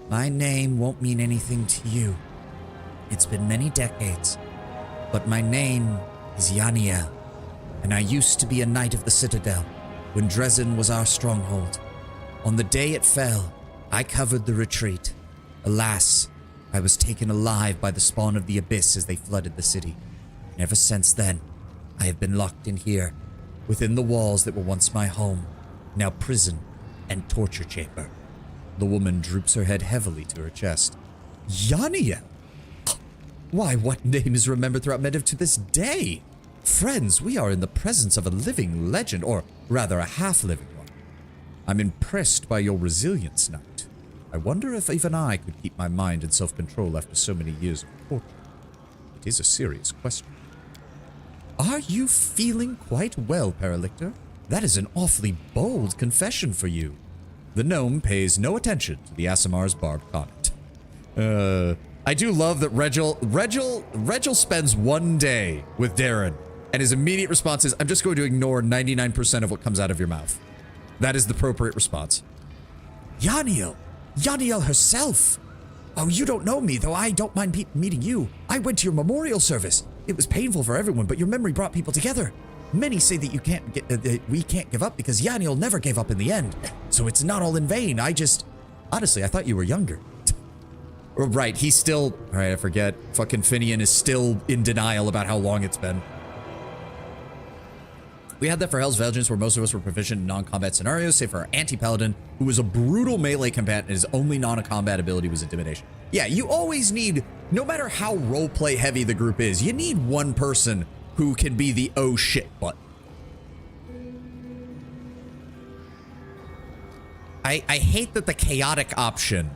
Speaker 1: My name won't mean anything to you. It's been many decades, but my name is Yaniel, and I used to be a knight of the Citadel when Drezen was our stronghold. On the day it fell, I covered the retreat. Alas, I was taken alive by the spawn of the Abyss as they flooded the city. And ever since then, I have been locked in here, within the walls that were once my home, now prison and torture chamber. The woman droops her head heavily to her chest. Yaniel! Why, what name is remembered throughout Medivh to this day? Friends, we are in the presence of a living legend, or rather a half-living one. I'm impressed by your resilience, Knight. I wonder if even I could keep my mind in self-control after so many years of torture. It is a serious question. Are you feeling quite well, Paralictor? That is an awfully bold confession for you. The gnome pays no attention to the Asimar's barbed comment. I do love that Regil spends one day with Darren, and his immediate response is, I'm just going to ignore 99% of what comes out of your mouth. That is the appropriate response. Yaniel! Yaniel herself! Oh, you don't know me, though I don't mind meeting you. I went to your memorial service. It was painful for everyone, but your memory brought people together. Many say that we can't give up because Yaniel never gave up in the end. So it's not all in vain. Honestly, I thought you were younger. Right, he's still... Alright, I forget. Fucking Finian is still in denial about how long it's been. We had that for Hell's Vengeance, where most of us were proficient in non-combat scenarios, save for our anti-paladin, who was a brutal melee combatant, and his only non-combat ability was intimidation. Yeah, you always need, no matter how roleplay heavy the group is, you need one person who can be the oh shit button. I hate that the chaotic option,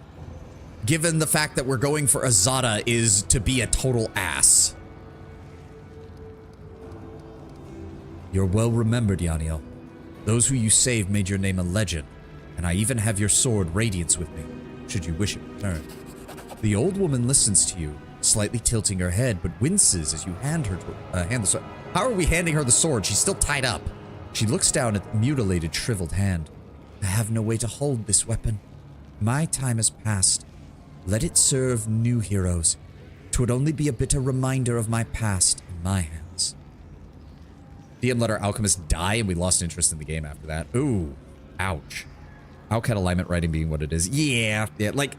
Speaker 1: given the fact that we're going for Azada, is to be a total ass. You're well remembered, Yaniel. Those who you saved made your name a legend, and I even have your sword Radiance with me, should you wish it returned. The old woman listens to you, slightly tilting her head, but winces as you hand the sword. How are we handing her the sword? She's still tied up. She looks down at the mutilated, shriveled hand. I have no way to hold this weapon. My time has passed. Let it serve new heroes. 'Twould only be a bitter reminder of my past in my hands. DM let our alchemist die, and we lost interest in the game after that. Ooh, ouch. Alcat alignment writing being what it is. Yeah, like,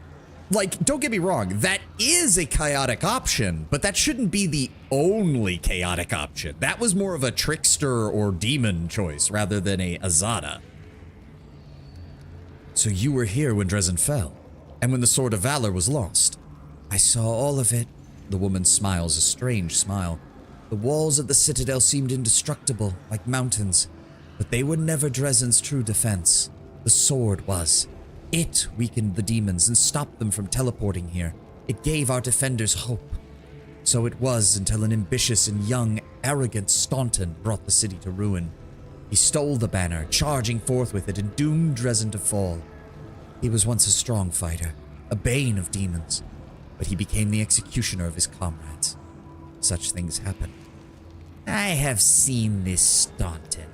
Speaker 1: don't get me wrong, that is a chaotic option, but that shouldn't be the only chaotic option. That was more of a trickster or demon choice rather than a Azada. So you were here when Drezen fell, and when the Sword of Valor was lost. I saw all of it. The woman smiles a strange smile. The walls of the Citadel seemed indestructible, like mountains, but they were never Drezen's true defense. The sword was. It weakened the demons and stopped them from teleporting here. It gave our defenders hope. So it was until an ambitious and young, arrogant Staunton brought the city to ruin. He stole the banner, charging forth with it, and doomed Drezen to fall. He was once a strong fighter, a bane of demons, but he became the executioner of his comrades. Such things happen. I have seen this Staunton,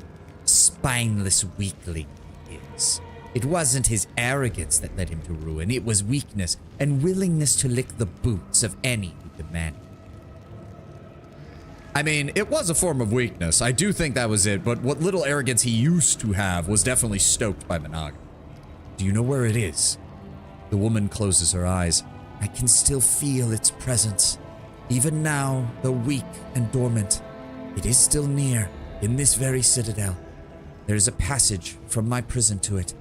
Speaker 1: spineless weakling he is. It wasn't his arrogance that led him to ruin, it was weakness and willingness to lick the boots of any who demanded. I mean, it was a form of weakness. I do think that was it, but what little arrogance he used to have was definitely stoked by Managa. Do you know where it is? The woman closes her eyes. I can still feel its presence. Even now, though weak and dormant, it is still near, in this very citadel. There's a passage from my prison to it.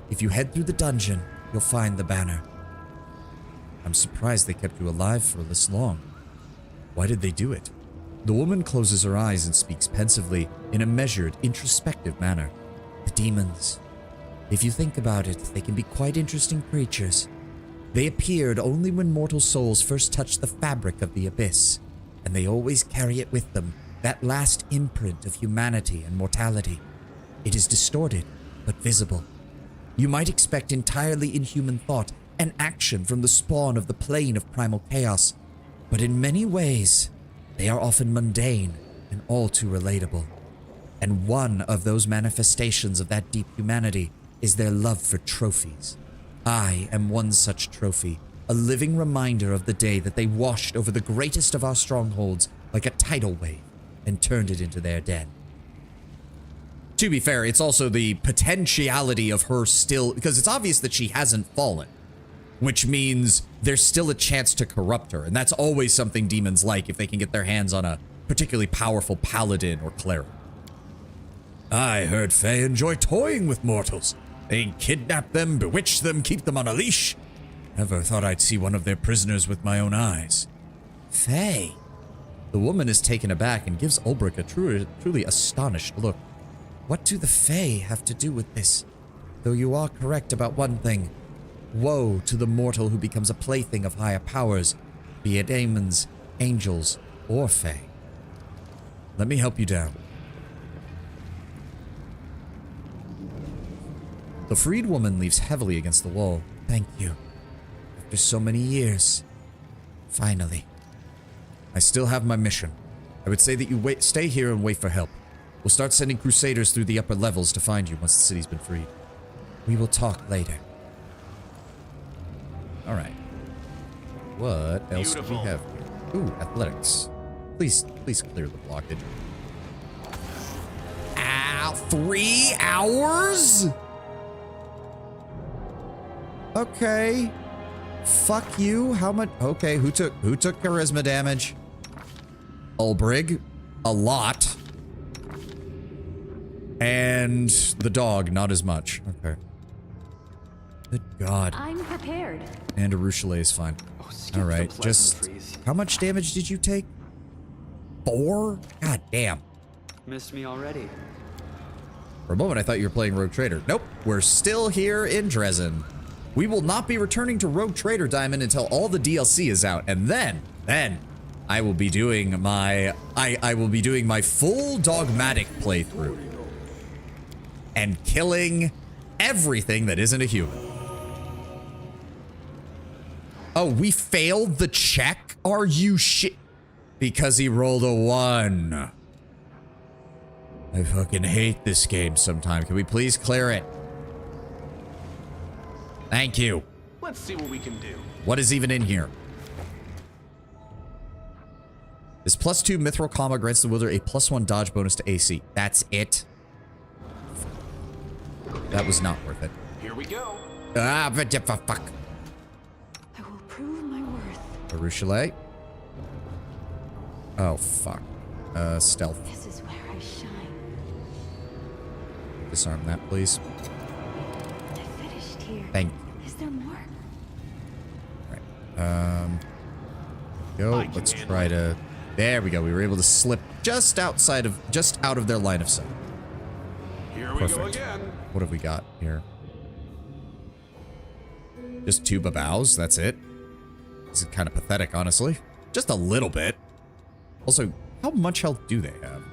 Speaker 1: If you head through the dungeon, you'll find the banner. I'm surprised they kept you alive for this long. Why did they do it? The woman closes her eyes and speaks pensively in a measured, introspective manner. The demons. If you think about it, they can be quite interesting creatures. They appeared only when mortal souls first touched the fabric of the abyss, and they always carry it with them, that last imprint of humanity and mortality. It is distorted, but visible. You might expect entirely inhuman thought and action from the spawn of the plane of primal chaos, but in many ways, they are often mundane and all too relatable. And one of those manifestations of that deep humanity is their love for trophies. I am one such trophy, a living reminder of the day that they washed over the greatest of our strongholds like a tidal wave and turned it into their den. To be fair, it's also the potentiality of her still, because it's obvious that she hasn't fallen, which means there's still a chance to corrupt her, and that's always something demons like if they can get their hands on a particularly powerful paladin or cleric. I heard Fae enjoy toying with mortals. They kidnap them, bewitch them, keep them on a leash. Never thought I'd see one of their prisoners with my own eyes. Fae? The woman is taken aback and gives Ulbrich a truly astonished look. What do the Fae have to do with this? Though you are correct about one thing. Woe to the mortal who becomes a plaything of higher powers, be it demons, angels, or Fae. Let me help you down. The freed woman leans heavily against the wall. Thank you. After so many years. Finally. I still have my mission. I would say that you stay here and wait for help. We'll start sending crusaders through the upper levels to find you once the city's been freed. We will talk later. Alright. What else do we have here? Ooh, athletics. Please clear the blockage. Ow, 3 hours? Okay. Fuck you. How much? Okay, who took charisma damage? Ulbrich. A lot. And the dog, not as much. Okay. Good God.
Speaker 13: I'm prepared.
Speaker 1: And Arushale is fine. All right, just how much damage did you take? 4? God damn.
Speaker 6: Missed me already.
Speaker 1: For a moment, I thought you were playing Rogue Trader. Nope, we're still here in Drezen. We will not be returning to Rogue Trader Diamond until all the DLC is out, and then I will be doing my I will be doing my full dogmatic playthrough and killing everything that isn't a human. Oh, we failed the check? Are you shit? Because he rolled a 1. I fucking hate this game sometimes. Can we please clear it? Thank you.
Speaker 10: Let's see what we can do.
Speaker 1: What is even in here? This +2 Mithril Comma grants the wielder a +1 dodge bonus to AC. That's it. That was not worth it.
Speaker 10: Here we go.
Speaker 1: Ah, but fuck.
Speaker 13: I will prove my worth.
Speaker 1: Arushale. Oh, fuck. Stealth.
Speaker 13: This is where I shine.
Speaker 1: Disarm that, please.
Speaker 13: I finished here.
Speaker 1: Thank you.
Speaker 13: Is there more?
Speaker 1: Right. Go. Let's try to... There we go. We were able to slip just out of their line of sight.
Speaker 10: Here we go again.
Speaker 1: What have we got here? Just 2 babows. That's it. This is kind of pathetic, honestly. Just a little bit. Also, how much health do they have?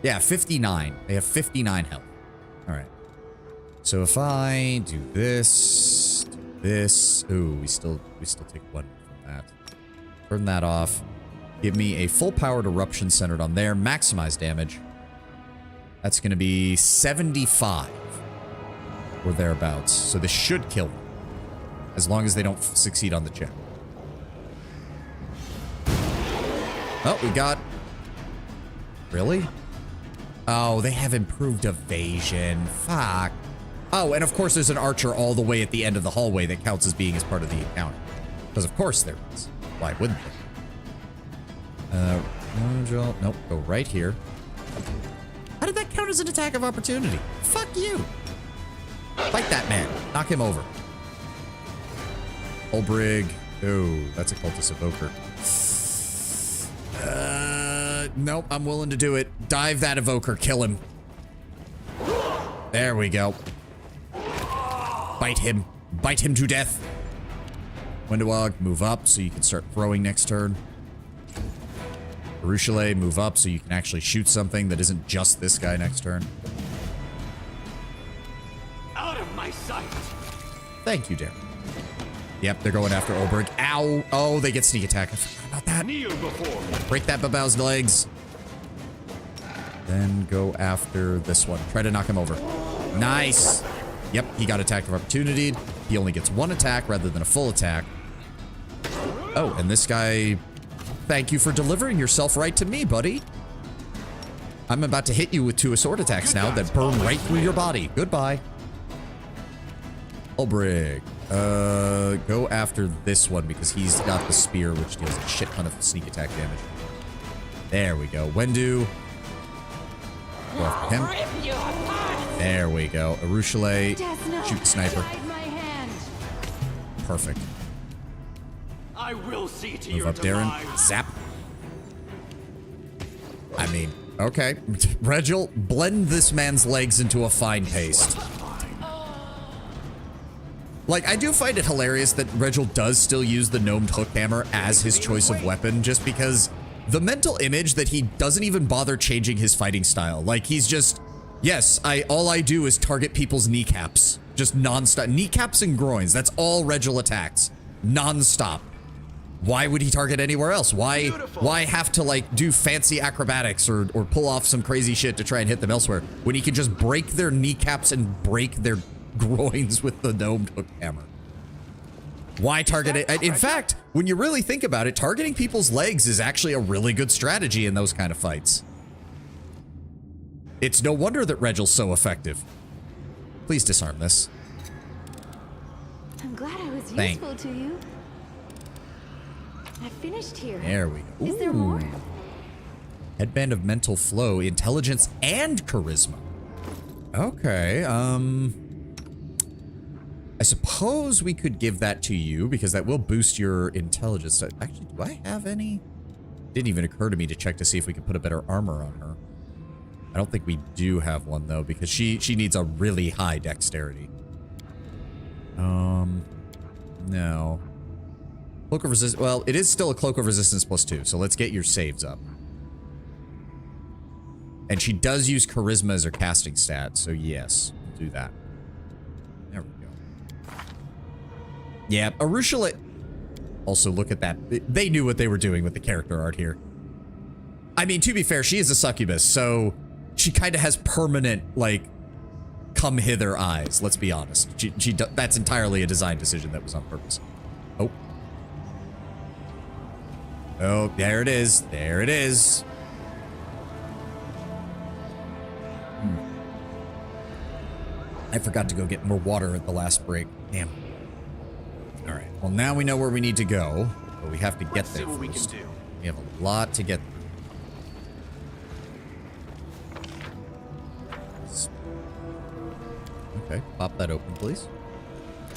Speaker 1: Yeah, 59. They have 59 health. All right. So if I do this, ooh, we still take 1 from that. Turn that off. Give me a full powered eruption centered on there. Maximize damage. That's going to be 75 or thereabouts. So this should kill them, as long as they don't succeed on the check. Oh, we got... Really? Oh, they have improved evasion. Fuck. Oh, and of course there's an archer all the way at the end of the hallway that counts as being as part of the encounter. Because of course there is. Why wouldn't they? Nope, go right here. How did that count as an attack of opportunity. Fuck you. Fight that man. Knock him over. Olbrig. Oh, that's a cultist evoker. Nope, I'm willing to do it. Dive that evoker. Kill him. There we go. Bite him. Bite him to death. Wendewog, move up so you can start throwing next turn. Baruchele, move up so you can actually shoot something that isn't just this guy next turn.
Speaker 7: Out of my sight.
Speaker 1: Thank you, Darren. Yep, they're going after Olbrig. Ow! Oh, they get sneak attack. I forgot about that.
Speaker 7: Kneel before me.
Speaker 1: Break that Babau's legs. Then go after this one. Try to knock him over. Nice. Yep, he got attack of opportunity. He only gets one attack rather than a full attack. Oh, and this guy... Thank you for delivering yourself right to me, buddy. I'm about to hit you with 2 sword attacks now that burn right through your body. Goodbye. Olbrig. Go after this one because he's got the spear, which deals a shit ton of sneak attack damage. There we go. Wendu. Go after him. There we go. Arushale. Shoot the sniper. Perfect.
Speaker 7: I will see to
Speaker 1: Move
Speaker 7: your
Speaker 1: up, Darren.
Speaker 7: demise.
Speaker 1: Zap. I mean, okay. Regil, blend this man's legs into a fine paste. Like, I do find it hilarious that Regil does still use the gnomed hook hammer as his choice of weapon, just because the mental image that he doesn't even bother changing his fighting style. Like, he's just, yes, all I do is target people's kneecaps. Just non-stop. Kneecaps and groins. That's all Regil attacks. Non-stop. Why would he target anywhere else? Why have to, like, do fancy acrobatics or pull off some crazy shit to try and hit them elsewhere when he can just break their kneecaps and break their groins with the gnomed hook hammer? Why target it? In fact, when you really think about it, targeting people's legs is actually a really good strategy in those kind of fights. It's no wonder that Regil's so effective. Please disarm this.
Speaker 13: I'm glad I was
Speaker 1: Thank
Speaker 13: useful to you. I finished here.
Speaker 1: There we go.
Speaker 13: Is there more?
Speaker 1: Headband of mental flow, intelligence, and charisma. Okay, I suppose we could give that to you because that will boost your intelligence. Actually, do I have any? Didn't even occur to me to check to see if we could put a better armor on her. I don't think we do have one though because she needs a really high dexterity. No. Cloak of resistance. Well, it is still a cloak of resistance +2, so let's get your saves up. And she does use charisma as her casting stat, so yes, we'll do that. There we go. Yeah, Arushale. Also, look at that. They knew what they were doing with the character art here. I mean, to be fair, she is a succubus, so she kind of has permanent, like, come hither eyes. Let's be honest. That's entirely a design decision that was on purpose. Oh. Oh, there it is. There it is. I forgot to go get more water at the last break. Damn. All right. Well, now we know where we need to go, but we have to get there first. We have a lot to get through. Okay, pop that open, please.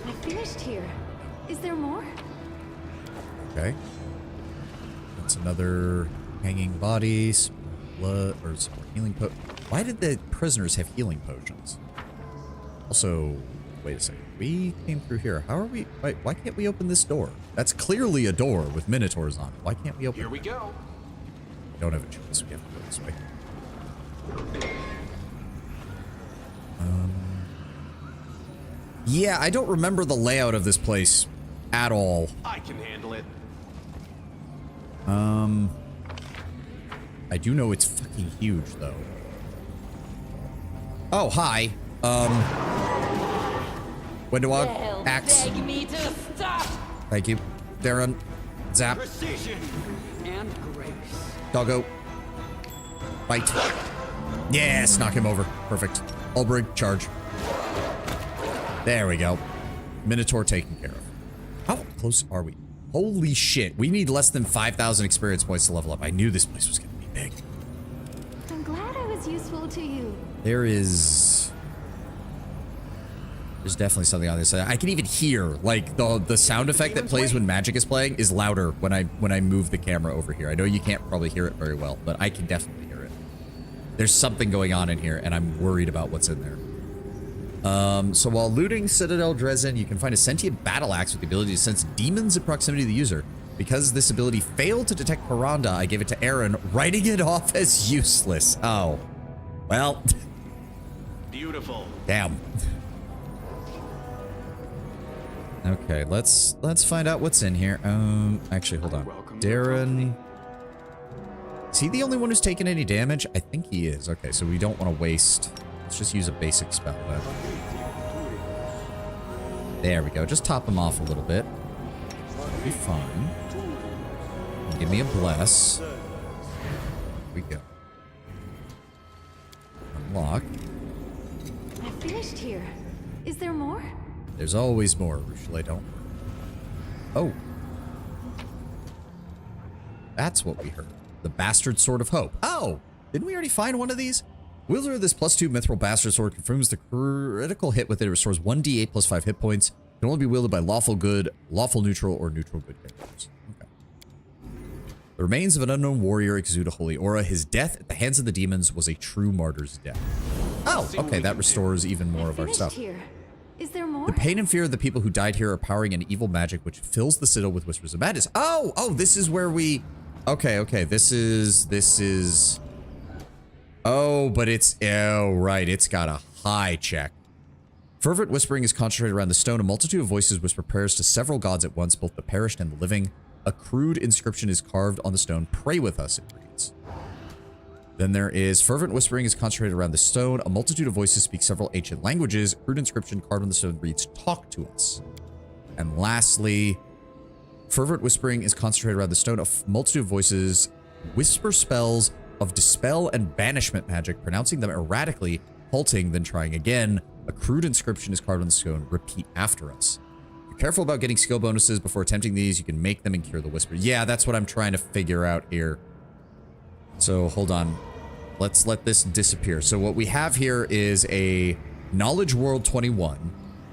Speaker 13: I finished here. Is there more?
Speaker 1: Okay. That's another hanging body, some blood, or some healing potion. Why did the prisoners have healing potions? Also, wait a second. We came through here. How are we? Why can't we open this door? That's clearly a door with minotaurs on it. Why can't we open it?
Speaker 10: Here we go.
Speaker 1: We don't have a choice. We have to go this way. Yeah, I don't remember the layout of this place at all.
Speaker 10: I can handle it.
Speaker 1: I do know it's fucking huge, though. Oh, hi. Wendewog, axe.
Speaker 7: Beg me to stop.
Speaker 1: Thank you. Darren, zap.
Speaker 7: Precision and grace.
Speaker 1: Doggo. Bite. Yes, knock him over. Perfect. Olbrig, charge. There we go. Minotaur taken care of. How close are we? Holy shit. We need less than 5,000 experience points to level up. I knew this place was going to be big.
Speaker 13: I'm glad I was useful to you.
Speaker 1: There's definitely something on this side. I can even hear, like, the sound effect that plays when magic is playing is louder when I move the camera over here. I know you can't probably hear it very well, but I can definitely hear it. There's something going on in here, and I'm worried about what's in there. So while looting Citadel Drezen, you can find a sentient battle axe with the ability to sense demons in proximity to the user. Because this ability failed to detect Piranda, I gave it to Aaron, writing it off as useless. Oh. Well.
Speaker 7: Beautiful.
Speaker 1: Damn. Okay, let's find out what's in here. Actually, hold on. Darren. Is he the only one who's taken any damage? I think he is. Okay, so we don't want to waste. Let's just use a basic spell then. There we go. Just top him off a little bit. That'll be fine. Give me a bless. There we go. Unlock.
Speaker 13: I finished here. Is there more?
Speaker 1: There's always more, Ruchelet, don't worry. Oh. That's what we heard. The Bastard Sword of Hope. Oh! Didn't we already find one of these? Wielder of this +2 Mithril Bastard Sword confirms the critical hit with it restores 1d8 plus 5 hit points. Can only be wielded by lawful good, lawful neutral, or neutral good characters. Okay. The remains of an unknown warrior exude a holy aura. His death at the hands of the demons was a true martyr's death. Oh, okay, that restores even more of our stuff.
Speaker 13: Here. Is there more?
Speaker 1: The pain and fear of the people who died here are powering an evil magic which fills the citadel with whispers of madness. Oh, this is where we... Okay, this is... Oh, but it's... Oh, right, it's got a high check. Fervent whispering is concentrated around the stone. A multitude of voices whisper prayers to several gods at once, both the perished and the living. A crude inscription is carved on the stone. Pray with us, it reads. Then there is fervent whispering is concentrated around the stone. A multitude of voices speak several ancient languages. A crude inscription carved on the stone reads, talk to us. And lastly, fervent whispering is concentrated around the stone. A multitude of voices whisper spells of dispel and banishment magic, pronouncing them erratically, halting, then trying again. A crude inscription is carved on the stone. Repeat after us. Be careful about getting skill bonuses before attempting these. You can make them and cure the whisper. Yeah, that's what I'm trying to figure out here. So hold on. Let's let this disappear. So what we have here is a Knowledge World 21,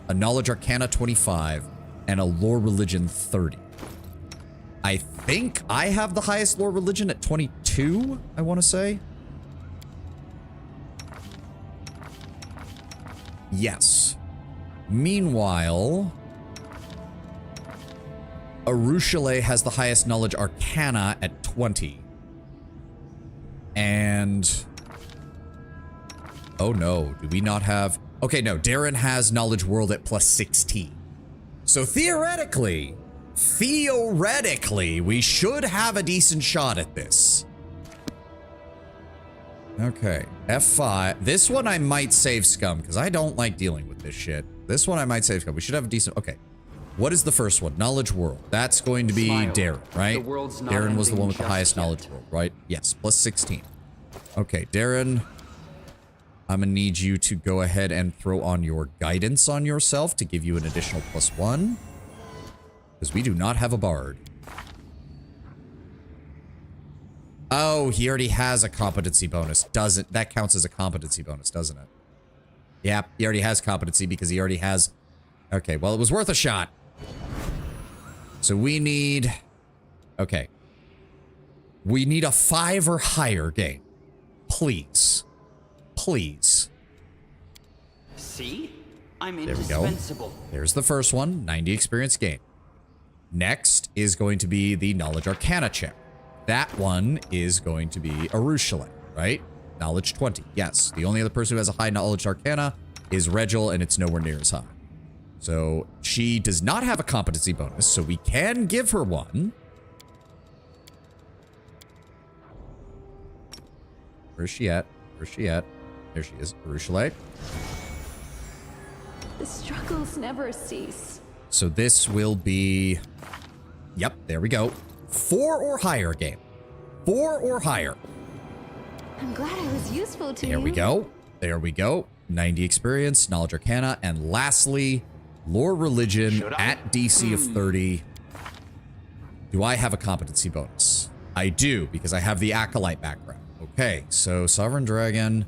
Speaker 1: a Knowledge Arcana 25, and a Lore Religion 30. I think I have the highest Lore Religion at 22, I want to say. Yes. Meanwhile, Ruchelet has the highest Knowledge Arcana at 20. And... Oh no, do we not have... Okay, no, Darren has Knowledge World at +16. So theoretically, we should have a decent shot at this. Okay, F5. This one I might save Scum, because I don't like dealing with this shit. This one I might save Scum. We should have a decent... Okay. What is the first one? Knowledge World. That's going to be Darren, right? Darren was the one with the highest Knowledge World, right? Yes, +16. Okay, Darren. I'm going to need you to go ahead and throw on your guidance on yourself to give you an additional +1. Because we do not have a bard. Oh, he already has a competency bonus. That counts as a competency bonus, doesn't it? Yep, he already has competency because he already has... Okay, well, it was worth a shot. So we need... Okay. We need a 5 or higher game. Please. Please.
Speaker 7: See? I'm
Speaker 1: there we go. There's the first one, 90 experience gain. Next is going to be the Knowledge Arcana check. That one is going to be a Ruchelet, right? Knowledge 20. Yes. The only other person who has a high Knowledge Arcana is Regil, and it's nowhere near as high. So she does not have a competency bonus, so we can give her one. Where's she at? Where's she at? There she is. Ruchelet.
Speaker 13: The struggles never cease.
Speaker 1: So this will be... Yep, there we go. 4 or higher game. 4 or higher.
Speaker 13: I'm glad I was useful to you.
Speaker 1: There we go. There we go. 90 experience, Knowledge Arcana, and lastly, Lore Religion at DC of 30. Do I have a competency bonus? I do, because I have the Acolyte background. Okay, so Sovereign Dragon,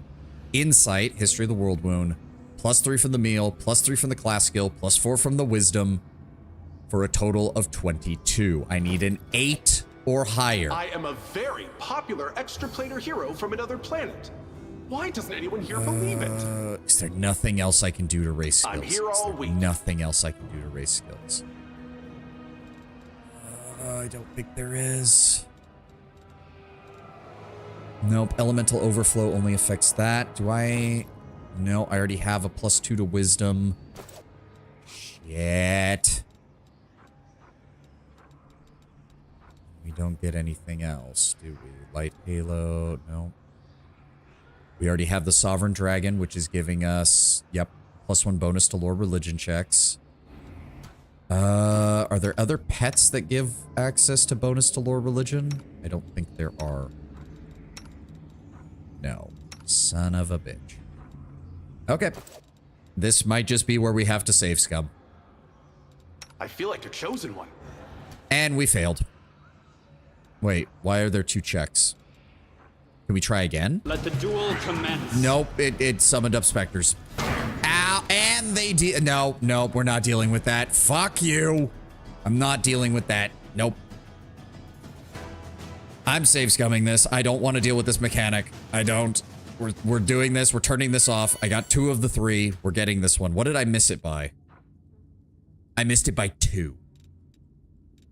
Speaker 1: Insight, History of the World Wound, +3 from the meal, +3 from the class skill, +4 from the wisdom, for a total of 22. I need an 8 or higher.
Speaker 10: I am a very popular extraplanar hero from another planet. Why doesn't anyone here believe it?
Speaker 1: Is there nothing else I can do to raise skills?
Speaker 10: I'm here all week.
Speaker 1: Nothing else I can do to raise skills. I don't think there is. Nope, Elemental Overflow only affects that. Do I? No, I already have a +2 to wisdom. Shit. We don't get anything else, do we? Light Halo, no. We already have the Sovereign Dragon, which is giving us, yep, +1 bonus to lore religion checks. Are there other pets that give access to bonus to lore religion? I don't think there are. No. Son of a bitch. Okay. This might just be where we have to save scum.
Speaker 10: I feel like a chosen one.
Speaker 1: And we failed. Wait, why are there 2 checks? Can we try again?
Speaker 7: Let the duel commence.
Speaker 1: Nope, it summoned up specters. Ow, and they no, we're not dealing with that. Fuck you. I'm not dealing with that. Nope. I'm save scumming this. I don't want to deal with this mechanic. I don't. We're doing this. We're turning this off. I got 2 of the 3. We're getting this one. What did I miss it by? I missed it by 2.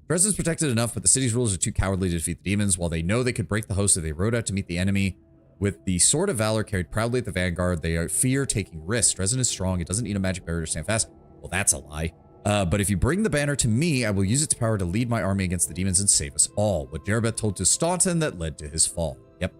Speaker 1: Drezen's protected enough, but the city's rulers are too cowardly to defeat the demons. While they know they could break the host if they rode out to meet the enemy with the Sword of Valor carried proudly at the vanguard, they fear taking risks. Drezen is strong. It doesn't need a magic barrier to stand fast. Well, that's a lie. But if you bring the banner to me, I will use its power to lead my army against the demons and save us all. What Jerebeth told to Staunton that led to his fall. Yep.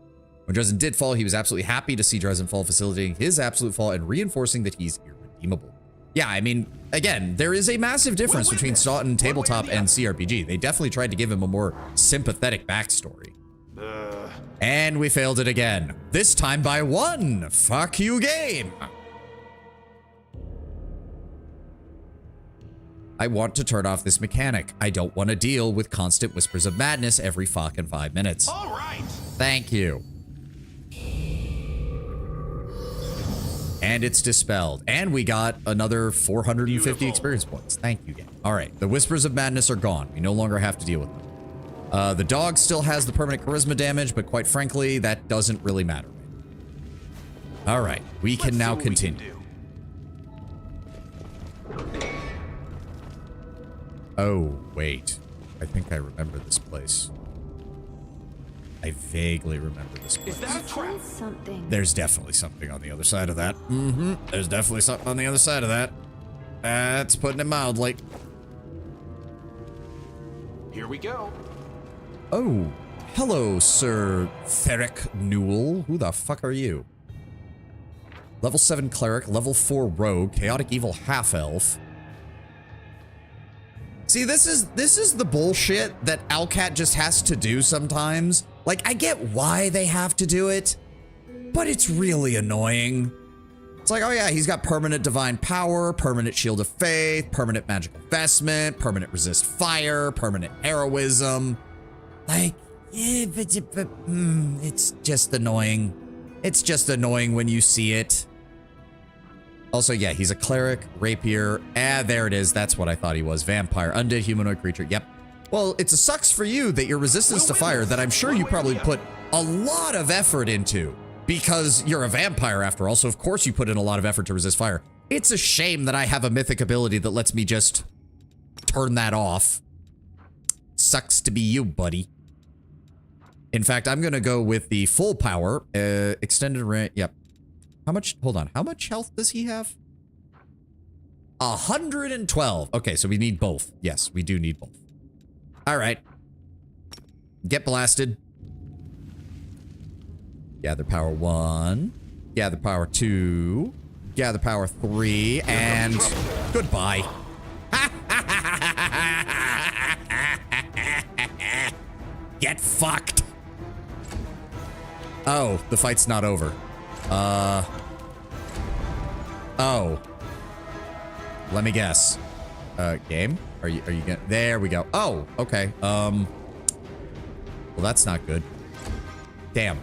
Speaker 1: When Drezen did fall, he was absolutely happy to see Drezen fall, facilitating his absolute fall and reinforcing that he's irredeemable. Yeah, I mean, again, there is a massive difference between Staunton tabletop and CRPG. They definitely tried to give him a more sympathetic backstory. And we failed it again. This time by 1. Fuck you, game. I want to turn off this mechanic. I don't want to deal with constant whispers of madness every fucking 5 minutes.
Speaker 10: All right.
Speaker 1: Thank you. And it's dispelled. And we got another 450 experience points. Thank you, game. All right, the whispers of madness are gone. We no longer have to deal with them. The dog still has the permanent charisma damage, but quite frankly, that doesn't really matter. All right, we can now continue. Oh, wait. I think I remember this place. I vaguely remember this place.
Speaker 10: Is that a trap?
Speaker 9: Something.
Speaker 1: There's definitely something on the other side of that. Mm-hmm. There's definitely something on the other side of that. That's putting it mildly.
Speaker 10: Here we go.
Speaker 1: Oh, hello, Sir Theric Newell. Who the fuck are you? Level 7 Cleric, Level 4 Rogue, Chaotic Evil Half-Elf. See, this is the bullshit that Alcat just has to do sometimes. Like, I get why they have to do it, but it's really annoying. It's like, oh yeah, he's got permanent divine power, permanent shield of faith, permanent magical vestment, permanent resist fire, permanent heroism. Like, yeah, but it's just annoying. It's just annoying when you see it. Also, yeah, he's a cleric, rapier. There it is. That's what I thought he was. Vampire, undead humanoid creature. Yep. Well, it sucks for you that your resistance to fire that I'm sure you probably put a lot of effort into because you're a vampire after all. So of course you put in a lot of effort to resist fire. It's a shame that I have a mythic ability that lets me just turn that off. Sucks to be you, buddy. In fact, I'm going to go with the full power, extended range. Yep. How much? Hold on. How much health does he have? 112. Okay, so we need both. Yes, we do need both. All right. Get blasted. Gather power 1. Gather power 2. Gather power 3. And goodbye. Get fucked. Oh, the fight's not over. Oh. Let me guess. Game? Are you gonna... There we go. Oh, okay. Well, that's not good. Damn.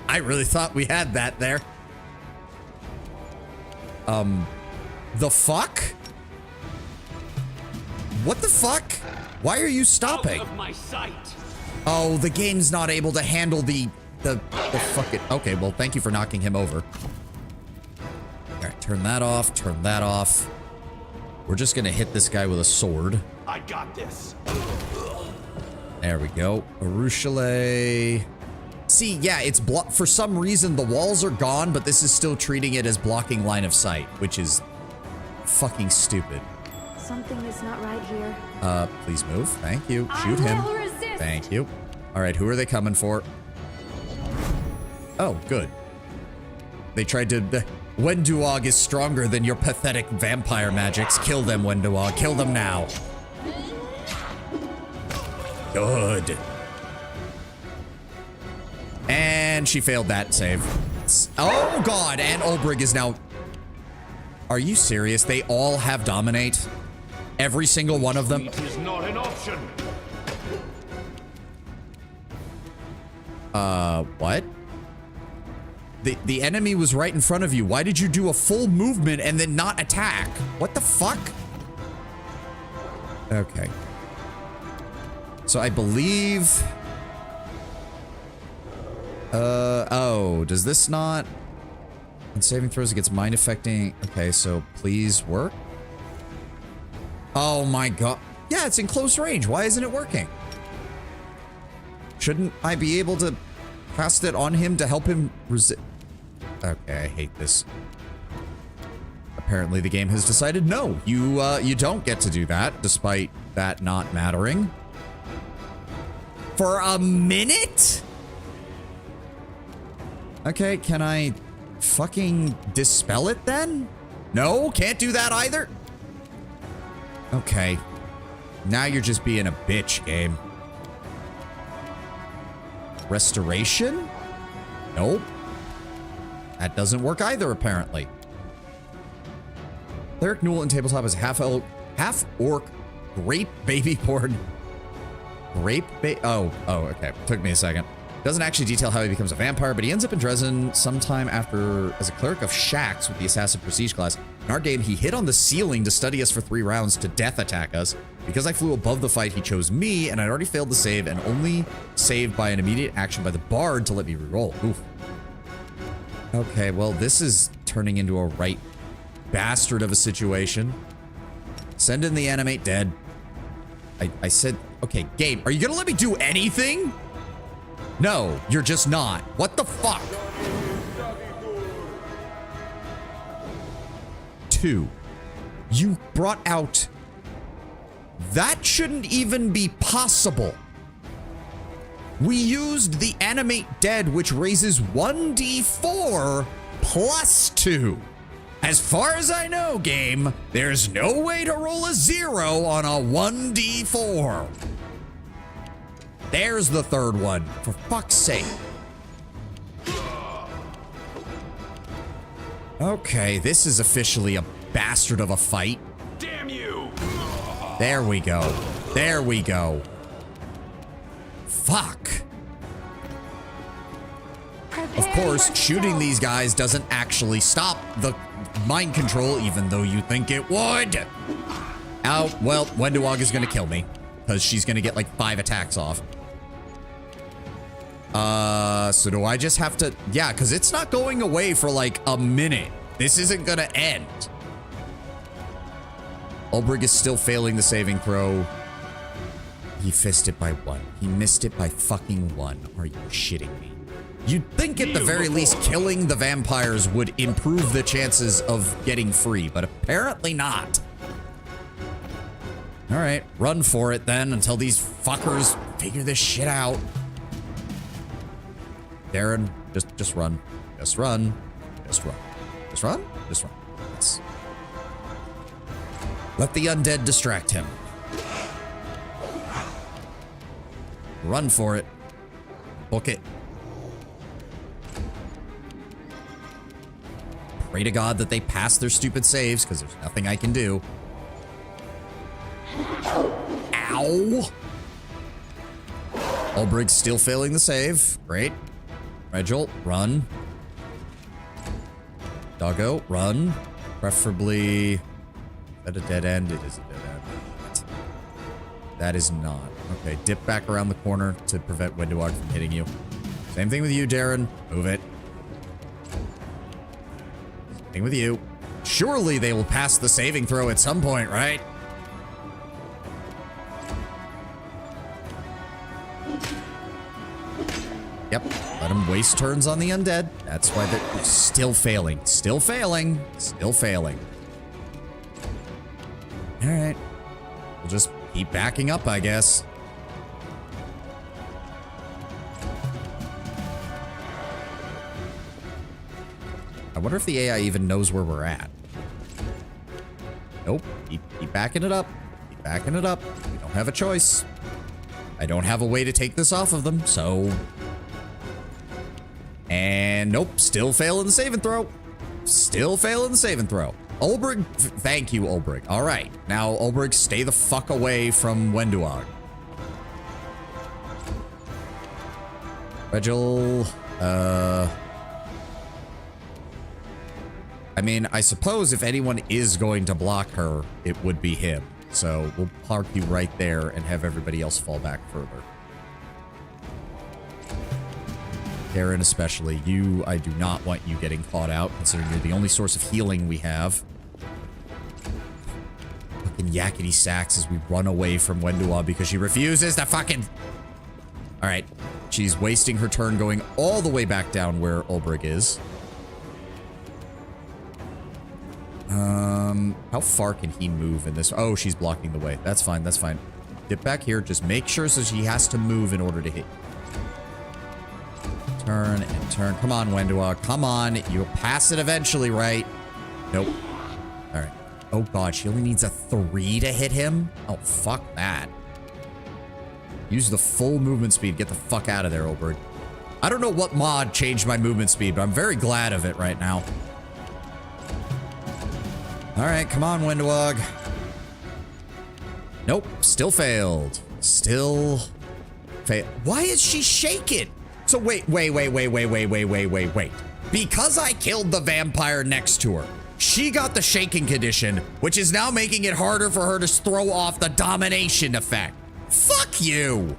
Speaker 1: I really thought we had that there. The fuck? What the fuck? Why are you stopping?
Speaker 7: Out of my sight.
Speaker 1: Oh, the game's not able to handle the fucking... Okay, well, thank you for knocking him over. All right, turn that off, turn that off. We're just gonna hit this guy with a sword.
Speaker 10: I got this.
Speaker 1: There we go. Arushale. See, yeah, it's for some reason the walls are gone, but this is still treating it as blocking line of sight, which is fucking stupid.
Speaker 9: Something is not right here.
Speaker 1: Please move. Thank you. Shoot him. Thank you. All right, who are they coming for? Oh, good. They tried to... Wenduog is stronger than your pathetic vampire magics. Kill them, Wenduog. Kill them now. Good. And she failed that save. Oh, God. And Olbrig is now... Are you serious? They all have Dominate? Every single one of them?
Speaker 2: It is not an option.
Speaker 1: What? The enemy was right in front of you. Why did you do a full movement and then not attack? What the fuck? Okay. So I believe... oh, does this not... On saving throws against mind affecting... Okay, so please work. Oh my god. Yeah, it's in close range. Why isn't it working? Shouldn't I be able to cast it on him to help him resist? Okay, I hate this. Apparently the game has decided no, you don't get to do that, despite that not mattering. For a minute? Okay, can I fucking dispel it then? No, can't do that either? Okay. Now you're just being a bitch, game. Restoration? Nope. That doesn't work either, apparently. Cleric Newell in tabletop is half-orc grape baby-born. Oh, okay. Took me a second. Doesn't actually detail how he becomes a vampire, but he ends up in Drezen sometime after as a cleric of Shax with the Assassin Prestige class. In our game, he hit on the ceiling to study us for 3 rounds to death attack us. Because I flew above the fight, he chose me, and I'd already failed the save and only saved by an immediate action by the bard to let me reroll. Oof. Okay, well, this is turning into a right bastard of a situation. Send in the animate dead. I said, okay, game, are you gonna let me do anything? No, you're just not. What the fuck? 2. You brought out... That shouldn't even be possible. We used the animate dead, which raises 1d4 plus 2. As far as I know, game, there's no way to roll a 0 on a 1d4. There's the third one, for fuck's sake. Okay, this is officially a bastard of a fight.
Speaker 10: Damn you!
Speaker 1: There we go. There we go. Fuck. Of course, shooting these guys doesn't actually stop the mind control, even though you think it would. Oh, well, Wenduog is going to kill me, because she's going to get like 5 attacks off. So do I just have to... Yeah, because it's not going away for like a minute. This isn't going to end. Olbrig is still failing the saving throw. He missed it by 1. He missed it by fucking 1. Are you shitting me? You'd think at the very least killing the vampires would improve the chances of getting free, but apparently not. All right, run for it then until these fuckers figure this shit out. Darren, just run. Just run. Just run. Just run? Just run. Yes. Let the undead distract him. Run for it. Book it. Pray to God that they pass their stupid saves, because there's nothing I can do. Ow! Olbrig's still failing the save. Great. Regil, run. Doggo, run. Preferably... Is that a dead end? It is a dead end. That is not. Okay, dip back around the corner to prevent Wendewog from hitting you. Same thing with you, Darren. Move it. Same thing with you. Surely they will pass the saving throw at some point, right? Yep, let him waste turns on the undead. That's why they're still failing. Still failing. Still failing. All right. We'll just keep backing up, I guess. I wonder if the AI even knows where we're at. Nope. Keep backing it up. Keep backing it up. We don't have a choice. I don't have a way to take this off of them, so... And nope, still failing the save and throw. Still failing the save and throw. Ulbrig, thank you, Ulbrig. All right, now Ulbrig, stay the fuck away from Wendewog. Regil, I mean, I suppose if anyone is going to block her, it would be him. So we'll park you right there and have everybody else fall back further. Darren especially, you, I do not want you getting caught out, considering you're the only source of healing we have. Fucking yakety sacks as we run away from Wendewog because she refuses to fucking... Alright, she's wasting her turn going all the way back down where Ulbrig is. How far can he move in this? Oh, she's blocking the way. That's fine, that's fine. Dip back here, just make sure so she has to move in order to hit you. Turn and turn. Come on, Wendewog. Come on. You'll pass it eventually, right? Nope. All right. Oh, God. She only needs a 3 to hit him? Oh, fuck that. Use the full movement speed. Get the fuck out of there, Ulbrig. I don't know what mod changed my movement speed, but I'm very glad of it right now. All right. Come on, Wendewog. Nope. Still failed. Still failed. Why is she shaking? So wait. Because I killed the vampire next to her, she got the shaking condition, which is now making it harder for her to throw off the domination effect. Fuck you.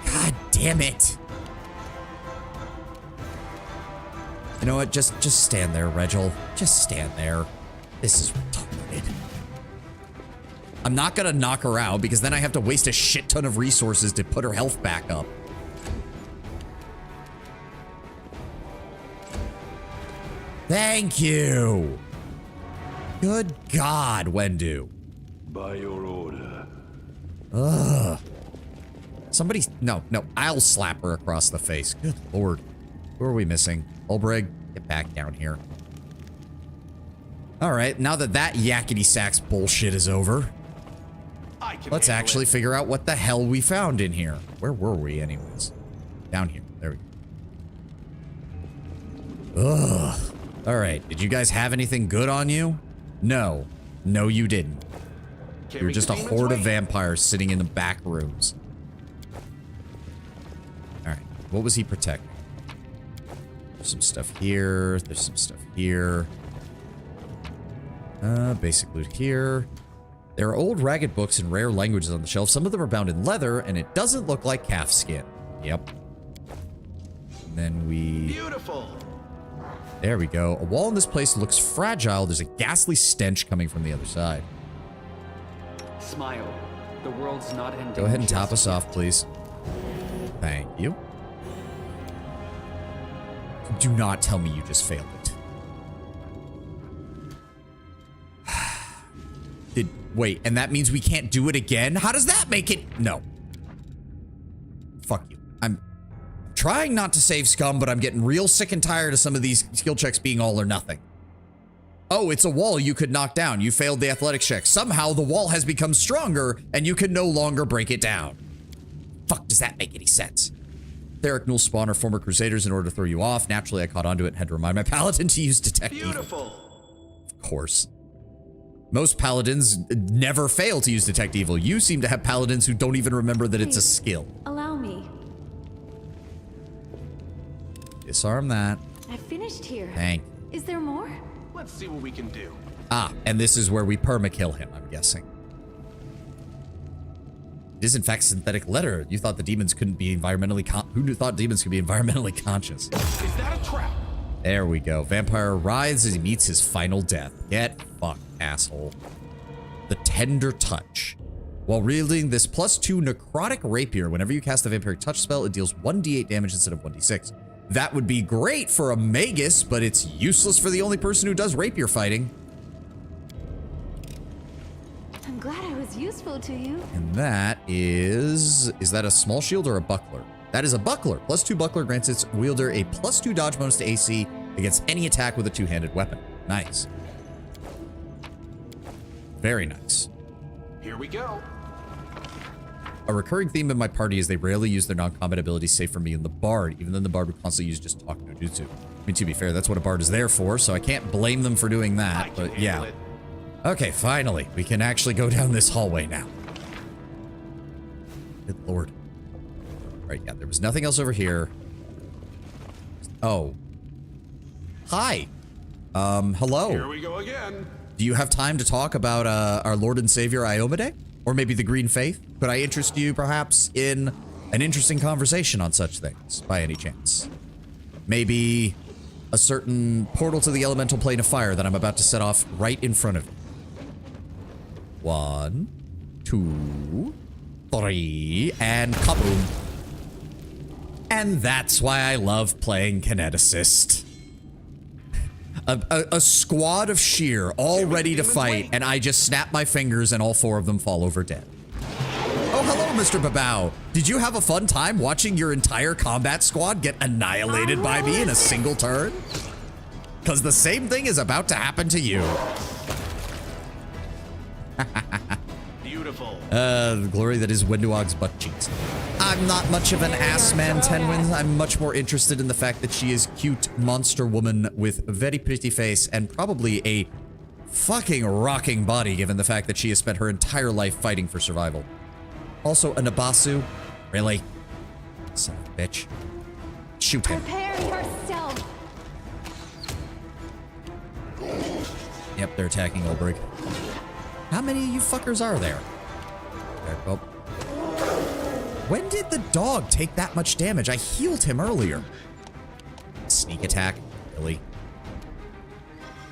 Speaker 1: God damn it. You know what? Just stand there, Regil. Just stand there. This is retarded. I'm not gonna knock her out because then I have to waste a shit ton of resources to put her health back up. Thank you. Good God, Wendu.
Speaker 2: By your order.
Speaker 1: Ugh. Somebody, no, I'll slap her across the face. Good Lord. Who are we missing? Ulbrig, get back down here. All right, now that yakety sax bullshit is over, let's actually figure out what the hell we found in here. Where were we anyways? Down here. There we go. Ugh. All right. Did you guys have anything good on you? No. No, you didn't. You're just a horde of vampires sitting in the back rooms. All right. What was he protecting? There's some stuff here. There's some stuff here. Basic loot here. There are old ragged books and rare languages on the shelf. Some of them are bound in leather, and it doesn't look like calf skin. Yep. And then we... Beautiful. There we go. A wall in this place looks fragile. There's a ghastly stench coming from the other side.
Speaker 6: Smile. The world's not ending.
Speaker 1: Go ahead and top us off, please. Thank you. Do not tell me you just failed it. Wait, and that means we can't do it again? How does that make it? No. Fuck you. I'm trying not to save scum, but I'm getting real sick and tired of some of these skill checks being all or nothing. Oh, it's a wall you could knock down. You failed the athletics check. Somehow the wall has become stronger and you can no longer break it down. Fuck, does that make any sense? Theric spawn are former crusaders in order to throw you off. Naturally, I caught onto it and had to remind my paladin to use detect evil. Beautiful. Of course. Most paladins never fail to use detect evil. You seem to have paladins who don't even remember that it's a skill.
Speaker 9: Allow
Speaker 1: Disarm that.
Speaker 13: I finished here.
Speaker 1: Thank.
Speaker 13: Is there more?
Speaker 10: Let's see what we can do.
Speaker 1: Ah, and this is where we permakill him, I'm guessing. It is in fact synthetic letter. You thought the demons couldn't be environmentally who thought demons could be environmentally conscious?
Speaker 10: Is that a trap?
Speaker 1: There we go. Vampire writhes as he meets his final death. Get fucked, asshole. The Tender Touch. While wielding this +2 necrotic rapier, whenever you cast a vampiric touch spell, it deals 1d8 damage instead of 1d6. That would be great for a magus, but it's useless for the only person who does rapier fighting.
Speaker 13: I'm glad I was useful to you.
Speaker 1: And that is that a small shield or a buckler? That is a buckler. +2 buckler grants its wielder a +2 dodge bonus to AC against any attack with a two-handed weapon. Nice. Very nice.
Speaker 10: Here we go.
Speaker 1: A recurring theme in my party is they rarely use their non-combat abilities save for me and the bard, even though the bard would constantly use just talk no jutsu. I mean, to be fair, that's what a bard is there for, so I can't blame them for doing that, but yeah. Okay, finally, we can actually go down this hallway now. Good lord. All right, yeah, there was nothing else over here. Oh. Hi. Hello.
Speaker 10: Here we go again.
Speaker 1: Do you have time to talk about our Lord and Savior Iomade? Or maybe the Green Faith? Could I interest you perhaps in an interesting conversation on such things, by any chance? Maybe a certain portal to the elemental plane of fire that I'm about to set off right in front of you. 1, 2, 3, and kaboom. And that's why I love playing Kineticist. A squad of sheer all ready to fight, and I just snap my fingers and all 4 of them fall over dead. Oh, hello, Mr. Babao. Did you have a fun time watching your entire combat squad get annihilated by me in a single turn? Because the same thing is about to happen to you.
Speaker 10: Beautiful.
Speaker 1: The glory that is Wenduog's butt cheeks. I'm not much of an ass man, Tenwin. I'm much more interested in the fact that she is cute monster woman with a very pretty face and probably a fucking rocking body, given the fact that she has spent her entire life fighting for survival. Also, a Nabasu. Really? Son of a bitch. Shoot him.
Speaker 13: Prepare yourself.
Speaker 1: Yep, they're attacking Ulbrich. How many of you fuckers are there? Okay, well. When did the dog take that much damage? I healed him earlier. Sneak attack? Really?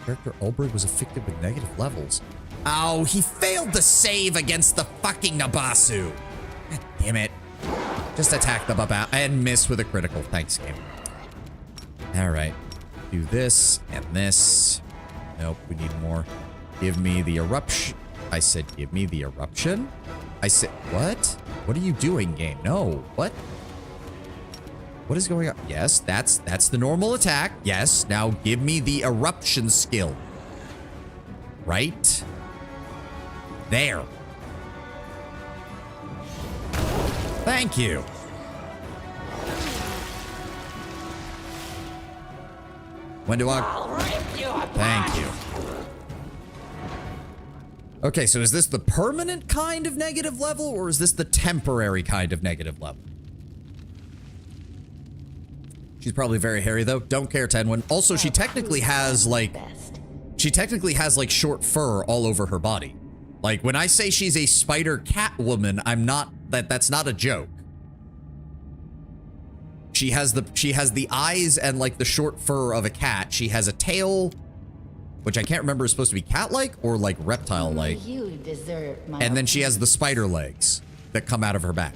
Speaker 1: Character Ulbrich was affected with negative levels. Oh, he failed the save against the fucking Nabasu. God damn it. Just attack the Babao and miss with a critical. Thanks, game. Alright. Do this and this. Nope, we need more. Give me the eruption. I said, give me the eruption? I said, what? What are you doing, game? No, what? What is going on? Yes, that's the normal attack. Yes, now give me the eruption skill. Right? There. Thank you. When do I? Thank you. Okay, so is this the permanent kind of negative level, or is this the temporary kind of negative level? She's probably very hairy, though. Don't care, Tenwin. Also, she technically has, like... She technically has, like, short fur all over her body. Like, when I say she's a spider cat woman, I'm not... That's not a joke. She has the eyes and, like, the short fur of a cat. She has a tail... which I can't remember is supposed to be cat-like or like reptile-like.
Speaker 14: You deserve my
Speaker 1: and then she has the spider legs that come out of her back.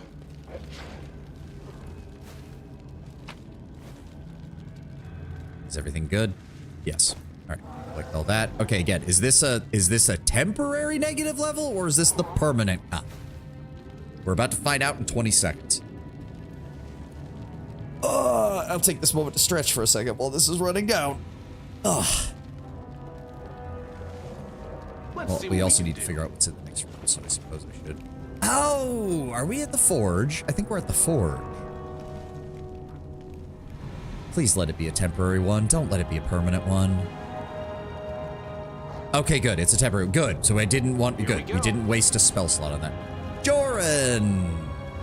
Speaker 1: Is everything good? Yes. All right. Collect all that. Okay, again, is this a temporary negative level or is this the permanent kind? We're about to find out in 20 seconds. I'll take this moment to stretch for a second while this is running down. Ugh. Well, we also need to figure out what's in the next room, so I suppose I should. Oh, are we at the forge? I think we're at the forge. Please let it be a temporary one. Don't let it be a permanent one. Okay, good. It's a temporary. Good. So I didn't want... Good. We didn't waste a spell slot on that. Joran!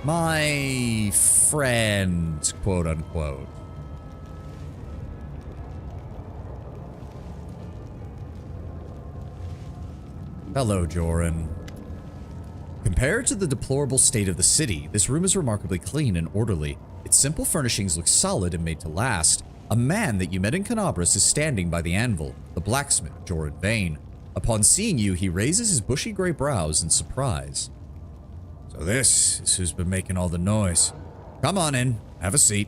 Speaker 1: My friend, quote unquote. Hello, Joran. Compared to the deplorable state of the city, this room is remarkably clean and orderly. Its simple furnishings look solid and made to last. A man that you met in Canabras is standing by the anvil, the blacksmith, Joran Vane. Upon seeing you, he raises his bushy gray brows in surprise. So this is who's been making all the noise. Come on in, have a seat.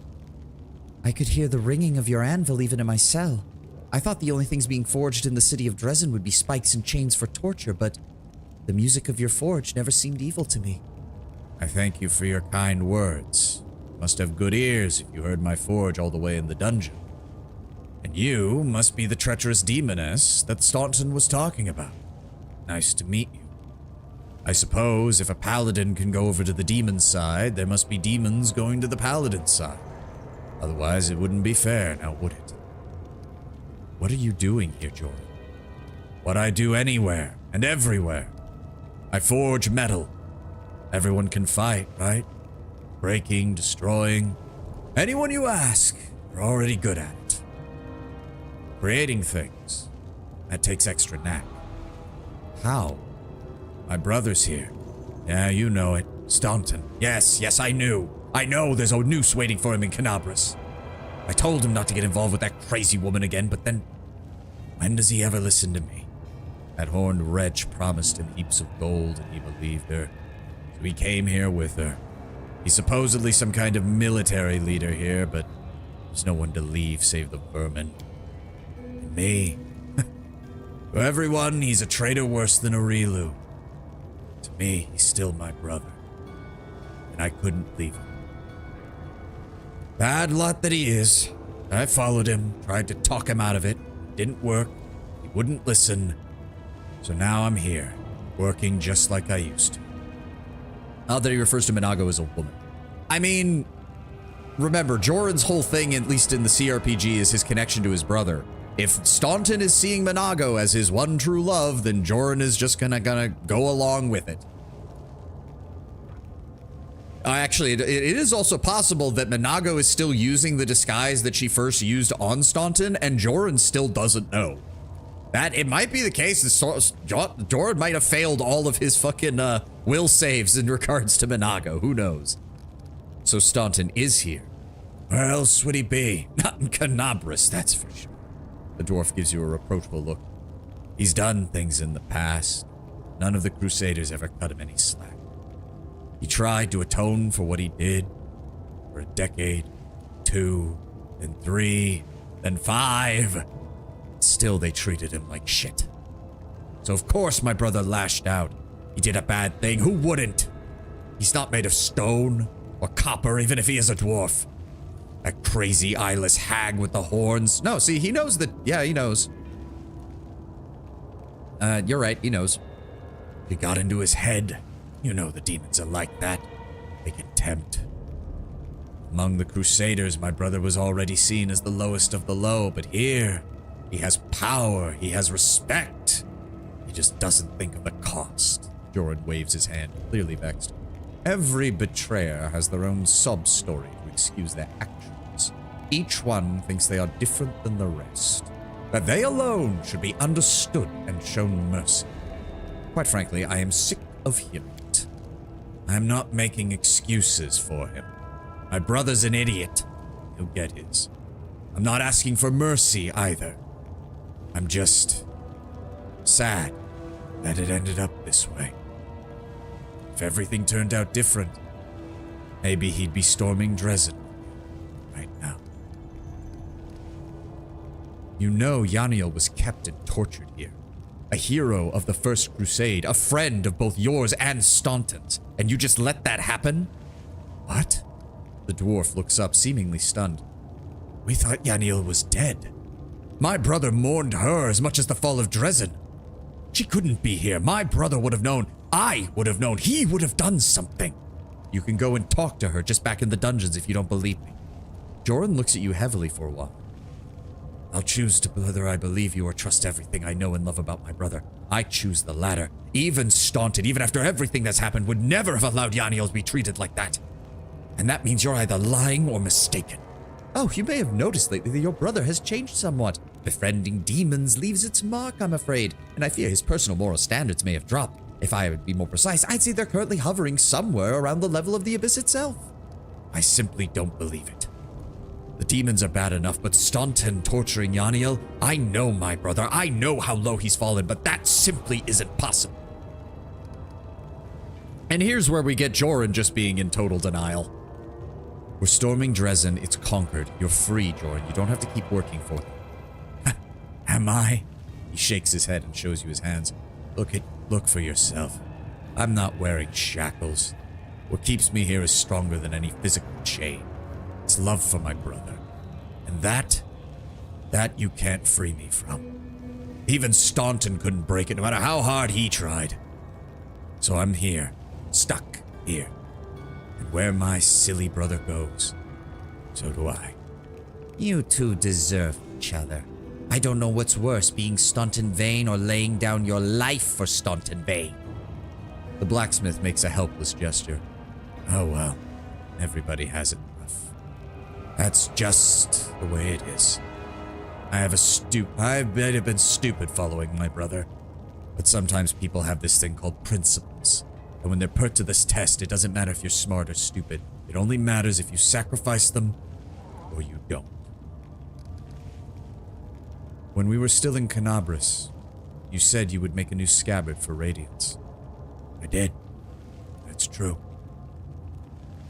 Speaker 14: I could hear the ringing of your anvil even in my cell. I thought the only things being forged in the city of Drezen would be spikes and chains for torture, but the music of your forge never seemed evil to me.
Speaker 1: I thank you for your kind words. Must have good ears if you heard my forge all the way in the dungeon. And you must be the treacherous demoness that Staunton was talking about. Nice to meet you. I suppose if a paladin can go over to the demon's side, there must be demons going to the paladin's side. Otherwise, it wouldn't be fair, now would it? What are you doing here, Jordan? What I do anywhere and everywhere. I forge metal. Everyone can fight, right? Breaking, destroying. Anyone you ask, are already good at it. Creating things, that takes extra knack. How? My brother's here. Yeah, you know it. Staunton. Yes, I knew. I know there's a noose waiting for him in Canabras. I told him not to get involved with that crazy woman again, but then... when does he ever listen to me? That horned wretch promised him heaps of gold, and he believed her. So he came here with her. He's supposedly some kind of military leader here, but there's no one to leave save the vermin. And me. To everyone, he's a traitor worse than Aurilu. To me, he's still my brother. And I couldn't leave him. Bad lot that he is. I followed him, tried to talk him out of it. Didn't work. He wouldn't listen. So now I'm here, working just like I used to. Odd that he refers to Minago as a woman. I mean, remember, Joran's whole thing, at least in the CRPG, is his connection to his brother. If Staunton is seeing Minago as his one true love, then Joran is just gonna go along with it. Actually, it is also possible that Minago is still using the disguise that she first used on Staunton, and Joran still doesn't know. That, it might be the case that Joran might have failed all of his fucking will saves in regards to Minago. Who knows? So Staunton is here. Where else would he be? Not in Canabras, that's for sure. The dwarf gives you a reproachful look. He's done things in the past. None of the Crusaders ever cut him any slack. He tried to atone for what he did for a decade, 2, then 3, then 5. Still, they treated him like shit. So of course my brother lashed out. He did a bad thing. Who wouldn't? He's not made of stone or copper, even if he is a dwarf. That crazy eyeless hag with the horns. No, see, he knows that. Yeah, he knows. You're right, he knows. He got into his head. You know the demons are like that. They can tempt. Among the Crusaders, my brother was already seen as the lowest of the low, but here, he has power, he has respect. He just doesn't think of the cost. Joran waves his hand, clearly vexed. Every betrayer has their own sub-story to excuse their actions. Each one thinks they are different than the rest. That they alone should be understood and shown mercy. Quite frankly, I am sick of hearing it. I am not making excuses for him. My brother's an idiot. He'll get his. I'm not asking for mercy either. I'm just sad that it ended up this way. If everything turned out different, maybe he'd be storming Drezen right now. You know Yaniel was kept and tortured here. A hero of the First Crusade, a friend of both yours and Staunton's, and you just let that happen? What? The dwarf looks up, seemingly stunned. We thought Yaniel was dead. My brother mourned her as much as the fall of Drezen. She couldn't be here. My brother would have known. I would have known. He would have done something. You can go and talk to her just back in the dungeons if you don't believe me. Joran looks at you heavily for a while. I'll choose to whether I believe you or trust everything I know and love about my brother. I choose the latter. Even Staunton, even after everything that's happened, would never have allowed Yaniel to be treated like that. And that means you're either lying or mistaken.
Speaker 14: Oh, you may have noticed lately that your brother has changed somewhat. Befriending demons leaves its mark, I'm afraid, and I fear his personal moral standards may have dropped. If I would be more precise, I'd say they're currently hovering somewhere around the level of the abyss itself. I simply don't believe it. The demons are bad enough, but Staunton torturing Yaniel? I know my brother, I know how low he's fallen, but that simply isn't possible. And here's where we get Joran just being in total denial. We're storming Drezen, it's conquered. You're free, Joran, you don't have to keep working for them. Am I? He shakes his head and shows you his hands. Look for yourself. I'm not wearing shackles. What keeps me here is stronger than any physical chain. It's love for my brother. And that you can't free me from. Even Staunton couldn't break it, no matter how hard he tried. So I'm here, stuck here. And where my silly brother goes, so do I. You two deserve each other. I don't know what's worse, being Staunton Vane or laying down your life for Staunton Vane. The blacksmith makes a helpless gesture. Oh well, everybody has it rough. That's just the way it is. I've might have been stupid following my brother, but sometimes people have this thing called principles. And when they're put to this test, it doesn't matter if you're smart or stupid. It only matters if you sacrifice them or you don't. When we were still in Canabras, you said you would make a new scabbard for Radiance. I did. That's true.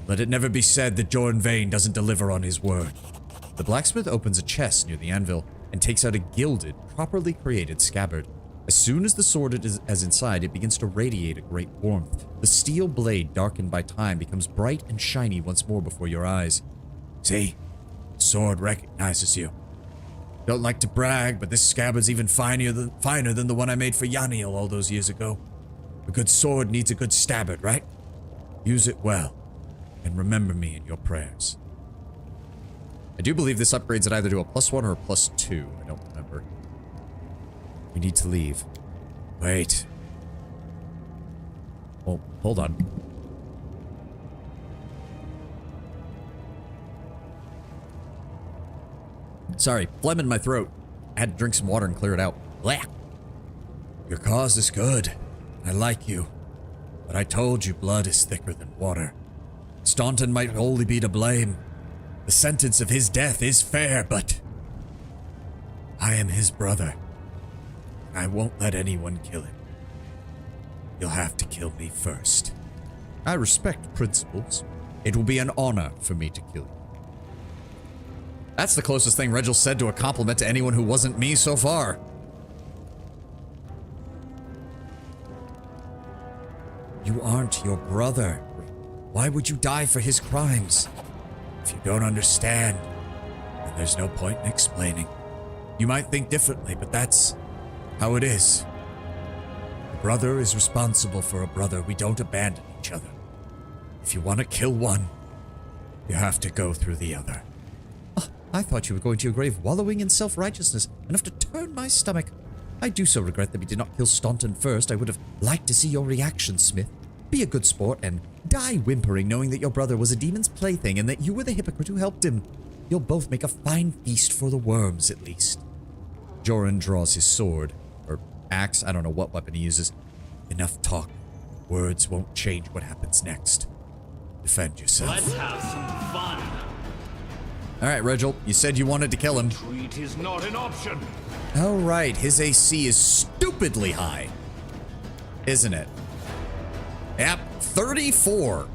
Speaker 14: Let it never be said that Joran Vane doesn't deliver on his word. The blacksmith opens a chest near the anvil and takes out a gilded, properly created scabbard. As soon as the sword is inside, it begins to radiate a great warmth. The steel blade, darkened by time, becomes bright and shiny once more before your eyes. See? The sword recognizes you. Don't like to brag, but this scabbard's even finer than the one I made for Yaniel all those years ago. A good sword needs a good scabbard, right? Use it well, and remember me in your prayers. I do believe this upgrades it either to a +1 or a +2. I don't remember. We need to leave. Wait. Oh, hold on. Sorry, phlegm in my throat. I had to drink some water and clear it out. Blah. Your cause is good. I like you. But I told you blood is thicker than water. Staunton might wholly be to blame. The sentence of his death is fair, but I am his brother. I won't let anyone kill him. You'll have to kill me first. I respect principles. It will be an honor for me to kill you. That's the closest thing Regil said to a compliment to anyone who wasn't me so far. You aren't your brother. Why would you die for his crimes? If you don't understand, then there's no point in explaining. You might think differently, but that's how it is. A brother is responsible for a brother. We don't abandon each other. If you want to kill one, you have to go through the other. Oh, I thought you were going to your grave wallowing in self-righteousness, enough to turn my stomach. I do so regret that we did not kill Staunton first. I would have liked to see your reaction, Smith. Be a good sport and die whimpering knowing that your brother was a demon's plaything and that you were the hypocrite who helped him. You'll both make a fine feast for the worms, at least. Joran draws his sword, or axe, I don't know what weapon he uses. Enough talk. Words won't change what happens next. Defend yourself.
Speaker 7: Let's have some fun.
Speaker 1: Alright, Regil, you said you wanted to kill him.
Speaker 2: Retreat is not an option.
Speaker 1: Alright, his AC is stupidly high. Isn't it? Yep, 34.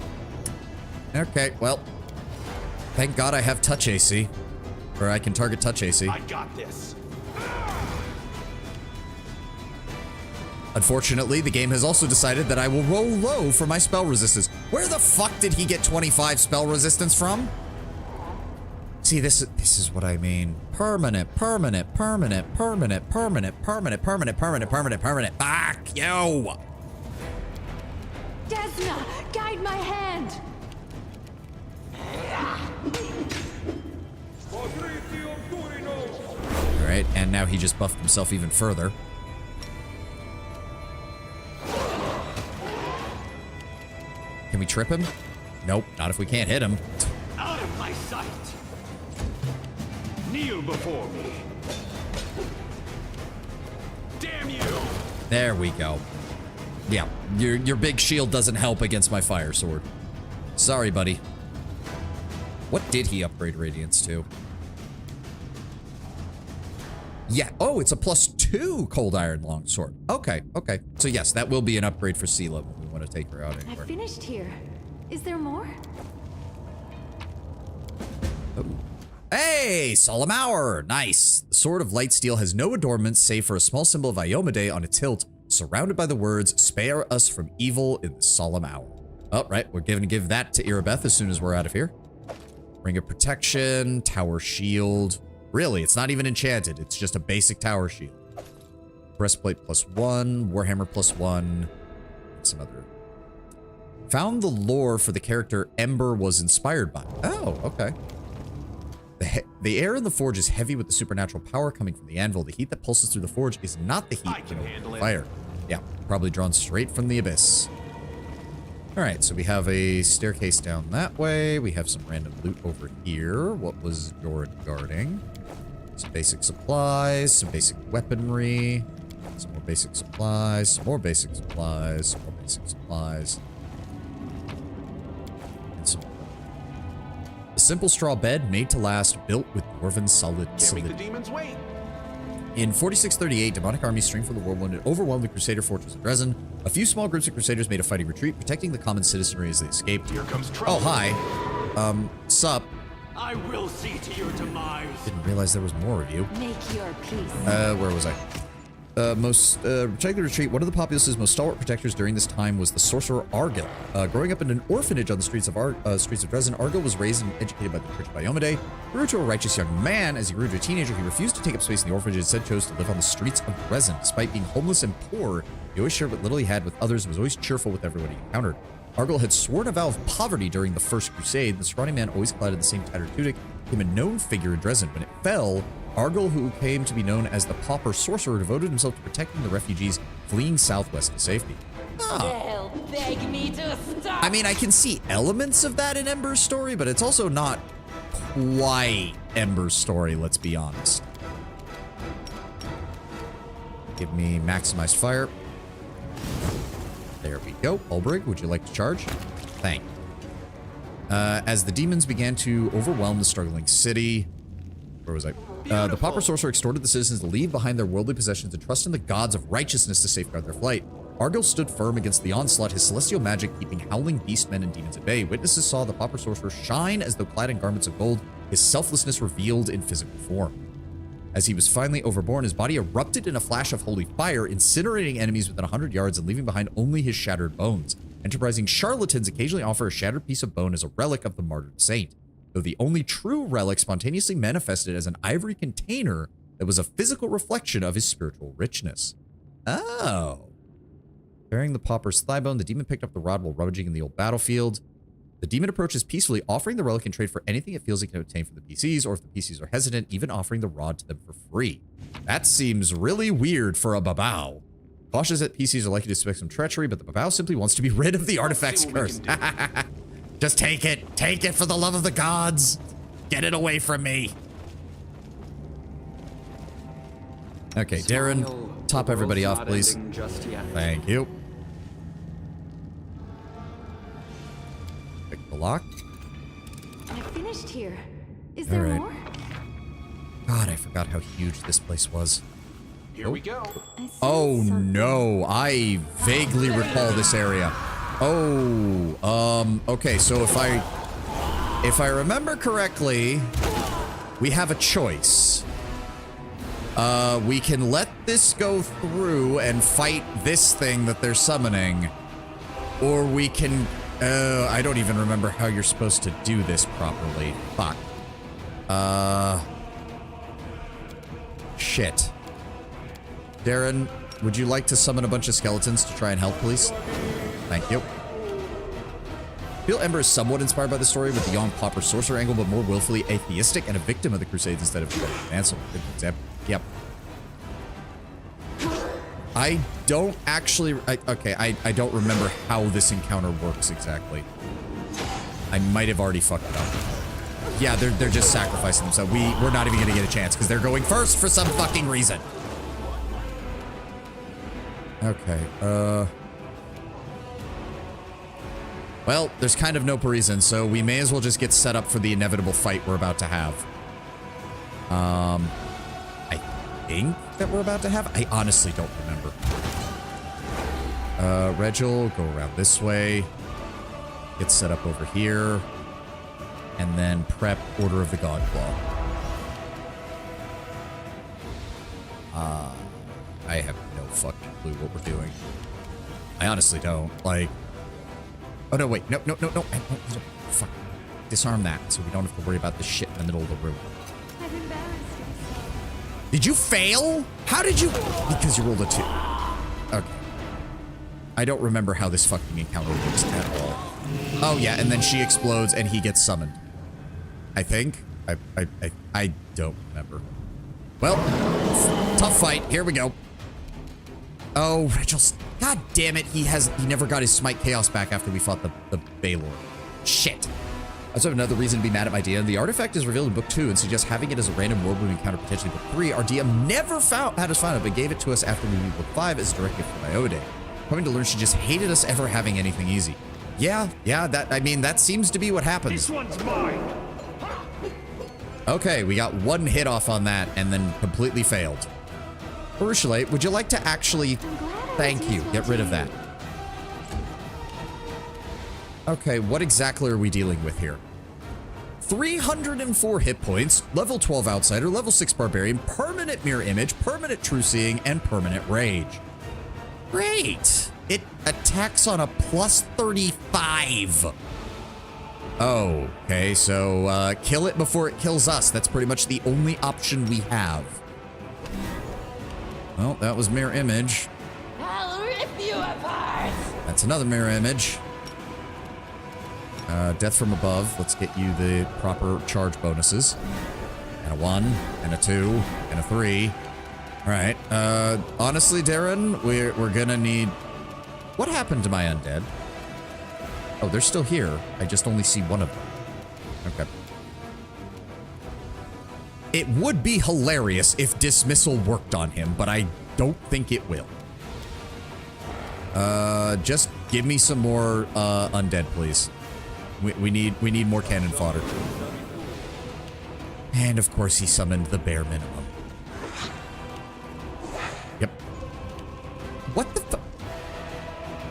Speaker 1: Okay, well. Thank God I have touch AC. Or I can target touch AC.
Speaker 10: I got this.
Speaker 1: Unfortunately, the game has also decided that I will roll low for my spell resistance. Where the fuck did he get 25 spell resistance from? See, this is what I mean. Permanent. Fuck you!
Speaker 8: Desna, guide my hand!
Speaker 1: Alright, and now he just buffed himself even further. Can we trip him? Nope, not if we can't hit him.
Speaker 7: Out of my sight. Kneel before me. Damn you!
Speaker 1: There we go. Yeah, your big shield doesn't help against my fire sword. Sorry, buddy. What did he upgrade Radiance to? Yeah, oh, it's a +2 Cold Iron Longsword. Okay, okay. So yes, that will be an upgrade for Seela when we want to take her out anywhere.
Speaker 13: I finished here. Is there more?
Speaker 1: Oh. Hey, Solemn Hour! Nice! The Sword of Light Steel has no adornments save for a small symbol of Iomade on its hilt, surrounded by the words, "Spare us from evil in the solemn hour." Oh, right, we're going to give that to Irabeth as soon as we're out of here. Ring of Protection, Tower Shield. Really, it's not even enchanted. It's just a basic Tower Shield. Breastplate +1, Warhammer +1, and some other. Found the lore for the character Ember was inspired by. Oh, okay. The air in the forge is heavy with the supernatural power coming from the anvil. The heat that pulses through the forge is not the heat from fire. Yeah, probably drawn straight from the abyss. All right, so we have a staircase down that way. We have some random loot over here. What was Jordan guarding? Some basic supplies, some basic weaponry, some more basic supplies, some more basic supplies, some more basic supplies. And some. A simple straw bed made to last, built with dwarven solidity.
Speaker 10: The demon's weight.
Speaker 1: In 4638, demonic armies streamed from the whirlwind and overwhelmed the Crusader fortress of Drezen. A few small groups of Crusaders made a fighting retreat, protecting the common citizenry as they escaped.
Speaker 10: Here comes trouble.
Speaker 1: Oh, hi. Sup?
Speaker 7: I will see to your demise.
Speaker 1: Didn't realize there was more of you.
Speaker 13: Make your peace.
Speaker 1: Where was I? Check the retreat. One of the populace's most stalwart protectors during this time was the sorcerer Argyll. Growing up in an orphanage on the streets of Drezen, Argyll was raised and educated by the Church of Iomade. Grew to a righteous young man. As he grew to a teenager, he refused to take up space in the orphanage and instead chose to live on the streets of Drezen. Despite being homeless and poor, he always shared what little he had with others and was always cheerful with everyone he encountered. Argyll had sworn a vow of poverty during the First Crusade. The scrawny man, always clad in the same tattered tunic, became a known figure in Drezen. When it fell, Argyll, who came to be known as the Pauper Sorcerer, devoted himself to protecting the refugees fleeing southwest to safety.
Speaker 15: They'll beg me to stop.
Speaker 1: I mean, I can see elements of that in Ember's story, but it's also not quite Ember's story, let's be honest. Give me maximized fire. There we go. Ulbrig, would you like to charge? Thank you. As the demons began to overwhelm the struggling city... Where was I? The Pauper Sorcerer extorted the citizens to leave behind their worldly possessions and trust in the gods of righteousness to safeguard their flight. Argyll stood firm against the onslaught, his celestial magic keeping howling beastmen and demons at bay. Witnesses saw the Pauper Sorcerer shine as though clad in garments of gold, his selflessness revealed in physical form. As he was finally overborne, his body erupted in a flash of holy fire, incinerating enemies within 100 yards and leaving behind only his shattered bones. Enterprising charlatans occasionally offer a shattered piece of bone as a relic of the martyred saint, though the only true relic spontaneously manifested as an ivory container that was a physical reflection of his spiritual richness. Oh. Bearing the Pauper's thigh bone, the demon picked up the rod while rummaging in the old battlefield. The demon approaches peacefully, offering the relic in trade for anything it feels it can obtain from the PCs, or if the PCs are hesitant, even offering the rod to them for free. That seems really weird for a Babao. Cautious that PCs are likely to suspect some treachery, but the Babao simply wants to be rid of the artifact's curse. Just take it. Take it for the love of the gods. Get it away from me. Okay, Darren, top everybody off, please. Thank you. Pick the lock.
Speaker 13: I finished here. Is there more?
Speaker 1: God, I forgot how huge this place was.
Speaker 10: Here we go.
Speaker 1: Oh no, I vaguely recall this area. Oh, okay, so if I remember correctly, we have a choice. We can let this go through and fight this thing that they're summoning, or we can, I don't even remember how you're supposed to do this properly. Fuck. Shit. Darren, would you like to summon a bunch of skeletons to try and help, please? Thank you. I feel Ember is somewhat inspired by the story with the young Pauper Sorcerer angle, but more willfully atheistic and a victim of the Crusades instead of an answer. Good example. Yep. I don't actually... I don't remember how this encounter works exactly. I might have already fucked it up.
Speaker 14: Yeah, they're just sacrificing themselves. We're not even gonna get a chance because they're going first for some fucking reason. Okay, well, there's kind of no reason, so we may as well just get set up for the inevitable fight we're about to have. I think that we're about to have? I honestly don't remember. Regil, go around this way. Get set up over here. And then prep Order of the Godclaw. I have no fucking clue what we're doing. I honestly don't. Like... Oh, no, wait. No. Fuck. Disarm that so we don't have to worry about this shit in the middle of the room.
Speaker 13: I've embarrassed myself.
Speaker 14: Did you fail? How did you... Because you rolled a 2. Okay. I don't remember how this fucking encounter works at all. Oh, yeah, and then she explodes and he gets summoned. I think. I don't remember. Well, tough fight. Here we go. Oh, Regil's... God damn it, he never got his Smite Chaos back after we fought the Baylor. Shit. I also have another reason to be mad at my DM. The artifact is revealed in Book 2 and suggests having it as a random war boom encounter potentially Book 3. Our DM never had us find it, but gave it to us after we beat Book 5 as a direct gift from Iode. Coming to learn she just hated us ever having anything easy. Yeah, that seems to be what happens.
Speaker 12: This one's mine.
Speaker 14: Okay, we got one hit off on that and then completely failed. Urshule, would you like to actually... Thank you. Get rid of that. Okay, what exactly are we dealing with here? 304 hit points, level 12 Outsider, level 6 Barbarian, permanent Mirror Image, permanent True Seeing, and permanent Rage. Great! It attacks on a plus 35. Oh, okay, so kill it before it kills us. That's pretty much the only option we have. Well, that was Mirror Image.
Speaker 15: I'll rip you apart.
Speaker 14: That's another Mirror Image. Death from Above. Let's get you the proper charge bonuses. And a 1, and a 2, and a 3. All right. Honestly, Darren, we're gonna need... What happened to my undead? Oh, they're still here. I just only see one of them. Okay. It would be hilarious if Dismissal worked on him, but I don't think it will. Just give me some more undead, please. We need more cannon fodder. And of course, he summoned the bare minimum. Yep. What the fuck?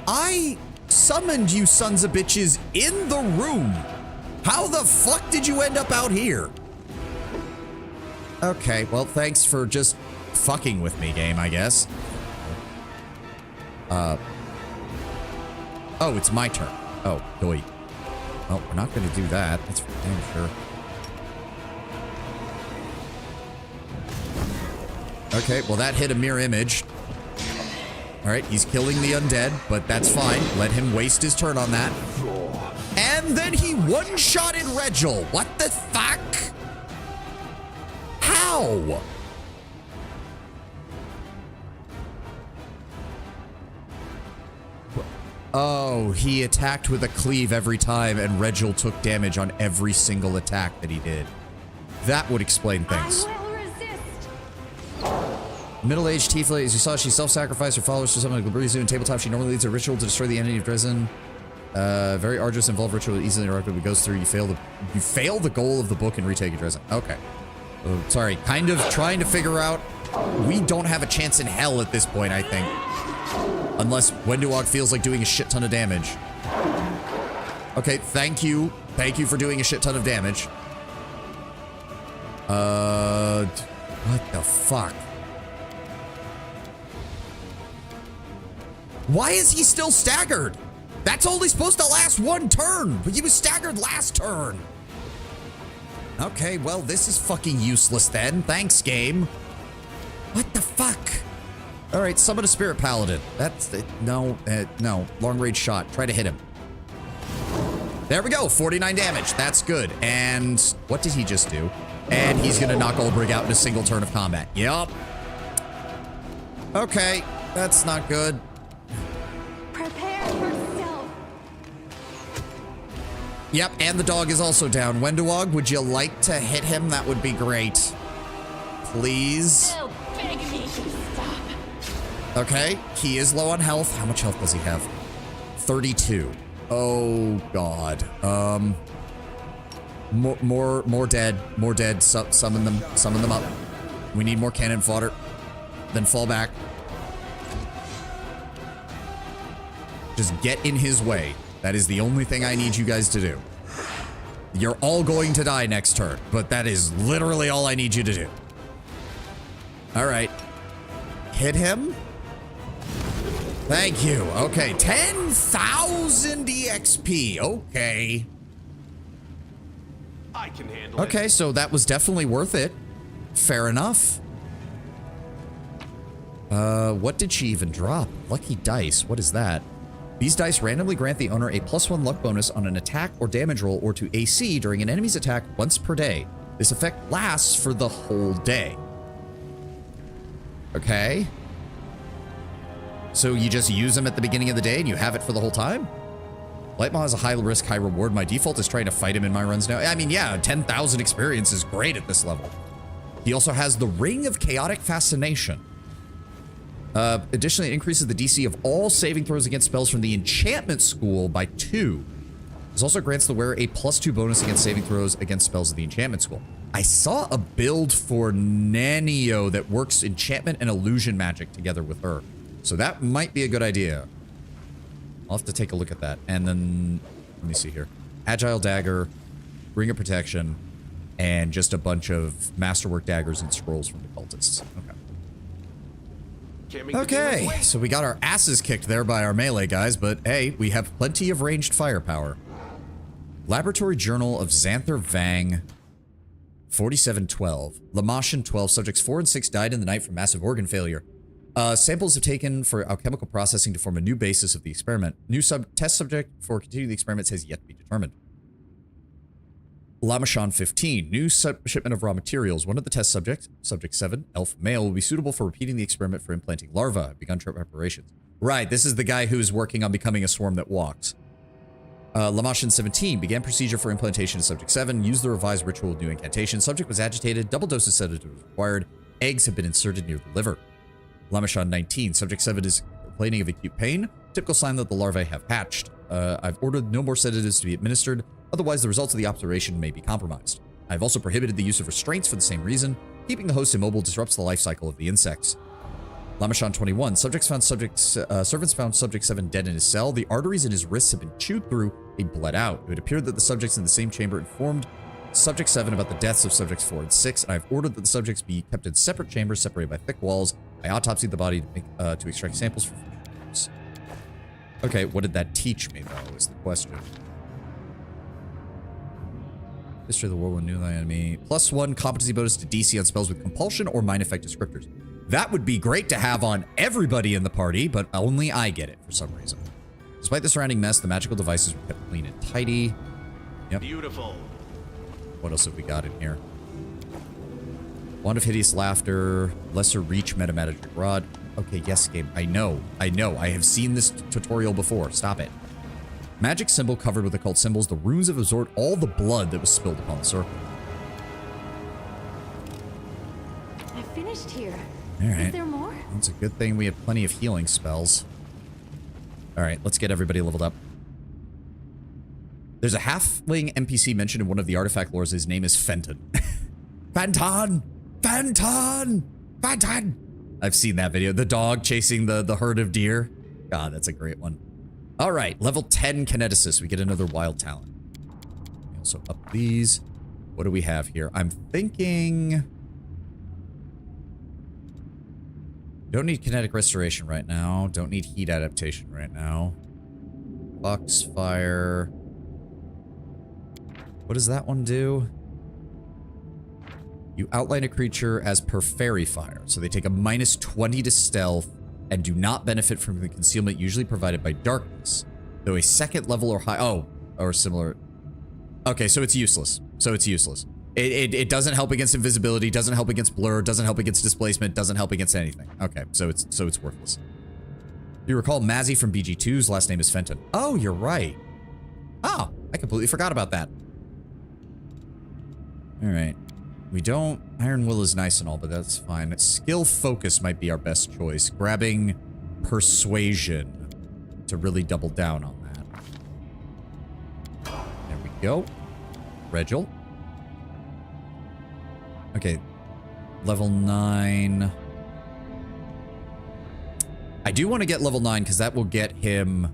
Speaker 14: I summoned you sons of bitches in the room. How the fuck did you end up out here? Okay, well, thanks for just fucking with me, game, I guess. Oh, it's my turn. Oh, doy. Well, we're not going to do that. That's for damn sure. Okay, well, that hit a Mirror Image. All right, he's killing the undead, but that's fine. Let him waste his turn on that. And then he one-shotted Regil. What the fuck? How? Oh, he attacked with a cleave every time, and Regil took damage on every single attack that he did. That would explain things. Middle-aged tiefling, as you saw, she self-sacrificed her followers to summon a Glabrezu in tabletop. She normally leads a ritual to destroy the entity of Drezen. Very arduous, involved ritual, easily interrupted. It goes through. You fail the goal of the book and retake Drezen. Okay. Sorry, kind of trying to figure out. We don't have a chance in hell at this point, I think. Unless Wenduog feels like doing a shit ton of damage. Okay, thank you. Thank you for doing a shit ton of damage. What the fuck? Why is he still staggered? That's only supposed to last one turn, but he was staggered last turn. Okay, well, this is fucking useless then. Thanks, game. What the fuck? All right, summon a Spirit Paladin. That's... no. Long range shot. Try to hit him. There we go. 49 damage. That's good. And what did he just do? And he's going to knock Olbrig out in a single turn of combat. Yup. Okay, that's not good.
Speaker 1: Yep, and the dog is also down. Wendowog, would you like to hit him? That would be great. Please.
Speaker 15: Will, beg me to stop.
Speaker 1: Okay, he is low on health. How much health does he have? 32. Oh, God. More dead. More dead. Summon them up. We need more cannon fodder. Then fall back. Just get in his way. That is the only thing I need you guys to do. You're all going to die next turn, but that is literally all I need you to do. All right. Hit him. Thank you. Okay, 10,000 EXP. Okay.
Speaker 10: I can handle it.
Speaker 1: Okay, so that was definitely worth it. Fair enough. What did she even drop? Lucky dice. What is that? These dice randomly grant the owner a +1 luck bonus on an attack or damage roll or to AC during an enemy's attack once per day. This effect lasts for the whole day. Okay. So you just use them at the beginning of the day and you have it for the whole time? Lightmaw has a high risk, high reward. My default is trying to fight him in my runs now. I mean, yeah, 10,000 experience is great at this level. He also has the Ring of Chaotic Fascination. Additionally, it increases the DC of all saving throws against spells from the Enchantment School by 2. This also grants the wearer a +2 bonus against saving throws against spells of the Enchantment School. I saw a build for Nanio that works enchantment and illusion magic together with her. So that might be a good idea. I'll have to take a look at that. And then, let me see here. Agile Dagger, Ring of Protection, and just a bunch of Masterwork Daggers and Scrolls from the Cultists. Okay, so we got our asses kicked there by our melee guys, but hey, we have plenty of ranged firepower. Laboratory Journal of Xanther Vang, 4712. Lamashan 12, subjects 4 and 6 died in the night from massive organ failure. Samples have taken for alchemical processing to form a new basis of the experiment. New test subject for continuing the experiments has yet to be determined. Lamashan 15, new shipment of raw materials. One of the test subjects, subject 7, elf male, will be suitable for repeating the experiment for implanting larvae. Have begun preparations. Right, this is the guy who's working on becoming a swarm that walks. Lamashan 17, began procedure for implantation of subject 7. Use the revised ritual of new incantation. Subject was agitated. Double dose of sedative was required. Eggs have been inserted near the liver. Lamashan 19, subject 7 is complaining of acute pain. Typical sign that the larvae have hatched. I've ordered no more sedatives to be administered. Otherwise, the results of the operation may be compromised. I've also prohibited the use of restraints for the same reason. Keeping the host immobile disrupts the life cycle of the insects. Lamashan 21. Servants found subject 7 dead in his cell. The arteries in his wrists have been chewed through. He bled out. It appeared that the subjects in the same chamber informed subject 7 about the deaths of subjects 4 and 6, and I've ordered that the subjects be kept in separate chambers separated by thick walls. I autopsied the body to extract samples for future use. Okay, what did that teach me, though, is the question. History of the Whirlwind, new enemy. +1 competency bonus to DC on spells with compulsion or mind effect descriptors. That would be great to have on everybody in the party, but only I get it for some reason. Despite the surrounding mess, the magical devices were kept clean and tidy. Yep.
Speaker 10: Beautiful.
Speaker 1: What else have we got in here? Wand of Hideous Laughter, Lesser Reach Metamagic Rod. Okay, yes, game. I know. I have seen this tutorial before. Stop it. Magic symbol covered with occult symbols. The runes have absorbed all the blood that was spilled upon the circle.
Speaker 13: I finished here.
Speaker 1: All right.
Speaker 13: Is there more?
Speaker 1: It's a good thing we have plenty of healing spells. All right, let's get everybody leveled up. There's a halfling NPC mentioned in one of the artifact lores. His name is Fenton. Fenton! Fenton! Fenton! I've seen that video. The dog chasing the herd of deer. God, that's a great one. All right, level 10 Kineticist. We get another wild talent. We also up these. What do we have here? I'm thinking... Don't need kinetic restoration right now. Don't need heat adaptation right now. Foxfire. What does that one do? You outline a creature as per fairy fire. So they take a -20 to stealth and do not benefit from the concealment usually provided by darkness. Though a second level or high... Oh, or similar... Okay, so it's useless. It doesn't help against invisibility, doesn't help against blur, doesn't help against displacement, doesn't help against anything. Okay, so it's worthless. You recall Mazzy from BG2's last name is Fenton. Oh, you're right. Oh, I completely forgot about that. All right. We don't... Iron Will is nice and all, but that's fine. Skill Focus might be our best choice. Grabbing Persuasion to really double down on that. There we go. Regil. Okay. Level 9. I do want to get level 9 because that will get him...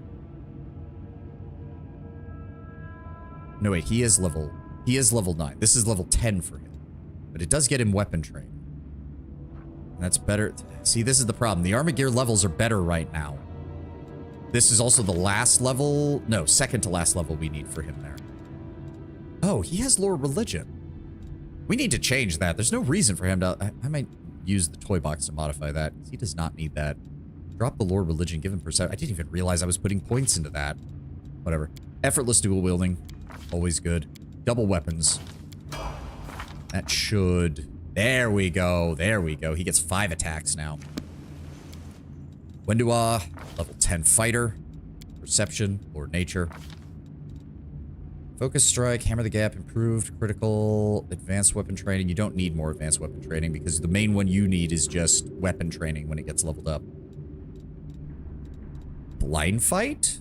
Speaker 1: No, wait. He is level 9. This is level 10 for him. But it does get him weapon training. And that's better. See, this is the problem. The armor gear levels are better right now. This is also the last level. No, second to last level we need for him there. Oh, he has Lore Religion. We need to change that. There's no reason for him to... I might use the toy box to modify that. He does not need that. Drop the Lore Religion, give him perception. I didn't even realize I was putting points into that. Whatever. Effortless dual wielding. Always good. Double weapons. That should... There we go. There we go. He gets 5 attacks now. Wendua, level 10 fighter. Perception, Lord Nature. Focus strike, hammer the gap, improved, critical, advanced weapon training. You don't need more advanced weapon training because the main one you need is just weapon training when it gets leveled up. Blind fight?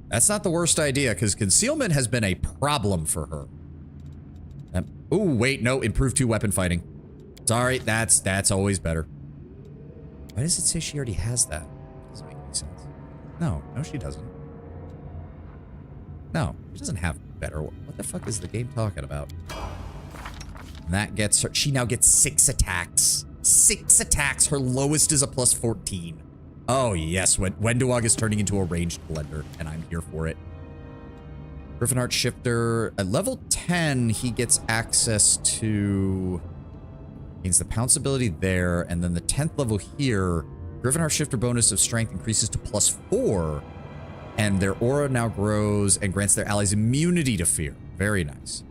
Speaker 1: That's not the worst idea because concealment has been a problem for her. Oh, wait, no, improved 2 weapon fighting. Sorry, that's always better. Why does it say she already has that? Doesn't make any sense. No, she doesn't. No, she doesn't have better. What the fuck is the game talking about? And that gets her. She now gets 6 attacks. 6 attacks. Her lowest is a plus 14. Oh, yes. Wenduog is turning into a ranged blender, and I'm here for it. Griffinheart Shifter. At level 10, he gets access to... Gains the pounce ability there, and then the 10th level here, Griffinheart Shifter bonus of strength increases to plus 4, and their aura now grows and grants their allies immunity to fear. Very nice.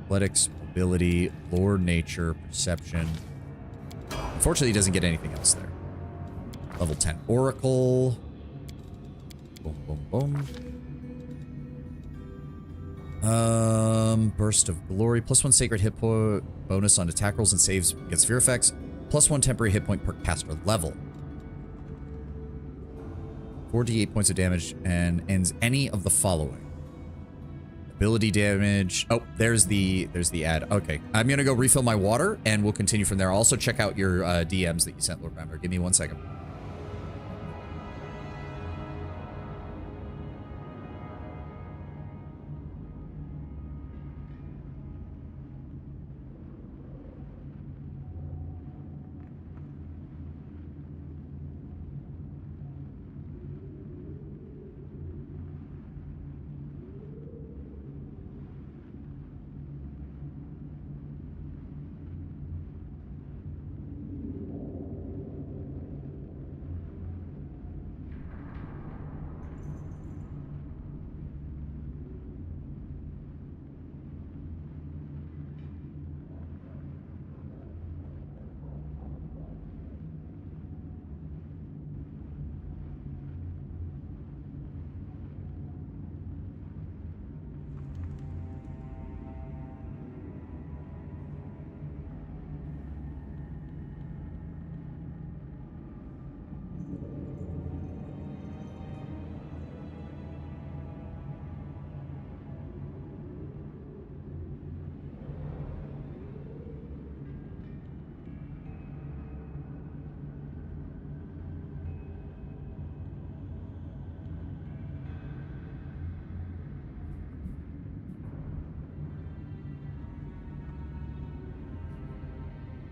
Speaker 1: Athletics, mobility, Lord Nature, Perception. Unfortunately, he doesn't get anything else there. Level 10 Oracle. Boom, boom, boom. Burst of Glory. +1 Sacred Hit Point bonus on attack rolls and saves against fear effects. +1 temporary hit point per caster level. 4d8 points of damage and ends any of the following. Ability damage. Oh, there's the ad. Okay. I'm going to go refill my water and we'll continue from there. Also check out your DMs that you sent, Lord Bramber. Give me 1 second.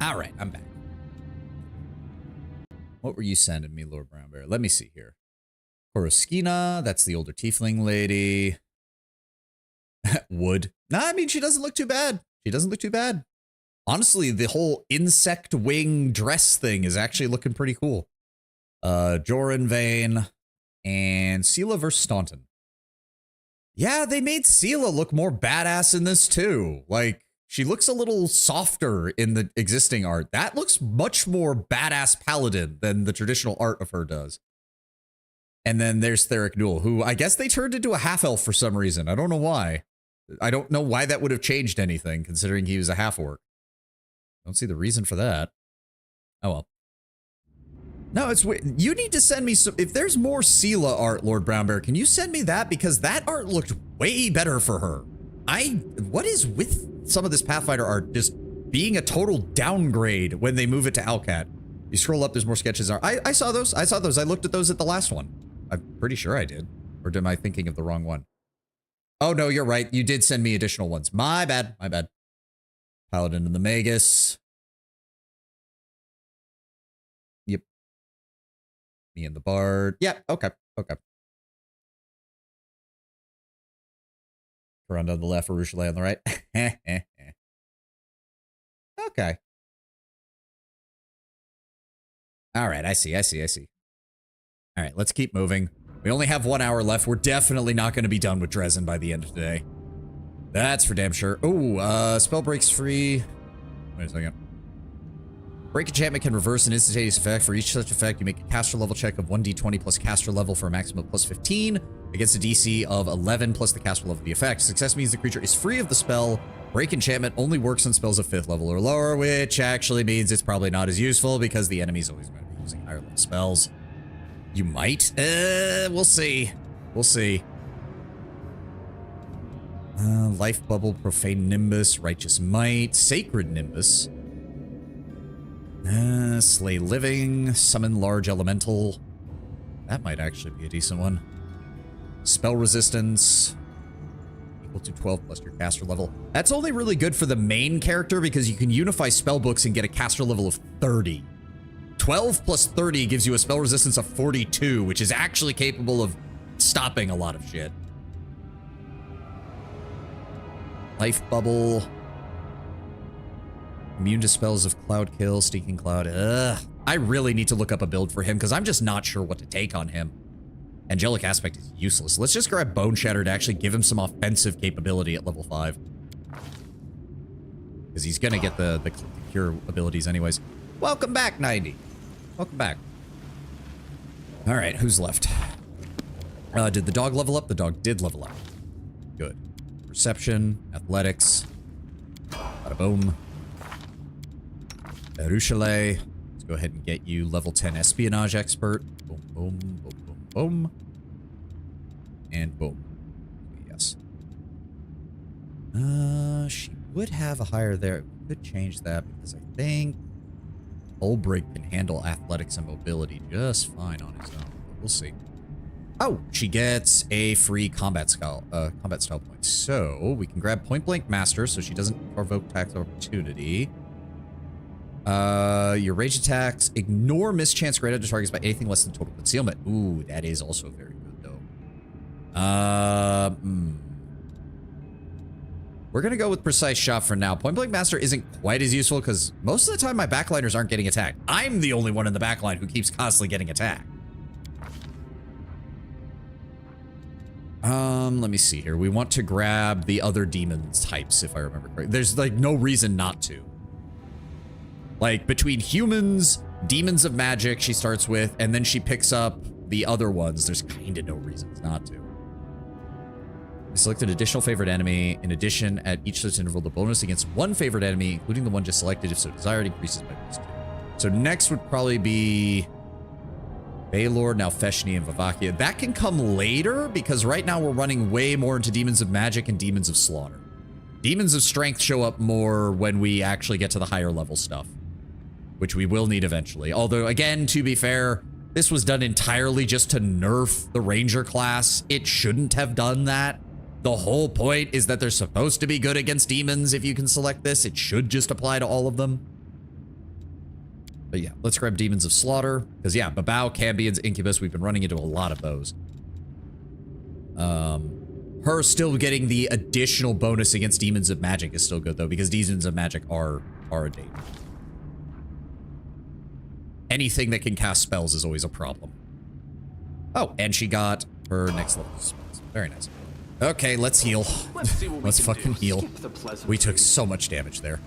Speaker 1: All right, I'm back. What were you sending me, Lord Brownbear? Let me see here. Koroskina, that's the older tiefling lady. Wood. Nah, I mean, she doesn't look too bad. She doesn't look too bad. Honestly, the whole insect wing dress thing is actually looking pretty cool. Joran Vane and Sela versus Staunton. Yeah, they made Sela look more badass in this too. Like, she looks a little softer in the existing art. That looks much more badass paladin than the traditional art of her does. And then there's Theric Newell, who I guess they turned into a half-elf for some reason. I don't know why. I don't know why that would have changed anything, considering he was a half-orc. Don't see the reason for that. Oh well. No, it's weird. You need to send me some... If there's more Sela art, Lord Brownbear, can you send me that? Because that art looked way better for her. What is with some of this Pathfinder art just being a total downgrade when they move it to Alcat? You scroll up, there's more sketches. I saw those. I saw those. I looked at those at the last one. I'm pretty sure I did. Or am I thinking of the wrong one? Oh, no, you're right. You did send me additional ones. My bad. My bad. Paladin and the Magus. Yep. Me and the Bard. Yep. Okay. Okay. Run on the left, Arushale on the right. Okay. All right. I see. All right. Let's keep moving. We only have 1 hour left. We're definitely not going to be done with Drezen by the end of today. That's for damn sure. Oh, spell breaks free. Wait a second. Break enchantment can reverse an instantaneous effect. For each such effect, you make a caster level check of 1d20 plus caster level for a maximum of plus 15 against a DC of 11 plus the caster level of the effect. Success means the creature is free of the spell. Break enchantment only works on spells of 5th level or lower, which actually means it's probably not as useful because the enemy's always going to be using higher level spells. You might. We'll see. We'll see. Life Bubble, Profane Nimbus, Righteous Might, Sacred Nimbus. Slay Living, Summon Large Elemental. That might actually be a decent one. Spell Resistance. Equal to 12 plus your caster level. That's only really good for the main character because you can unify spell books and get a caster level of 30. 12 plus 30 gives you a spell resistance of 42, which is actually capable of stopping a lot of shit. Life Bubble. Immune to spells of Cloud Kill, Stinking Cloud. I really need to look up a build for him because I'm just not sure what to take on him. Angelic Aspect is useless. Let's just grab Bone Shatter to actually give him some offensive capability at level 5. Because he's going to get the cure abilities anyways. Welcome back, 90. Welcome back. All right, who's left? Did the dog level up? The dog did level up. Good. Perception, athletics. Bada boom. Arushale. Let's go ahead and get you level 10 espionage expert. Boom, boom, boom, boom, boom. And boom. Yes. She would have a higher there. Could change that because I think Olbrig can handle athletics and mobility just fine on his own. But we'll see. Oh, she gets a free combat style point. So we can grab Point Blank Master so she doesn't provoke attacks of opportunity. Your rage attacks ignore mischance granted to targets by anything less than total concealment. Ooh, that is also very good though. We're gonna go with Precise Shot for now. Point Blank Master isn't quite as useful because most of the time my backliners aren't getting attacked. I'm the only one in the backline who keeps constantly getting attacked. Let me see here. We want to grab the other demon types, if I remember correctly. There's like no reason not to. Like between humans, demons of magic she starts with, and then she picks up the other ones. There's kind of no reasons not to. Select an additional favorite enemy. In addition, at each such interval, the bonus against one favorite enemy, including the one just selected, if so desired, increases by +2. So next would probably be Baylor, now Feshni, and Vavakia. That can come later because right now we're running way more into Demons of Magic and Demons of Slaughter. Demons of Strength show up more when we actually get to the higher level stuff, which we will need eventually. Although, again, to be fair, this was done entirely just to nerf the Ranger class. It shouldn't have done that. The whole point is that they're supposed to be good against demons if you can select this. It should just apply to all of them. But yeah, let's grab Demons of Slaughter. Because yeah, Babao, Cambions, Incubus, we've been running into a lot of those. Her still getting the additional bonus against Demons of Magic is still good though, because Demons of Magic are a danger. Anything that can cast spells is always a problem. Oh, and she got her next level spells. Very nice. Okay, let's heal. Let's fucking heal. We took so much damage there.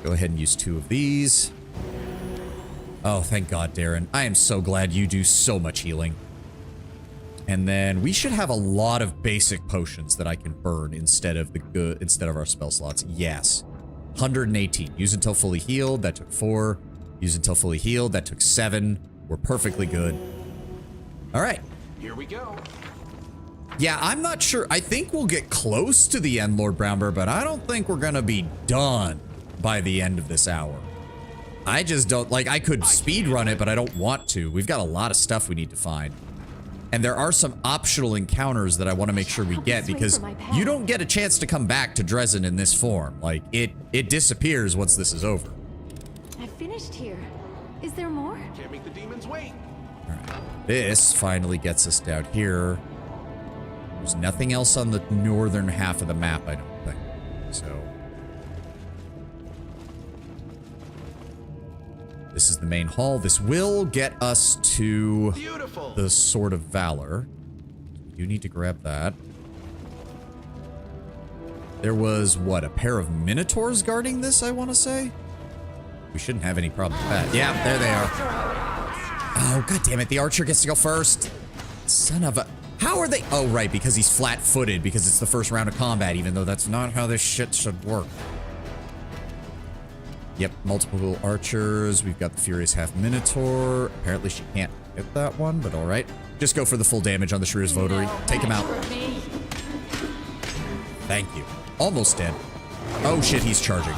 Speaker 1: Go ahead and use 2 of these. Oh, thank God, Darren. I am so glad you do so much healing. And then we should have a lot of basic potions that I can burn instead of our spell slots. Yes. 118. Use until fully healed. That took 4. Use until fully healed. That took 7. We're perfectly good. All right.
Speaker 10: Here we go.
Speaker 1: Yeah, I'm not sure. I think we'll get close to the end, Lord Brownbear, but I don't think we're gonna be done by the end of this hour. I just don't, like, I could speed run it, but I don't want to. We've got a lot of stuff we need to find. And there are some optional encounters that I want to make sure we get, because you don't get a chance to come back to Drezen in this form. Like, it disappears once this is over.
Speaker 13: I finished here. Is there more?
Speaker 10: Can't make the demons wait.
Speaker 1: Alright. This finally gets us down here. There's nothing else on the northern half of the map, I don't think. So. This is the main hall. This will get us to the Sword of Valor. We do need to grab that. There was, what, a pair of Minotaurs guarding this, I want to say? We shouldn't have any problem with that. Yeah, there they are. Oh, god damn it. The archer gets to go first. Son of a... How are they... Oh, right, because he's flat-footed, because it's the first round of combat, even though that's not how this shit should work. Yep, multiple archers. We've got the Furious Half Minotaur. Apparently she can't hit that one, but alright. Just go for the full damage on the Shreer's Votary. Take him out. Thank you. Almost dead. Oh shit, he's charging.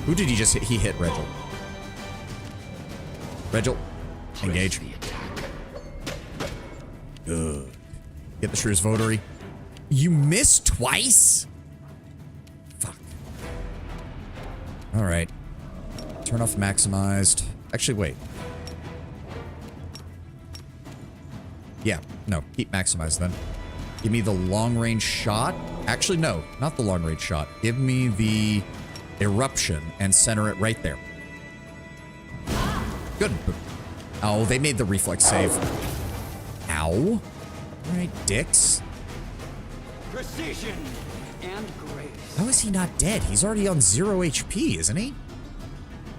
Speaker 1: Who did he just hit? He hit Regil. Regil, engage. Good. Get the Shreer's Votary. You missed twice? Fuck. Alright. Turn off maximized. Actually, wait. Yeah, no, keep maximized then. Give me the long range shot. Actually, no, not the long range shot. Give me the eruption and center it right there. Good. Oh, they made the reflex save. Ow. All right, dicks.
Speaker 7: Precision and grace.
Speaker 1: How is he not dead? He's already on 0 HP, isn't he?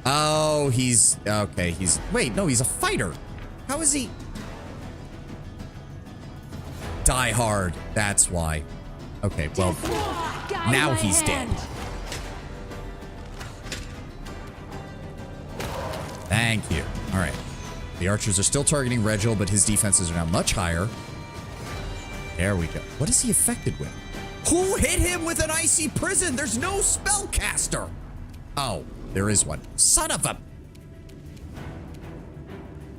Speaker 1: Oh, he's... Okay, he's... Wait, no, he's a fighter. How is he... Die hard. That's why. Okay, well... Now he's dead. Thank you. Alright. The archers are still targeting Regil, but his defenses are now much higher. There we go. What is he affected with? Who hit him with an icy prison? There's no spellcaster. Oh. There is one. Son of a...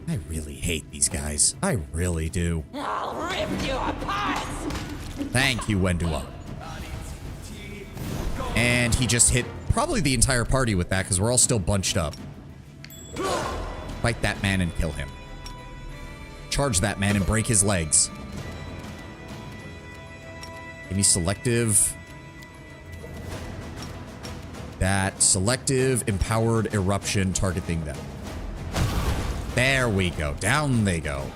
Speaker 1: I really hate these guys. I really do.
Speaker 15: I'll rip you apart.
Speaker 1: Thank you, Wendua. And he just hit probably the entire party with that, because we're all still bunched up. Fight that man and kill him. Charge that man and break his legs. Give me selective... That selective empowered eruption targeting them. There we go. Down they go.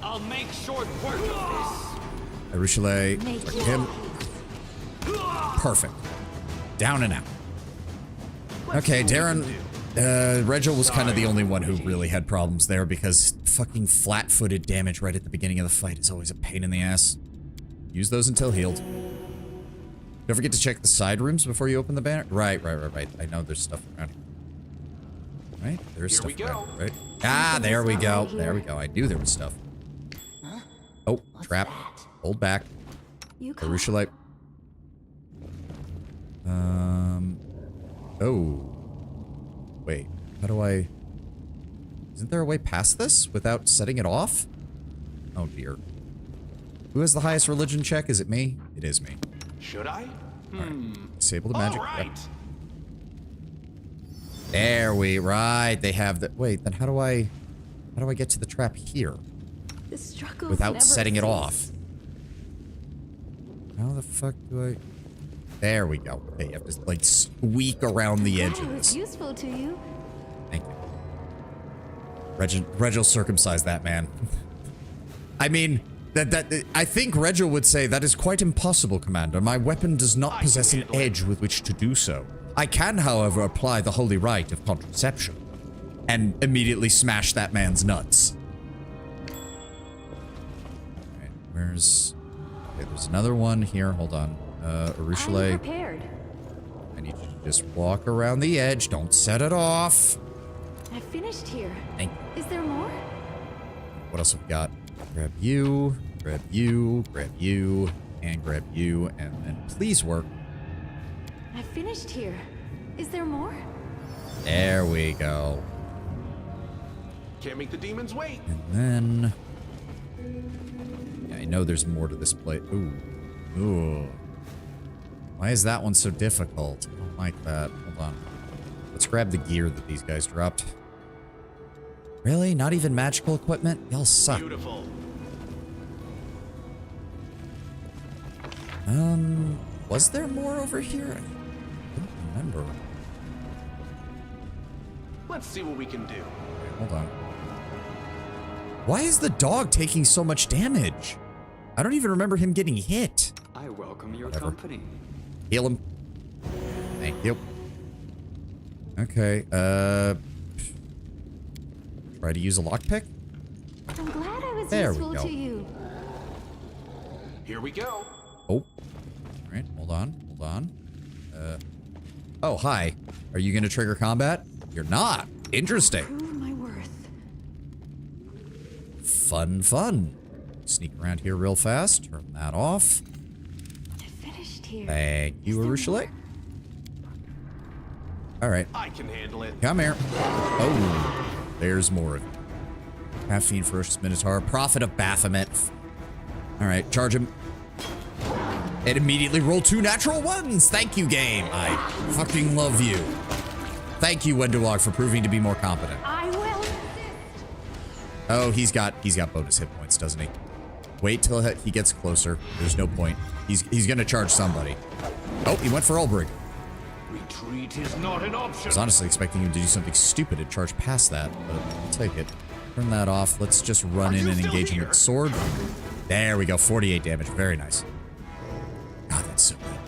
Speaker 7: I'll make short work of
Speaker 1: Arushale, target him. Perfect. Down and out. Okay, Darren. Regil was kind of the only one who really had problems there, because fucking flat-footed damage right at the beginning of the fight is always a pain in the ass. Use those until healed. Don't forget to check the side rooms before you open the banner. Right. I know there's stuff around here. Right? There's stuff around here, right? Ah, there we go. There we go. I knew there was stuff. Oh, trap. Hold back. Arushale. Oh. Wait. How do I... Isn't there a way past this without setting it off? Oh, dear. Who has the highest religion check? Is it me? It is me.
Speaker 10: Should I?
Speaker 1: Right. Disable the magic.
Speaker 10: Right.
Speaker 1: Yep. There we... Right. They have the... Wait, then how do I get to the trap here?
Speaker 13: The struggles
Speaker 1: without
Speaker 13: never
Speaker 1: setting it
Speaker 13: cease.
Speaker 1: off? How the fuck do I... There we go. Okay, you have to, like, squeak around the edge of
Speaker 13: It was
Speaker 1: this.
Speaker 13: useful to you.
Speaker 1: Thank you. Regil circumcised that man. I mean... I think Regil would say, that is quite impossible, Commander. My weapon does not possess an edge with which to do so. I can, however, apply the holy rite of contraception. And immediately smash that man's nuts. Where's... Okay, there's another one here. Hold on. Urushiele.
Speaker 13: I'm prepared.
Speaker 1: I need you to just walk around the edge. Don't set it off.
Speaker 13: I finished here.
Speaker 1: Thank you.
Speaker 13: Is there more?
Speaker 1: What else have we got? Grab you, grab you, grab you, and grab you, and then please work.
Speaker 13: I finished here. Is there more?
Speaker 1: There we go.
Speaker 10: Can't make the demons wait.
Speaker 1: And then... Yeah, I know there's more to this plate. Ooh. Ooh. Why is that one so difficult? I don't like that. Hold on. Let's grab the gear that these guys dropped. Really? Not even magical equipment? Y'all suck.
Speaker 10: Beautiful.
Speaker 1: Was there more over here? I don't remember.
Speaker 10: Let's see what we can do.
Speaker 1: Okay, hold on. Why is the dog taking so much damage? I don't even remember him getting hit.
Speaker 6: I welcome your
Speaker 1: Whatever.
Speaker 6: company.
Speaker 1: Heal him. Thank you. Okay, try to use a lockpick?
Speaker 13: I'm glad I was
Speaker 1: There we
Speaker 13: useful
Speaker 1: go.
Speaker 13: to you.
Speaker 10: Here we go.
Speaker 1: Oh. Alright, hold on, hold on. Oh, hi. Are you gonna trigger combat? You're not. Interesting.
Speaker 13: Prove my worth.
Speaker 1: Fun, fun. Sneak around here real fast. Turn that off.
Speaker 13: I finished here.
Speaker 1: Thank you, Urushiele. Alright.
Speaker 10: I can handle it.
Speaker 1: Come here. Oh, there's more of you. Caffeine, Ferocious Minotaur, Prophet of Baphomet. Alright, charge him. And immediately roll 2 natural ones. Thank you, game. I fucking love you. Thank you, Wendulog, for proving to be more competent.
Speaker 13: I will.
Speaker 1: Oh, he's got bonus hit points, doesn't he? Wait till he gets closer. There's no point. He's gonna charge somebody. Oh, he went for Ulbrich.
Speaker 2: Retreat is not an
Speaker 1: I
Speaker 2: option.
Speaker 1: was honestly expecting him to do something stupid and charge past that, but I'll take it. Turn that off. Let's just run in and engage him with the sword. There we go. 48 damage. Very nice. God, that's so good.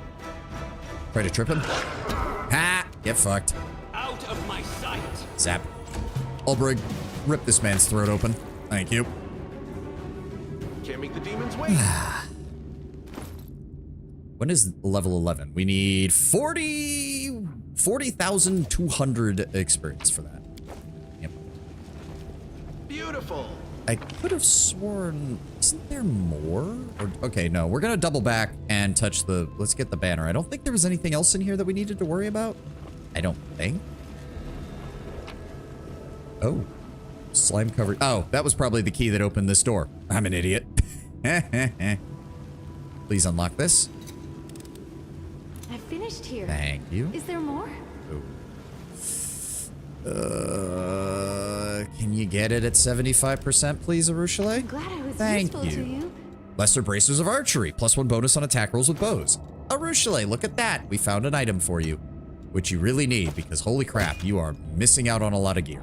Speaker 1: Try to trip him. Ha! Get fucked.
Speaker 7: Out of my sight.
Speaker 1: Zap. Ulbrich, rip this man's throat open. Thank you.
Speaker 10: Can't make the demons wait.
Speaker 1: When is level 11? We need 40,200 experience for that. Yep.
Speaker 10: Beautiful.
Speaker 1: I could have sworn, isn't there more? Or, okay, no, we're gonna double back and touch the, let's get the banner. I don't think there was anything else in here that we needed to worry about. I don't think. Oh, slime covered. Oh, that was probably the key that opened this door. I'm an idiot. Please unlock this.
Speaker 13: I finished here.
Speaker 1: Thank you.
Speaker 13: Is there more?
Speaker 1: Can you get it at 75%, please, Urushiele?
Speaker 13: I'm glad I was
Speaker 1: Thank
Speaker 13: useful to you.
Speaker 1: Lesser bracers of archery, +1 bonus on attack rolls with bows. Urushiele, look at that. We found an item for you, which you really need because holy crap, you are missing out on a lot of gear.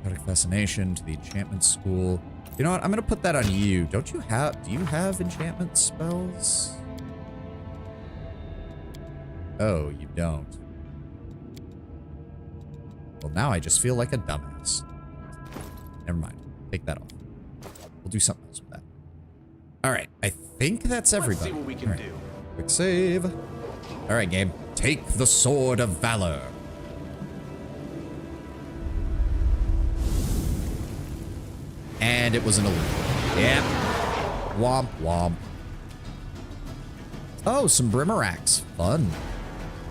Speaker 1: Erotic fascination to the enchantment school. You know what? I'm gonna put that on you. Do you have enchantment spells? Oh, you don't. Well, now I just feel like a dumbass. Never mind. Take that off. We'll do something else with that. All right. I think that's everybody.
Speaker 10: Let's see what we can do.
Speaker 1: Quick save. All right, game. Take the Sword of Valor. And it was an illusion. Yep. Womp womp. Oh, some Brimaracks. Fun.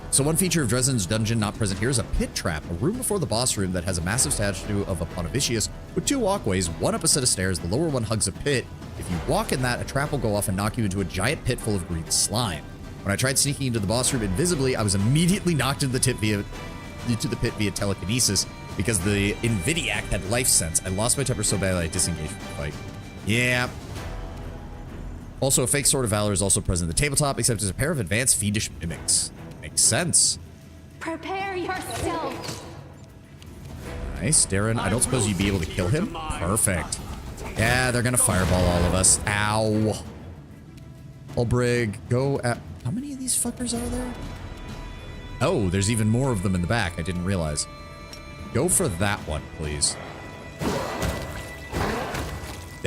Speaker 1: So one feature of Drezen's dungeon not present here is a pit trap, a room before the boss room that has a massive statue of a Pontivicius with 2 walkways, one up a set of stairs. The lower one hugs a pit. If you walk in that, a trap will go off and knock you into a giant pit full of green slime. When I tried sneaking into the boss room invisibly, I was immediately knocked into the pit via telekinesis because the Invidiac had life sense. I lost my temper so badly I disengaged from the fight. Yeah. Also, a fake Sword of Valor is also present at the tabletop, except as a pair of advanced fiendish mimics. Makes sense.
Speaker 13: Prepare yourself.
Speaker 1: Nice, Darren. I don't suppose you'd be able to kill him? Perfect. Yeah, they're gonna fireball all of us. Ow. Ulbrich, go at... How many of these fuckers are there? Oh, there's even more of them in the back. I didn't realize. Go for that one, please.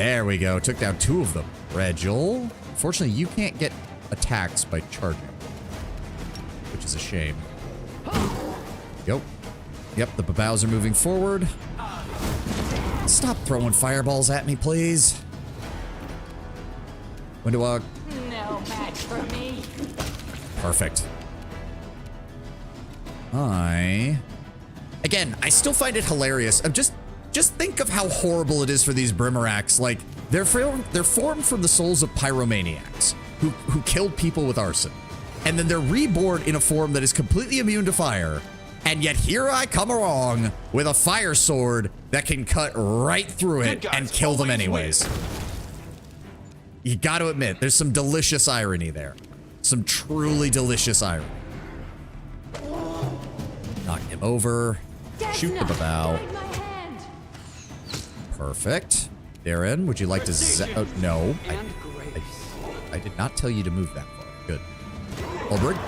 Speaker 1: There we go. Took down 2 of them. Regil. Unfortunately, you can't get attacks by charging, which is a shame. Yep. Yep, the babaus are moving forward. Stop throwing fireballs at me, please. Windowog.
Speaker 15: No match for me.
Speaker 1: Perfect. Again, I still find it hilarious. Just think of how horrible it is for these Brimarax. Like, they're formed from the souls of pyromaniacs who killed people with arson. And then they're reborn in a form that is completely immune to fire. And yet here I come along with a fire sword that can cut right through it and kill them anyways. You got to admit, there's some delicious irony there. Some truly delicious irony. Knock him over. Shoot the babau. Perfect. Darren, would you like to oh, no. I did not tell you to move that far. Good. Ulbrich.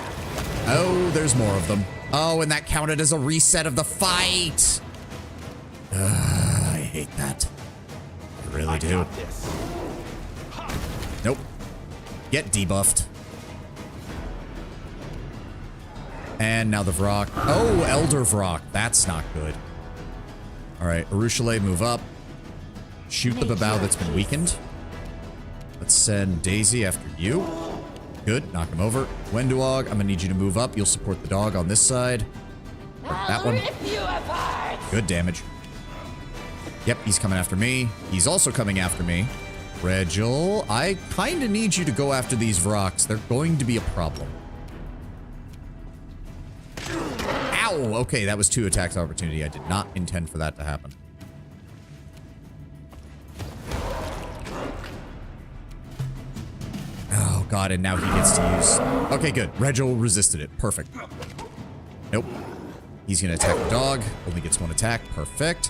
Speaker 1: Oh, there's more of them. Oh, and that counted as a reset of the fight. I hate that. I really do. Nope. Get debuffed. And now the Vrock. Oh, Elder Vrock. That's not good. All right, Arushale, move up. Shoot the babau that's been weakened. Let's send Daisy after you. Good, knock him over. Wenduog, I'm gonna need you to move up. You'll support the dog on this side. That one. Good damage. Yep, he's coming after me. He's also coming after me. Regil, I kind of need you to go after these Vrocks. They're going to be a problem. Ow! Okay, that was 2 attacks opportunity. I did not intend for that to happen. Oh, God, and now he gets to use... Okay, good. Regil resisted it. Perfect. Nope. He's going to attack the dog. Only gets 1 attack. Perfect.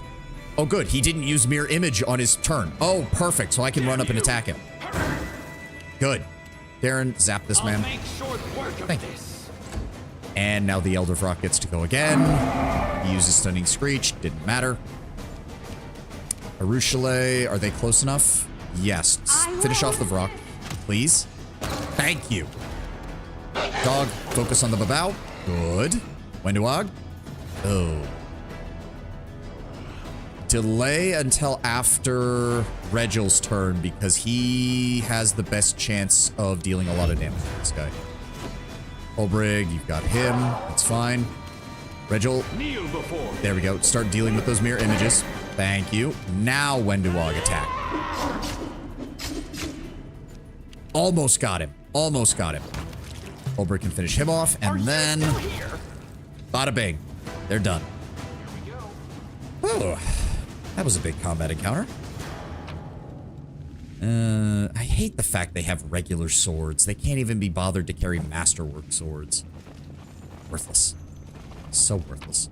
Speaker 1: Oh, good. He didn't use Mirror Image on his turn. Oh, perfect. So I can run up and attack him. Good. Darren, zap this man. Thank you. And now the Elder Vrock gets to go again. He uses Stunning Screech. Didn't matter. Arushale, are they close enough? Yes. Finish off the Vrock, please. Thank you. Dog, focus on the babau. Good. Wenduog. Oh. Delay until after Regil's turn because he has the best chance of dealing a lot of damage to this guy. Ulbrich, you've got him. That's fine. Regil. There we go. Start dealing with those mirror images. Thank you. Now Wenduog attack. Almost got him. Almost got him. Ulbrich can finish him off, and then... Bada bing. They're done. Oh, that was a big combat encounter. I hate the fact they have regular swords. They can't even be bothered to carry masterwork swords. Worthless. So worthless.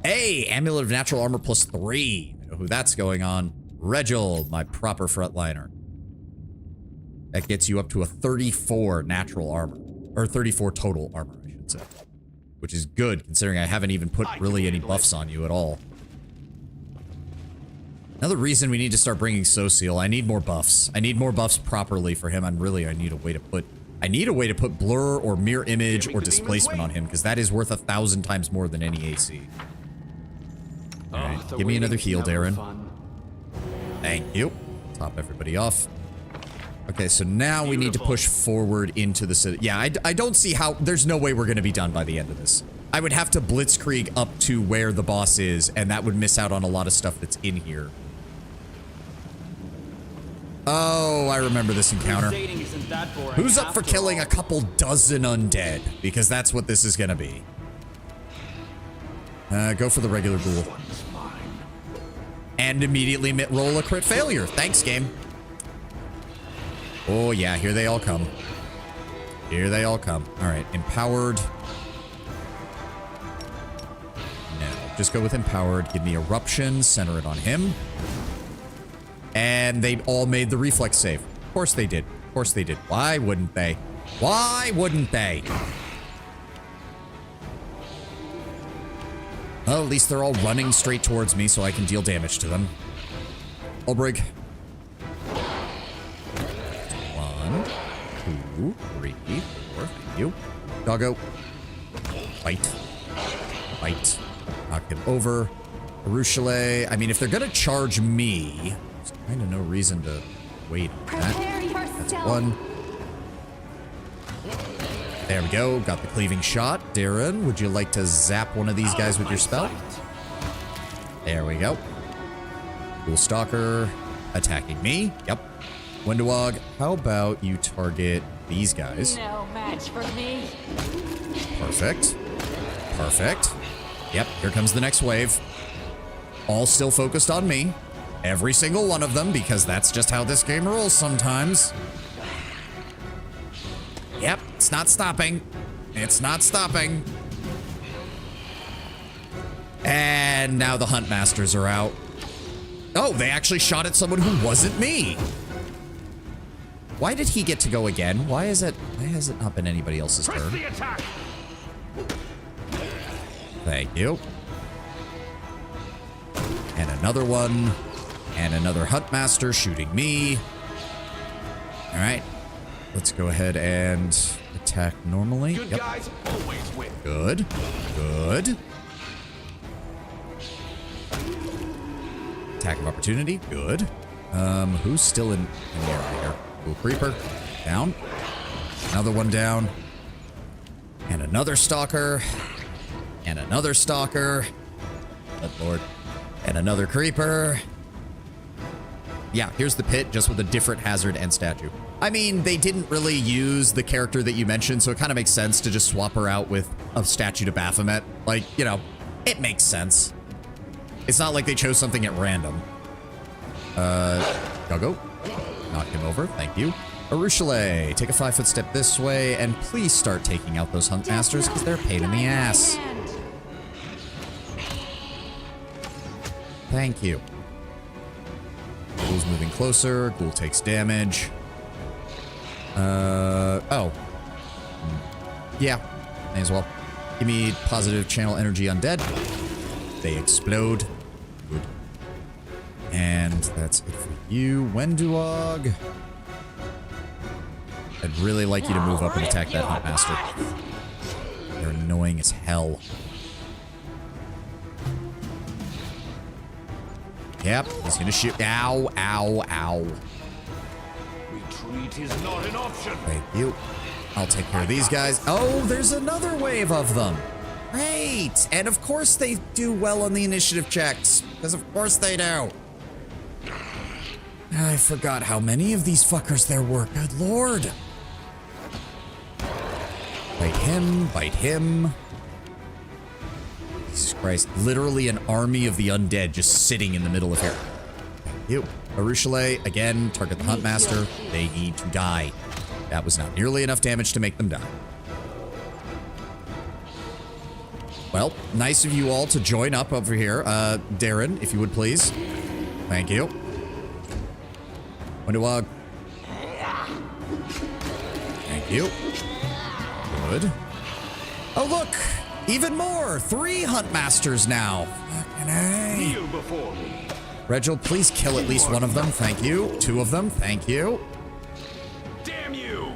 Speaker 1: Hey, Amulet of Natural Armor +3. I know who that's going on. Regil, my proper frontliner. That gets you up to a 34 natural armor. Or 34 total armor, I should say. Which is good, considering I haven't even put really any buffs on you at all. Another reason we need to start bringing Sociel. I need more buffs. I need more buffs properly for him. I need a way to put blur or mirror image or displacement on him, because that is worth 1,000 times more than any AC. Alright, give me another heal, Darren. Thank you. Top everybody off. Okay, so now we need to push forward into the city. Yeah, I don't see how... There's no way we're going to be done by the end of this. I would have to blitzkrieg up to where the boss is, and that would miss out on a lot of stuff that's in here. Oh, I remember this encounter. Who's up for killing a couple dozen undead? Because that's what this is going to be. Go for the regular ghoul. And immediately roll a crit failure. Thanks, game. Oh, yeah, here they all come. Here they all come. All right, empowered. No, just go with empowered. Give me eruption. Center it on him. And they all made the reflex save. Of course they did. Of course they did. Why wouldn't they? Why wouldn't they? Well, at least they're all running straight towards me so I can deal damage to them. Ulbrich, 2, 3, 4. Thank you. Doggo. Bite. Bite. Knock him over. Arushale. I mean, if they're gonna charge me, there's kind of no reason to wait on that. That's 1. There we go. Got the cleaving shot. Darren, would you like to zap one of these guys with your spell? There we go. Ghoul Stalker attacking me. Yep. Windowog, how about you target these guys?
Speaker 15: No match for me.
Speaker 1: Perfect. Perfect. Yep, here comes the next wave. All still focused on me. Every single one of them, because that's just how this game rolls sometimes. Yep, it's not stopping. It's not stopping. And now the Hunt Masters are out. Oh, they actually shot at someone who wasn't me. Why did he get to go again? Why has it not been anybody else's turn? Thank you. And another one. And another Huntmaster shooting me. All right. Let's go ahead and attack normally.
Speaker 10: Good guys always win.
Speaker 1: Good. Good. Attack of opportunity. Good. Who's still in the area here? Cool Creeper. Down. Another one down. And another Stalker. And another Stalker. Good Lord. And another Creeper. Yeah, here's the pit, just with a different hazard and statue. I mean, they didn't really use the character that you mentioned, so it kind of makes sense to just swap her out with a statue to Baphomet. Like, you know, it makes sense. It's not like they chose something at random. Go. Knock him over, thank you. Arushale, take a 5-foot step this way, and please start taking out those Hunt Masters, because they're a pain in the ass. Thank you. Ghoul's moving closer. Ghoul takes damage. Oh. Yeah, may as well. Give me positive channel energy undead. They explode. Good. And that's it for you, Wenduog. I'd really like you to move up and attack that Huntmaster. They're annoying as hell. Yep, he's gonna shoot. Ow, ow, ow.
Speaker 2: Retreat is not an option.
Speaker 1: Thank you. I'll take care of these guys. Oh, there's another wave of them. Great. And of course they do well on the initiative checks. Because of course they do. I forgot how many of these fuckers there were. Good Lord. Bite him, bite him. Jesus Christ. Literally an army of the undead just sitting in the middle of here. Thank you. Arushale, again, target the Huntmaster. They need to die. That was not nearly enough damage to make them die. Well, nice of you all to join up over here. Darren, if you would please. Thank you. Windowog. Thank you. Good. Oh, look! Even more! 3 Huntmasters now. Fucking A.
Speaker 2: Kneel before me.
Speaker 1: Reginald, please kill at least one of them. Thank you. 2 of them. Thank you.
Speaker 2: Damn you!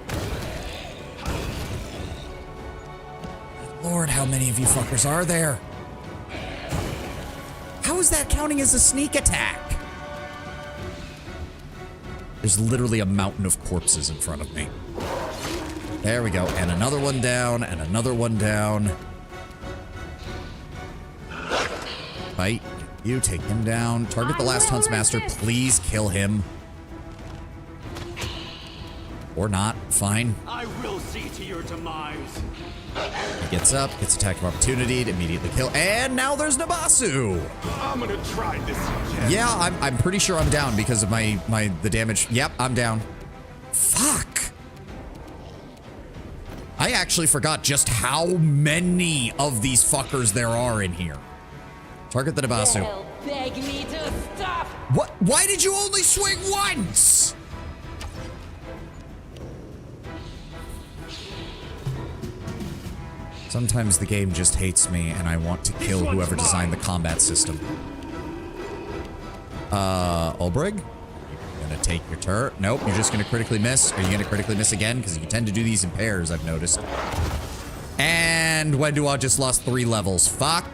Speaker 1: Lord, how many of you fuckers are there? How is that counting as a sneak attack? There's literally a mountain of corpses in front of me. There we go. And another one down, and another one down. Bite. You take him down. Target the last Huntsmaster. Please kill him. Or not. Fine.
Speaker 7: I will see to your demise.
Speaker 1: He gets up, gets attack of opportunity to immediately kill. And now there's Nabasu.
Speaker 10: I'm gonna try this again.
Speaker 1: Yeah, I'm pretty sure I'm down because of the damage. Yep, I'm down. Fuck. I actually forgot just how many of these fuckers there are in here. Target the Nabasu.
Speaker 15: They'll beg me to stop.
Speaker 1: What? Why did you only swing once? Sometimes the game just hates me and I want to kill whoever designed the combat system. Ulbrig? Gonna take your turn. Nope, you're just gonna critically miss. Are you gonna critically miss again? Because you tend to do these in pairs, I've noticed. And Wendua just lost 3 levels. Fuck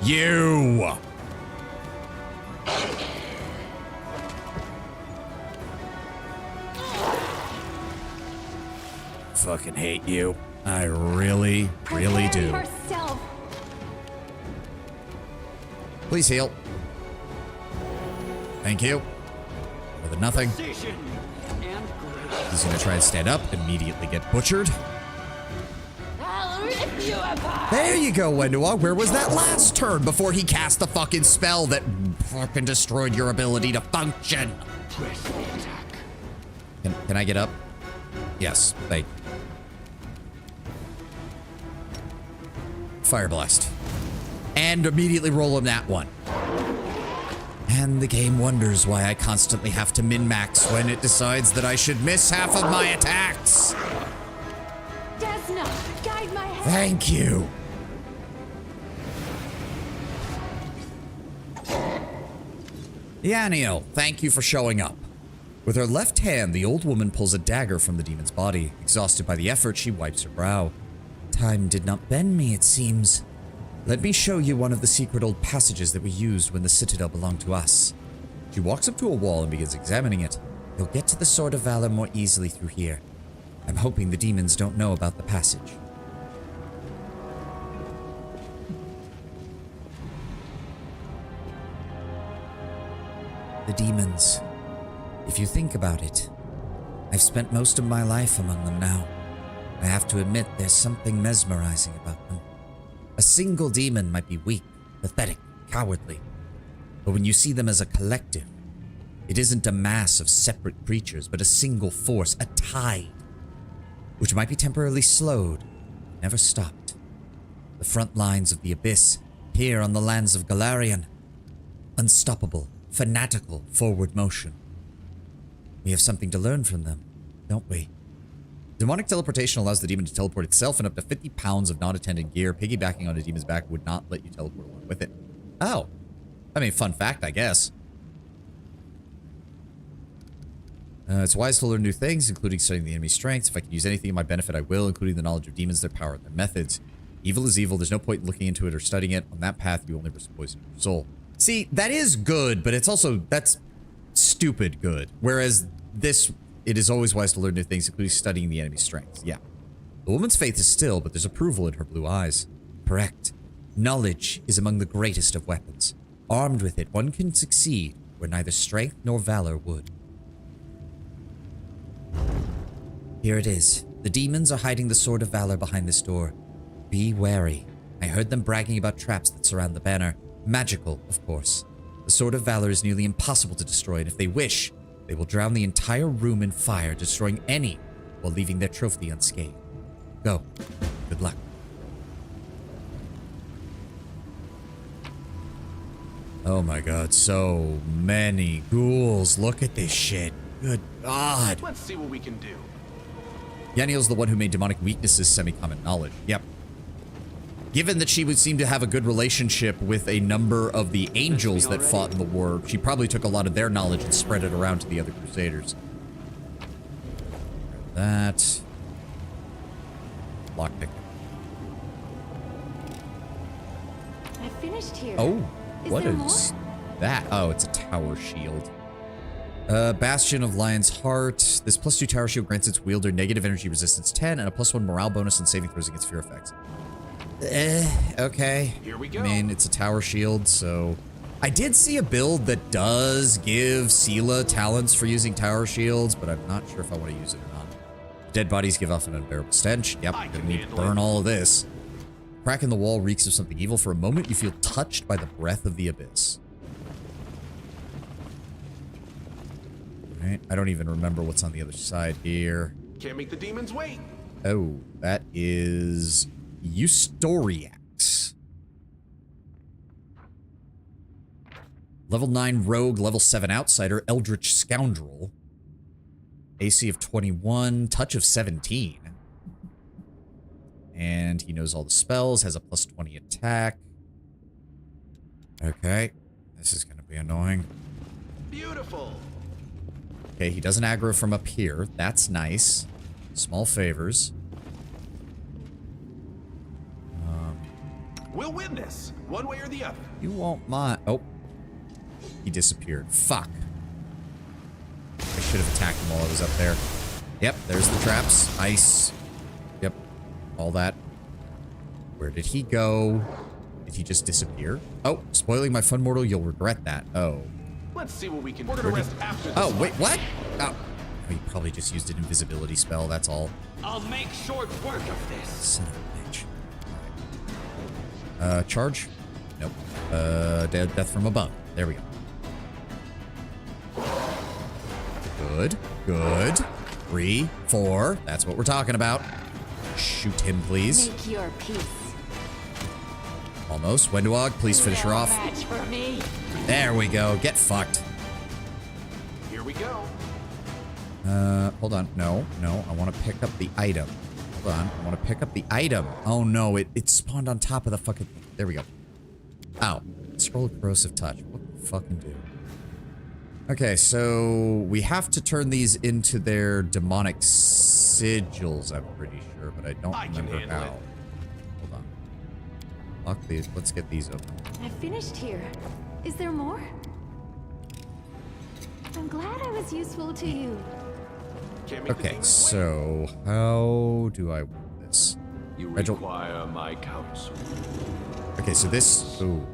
Speaker 1: you. Fucking hate you. I really, really do.
Speaker 8: Herself.
Speaker 1: Please heal. Thank you. Better than nothing. He's gonna try and stand up, immediately get butchered.
Speaker 15: I'll rip you apart.
Speaker 1: There you go, Wendua. Where was that last turn before he cast the fucking spell that fucking destroyed your ability to function?
Speaker 2: Press the attack.
Speaker 1: Can I get up? Yes, thank you. Fire Blast. And immediately roll him that one. And the game wonders why I constantly have to min-max when it decides that I should miss half of my attacks.
Speaker 8: Desna, guide my hand.
Speaker 1: Thank you. Yanio, thank you for showing up. With her left hand, the old woman pulls a dagger from the demon's body. Exhausted by the effort, she wipes her brow. Time did not bend me, it seems. Let me show you one of the secret old passages that we used when the Citadel belonged to us. She walks up to a wall and begins examining it. You'll get to the Sword of Valor more easily through here. I'm hoping the demons don't know about the passage. The demons. If you think about it, I've spent most of my life among them now. I have to admit there's something mesmerizing about them. A single demon might be weak, pathetic, cowardly. But when you see them as a collective, it isn't a mass of separate creatures, but a single force, a tide, which might be temporarily slowed, never stopped. The front lines of the Abyss, here on the lands of Galarian. Unstoppable, fanatical forward motion. We have something to learn from them, don't we? Demonic teleportation allows the demon to teleport itself, and up to 50 pounds of non-attendant gear. Piggybacking on a demon's back would not let you teleport along with it. Oh. I mean, fun fact, I guess. It's wise to learn new things, including studying the enemy's strengths. If I can use anything in my benefit, I will, including the knowledge of demons, their power, and their methods. Evil is evil. There's no point in looking into it or studying it. On that path, you only risk poisoning your soul. See, that is good, but it's also, that's stupid good. Whereas this... It is always wise to learn new things, including studying the enemy's strengths. Yeah. The woman's faith is still, but there's approval in her blue eyes. Correct. Knowledge is among the greatest of weapons. Armed with it, one can succeed where neither strength nor valor would. Here it is. The demons are hiding the Sword of Valor behind this door. Be wary. I heard them bragging about traps that surround the banner. Magical, of course. The Sword of Valor is nearly impossible to destroy, and if they wish, they will drown the entire room in fire, destroying any while leaving their trophy unscathed. Go. Good luck. Oh my god, so many ghouls. Look at this shit. Good god.
Speaker 10: Let's see what we can do.
Speaker 1: Yaniel's the one who made demonic weaknesses semi-common knowledge. Yep. Given that she would seem to have a good relationship with a number of the angels that fought in the war, she probably took a lot of their knowledge and spread it around to the other Crusaders. That. Lockpick.
Speaker 13: I finished here.
Speaker 1: Oh, what
Speaker 13: there
Speaker 1: is
Speaker 13: more?
Speaker 1: that? Oh, it's a tower shield. Bastion of Lion's Heart. This +2 tower shield grants its wielder negative energy resistance 10 and a +1 morale bonus on saving throws against fear effects. Okay.
Speaker 10: Here we go.
Speaker 1: I mean, it's a tower shield, so... I did see a build that does give Sela talents for using tower shields, but I'm not sure if I want to use it or not. Dead bodies give off an unbearable stench. Yep, gonna need to burn all of this. Crack in the wall reeks of something evil. For a moment, you feel touched by the breath of the abyss. Alright, I don't even remember what's on the other side here.
Speaker 10: Can't make the demons wait.
Speaker 1: Oh, that is... Eustoriax. Level 9 Rogue, level 7 Outsider, Eldritch Scoundrel. AC of 21, touch of 17. And he knows all the spells, has a +20 attack. Okay, this is going to be annoying.
Speaker 10: Beautiful.
Speaker 1: Okay, he doesn't aggro from up here. That's nice. Small favors.
Speaker 10: We'll win this, one way or the other.
Speaker 1: You won't mind. Oh. He disappeared. Fuck. I should have attacked him while I was up there. Yep, there's the traps. Ice. Yep. All that. Where did he go? Did he just disappear? Oh, spoiling my fun, mortal. You'll regret that. Oh.
Speaker 10: Let's see what we can. We're gonna rest after this.
Speaker 1: Oh, wait, what? Oh. He probably just used an invisibility spell, that's all.
Speaker 7: I'll make short work of this.
Speaker 1: Son of a bitch. Charge? Nope. Death from above. There we go. Good. Good. 3, 4. That's what we're talking about. Shoot him, please.
Speaker 15: Make your peace.
Speaker 1: Almost. Wenduog, please finish her off.
Speaker 15: Match for me.
Speaker 1: There we go. Get fucked.
Speaker 10: Here we go.
Speaker 1: Hold on. No. I want to pick up the item. Hold on. I want to pick up the item. Oh, no. It spawned on top of the fucking thing. There we go. Ow. Scroll of corrosive touch. What the fucking do? Okay, so we have to turn these into their demonic sigils, I'm pretty sure, but I don't remember how. Hold on. Lock these. Let's get these open.
Speaker 13: I finished here. Is there more? I'm glad I was useful to you.
Speaker 1: Okay, so how do I work this?
Speaker 2: You require my counsel.
Speaker 1: Okay, so this. Ooh.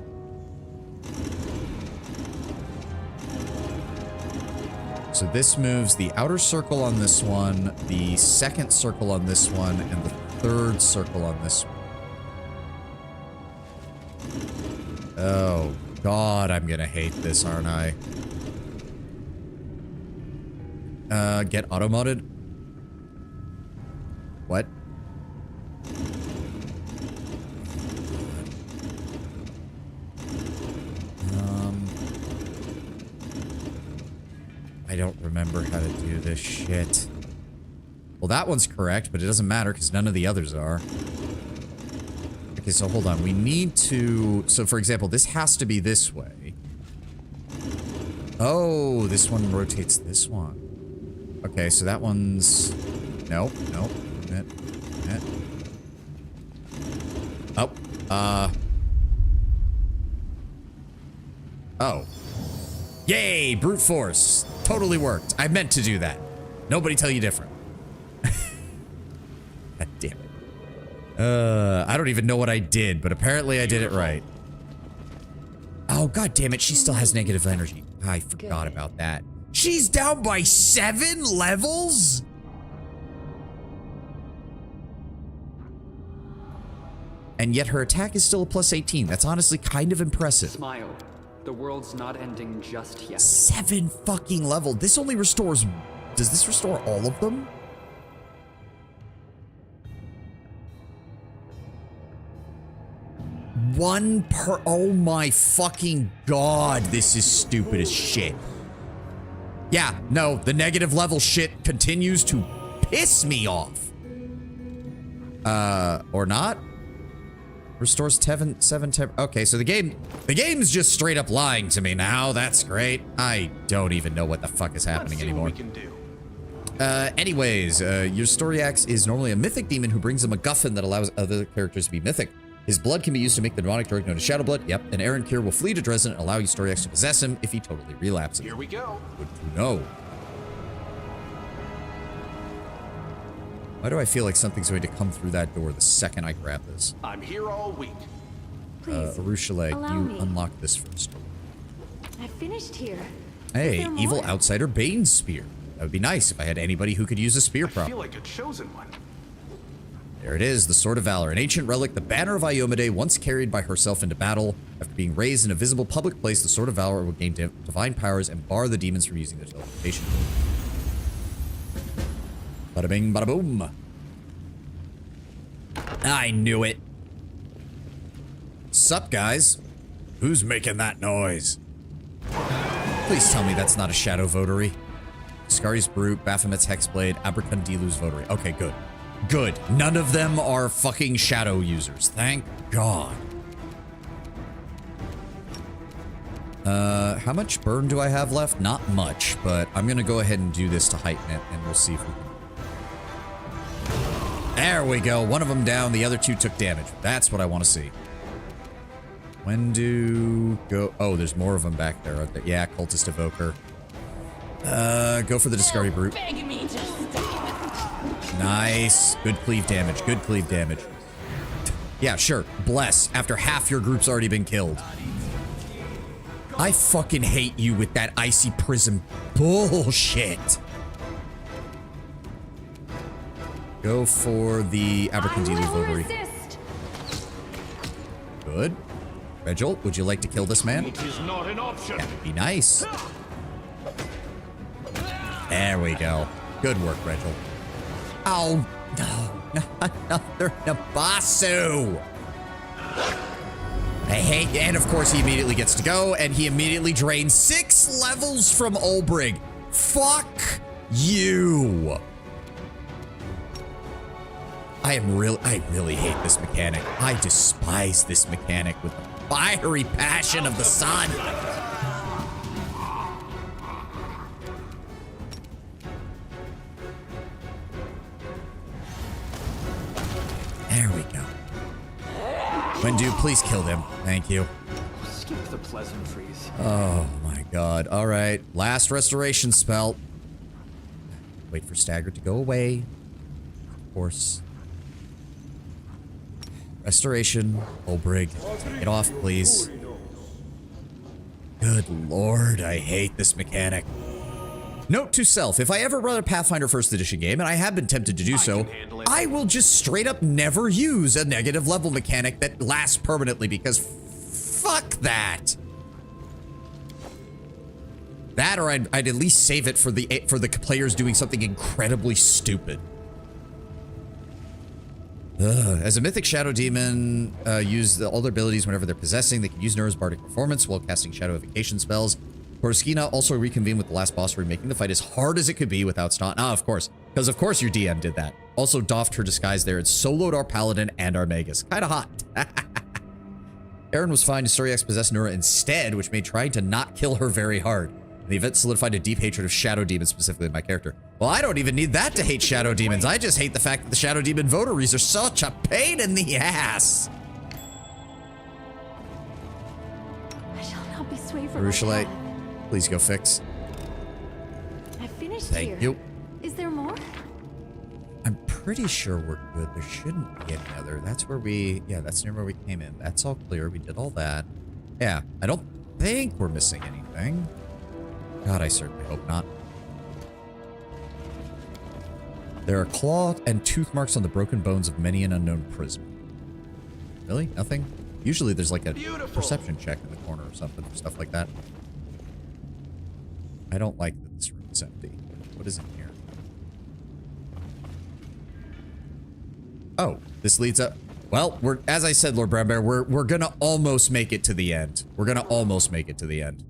Speaker 1: So this moves the outer circle on this one, the second circle on this one, and the third circle on this one. Oh, God, I'm gonna hate this, aren't I? Get auto-modded? What? I don't remember how to do this shit. Well, that one's correct, but it doesn't matter because none of the others are. Okay, so hold on. We need to... So, for example, this has to be this way. Oh, this one rotates this one. Okay, so that one's... Nope. Oh. Yay, brute force. Totally worked. I meant to do that. Nobody tell you different. God damn it. I don't even know what I did, but apparently I did it right. Oh, God damn it. She still has negative energy. I forgot about that. She's down by 7 levels? And yet her attack is still a plus 18. That's honestly kind of impressive.
Speaker 6: Smile. The world's not ending just yet.
Speaker 1: 7 fucking level. This only restores... Does this restore all of them? One per... Oh my fucking God. This is stupid as shit. Yeah, no, the negative level shit continues to piss me off. Or not? Restores 7 temp. Okay, so the game's just straight up lying to me now. That's great. I don't even know what the fuck is happening anymore.
Speaker 10: Let's see what we can do.
Speaker 1: Anyways, your story axe is normally a mythic demon who brings a MacGuffin that allows other characters to be mythic. His blood can be used to make the demonic drug known as Shadow Blood. Yep, an Aaron Cure will flee to Drezen and allow your story axe to possess him if he totally relapses.
Speaker 10: Here we go.
Speaker 1: Good to know. Why do I feel like something's going to come through that door the second I grab this?
Speaker 10: I'm here all week.
Speaker 13: Please,
Speaker 1: Arushale,
Speaker 13: allow
Speaker 1: you
Speaker 13: me.
Speaker 1: unlock this first.
Speaker 13: I finished here.
Speaker 1: Hey,
Speaker 13: Is there
Speaker 1: evil
Speaker 13: more?
Speaker 1: outsider Bane's spear. That would be nice if I had anybody who could use a spear
Speaker 10: I feel
Speaker 1: prop.
Speaker 10: like a chosen one.
Speaker 1: There it is, the Sword of Valor, an ancient relic, the banner of Iomade, once carried by herself into battle. After being raised in a visible public place, the Sword of Valor will gain divine powers and bar the demons from using their teleportation. Bada bing, bada boom. I knew it. Sup, guys? Who's making that noise? Please tell me that's not a shadow votary. Skari's Brute, Baphomet's Hexblade, Abracondilu's votary. Okay, good. Good. None of them are fucking shadow users. Thank God. How much burn do I have left? Not much, but I'm gonna go ahead and do this to heighten it, and we'll see if we can. There we go. One of them down. The other two took damage. That's what I want to see. When do go? Oh, there's more of them back there, aren't there? Yeah, cultist evoker. Go for the discarded brute. Nice. Good cleave damage. Good cleave damage. Yeah, sure. Bless. After half your group's already been killed. I fucking hate you with that icy prism bullshit. Go for the Abercrombie Votary. Good. Regil, would you like to kill this man?
Speaker 2: It is not an option.
Speaker 1: That would be nice. There we go. Good work, Regil. Oh, no. Another Nabasu. I hate, and of course he immediately gets to go, and he immediately drains 6 levels from Olbrig. Fuck you. I really hate this mechanic. I despise this mechanic with the fiery passion of the sun. There we go. Wendu, please kill them. Thank you.
Speaker 6: Skip the pleasantries.
Speaker 1: Oh my god. All right. Last restoration spell. Wait for stagger to go away. Of course. Restoration. Olbrig. Take it off, please. Good lord. I hate this mechanic. Note to self, if I ever run a Pathfinder 1st edition game, and I have been tempted to do so, I will just straight up never use a negative level mechanic that lasts permanently, because fuck that. That, or I'd at least save it for the players doing something incredibly stupid. As a mythic shadow demon, use all their abilities whenever they're possessing. They can use Nura's bardic performance while casting shadow evocation spells. Koroskina also reconvened with the last boss, remaking the fight as hard as it could be without stun. Ah, of course. Because of course your DM did that. Also doffed her disguise there and soloed our paladin and our magus. Kinda hot. Aaron was fine. Historiax possessed Nura instead, which made trying to not kill her very hard. The event solidified a deep hatred of shadow demons, specifically in my character. Well, I don't even need that to hate shadow demons. I just hate the fact that the shadow demon votaries are such a pain in the ass.
Speaker 13: I shall not be swayed from
Speaker 1: Urushalite, please go fix.
Speaker 13: I finished
Speaker 1: Thank
Speaker 13: here.
Speaker 1: you.
Speaker 13: Is there more?
Speaker 1: I'm pretty sure we're good. There shouldn't be any other. That's where we, yeah, that's near where we came in. That's all clear. We did all that. Yeah, I don't think we're missing anything. God, I certainly hope not. There are claw and tooth marks on the broken bones of many an unknown prism. Really? Nothing? Usually there's like a perception check in the corner or something, or stuff like that. I don't like that this room is empty. What is in here? Oh, this leads up. Well, we're, as I said, Lord Brown Bear, we're gonna almost make it to the end. We're gonna almost make it to the end.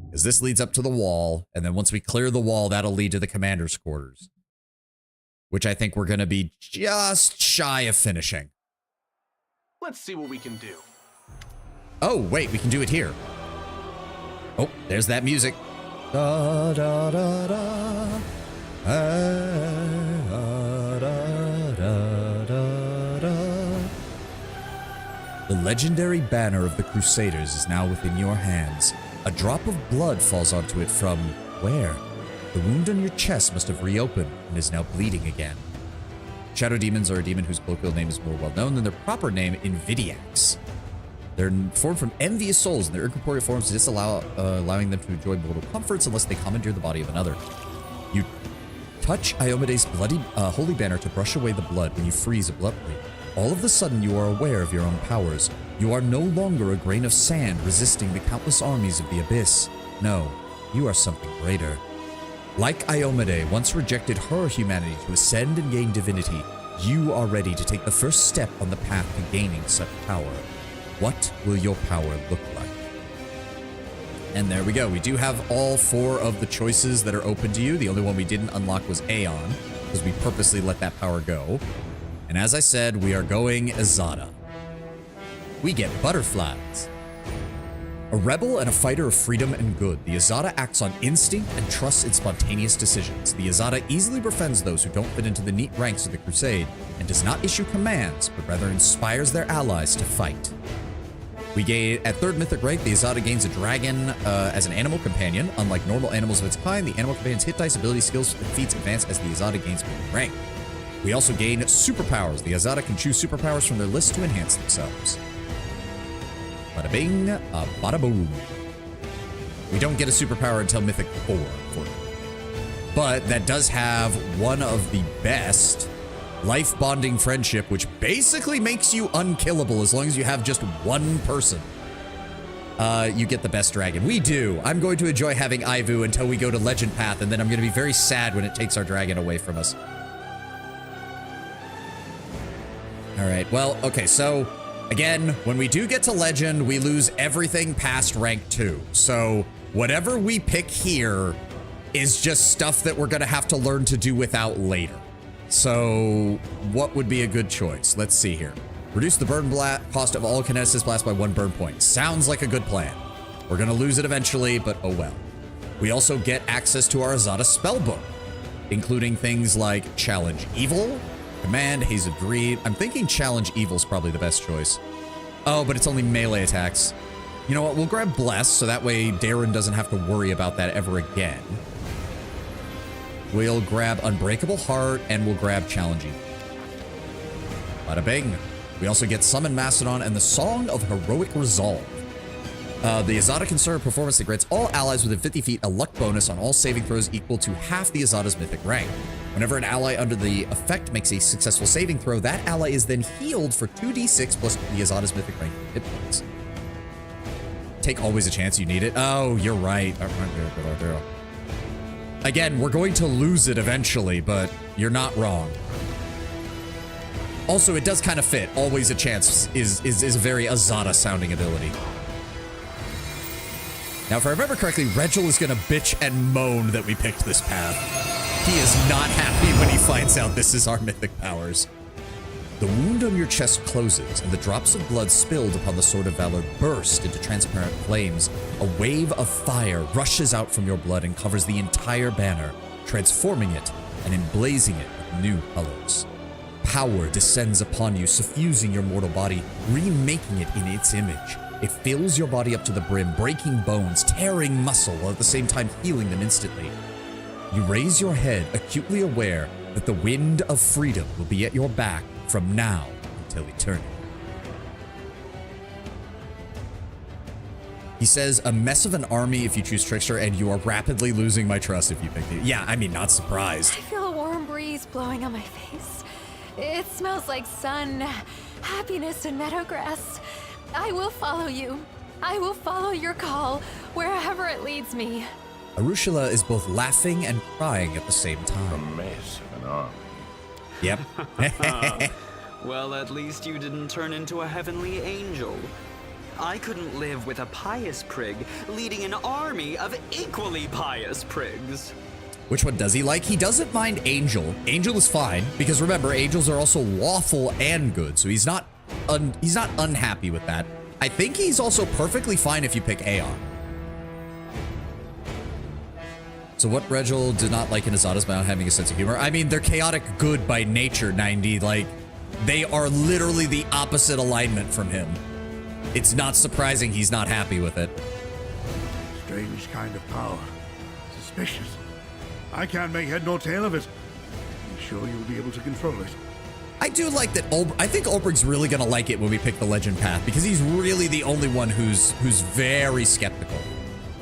Speaker 1: Because this leads up to the wall, and then once we clear the wall, that'll lead to the commander's quarters. Which I think we're gonna be just shy of finishing.
Speaker 10: Let's see what we can do.
Speaker 1: Oh, wait, we can do it here. Oh, there's that music. Da da da da. Da, da, da, da, da. The legendary banner of the Crusaders is now within your hands. A drop of blood falls onto it from where? The wound on your chest must have reopened and is now bleeding again. Shadow demons are a demon whose colloquial name is more well known than their proper name, Invidiacs. They're formed from envious souls, and their incorporeal forms disallow allowing them to enjoy mortal comforts unless they commandeer the body of another. You touch Iomede's bloody holy banner to brush away the blood when you freeze abruptly. All of a sudden, you are aware of your own powers. You are no longer a grain of sand resisting the countless armies of the abyss. No, you are something greater. Like Iomede once rejected her humanity to ascend and gain divinity, you are ready to take the first step on the path to gaining such power. What will your power look like? And there we go. We do have all 4 of the choices that are open to you. The only one we didn't unlock was Aeon, because we purposely let that power go. And as I said, we are going Azada. We get butterflies.
Speaker 14: A rebel and a fighter of freedom and good, the Azada acts on instinct and trusts in spontaneous decisions. The Azada easily befriends those who don't fit into the neat ranks of the Crusade and does not issue commands, but rather inspires their allies to fight. We gain, at 3rd mythic rank, the Azada gains a dragon as an animal companion. Unlike normal animals of its kind, the animal companion's hit dice, ability, skills, and feats advance as the Azada gains mythic rank. We also gain superpowers. The Azada can choose superpowers from their list to enhance themselves. Bada bing, bada boom. We don't get a superpower until mythic 4, but that does have one of the best life bonding friendship, which basically makes you unkillable as long as you have just one person. You get the best dragon. We do. I'm going to enjoy having Ivu until we go to Legend Path, and then I'm going to be very sad when it takes our dragon away from us. All right. Well, okay. So again, when we do get to Legend, we lose everything past rank 2. So whatever we pick here is just stuff that we're going to have to learn to do without later. So what would be a good choice? Let's see here. Reduce the burn cost of all kineticist blasts by 1 burn point. Sounds like a good plan. We're going to lose it eventually, but oh well. We also get access to our Azada spellbook, including things like Challenge Evil, Command, Haze of Greed. I'm thinking Challenge Evil is probably the best choice. Oh, but it's only melee attacks. You know what? We'll grab Bless, so that way Darren doesn't have to worry about that ever again. We'll grab Unbreakable Heart, and we'll grab Challenging. Bada bing. We also get Summon Mastodon and the Song of Heroic Resolve. The Azada can start a performance that grants all allies within 50 feet a luck bonus on all saving throws equal to half the Azada's mythic rank. Whenever an ally under the effect makes a successful saving throw, that ally is then healed for 2d6 plus the Azada's mythic rank hit points. Take always a chance you need it. Oh, you're right. Again, we're going to lose it eventually, but you're not wrong. Also, it does kind of fit. Always a chance is a very Azada sounding ability. Now, if I remember correctly, Regil is going to bitch and moan that we picked this path. He is not happy when he finds out this is our mythic powers. The wound on your chest closes, and the drops of blood spilled upon the Sword of Valor burst into transparent flames. A wave of fire rushes out from your blood and covers the entire banner, transforming it and emblazing it with new colors. Power descends upon you, suffusing your mortal body, remaking it in its image. It fills your body up to the brim, breaking bones, tearing muscle, while at the same time healing them instantly. You raise your head, acutely aware that the wind of freedom will be at your back from now until eternity. He says, a mess of an army if you choose Trickster, and you are rapidly losing my trust if you pick it. Yeah, I mean, not surprised.
Speaker 8: I feel a warm breeze blowing on my face. It smells like sun, happiness, and meadowgrass. I will follow you. I will follow your call wherever it leads me.
Speaker 14: Arushula is both laughing and crying at the same time.
Speaker 2: A mess of an army.
Speaker 14: Yep.
Speaker 6: Well, at least you didn't turn into a heavenly angel. I couldn't live with a pious prig leading an army of equally pious prigs.
Speaker 14: Which one does he like? He doesn't mind Angel. Angel is fine, because remember, angels are also lawful and good, so he's not unhappy with that. I think he's also perfectly fine if you pick Aeon. So what Regil did not like in Azada's about having a sense of humor? I mean, they're chaotic good by nature, 90. Like, they are literally the opposite alignment from him. It's not surprising he's not happy with it.
Speaker 5: Strange kind of power. Suspicious. I can't make head nor tail of it. I'm sure you'll be able to control it.
Speaker 14: I do like that. I think Ulbrig's really gonna like it when we pick the Legend Path, because he's really the only one who's very skeptical.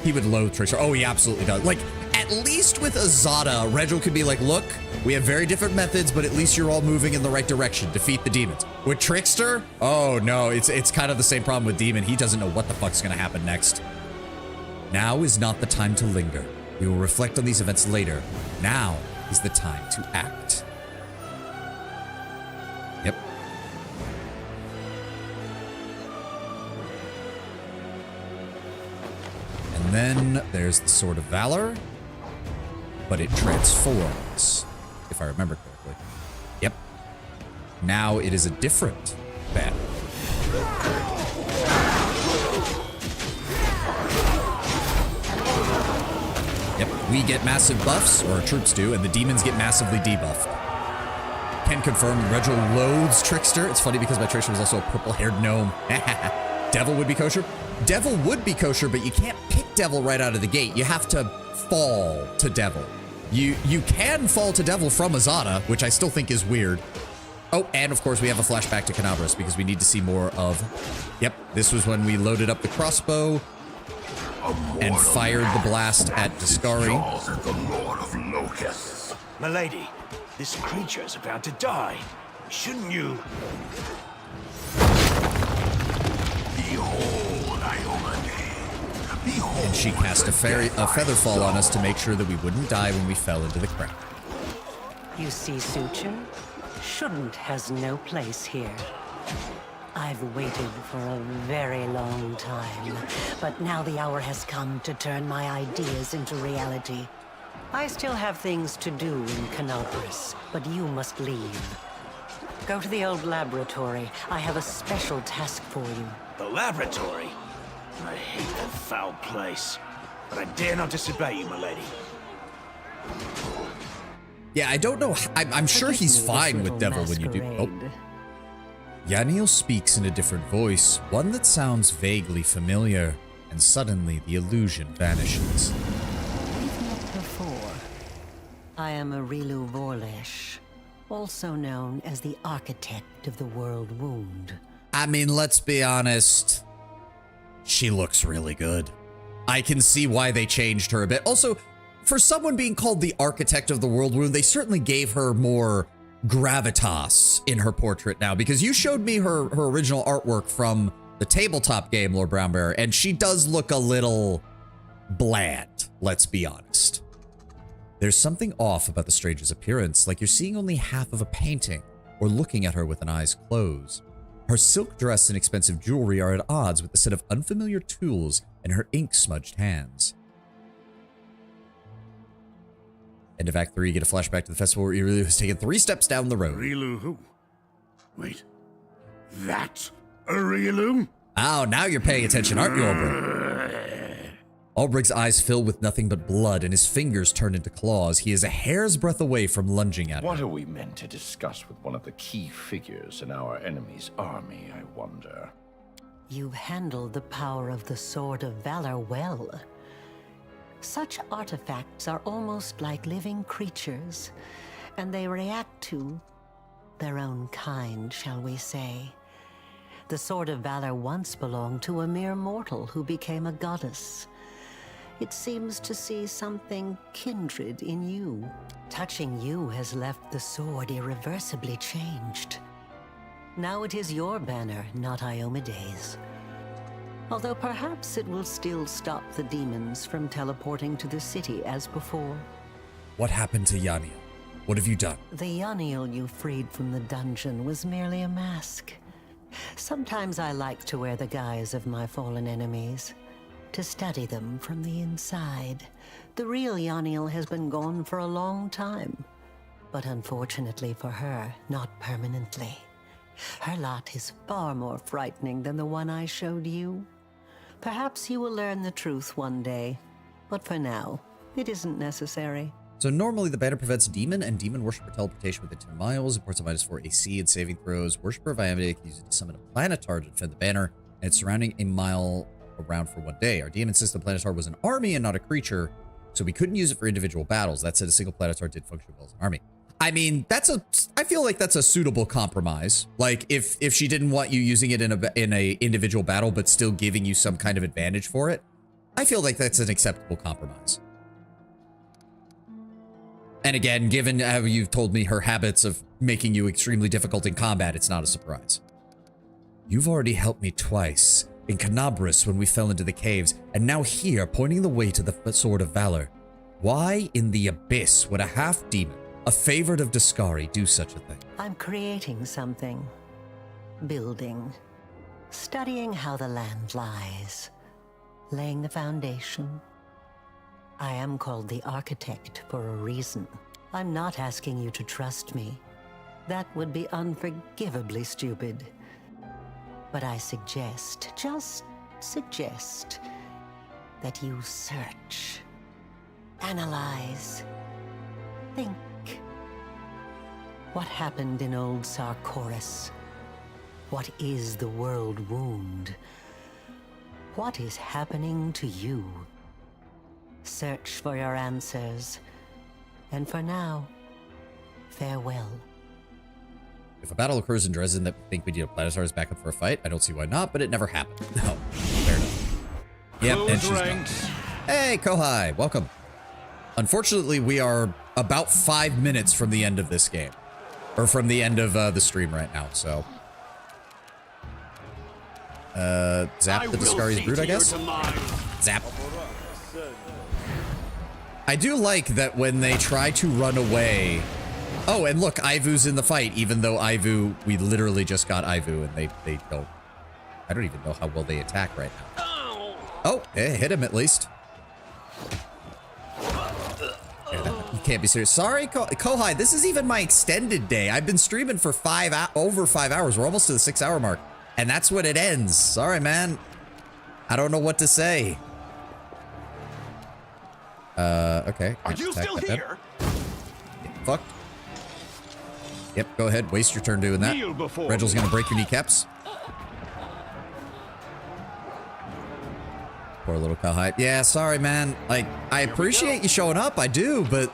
Speaker 14: He would loathe Trickster. Oh, he absolutely does. Like, at least with Azada, Regil could be like, look, we have very different methods, but at least you're all moving in the right direction. Defeat the demons. With Trickster, oh no, it's kind of the same problem with Demon. He doesn't know what the fuck's gonna happen next. Now is not the time to linger. We will reflect on these events later. Now is the time to act. Yep. And then there's the Sword of Valor, but it transforms, if I remember correctly. Yep. Now it is a different banner. we get massive buffs, or our troops do, and the demons get massively debuffed. Can confirm Regil loathes Trickster. It's funny because my Trickster was also a purple-haired gnome. Devil would be kosher. Devil would be kosher, but you can't pick Devil right out of the gate. You have to fall to Devil. You can fall to Devil from Azada, which I still think is weird. Oh, and of course we have a flashback to Canabras because we need to see more of... Yep, this was when we loaded up the crossbow and fired the blast at Discari.
Speaker 11: Milady, this creature is about to die. Shouldn't you?
Speaker 12: Behold, Iomade. Behold.
Speaker 14: And she cast a feather fall on us to make sure that we wouldn't die when we fell into the crack.
Speaker 16: You see, Suture? Shouldn't has no place here. I've waited for a very long time, but now the hour has come to turn my ideas into reality. I still have things to do in Canabras, but you must leave. Go to the old laboratory. I have a special task for you.
Speaker 11: The laboratory? I hate that foul place, but I dare not disobey you, milady.
Speaker 14: Yeah, I don't know. I'm sure he's fine with Devil when you do. Oh. Yaniel speaks in a different voice, one that sounds vaguely familiar, and suddenly the illusion vanishes.
Speaker 16: We've met before. I am Arilu Vorlesh, also known as the Architect of the World Wound.
Speaker 14: I mean, let's be honest. She looks really good. I can see why they changed her a bit. Also, for someone being called the Architect of the World Wound, they certainly gave her more gravitas in her portrait now, because you showed me her original artwork from the tabletop game, Lord Brownbear, and she does look a little bland, let's be honest. There's something off about the stranger's appearance, like you're seeing only half of a painting, or looking at her with an eyes closed. Her silk dress and expensive jewelry are at odds with the set of unfamiliar tools in her ink-smudged hands. End of Act 3, you get a flashback to the festival where Irilu was taken 3 steps down the road.
Speaker 5: Irilu who? Wait. That's Irilu?
Speaker 14: Oh, now you're paying attention, aren't you, Ulbrich? Ulbrich's eyes fill with nothing but blood, and his fingers turn into claws. He is a hair's breadth away from lunging at her.
Speaker 2: What are we meant to discuss with one of the key figures in our enemy's army, I wonder?
Speaker 16: You've handled the power of the Sword of Valor well. Such artifacts are almost like living creatures, and they react to their own kind, shall we say. The Sword of Valor once belonged to a mere mortal who became a goddess. It seems to see something kindred in you. Touching you has left the sword irreversibly changed. Now it is your banner, not Iomede's. Although perhaps it will still stop the demons from teleporting to the city as before.
Speaker 14: What happened to Yaniel? What have you done?
Speaker 16: The Yaniel you freed from the dungeon was merely a mask. Sometimes I like to wear the guise of my fallen enemies, to study them from the inside. The real Yaniel has been gone for a long time, but unfortunately for her, not permanently. Her lot is far more frightening than the one I showed you. Perhaps you will learn the truth one day, but for now, it isn't necessary.
Speaker 14: So normally the banner prevents demon and demon worshiper teleportation within 10 miles, imports a -4 AC and saving throws. Worshiper of Iomade can use it to summon a planetar to defend the banner, and it's surrounding a mile around for 1 day. Our demon system planetar was an army and not a creature, so we couldn't use it for individual battles. That said, a single planetar did function well as an army. I mean, I feel like that's a suitable compromise. Like, if she didn't want you using it in a individual battle, but still giving you some kind of advantage for it, I feel like that's an acceptable compromise. And again, given how you've told me her habits of making you extremely difficult in combat, it's not a surprise. You've already helped me twice, in Canabras when we fell into the caves, and now here, pointing the way to the Sword of Valor. Why in the abyss would a half-demon, a favorite of Discari, do such a thing?
Speaker 16: I'm creating something. Building. Studying how the land lies. Laying the foundation. I am called the Architect for a reason. I'm not asking you to trust me. That would be unforgivably stupid. But I suggest, just suggest, that you search. Analyze. Think. What happened in old Sarkoris? What is the world wound? What is happening to you? Search for your answers. And for now, farewell.
Speaker 1: If a battle occurs in Drezen that think we need a Planetars back up for a fight, I don't see why not, but it never happened. No, fair enough. Yep, and she's gone. Hey, Kohai, welcome. Unfortunately, we are about 5 minutes from the end of this game. Or from the end of the stream right now, so. Zap the Discari's Brood, I guess? Zap. I do like that when they try to run away. Oh, and look, Ivu's in the fight, even though Ivu, we literally just got Ivu, and they don't. I don't even know how well they attack right now. Oh, it hit him at least. You can't be serious. Sorry, Kohai, this is even my extended day. I've been streaming for over 5 hours. We're almost to the 6-hour mark. And that's when it ends. Sorry, man. I don't know what to say. Okay.
Speaker 10: Are you still here?
Speaker 1: Get fucked. Yep, go ahead. Waste your turn doing that. Regel's gonna break your kneecaps. Poor little Kohai. Yeah, sorry, man. Like, I appreciate you showing up. I do, but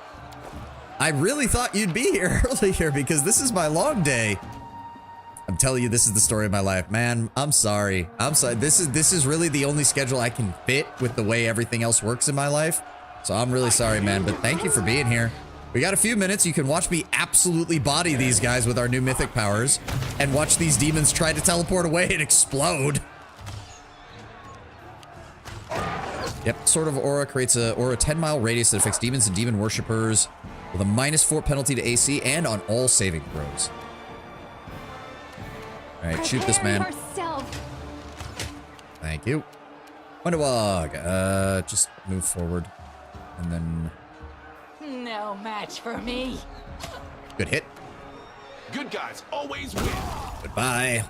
Speaker 1: I really thought you'd be here earlier because this is my long day. I'm telling you, this is the story of my life, man. I'm sorry. I'm sorry. This is really the only schedule I can fit with the way everything else works in my life. So I'm really sorry, man, but thank you for being here. We got a few minutes. You can watch me absolutely body these guys with our new mythic powers and watch these demons try to teleport away and explode. Yep, Sword of Aura creates a aura 10-mile radius that affects demons and demon worshippers with a -4 penalty to AC and on all saving throws. All right, shoot this man. Thank you. Wonderwog, just move forward. And then...
Speaker 15: No match for me.
Speaker 1: Good hit.
Speaker 10: Good guys always win.
Speaker 1: Goodbye.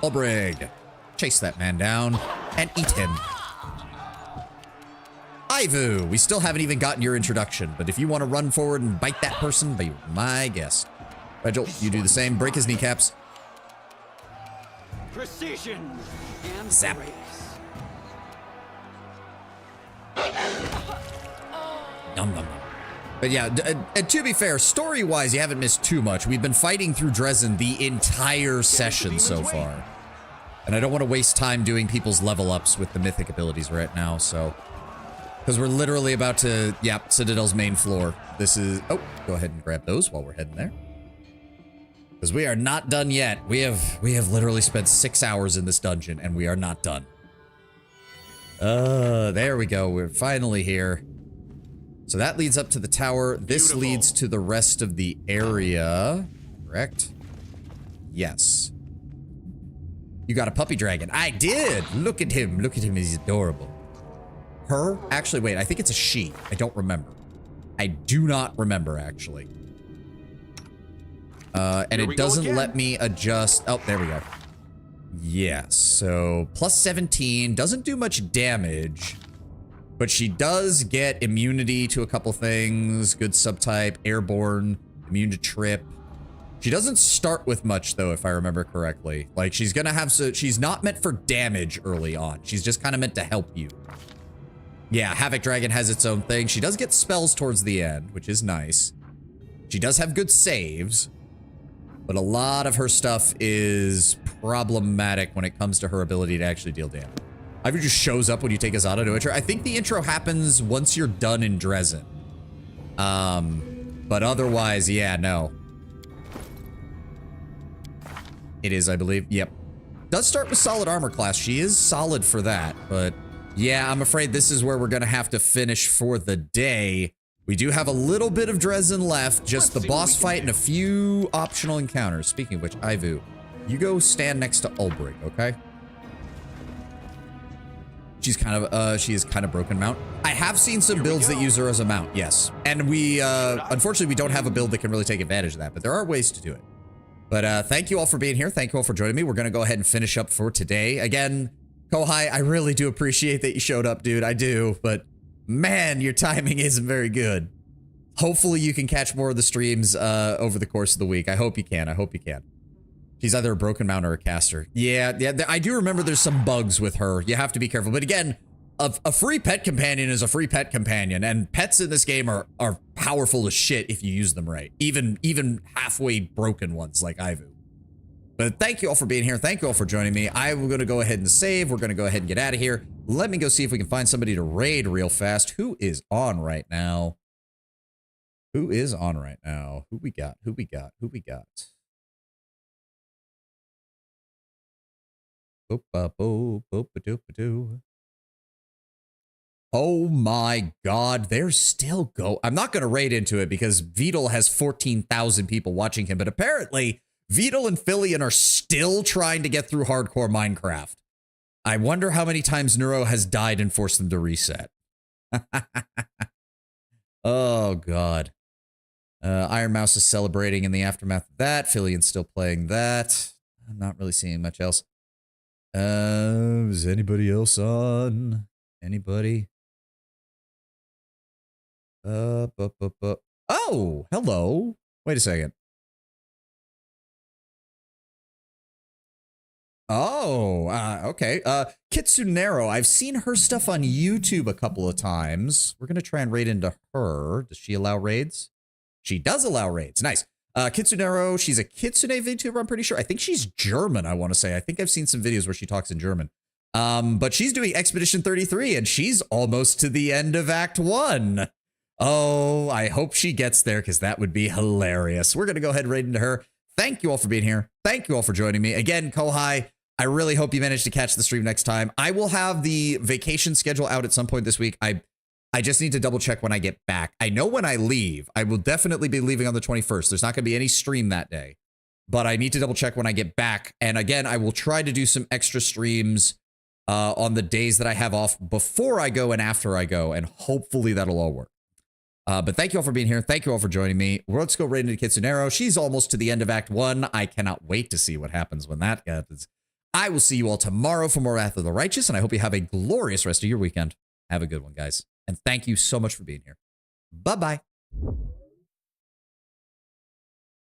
Speaker 1: Ulbrig. Chase that man down and eat him. Ivu, we still haven't even gotten your introduction, but if you want to run forward and bite that person, be my guest. Regil, you do the same. Break his kneecaps.
Speaker 7: Precision and
Speaker 1: Zap.
Speaker 7: grace.
Speaker 1: Nom, nom, nom. But yeah, to be fair, story-wise, you haven't missed too much. We've been fighting through Drezen the entire session so far. And I don't want to waste time doing people's level ups with the mythic abilities right now, so... Because we're literally about to, yep, Citadel's main floor. This is, oh, go ahead and grab those while we're heading there. Because we are not done yet. We have literally spent 6 hours in this dungeon and we are not done. There we go. We're finally here. So that leads up to the tower. This leads to the rest of the area. Correct? Yes. You got a puppy dragon. I did. Look at him. Look at him. He's adorable. Her? Actually, wait. I think it's a she. I don't remember. I do not remember, actually. And it doesn't let me adjust. Oh, there we go. Yes. So plus 17 doesn't do much damage, but she does get immunity to a couple things. Good subtype, airborne, immune to trip. She doesn't start with much though, if I remember correctly. Like she's gonna have, so she's not meant for damage early on. She's just kind of meant to help you. Yeah, Havoc Dragon has its own thing. She does get spells towards the end, which is nice. She does have good saves, but a lot of her stuff is problematic when it comes to her ability to actually deal damage. Ivy just shows up when you take Azada to intro. I think the intro happens once you're done in Drezen. But otherwise, yeah, no. It is, I believe. Yep. Does start with solid armor class. She is solid for that, but yeah, I'm afraid this is where we're gonna have to finish for the day. We do have a little bit of Drezen left, just the boss fight and a few optional encounters. Speaking of which, Ivu, you go stand next to Ulbrig, okay? She is kind of broken mount. I have seen some builds that use her as a mount, yes. And we, unfortunately, we don't have a build that can really take advantage of that, but there are ways to do it. But thank you all for being here. Thank you all for joining me. We're gonna go ahead and finish up for today. Again, Kohai, I really do appreciate that you showed up, dude. I do, but Man, your timing isn't very good. Hopefully you can catch more of the streams over the course of the week. I hope you can. I hope you can. She's either a broken mount or a caster. Yeah, I do remember there's some bugs with her. You have to be careful. But again, a free pet companion is a free pet companion, and pets in this game are powerful as shit if you use them right. Even halfway broken ones like Ivu. But thank you all for being here. Thank you all for joining me. I'm going to go ahead and save. We're going to go ahead and get out of here. Let me go see if we can find somebody to raid real fast. Who is on right now? Who is on right now? Who we got? Who we got? Who we got? Oh my god, they're still go. I'm not going to raid into it because Vidal has 14,000 people watching him, but apparently Vidal and Fillion are still trying to get through hardcore Minecraft. I wonder how many times Neuro has died and forced them to reset. Oh god. Iron Mouse is celebrating in the aftermath of that. Fillion's still playing that. I'm not really seeing much else. Is anybody else on? Anybody? Oh, hello. Wait a second. Oh, okay. Kitsunero, I've seen her stuff on YouTube a couple of times. We're going to try and raid into her. Does she allow raids? She does allow raids. Nice. Kitsunero, she's a Kitsune VTuber, I'm pretty sure. I think she's German, I want to say. I think I've seen some videos where she talks in German. But she's doing Expedition 33, and she's almost to the end of Act 1. Oh, I hope she gets there, because that would be hilarious. We're going to go ahead and raid into her. Thank you all for being here. Thank you all for joining me. Again, Kohai, I really hope you manage to catch the stream next time. I will have the vacation schedule out at some point this week. I just need to double check when I get back. I know when I leave. I will definitely be leaving on the 21st. There's not going to be any stream that day. But I need to double check when I get back. And again, I will try to do some extra streams on the days that I have off before I go and after I go. And hopefully that'll all work. But thank you all for being here. Thank you all for joining me. Let's go right into Kitsunero. She's almost to the end of Act 1. I cannot wait to see what happens when that happens. I will see you all tomorrow for more Wrath of the Righteous, and I hope you have a glorious rest of your weekend. Have a good one, guys. And thank you so much for being here. Bye-bye.